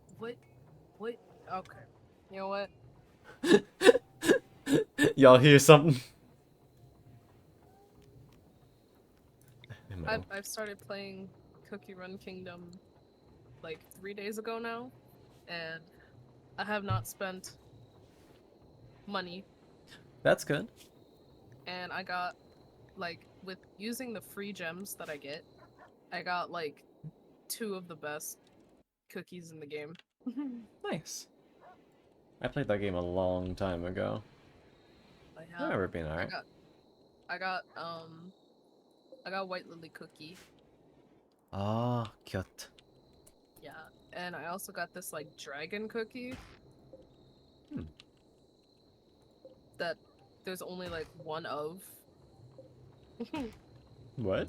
Okay. You know what? Y'all hear something? I've started playing Cookie Run Kingdom like 3 days ago now, and I have not spent money, That's good. and I got, like, with using the free gems that I get, I got like 2 of the best cookies in the game. Nice. I played that game a long time ago. I I remember it being alright. I got White Lily Cookie. Ah, cute. Yeah, and I also got this like dragon cookie. That there's only like one of. What?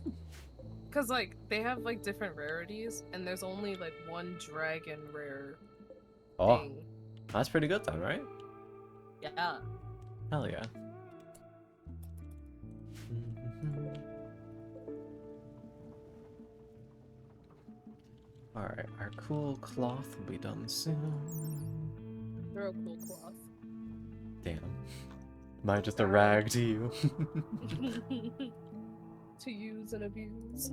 Cause like they have like different rarities, and there's only like one dragon rare thing. That's pretty good then, right? Yeah. Hell yeah. Alright, our cool cloth will be done soon. They're a cool cloth. Damn. Am I just a rag to you? To use and abuse.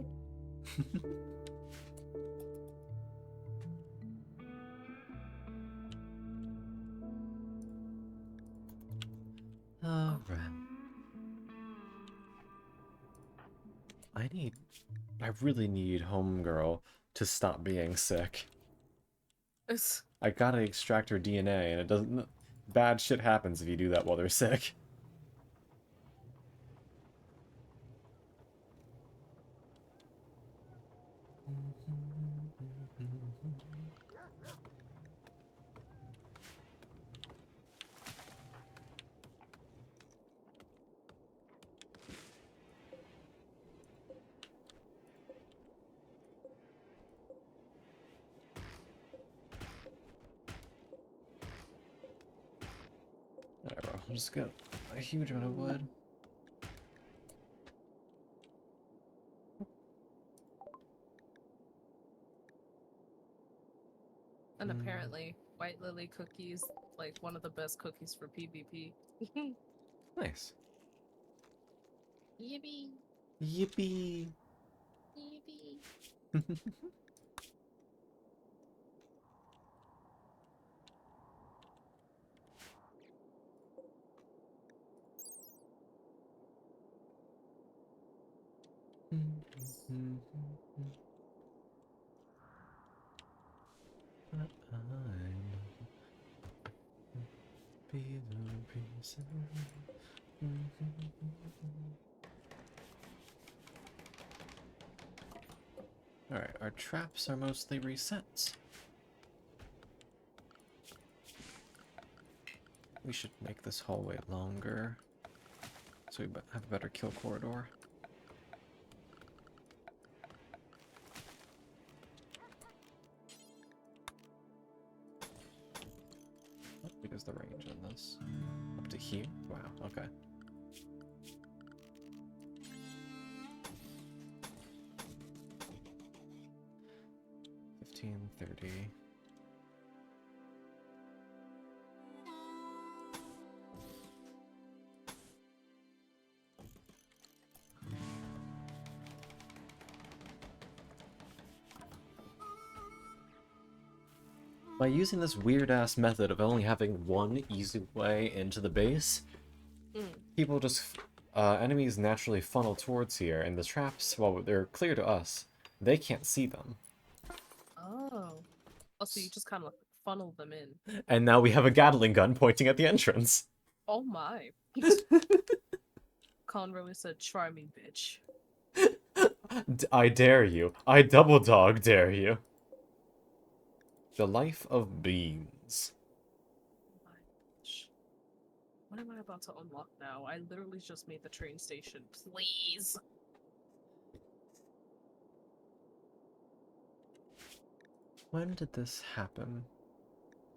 Alright. I really need Homegirl to stop being sick. I gotta extract her DNA, and it doesn't... Bad shit happens if you do that while they're sick. Whatever, I'll just get a huge amount of wood. And apparently, White Lily cookies like one of the best cookies for PvP. Nice. Yippee! Yippee! Yippee! Be the reason. Alright, our traps are mostly reset. We should make this hallway longer, so we have a better kill corridor. What big is the range on this? Up to here? Wow, okay. $15.30. By using this weird-ass method of only having one easy way into the base, people just, enemies naturally funnel towards here, and the traps, while they're clear to us, they can't see them. Oh. Oh, so you just kind of funnel them in. And now we have a Gatling gun pointing at the entrance. Oh my. Colin really said, try me, bitch. I dare you. I double dog dare you. The life of beans. What am I about to unlock now? I literally just made the train station. Please. When did this happen?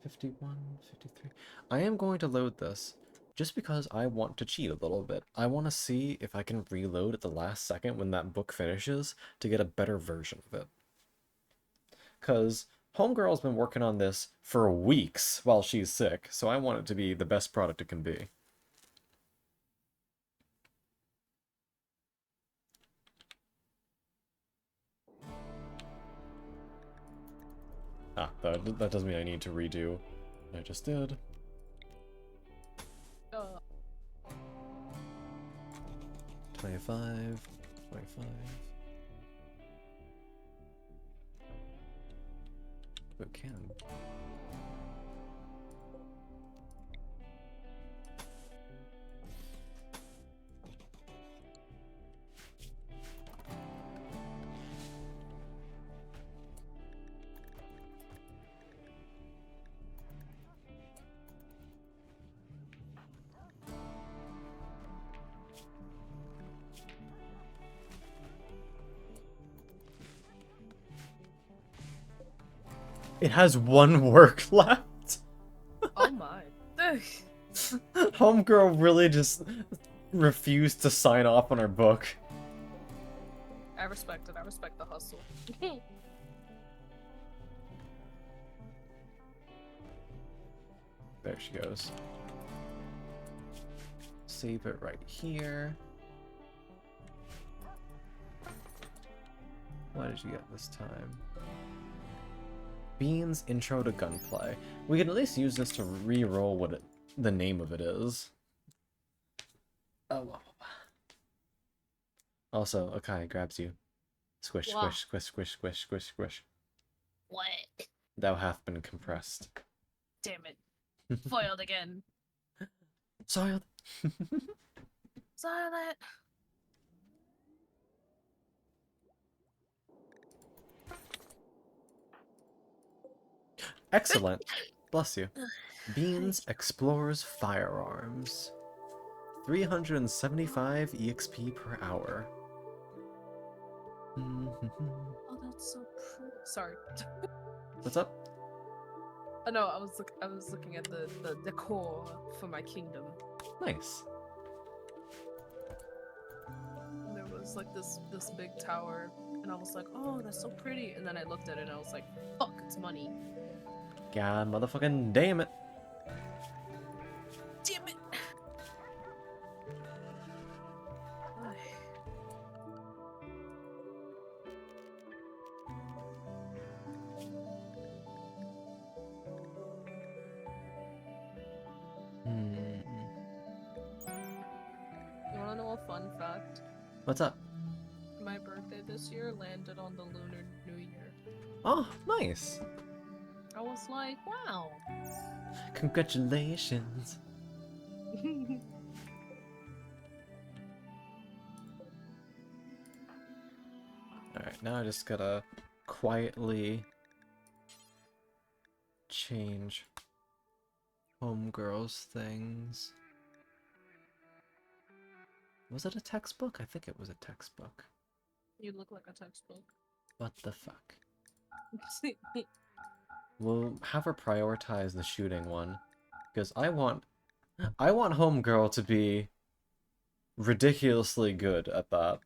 51, 53. I am going to load this just because I want to cheat a little bit. I want to see if I can reload at the last second when that book finishes to get a better version of it. Because Homegirl's been working on this for weeks while she's sick, so I want it to be the best product it can be. Ah, that doesn't mean I need to redo what I just did. 25, 25. It can. It has one work left. Oh my. Homegirl really just refused to sign off on her book. I respect it. I respect the hustle. There she goes. Save it right here. What did you get this time? Bean's Intro to Gunplay. We can at least use this to re-roll what the name of it is. Oh. Also, Akai grabs you. Squish, Wow. squish, squish, squish, squish, squish, squish. What? Thou hath been compressed. Damn it. Foiled again. Soiled. Silent. Excellent. Bless you. Beans explores firearms. 375 EXP per hour. Oh, that's so pretty. Sorry. What's up? Oh no, I was looking at the decor for my kingdom. Nice. And there was like this big tower, and I was like, oh, that's so pretty. And then I looked at it and I was like, fuck, it's money. God motherfucking damn it. Damn it. You wanna know a fun fact? What's up? My birthday this year landed on the Lunar New Year. Oh, nice. I was like, wow. Congratulations. Alright, now I just gotta quietly change homegirls things. Was it a textbook? I think it was a textbook. You look like a textbook. What the fuck? We'll have her prioritize the shooting one. Because I want homegirl to be ridiculously good at that.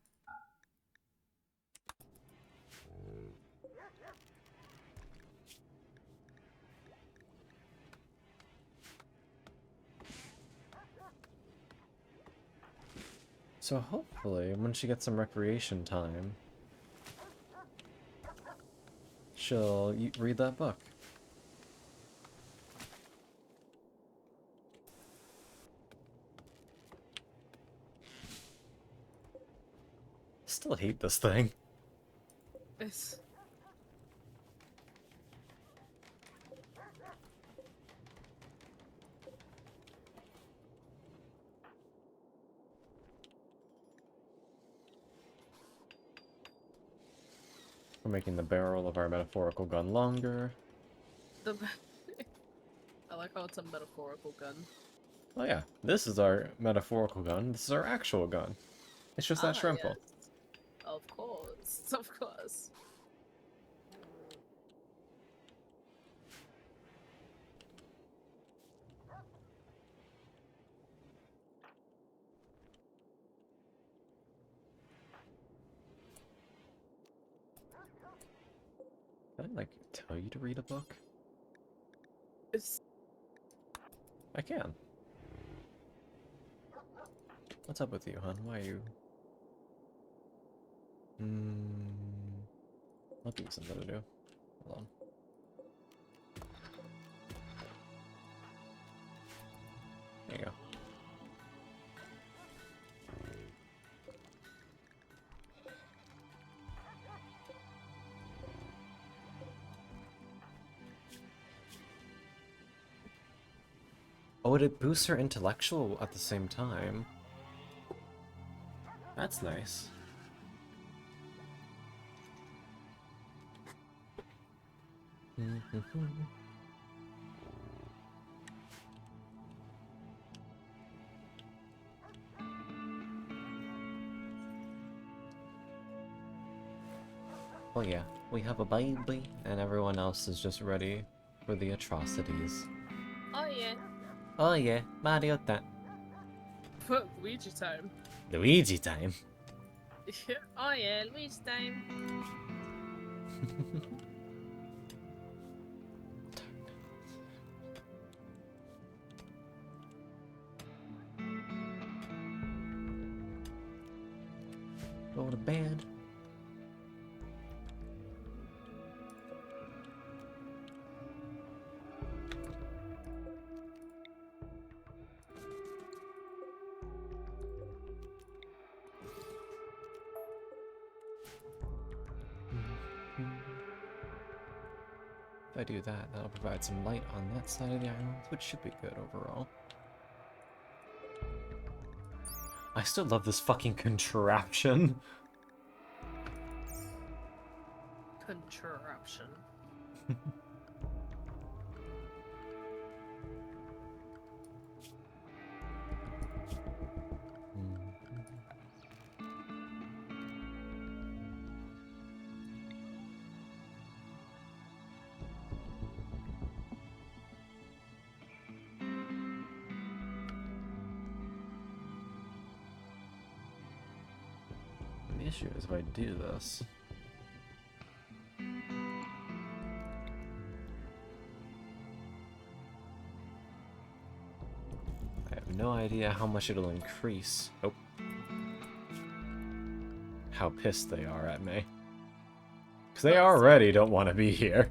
So hopefully, when she gets some recreation time, she'll read that book. I still hate this thing. It's... We're making the barrel of our metaphorical gun longer. I like how it's a metaphorical gun. Oh yeah, this is our metaphorical gun. This is our actual gun. It's just that shrimple. Yes. Of course, of course. Can I, like, tell you to read a book? It's... I can. What's up with you, hon? Why are you... I'll give you something to do. Hold on. There you go. Oh, it boosts her intellectual at the same time. That's nice. Oh yeah, we have a baby, and everyone else is just ready for the atrocities. Oh yeah. Oh yeah, Mario time. Luigi time. Luigi time. Oh yeah, Luigi time. Go to bed. If I do that, that'll provide some light on that side of the island, which should be good overall. I still love this fucking contraption. Contraption. The issue is if I do this. I have no idea how much it'll increase. Oh. How pissed they are at me. Because they already don't want to be here.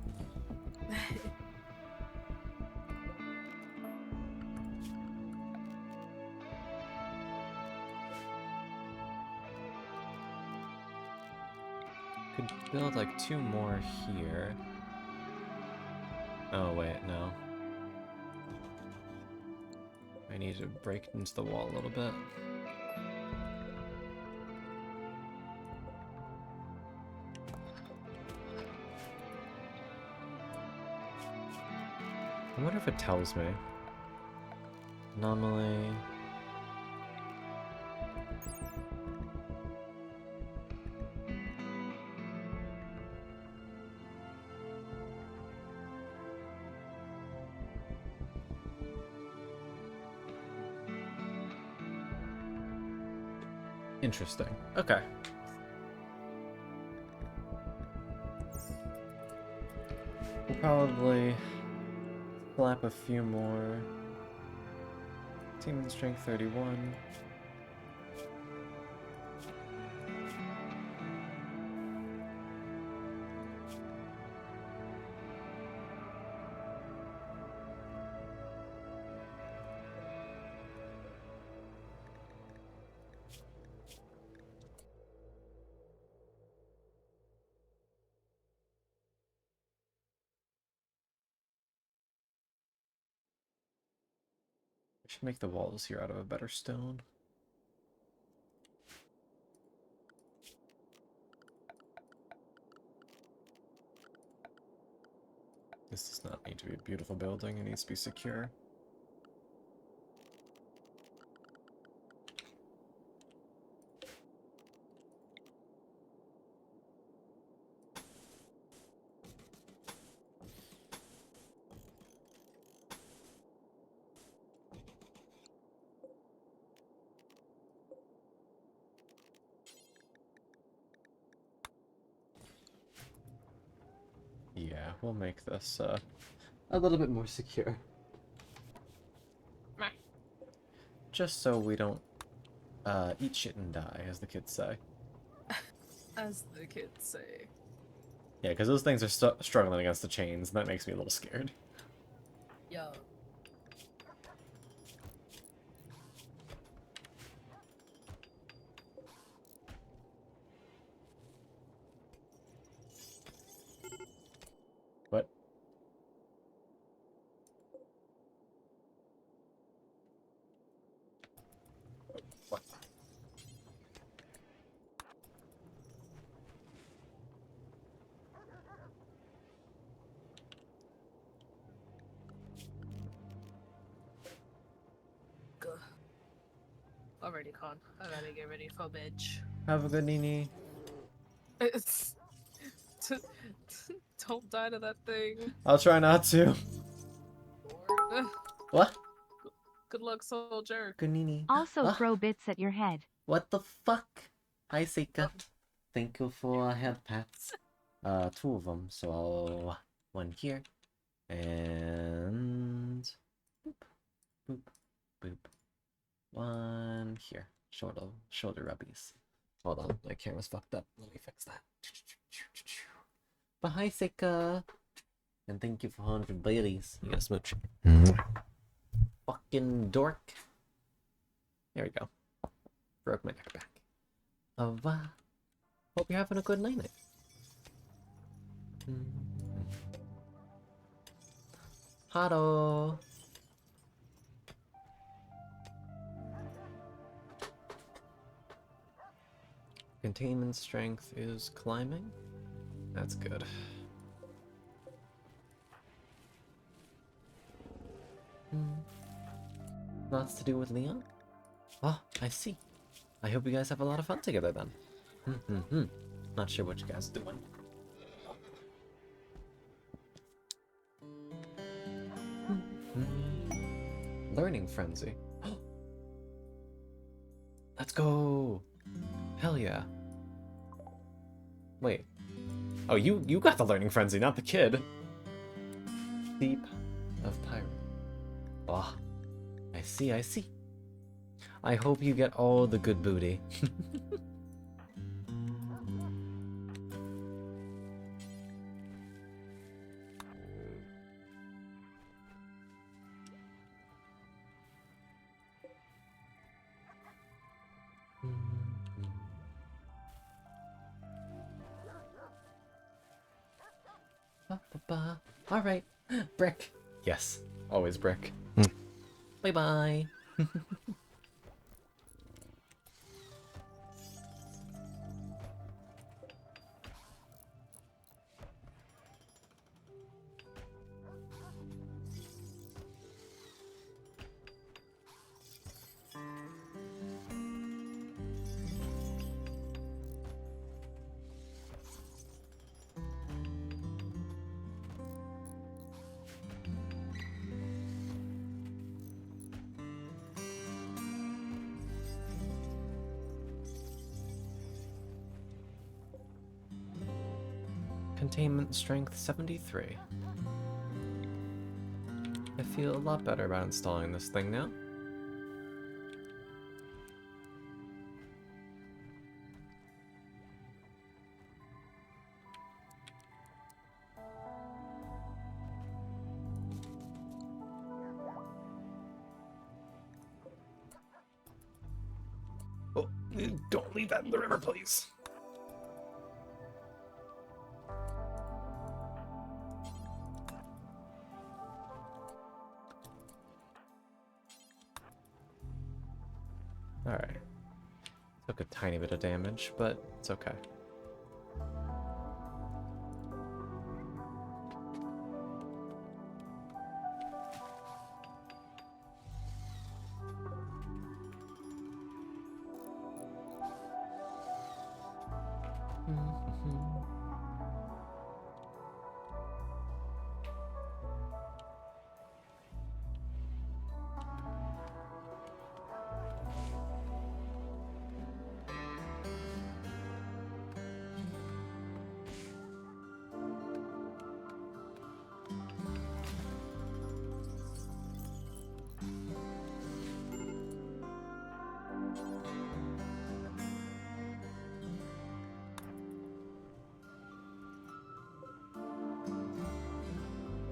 Could build like 2 more here. Oh wait, no. I need to break into the wall a little bit. I wonder if it tells me. Anomaly. Interesting. Okay. We'll probably slap a few more. Team and strength 31. I should make the walls here out of a better stone. This does not need to be a beautiful building, it needs to be secure. Yeah, we'll make this a little bit more secure. Meh. Just so we don't eat shit and die, as the kids say. As the kids say. Yeah, because those things are struggling against the chains, and that makes me a little scared. Yo. What? What? Gah. Alrighty, Con. I gotta get ready for bed. Have a good Nini. It's... Don't die to that thing. I'll try not to. What? Good luck, soldier. Good Nini. Also throw bits at your head. What the fuck? Hi, Seika. Thank you for health pats. 2 of them, so I'll... 1 here. And... Boop. Boop. Boop. 1 here. Shoulder rubbies. Hold on, my camera's fucked up. Let me fix that. But hi, Seika. And thank you for 100 berries. You got a smooch. Fucking dork. There we go. Broke my neck back. Hope you're having a good night. Hello. Containment strength is climbing. That's good. Lots to do with Leon? Oh, I see. I hope you guys have a lot of fun together then. Not sure what you guys are doing. Learning frenzy. Let's go! Hell yeah. Wait. Oh, you got the learning frenzy, not the kid. Deep of pirate. Oh, I see, I see. I hope you get all the good booty. Alright. Brick. Yes. Always brick. Bye-bye. Containment strength 73. I feel a lot better about installing this thing now. Oh, don't leave that in the river, please. Alright. Took a tiny bit of damage, but it's okay.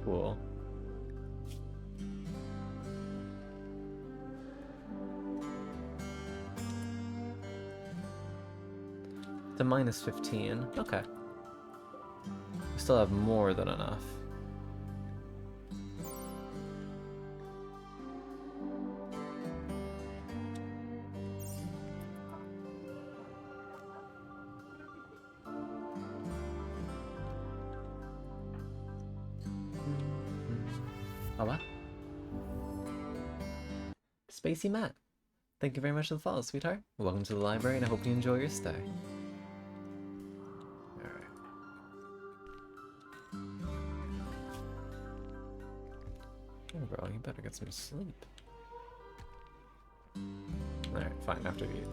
Cool. To minus 15. Okay. We still have more than enough. Hola. Spacey Matt. Thank you very much for the follow, sweetheart. Welcome to the library, and I hope you enjoy your stay. Alright. Oh, bro, you better get some sleep. Alright, fine, after you.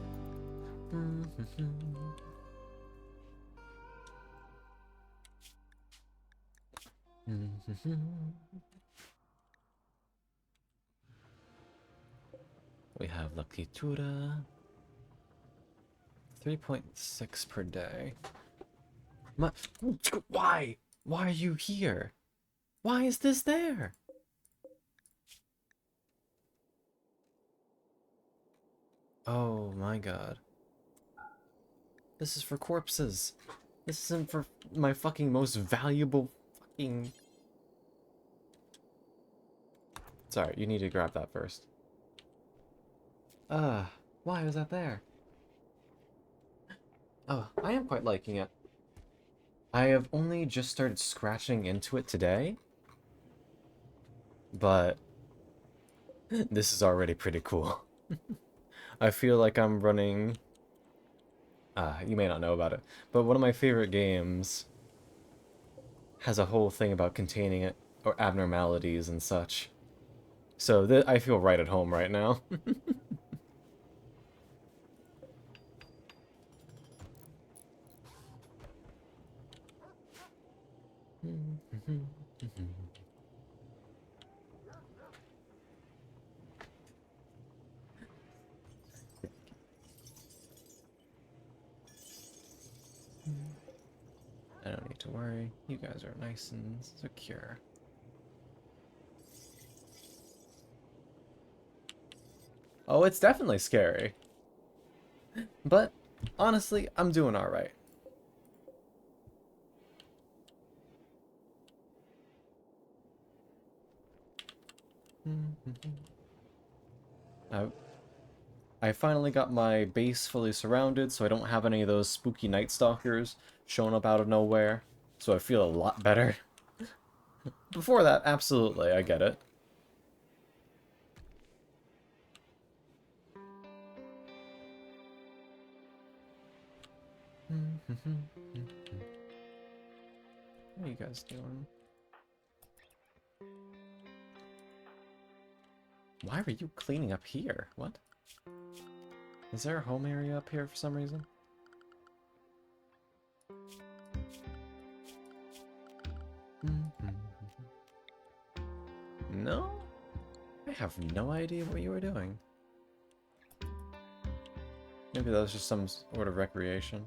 We have La Lectura. 3.6 per day. Why? Why are you here? Why is this there? Oh my god. This is for corpses. This isn't for my fucking most valuable fucking... Sorry, you need to grab that first. Why was that there? Oh, I am quite liking it. I have only just started scratching into it today, but this is already pretty cool. I feel like I'm running... you may not know about it, but one of my favorite games has a whole thing about containing it, or abnormalities and such. So I feel right at home right now. I don't need to worry. You guys are nice and secure. Oh, it's definitely scary. But, honestly, I'm doing alright. I finally got my base fully surrounded, so I don't have any of those spooky night stalkers showing up out of nowhere. So I feel a lot better. Before that, absolutely, I get it. What are you guys doing? Why are you cleaning up here? What? Is there a home area up here for some reason? No? I have no idea what you were doing. Maybe that was just some sort of recreation.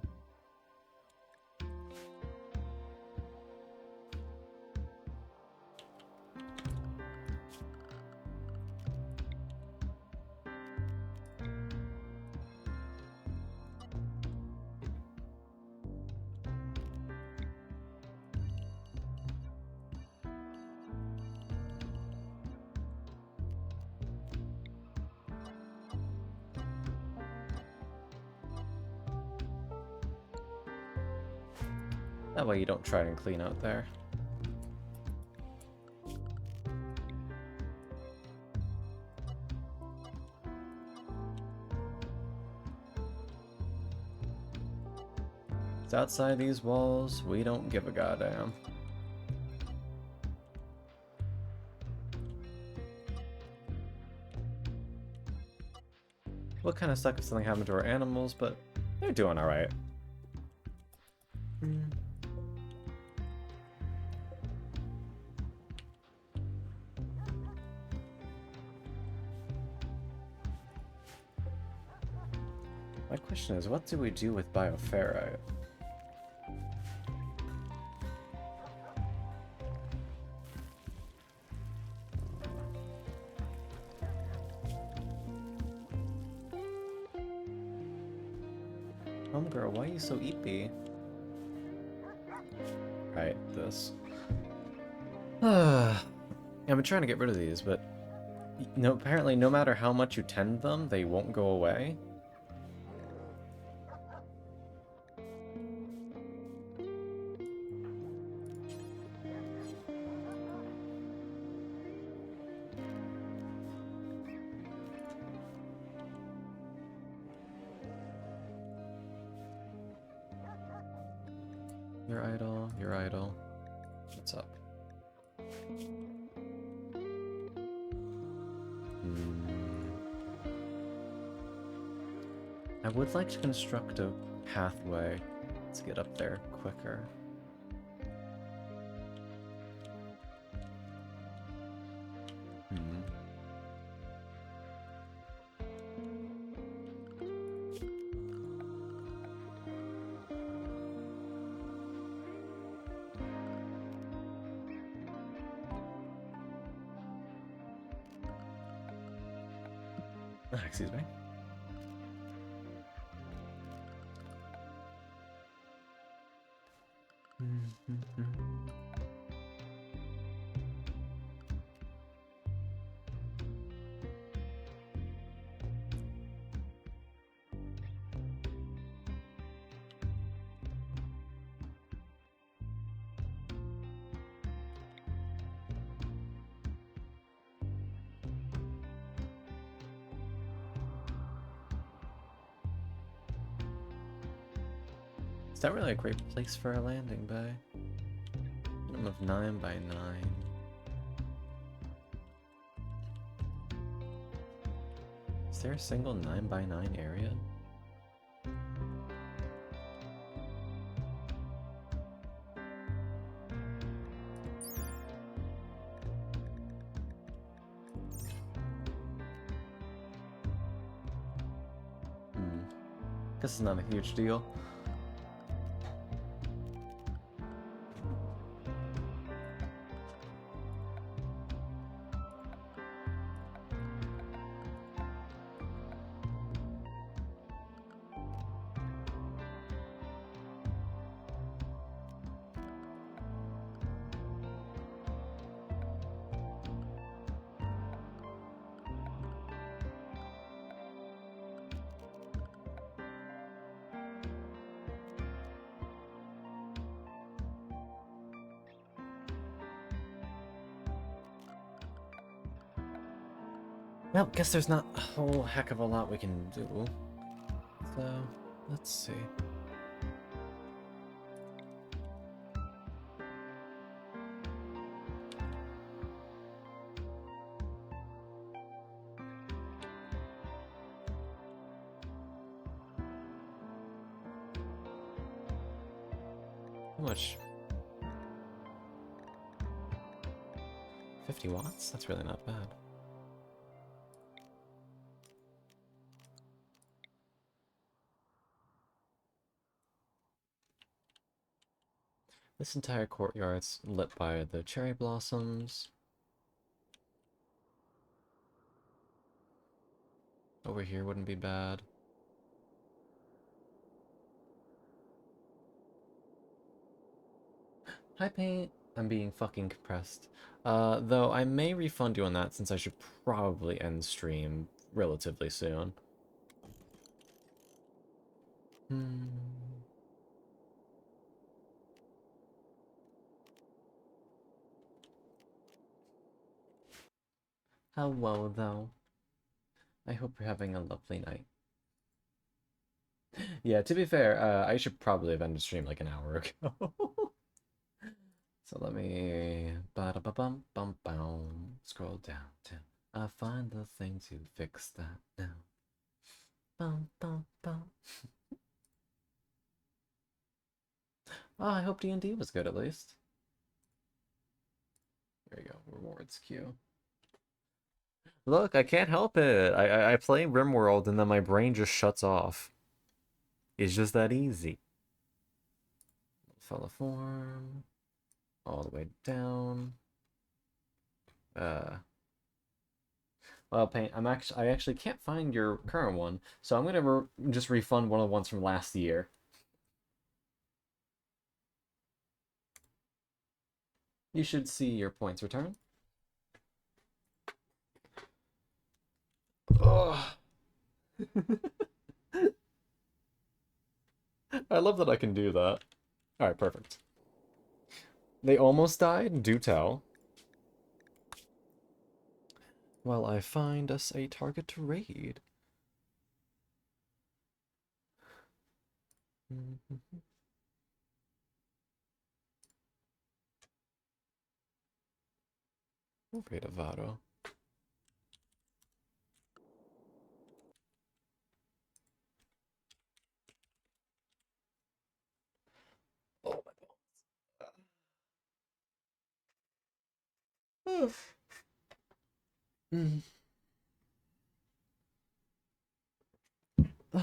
That way you don't try and clean out there. It's outside these walls, we don't give a goddamn. What kind of suck if something happened to our animals, but they're doing alright. My question is, what do we do with bioferrite? Homegirl, why are you so eepy? Right, this. I've been trying to get rid of these, but apparently no matter how much you tend them, they won't go away. You're idle, you're idle. What's up? I would like to construct a pathway to get up there quicker. Excuse me. Is that really a great place for a landing bay? Minimum of 9 by 9. Is there a single 9 by 9 area? Guess it's not a huge deal. Well, guess there's not a whole heck of a lot we can do. So, let's see. How much 50 watts? That's really not bad. This entire courtyard's lit by the cherry blossoms. Over here wouldn't be bad. Hi, Paint. I'm being fucking compressed. Though I may refund you on that since I should probably end stream relatively soon. Hello, though. I hope you're having a lovely night. Yeah, to be fair, I should probably have ended stream like an hour ago. So let me ba-da-ba-bum-bum-bum scroll down till I find the thing to fix that now. Bum bum bum. Oh, I hope D&D was good at least. There you go, rewards queue. Look, I can't help it. I play Rimworld and then my brain just shuts off. It's just that easy. Follow form. All the way down. Well, Paint, I actually can't find your current one, so I'm gonna just refund one of the ones from last year. You should see your points return. Oh. I love that I can do that. Alright, perfect. They almost died? Do tell. Well, I find us a target to raid. We'll raid Avado. Oh my god.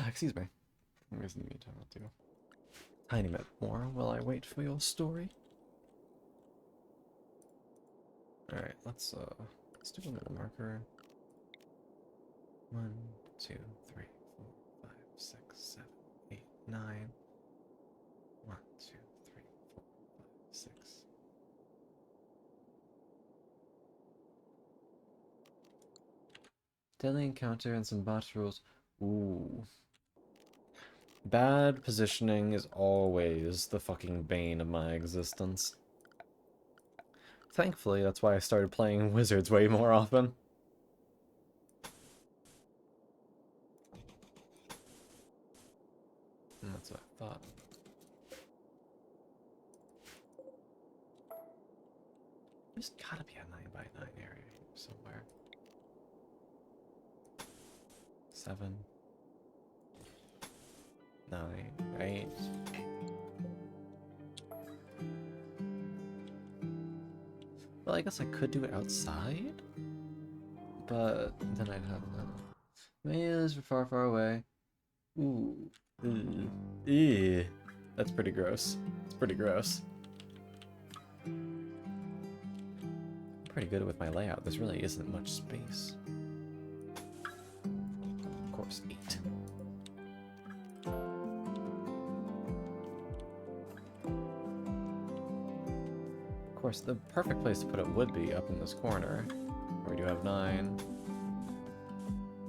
Excuse me. I'm in the meantime, I'll do a tiny bit more while I wait for your story. Alright, let's do a little marker. 1, 2, 3, 4, 5, 6, 7, 8, 9. 1, 2, 3, 4, 5, 6. Daily encounter and some bot rules. Ooh. Bad positioning is always the fucking bane of my existence. Thankfully, that's why I started playing wizards way more often. And that's what I thought. There's gotta be a 9x9 area here somewhere. 7, 9, 8. Well, I guess I could do it outside, but then I'd have Maya's far, far away. Ooh, ew. That's pretty gross. It's pretty gross. I'm pretty good with my layout. There really isn't much space. Of course, 8. Of course, the perfect place to put it would be up in this corner, where we do have 9,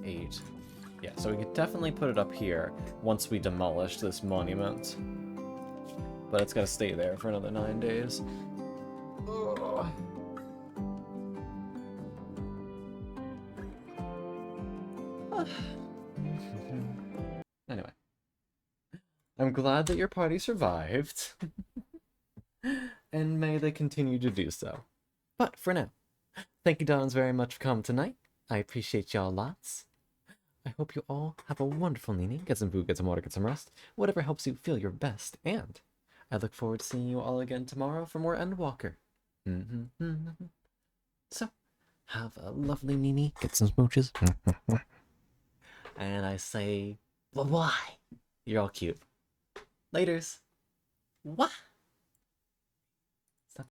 8. Yeah, so we could definitely put it up here once we demolish this monument. But it's gotta stay there for another 9 days. Ugh. Anyway. I'm glad that your party survived. And may they continue to do so. But for now, thank you, Dons, very much for coming tonight. I appreciate y'all lots. I hope you all have a wonderful evening. Get some food, get some water, get some rest. Whatever helps you feel your best. And I look forward to seeing you all again tomorrow for more Endwalker. So, have a lovely Nini. Get some smooches. And I say, bye-bye. You're all cute. Laters. What?